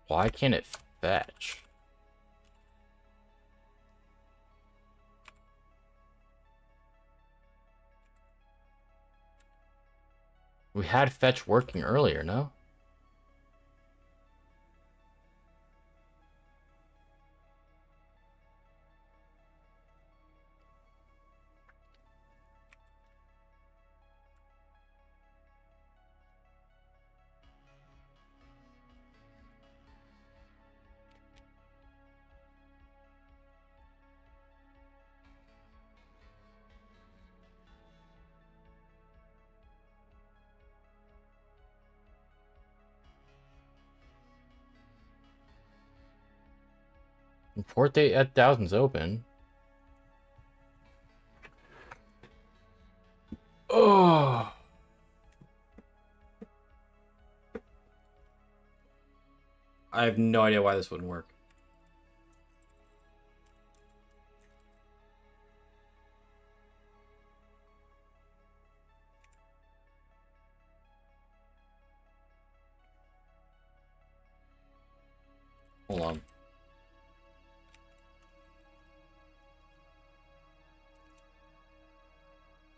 Why can't it fetch? We had fetch working earlier, no? Port 8000's open. Oh. I have no idea why this wouldn't work. Hold on.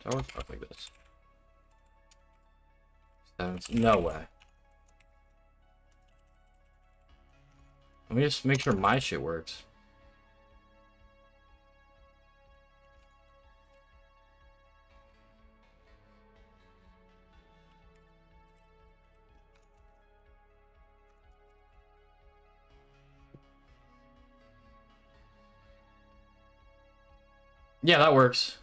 Does that work? Oh, like this. No way. Let me just make sure my shit works. Yeah, that works.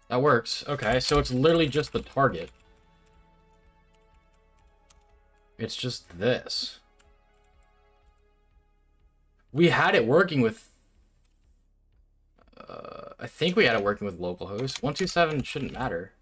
That works. Okay, so it's literally just the target. It's just this. We had it working with... I think we had it working with localhost. 127 shouldn't matter.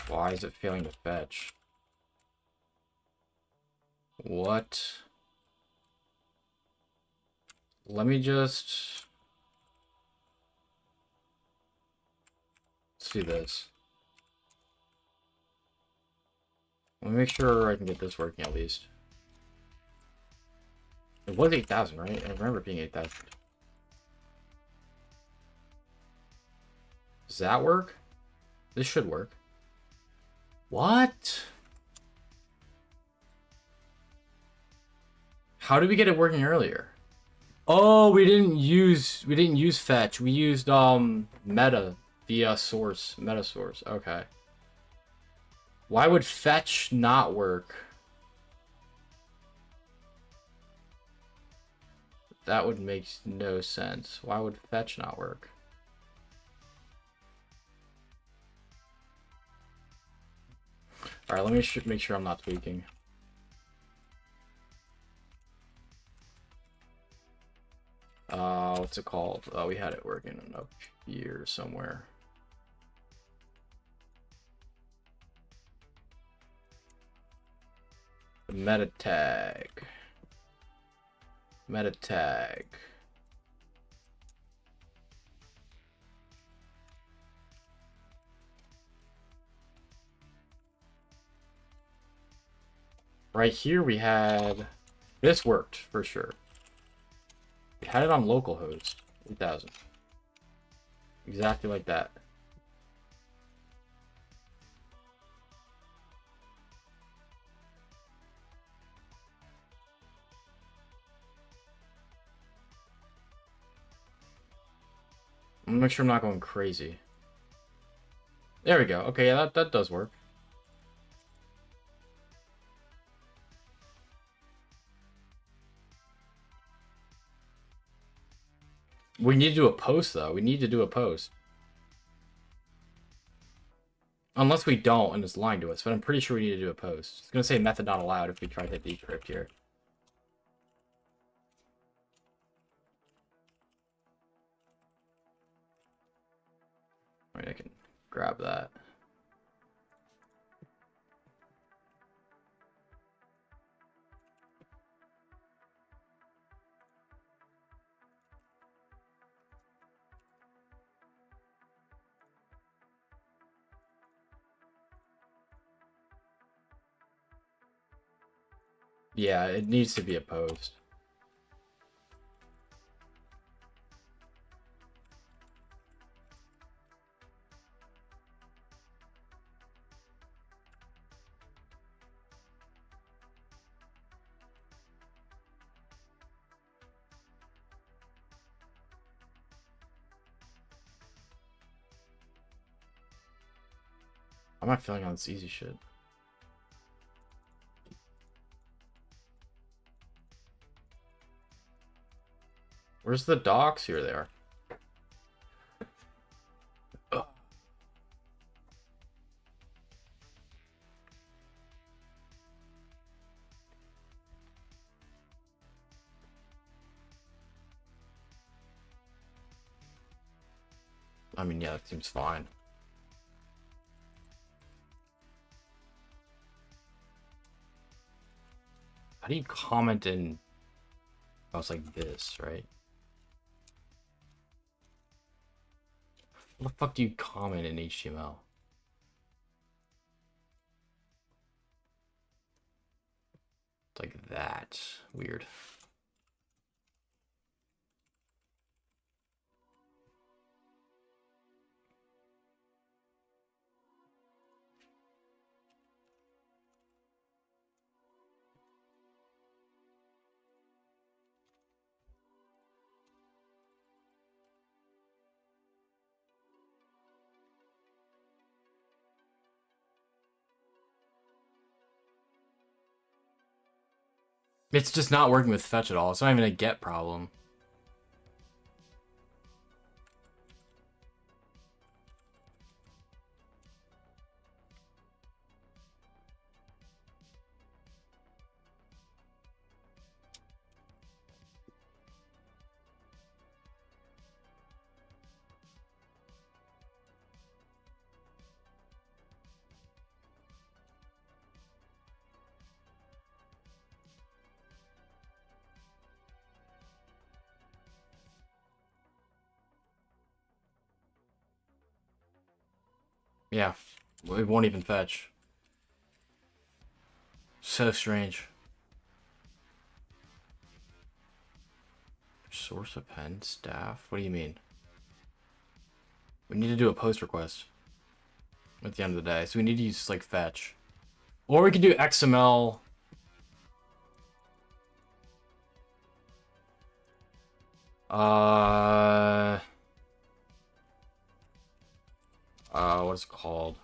Why is it failing to fetch? What? Let me just... Let's do this. Let me make sure I can get this working at least. It was 8,000, right? I remember it being 8,000. Does that work? This should work. What? How did we get it working earlier? Oh, we didn't use fetch. We used meta via source, meta source. Okay. Why would fetch not work? That would make no sense. Why would fetch not work? All right, let me make sure I'm not tweaking. What's it called? We had it working up here somewhere. The meta tag. Meta tag. Right here we had... This worked, for sure. We had it on localhost. 8,000. Exactly like that. I'm gonna make sure I'm not going crazy. There we go. Okay, yeah, that does work. We need to do a post, though. We need to do a post. Unless we don't and it's lying to us, but I'm pretty sure we need to do a post. It's going to say method not allowed if we try to decrypt here. Alright, I can grab that. Yeah, it needs to be a post. I'm not feeling on this easy shit. Where's the docs? Here they are. Ugh. I mean, yeah, that seems fine. How do you comment in... Oh, it's like this, right? What the fuck do you comment in HTML? It's like that. Weird. It's just not working with fetch at all. It's not even a get problem. Yeah, it won't even fetch. So strange. Source append staff? What do you mean? We need to do a post request at the end of the day. So we need to use like fetch. Or we could do XML. What is it called?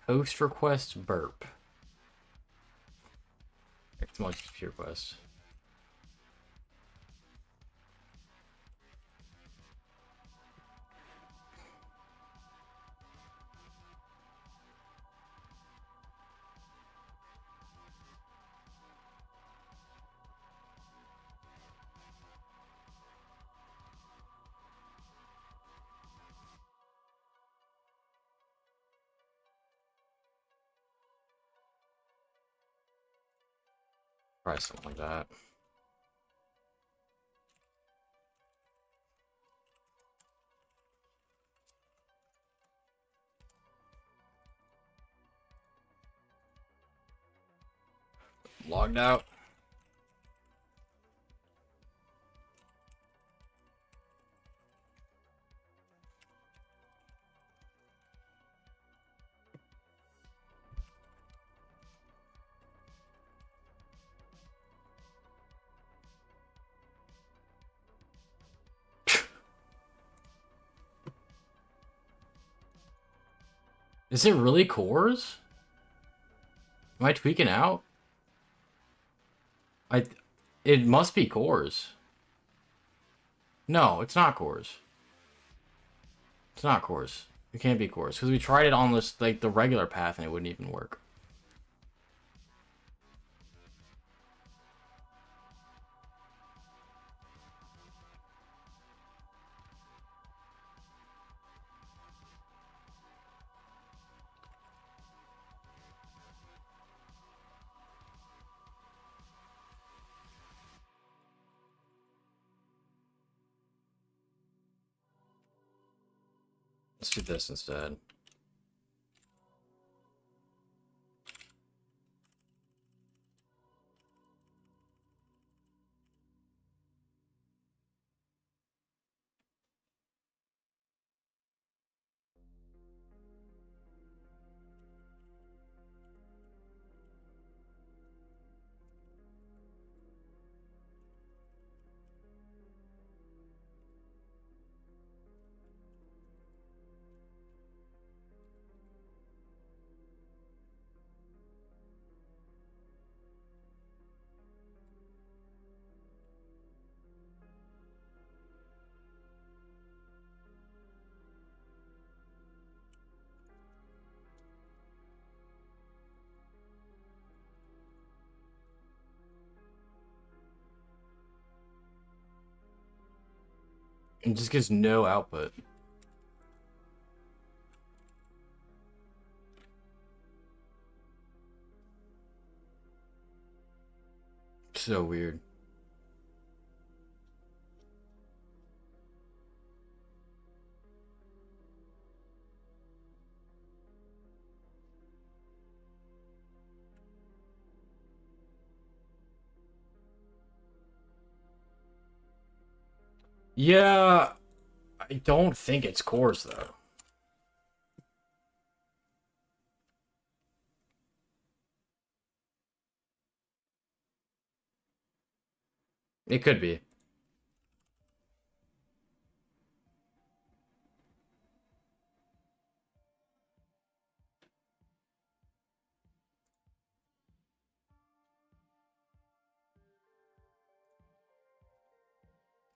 Post request burp. XML GPU request. Probably something like that. Logged out. Is it really cores? Am I tweaking out? It must be cores. No, it's not cores. It's not cores. It can't be cores because we tried it on this like the regular path and it wouldn't even work. Let's do this instead. It just gives no output. So weird. Yeah, I don't think it's cores though. It could be.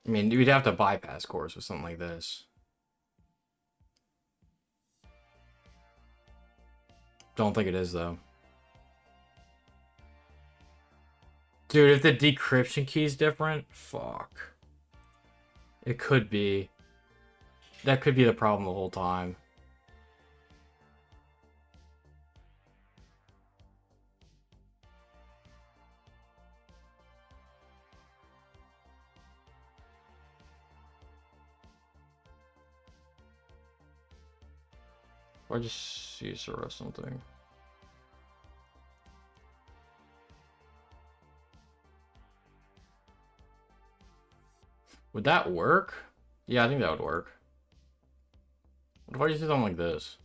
I mean, you'd have to bypass cores with something like this. Don't think it is though. Dude, if the decryption key is different, fuck. It could be. That could be the problem the whole time. Or just Caesar or something. Would that work? Yeah, I think that would work. What if I just do something like this?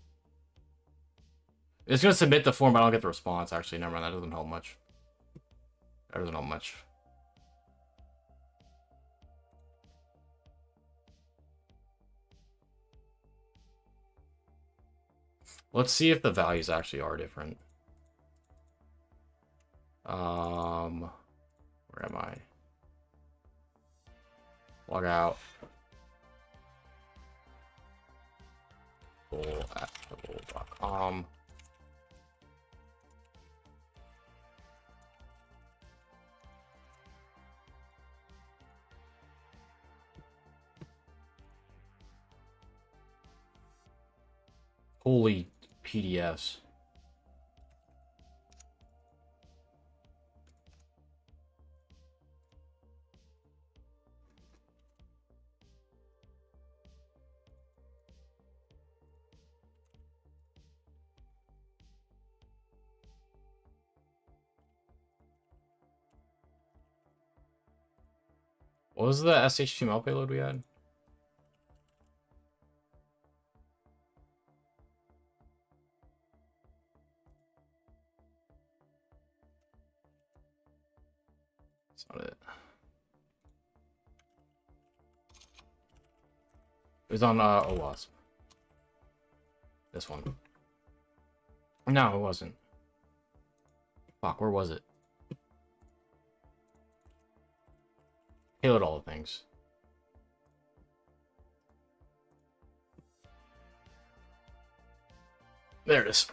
It's gonna submit the form, but I don't get the response. Actually, never mind. That doesn't help much. That doesn't help much. Let's see if the values actually are different. Where am I? Log out. Apple.com. Holy PDFs. What was the SHTML payload we had? That's not it. It was on OWASP. This one. No, it wasn't. Fuck, where was it? Payload all the things. There it is.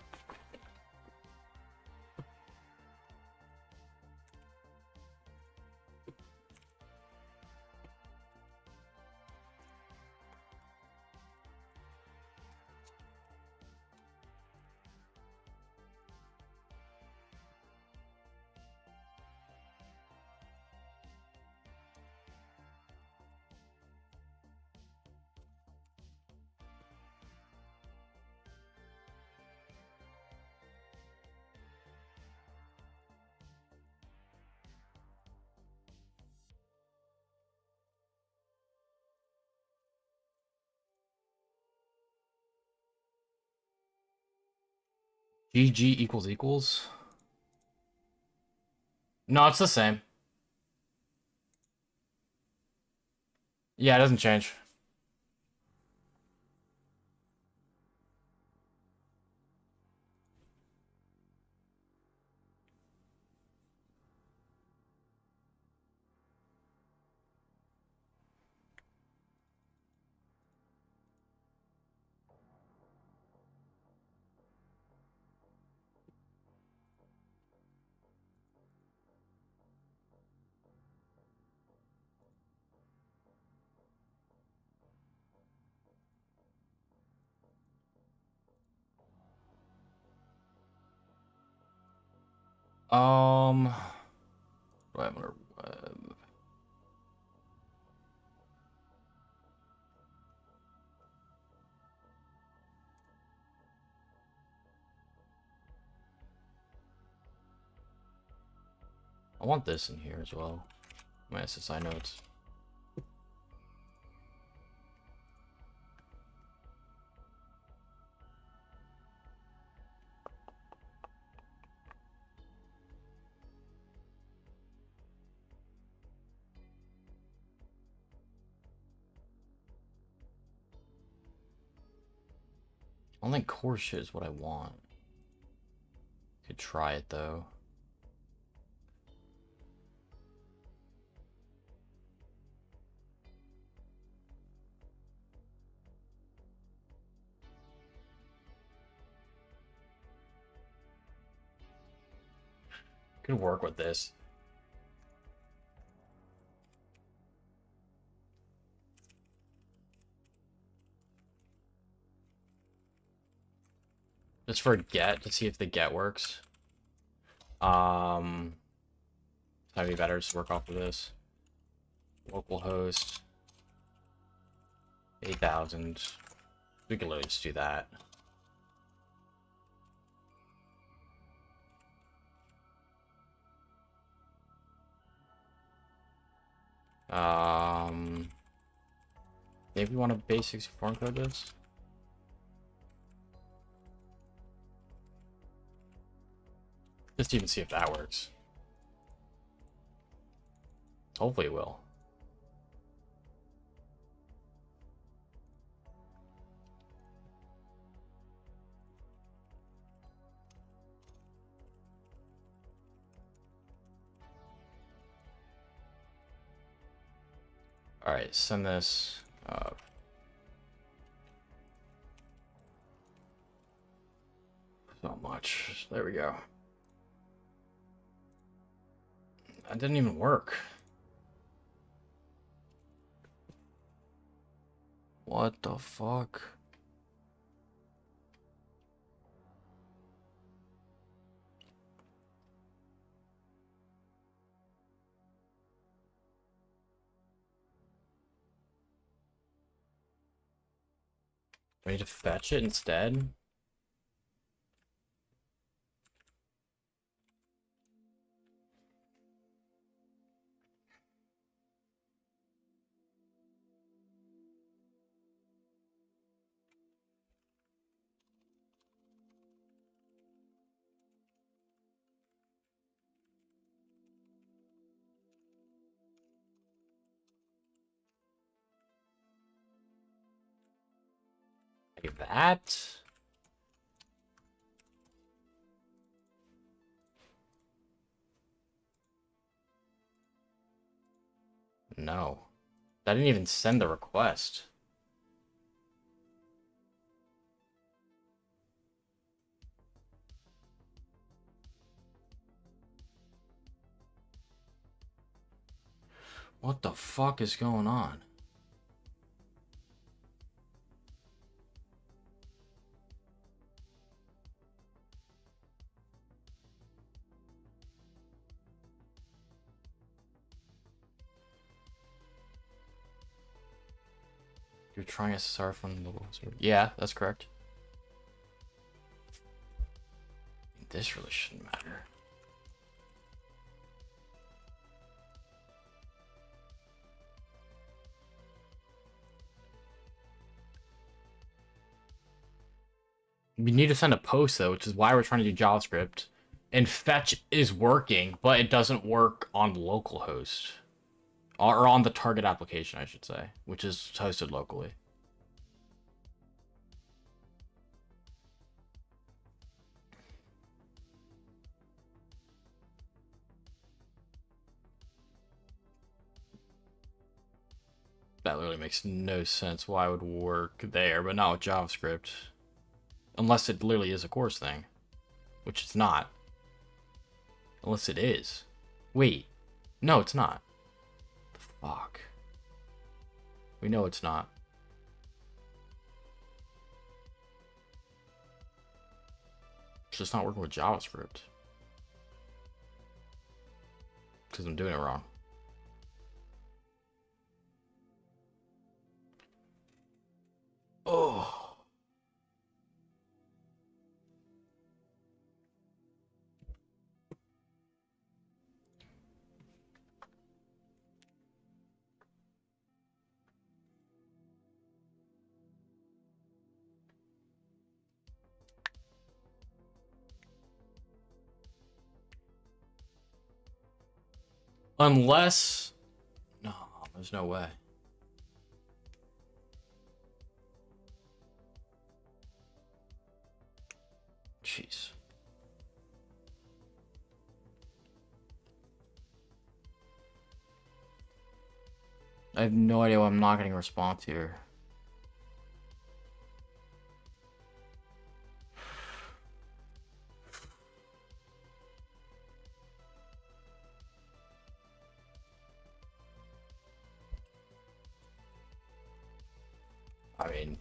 GG equals equals. No, it's the same. Yeah, it doesn't change. What do I have on our web? I want this in here as well. My SSI notes. I don't think core shit is what I want. Could try it though. Could work with this. Just for get to see if the get works. That'd be better to work off of this. Localhost 8,000. We can literally just do that. Maybe we want to basics form code this. Just to even see if that works. Hopefully it will. Alright, send this up. Not much. There we go. That didn't even work. What the fuck? We need to fetch it instead? Like that? No. That didn't even send the request. What the fuck is going on? You're trying SSR from the server. Yeah, that's correct. This really shouldn't matter. We need to send a post though, which is why we're trying to do JavaScript. And fetch is working, but it doesn't work on localhost. Or on the target application, I should say, which is hosted locally. That literally makes no sense why it would work there, but not with JavaScript. Unless it literally is a course thing. Which it's not. Unless it is. Wait. No, it's not. The fuck. We know it's not. It's just not working with JavaScript. Because I'm doing it wrong. Oh. Unless... No, there's no way. Jeez. I have no idea why I'm not getting a response here. I mean...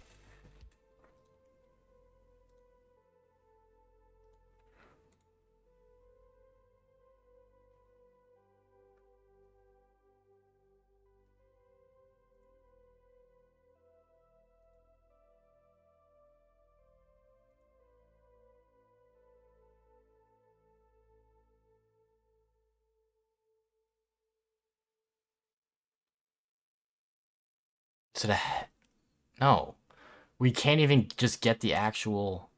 Is it a... No. We can't even just get the actual...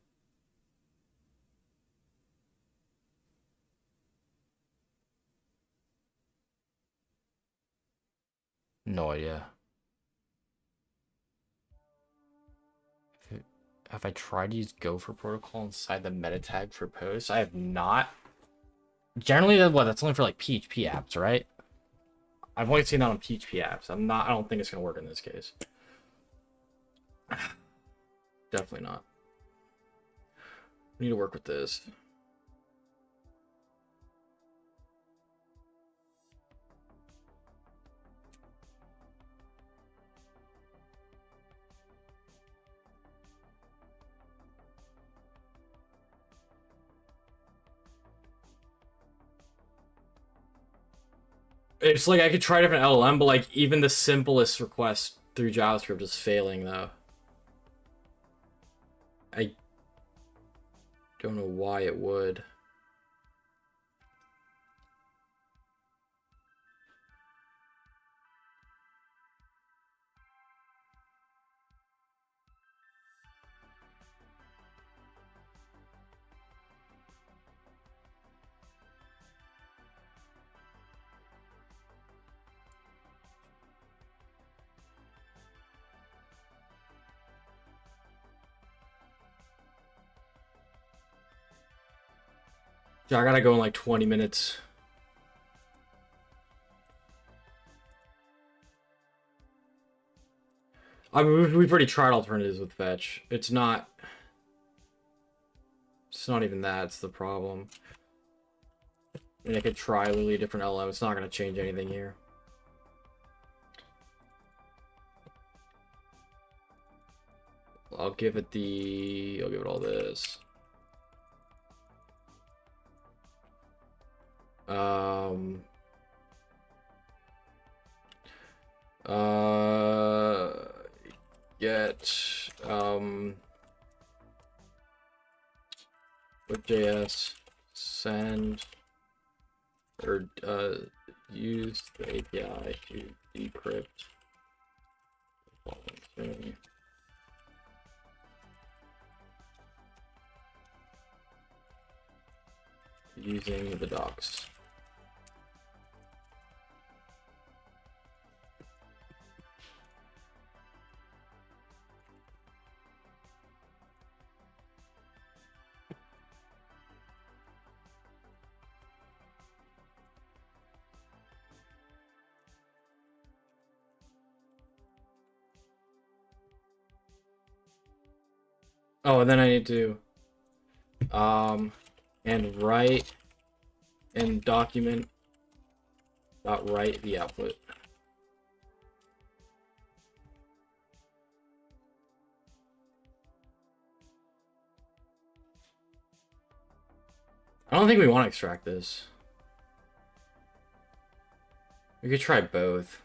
No idea. Have I tried to use Gopher protocol inside the meta tag for posts? I have not. Generally, that's only for like PHP apps, right? I've only seen that on PHP apps. I don't think it's gonna work in this case. Definitely not. We need to work with this. It's like I could try different LLM, but like even the simplest request through JavaScript is failing though. I don't know why it would. Yeah, I gotta go in like 20 minutes. I mean, we've already tried alternatives with fetch. It's not even that. It's the problem. I mean, I could try a really different LM. It's not going to change anything here. I'll give it all this. Get with JS send or use the API to decrypt string. Using the docs. Oh, and then I need to and write and document dot write the output. I don't think we want to extract this. We could try both.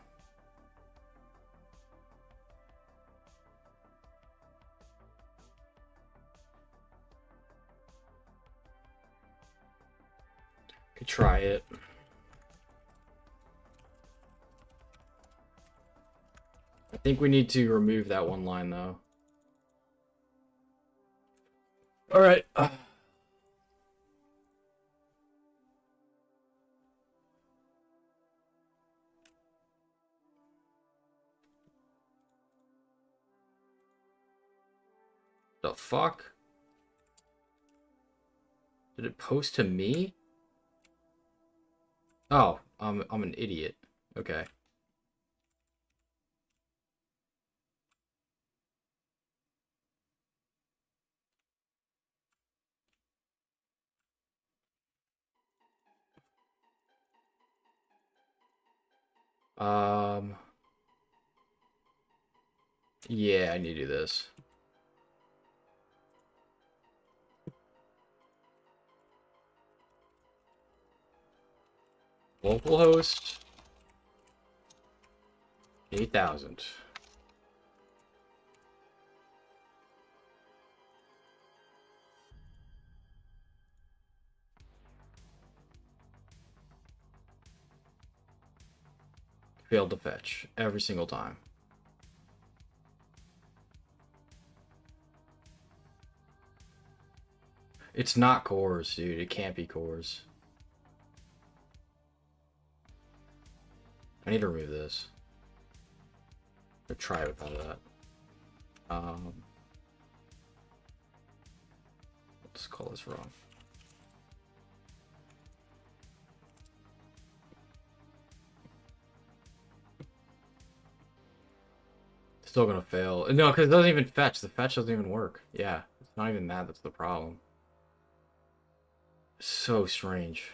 Could try it. I think we need to remove that one line though. All right. The fuck? Did it post to me? Oh, I'm an idiot. Okay. Yeah, I need to do this. Localhost 8,000. Failed to fetch every single time. It's not cores, dude. It can't be cores. I need to remove this. Or try without that. Let's call this wrong. Still gonna fail. No, because it doesn't even fetch. The fetch doesn't even work. Yeah, it's not even that that's the problem. So strange.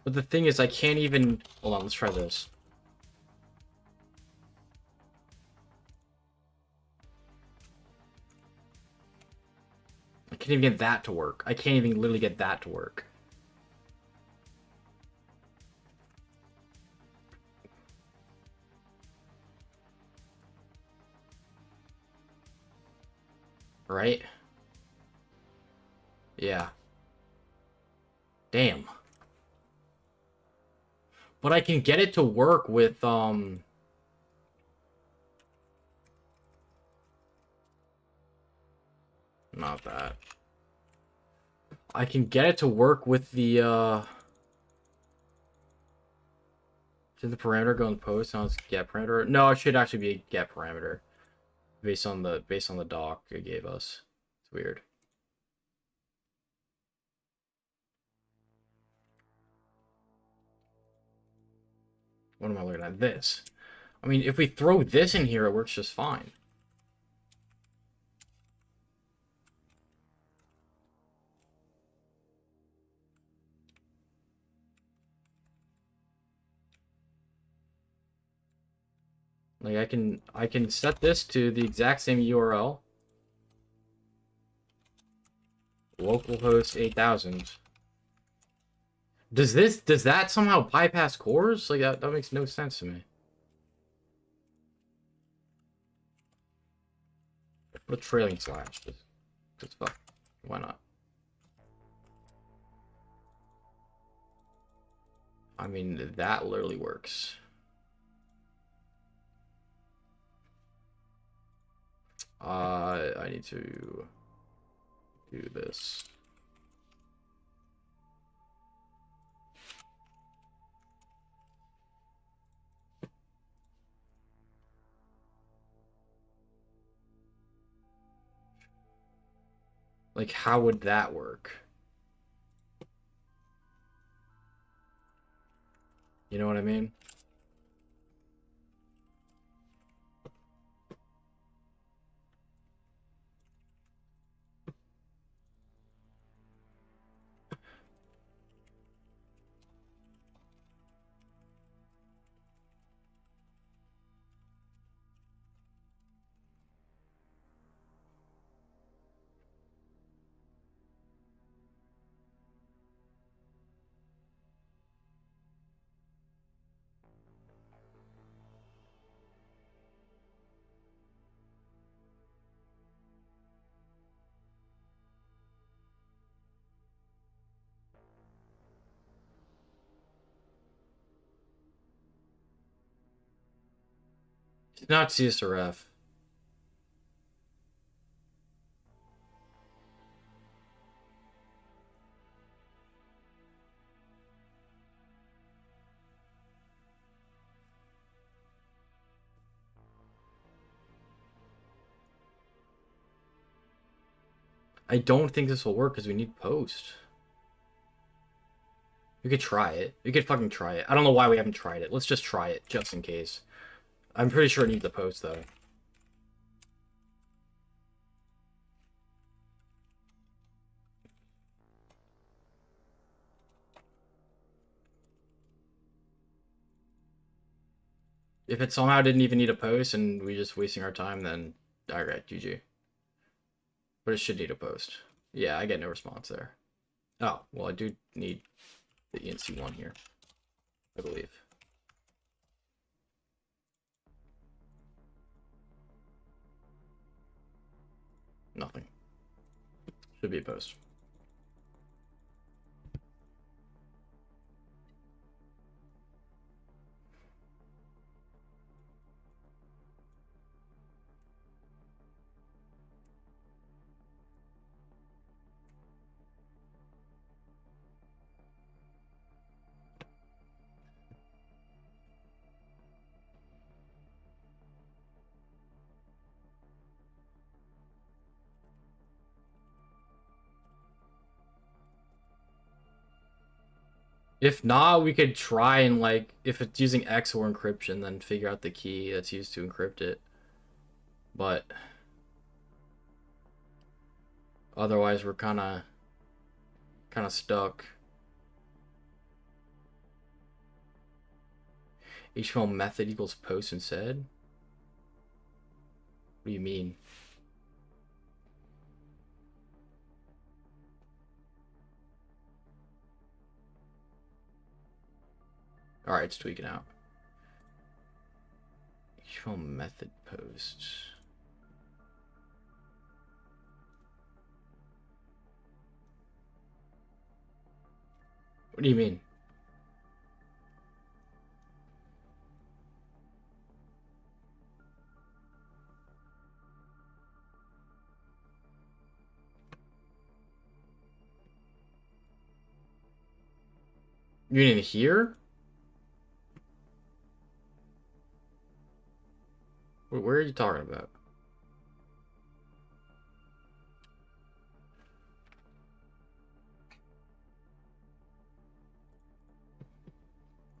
But the thing is, I can't even... Hold on, let's try this. I can't even get that to work. I can't even literally get that to work. Right? Yeah. Damn. But I can get it to work with, Not that. I can get it to work with the, Did the parameter go in post? Now it's get parameter. No, it should actually be a get parameter. Based on the doc it gave us. It's weird. What am I looking at? This. I mean, if we throw this in here, it works just fine. Like I can set this to the exact same URL. Localhost 8,000. Does that somehow bypass cores? Like that makes no sense to me. Put a trailing slash. Just fuck. Why not? I mean, that literally works. I need to do this. Like, how would that work? You know what I mean? It's not CSRF. I don't think this will work because we need post. We could try it. We could fucking try it. I don't know why we haven't tried it. Let's just try it, just in case. I'm pretty sure it needs the post, though. If it somehow didn't even need a post and we just wasting our time, then alright, GG. But it should need a post. Yeah, I get no response there. Oh, well, I do need the ENC one here, I believe. Nothing. Should be a post. If not, we could try and, like, if it's using XOR encryption, then figure out the key that's used to encrypt it. But otherwise, we're kind of stuck. HTML method equals post instead? What do you mean? Alright, it's tweaking out. HTML method post. What do you mean? You mean in here? Where are you talking about?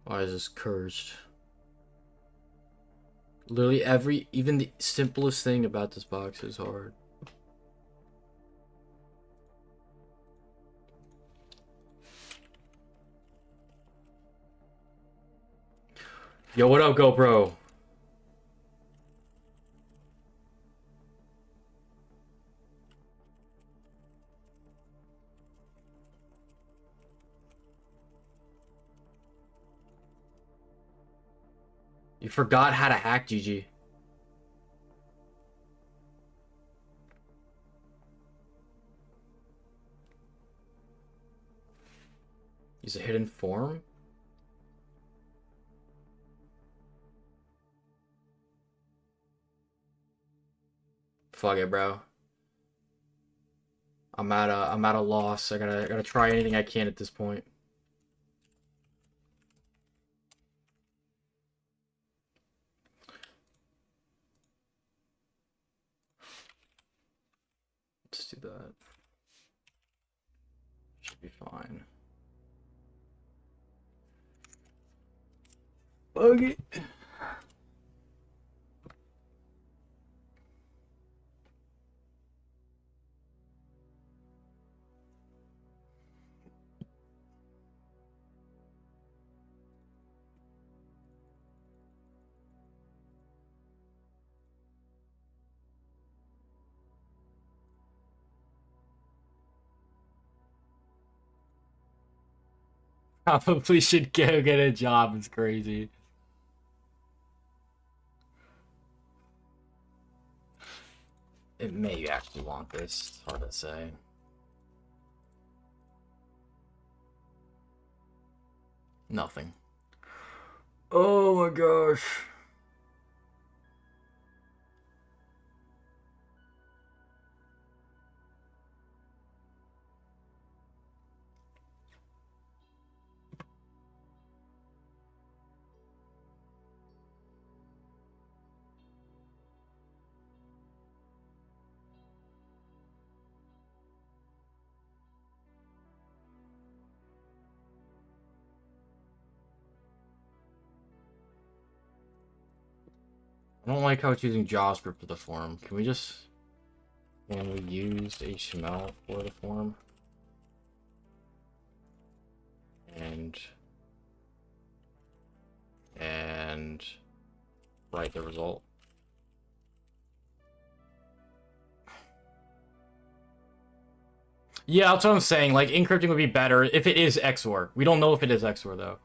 Why is this cursed? Literally even the simplest thing about this box is hard. Yo, what up, GoPro? You forgot how to hack, GG. Use a hidden form? Fuck it, bro. I'm at a loss. I gotta try anything I can at this point. Let's do that. Should be fine. Fuck it. Probably should go get a job. It's crazy. It may actually want this. It's hard to say. Nothing. Oh my gosh. I don't like how it's using JavaScript for the form. Can we use HTML for the form? And write the result. Yeah, that's what I'm saying. Like, encrypting would be better if it is XOR. We don't know if it is XOR, though.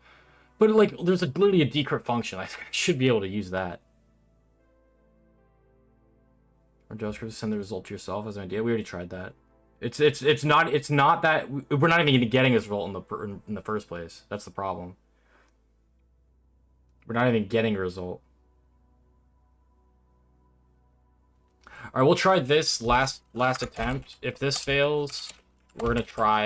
But, like, there's literally a decrypt function. I should be able to use that. Or JavaScript to send the result to yourself as an idea. We already tried that. It's not that we're not even getting this result in the first place. That's the problem. We're not even getting a result. All right, we'll try this last attempt. If this fails, we're gonna try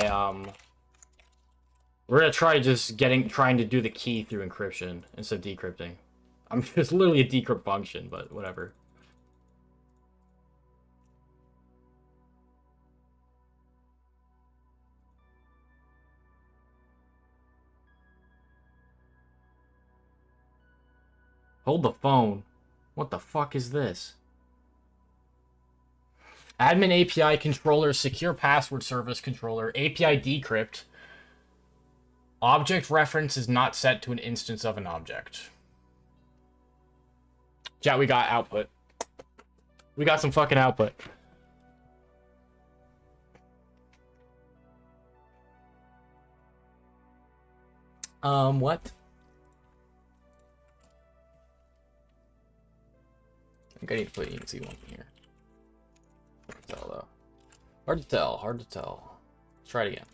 just trying to do the key through encryption instead of decrypting. I mean, it's literally a decrypt function, but whatever. Hold the phone. What the fuck is this? Admin API controller, secure password service controller, API decrypt. Object reference is not set to an instance of an object. Chat, we got output. We got some fucking output. What? I think I need to put ENC one here. Hard to tell, though. Hard to tell, hard to tell. Let's try it again.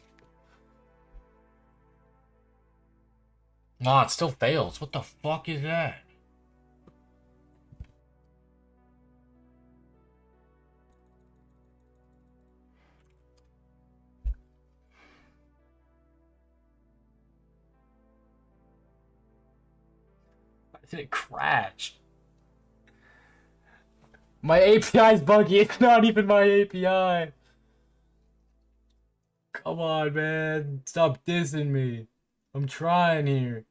It still fails. What the fuck is that? Why did it crash? My API is buggy. It's not even my API. Come on, man. Stop dissing me. I'm trying here.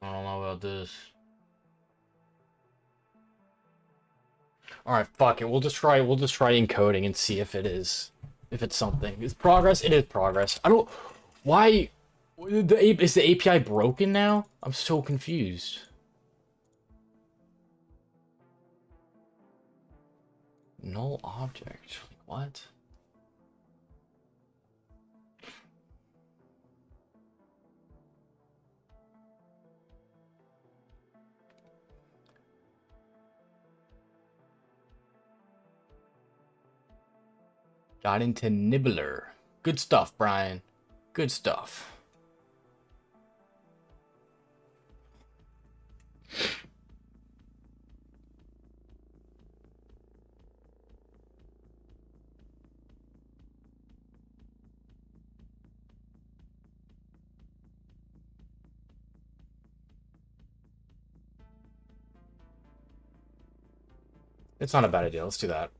I don't know about this. All right, fuck it. We'll just try encoding and see if it's something. It's progress. It is progress. I don't. Why? Is the API broken now? I'm so confused. Null object. What? Got into Nibbler. Good stuff, Brian. Good stuff. It's not a bad idea. Let's do that.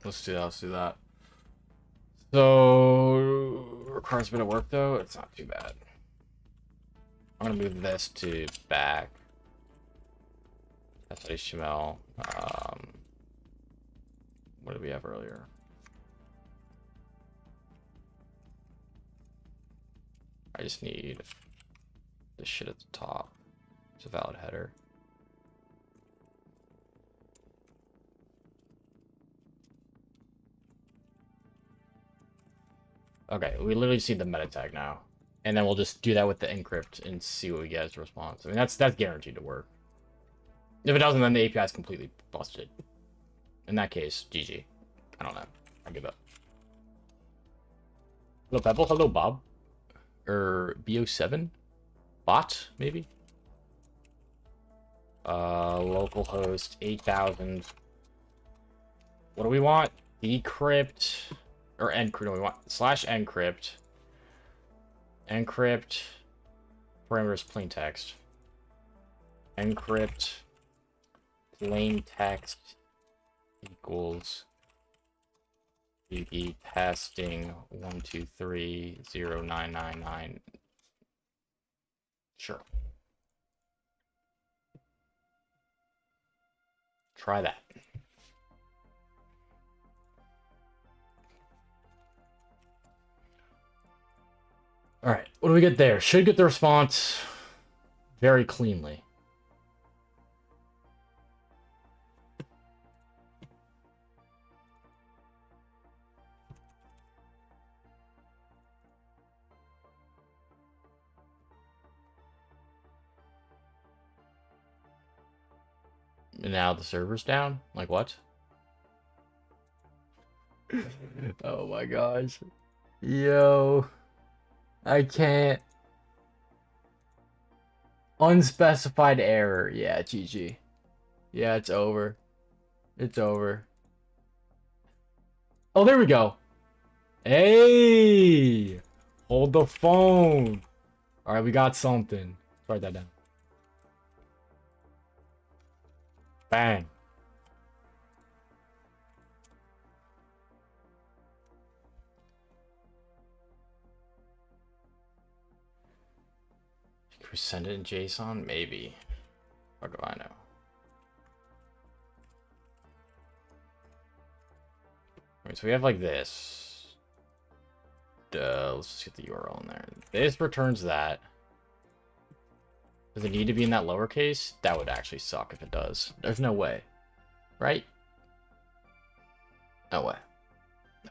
Let's do that. Let's do that. So requires a bit of work though. It's not too bad. I'm gonna move this to back. That's HTML. What did we have earlier? I just need this shit at the top. It's a valid header. Okay, we literally see the meta tag now. And then we'll just do that with the encrypt and see what we get as a response. I mean, that's guaranteed to work. If it doesn't, then the API is completely busted. In that case, GG. I don't know. I give up. Hello, Pebble. Hello, Bob. Or BO7? Bot, maybe? Localhost 8000. What do we want? Decrypt. Or encrypt. No, we want /encrypt. Encrypt. Parameters plain text. Encrypt. Plain text equals BB testing 1230999. Sure. Try that. All right, what do we get there? Should get the response very cleanly. And now the server's down? Like what? Oh my gosh. Yo. I can't. Unspecified error. Yeah, GG. Yeah, it's over. It's over. Oh, there we go. Hey! Hold the phone. Alright, we got something. Write that down. Bang. Can we send it in JSON? Maybe. What do I know? Alright, so we have like this. Let's just get the URL in there. This returns that. Does it need to be in that lowercase? That would actually suck if it does. There's no way. Right? No way. No.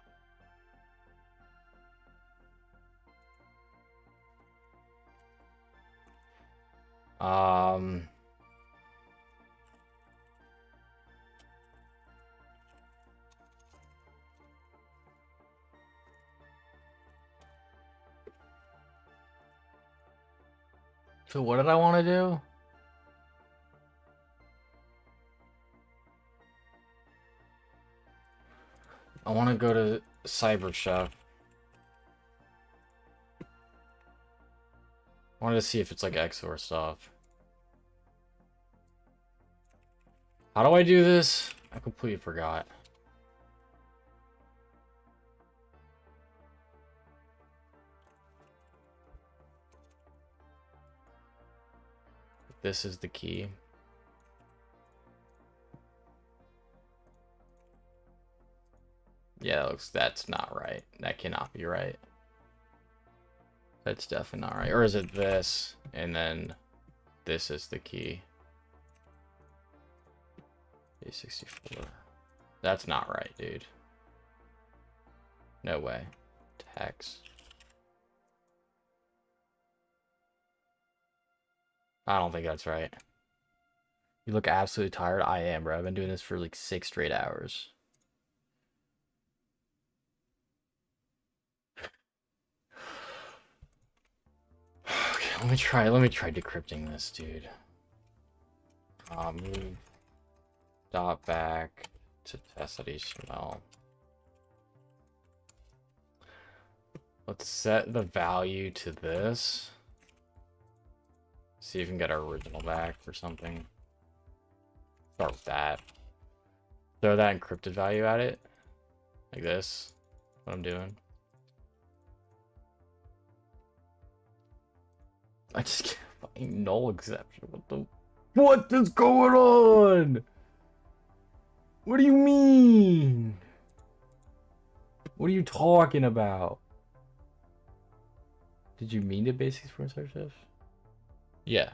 So what did I want to do? I want to go to CyberChef. I wanted to see if it's like XOR stuff. How do I do this? I completely forgot. This is the key. Yeah, that's not right. That cannot be right. That's definitely not right. Or is it this? And then this is the key. A64. That's not right, dude. No way. Text. I don't think that's right. You look absolutely tired. I am, bro. I've been doing this for like 6 straight hours. Okay, let me try decrypting this, dude. Move dot back to test.html. Let's set the value to this. See if we can get our original back or something. Start with that. Throw that encrypted value at it. Like this. What I'm doing. I just can't find null exception. What is going on? What do you mean? What are you talking about? Did you mean to basics for search this? Yeah.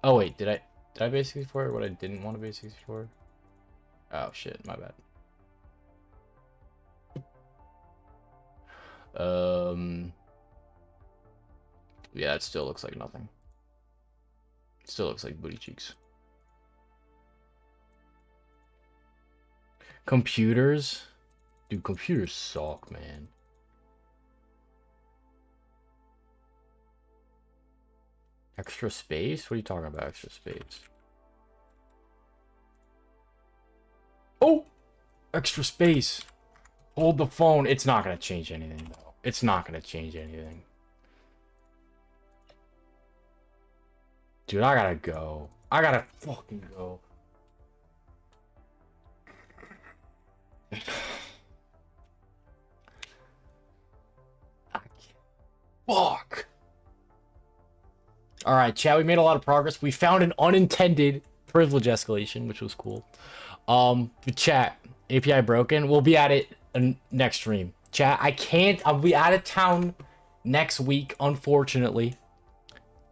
Oh wait, did I basics for what I didn't want to basics for? Oh shit, my bad. Yeah, it still looks like nothing. It still looks like booty cheeks. Computers? Dude, computers suck, man. Extra space? What are you talking about, extra space? Oh! Extra space. Hold the phone. It's not going to change anything, though. It's not going to change anything. Dude, I gotta go. I gotta fucking go. Fuck. Alright, chat, we made a lot of progress. We found an unintended privilege escalation, which was cool. The chat, API broken. We'll be at it next stream. Chat, I'll be out of town next week, unfortunately.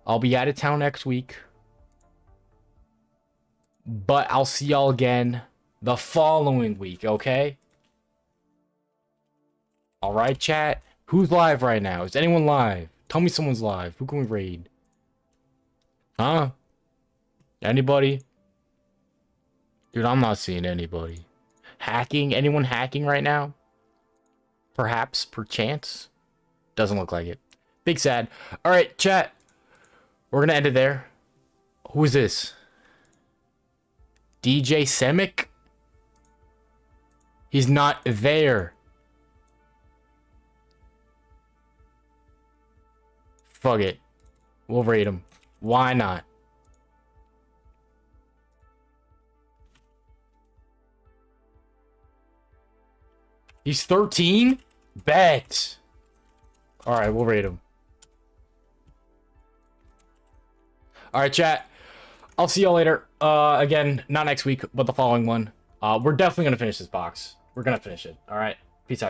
I'll be out of town next week. But I'll see y'all again the following week, okay? Alright, chat. Who's live right now? Is anyone live? Tell me someone's live. Who can we raid? Huh? Anybody? Dude, I'm not seeing anybody. Hacking? Anyone hacking right now? Perhaps, perchance? Doesn't look like it. Big sad. Alright, chat. We're gonna end it there. Who is this? DJ Semic? He's not there. Fuck it. We'll raid him. Why not? He's 13? Bet. Alright, we'll raid him. Alright, chat. I'll see y'all later. Again, not next week, but the following one. We're definitely gonna finish this box. We're gonna finish it. Alright. Peace out, y'all.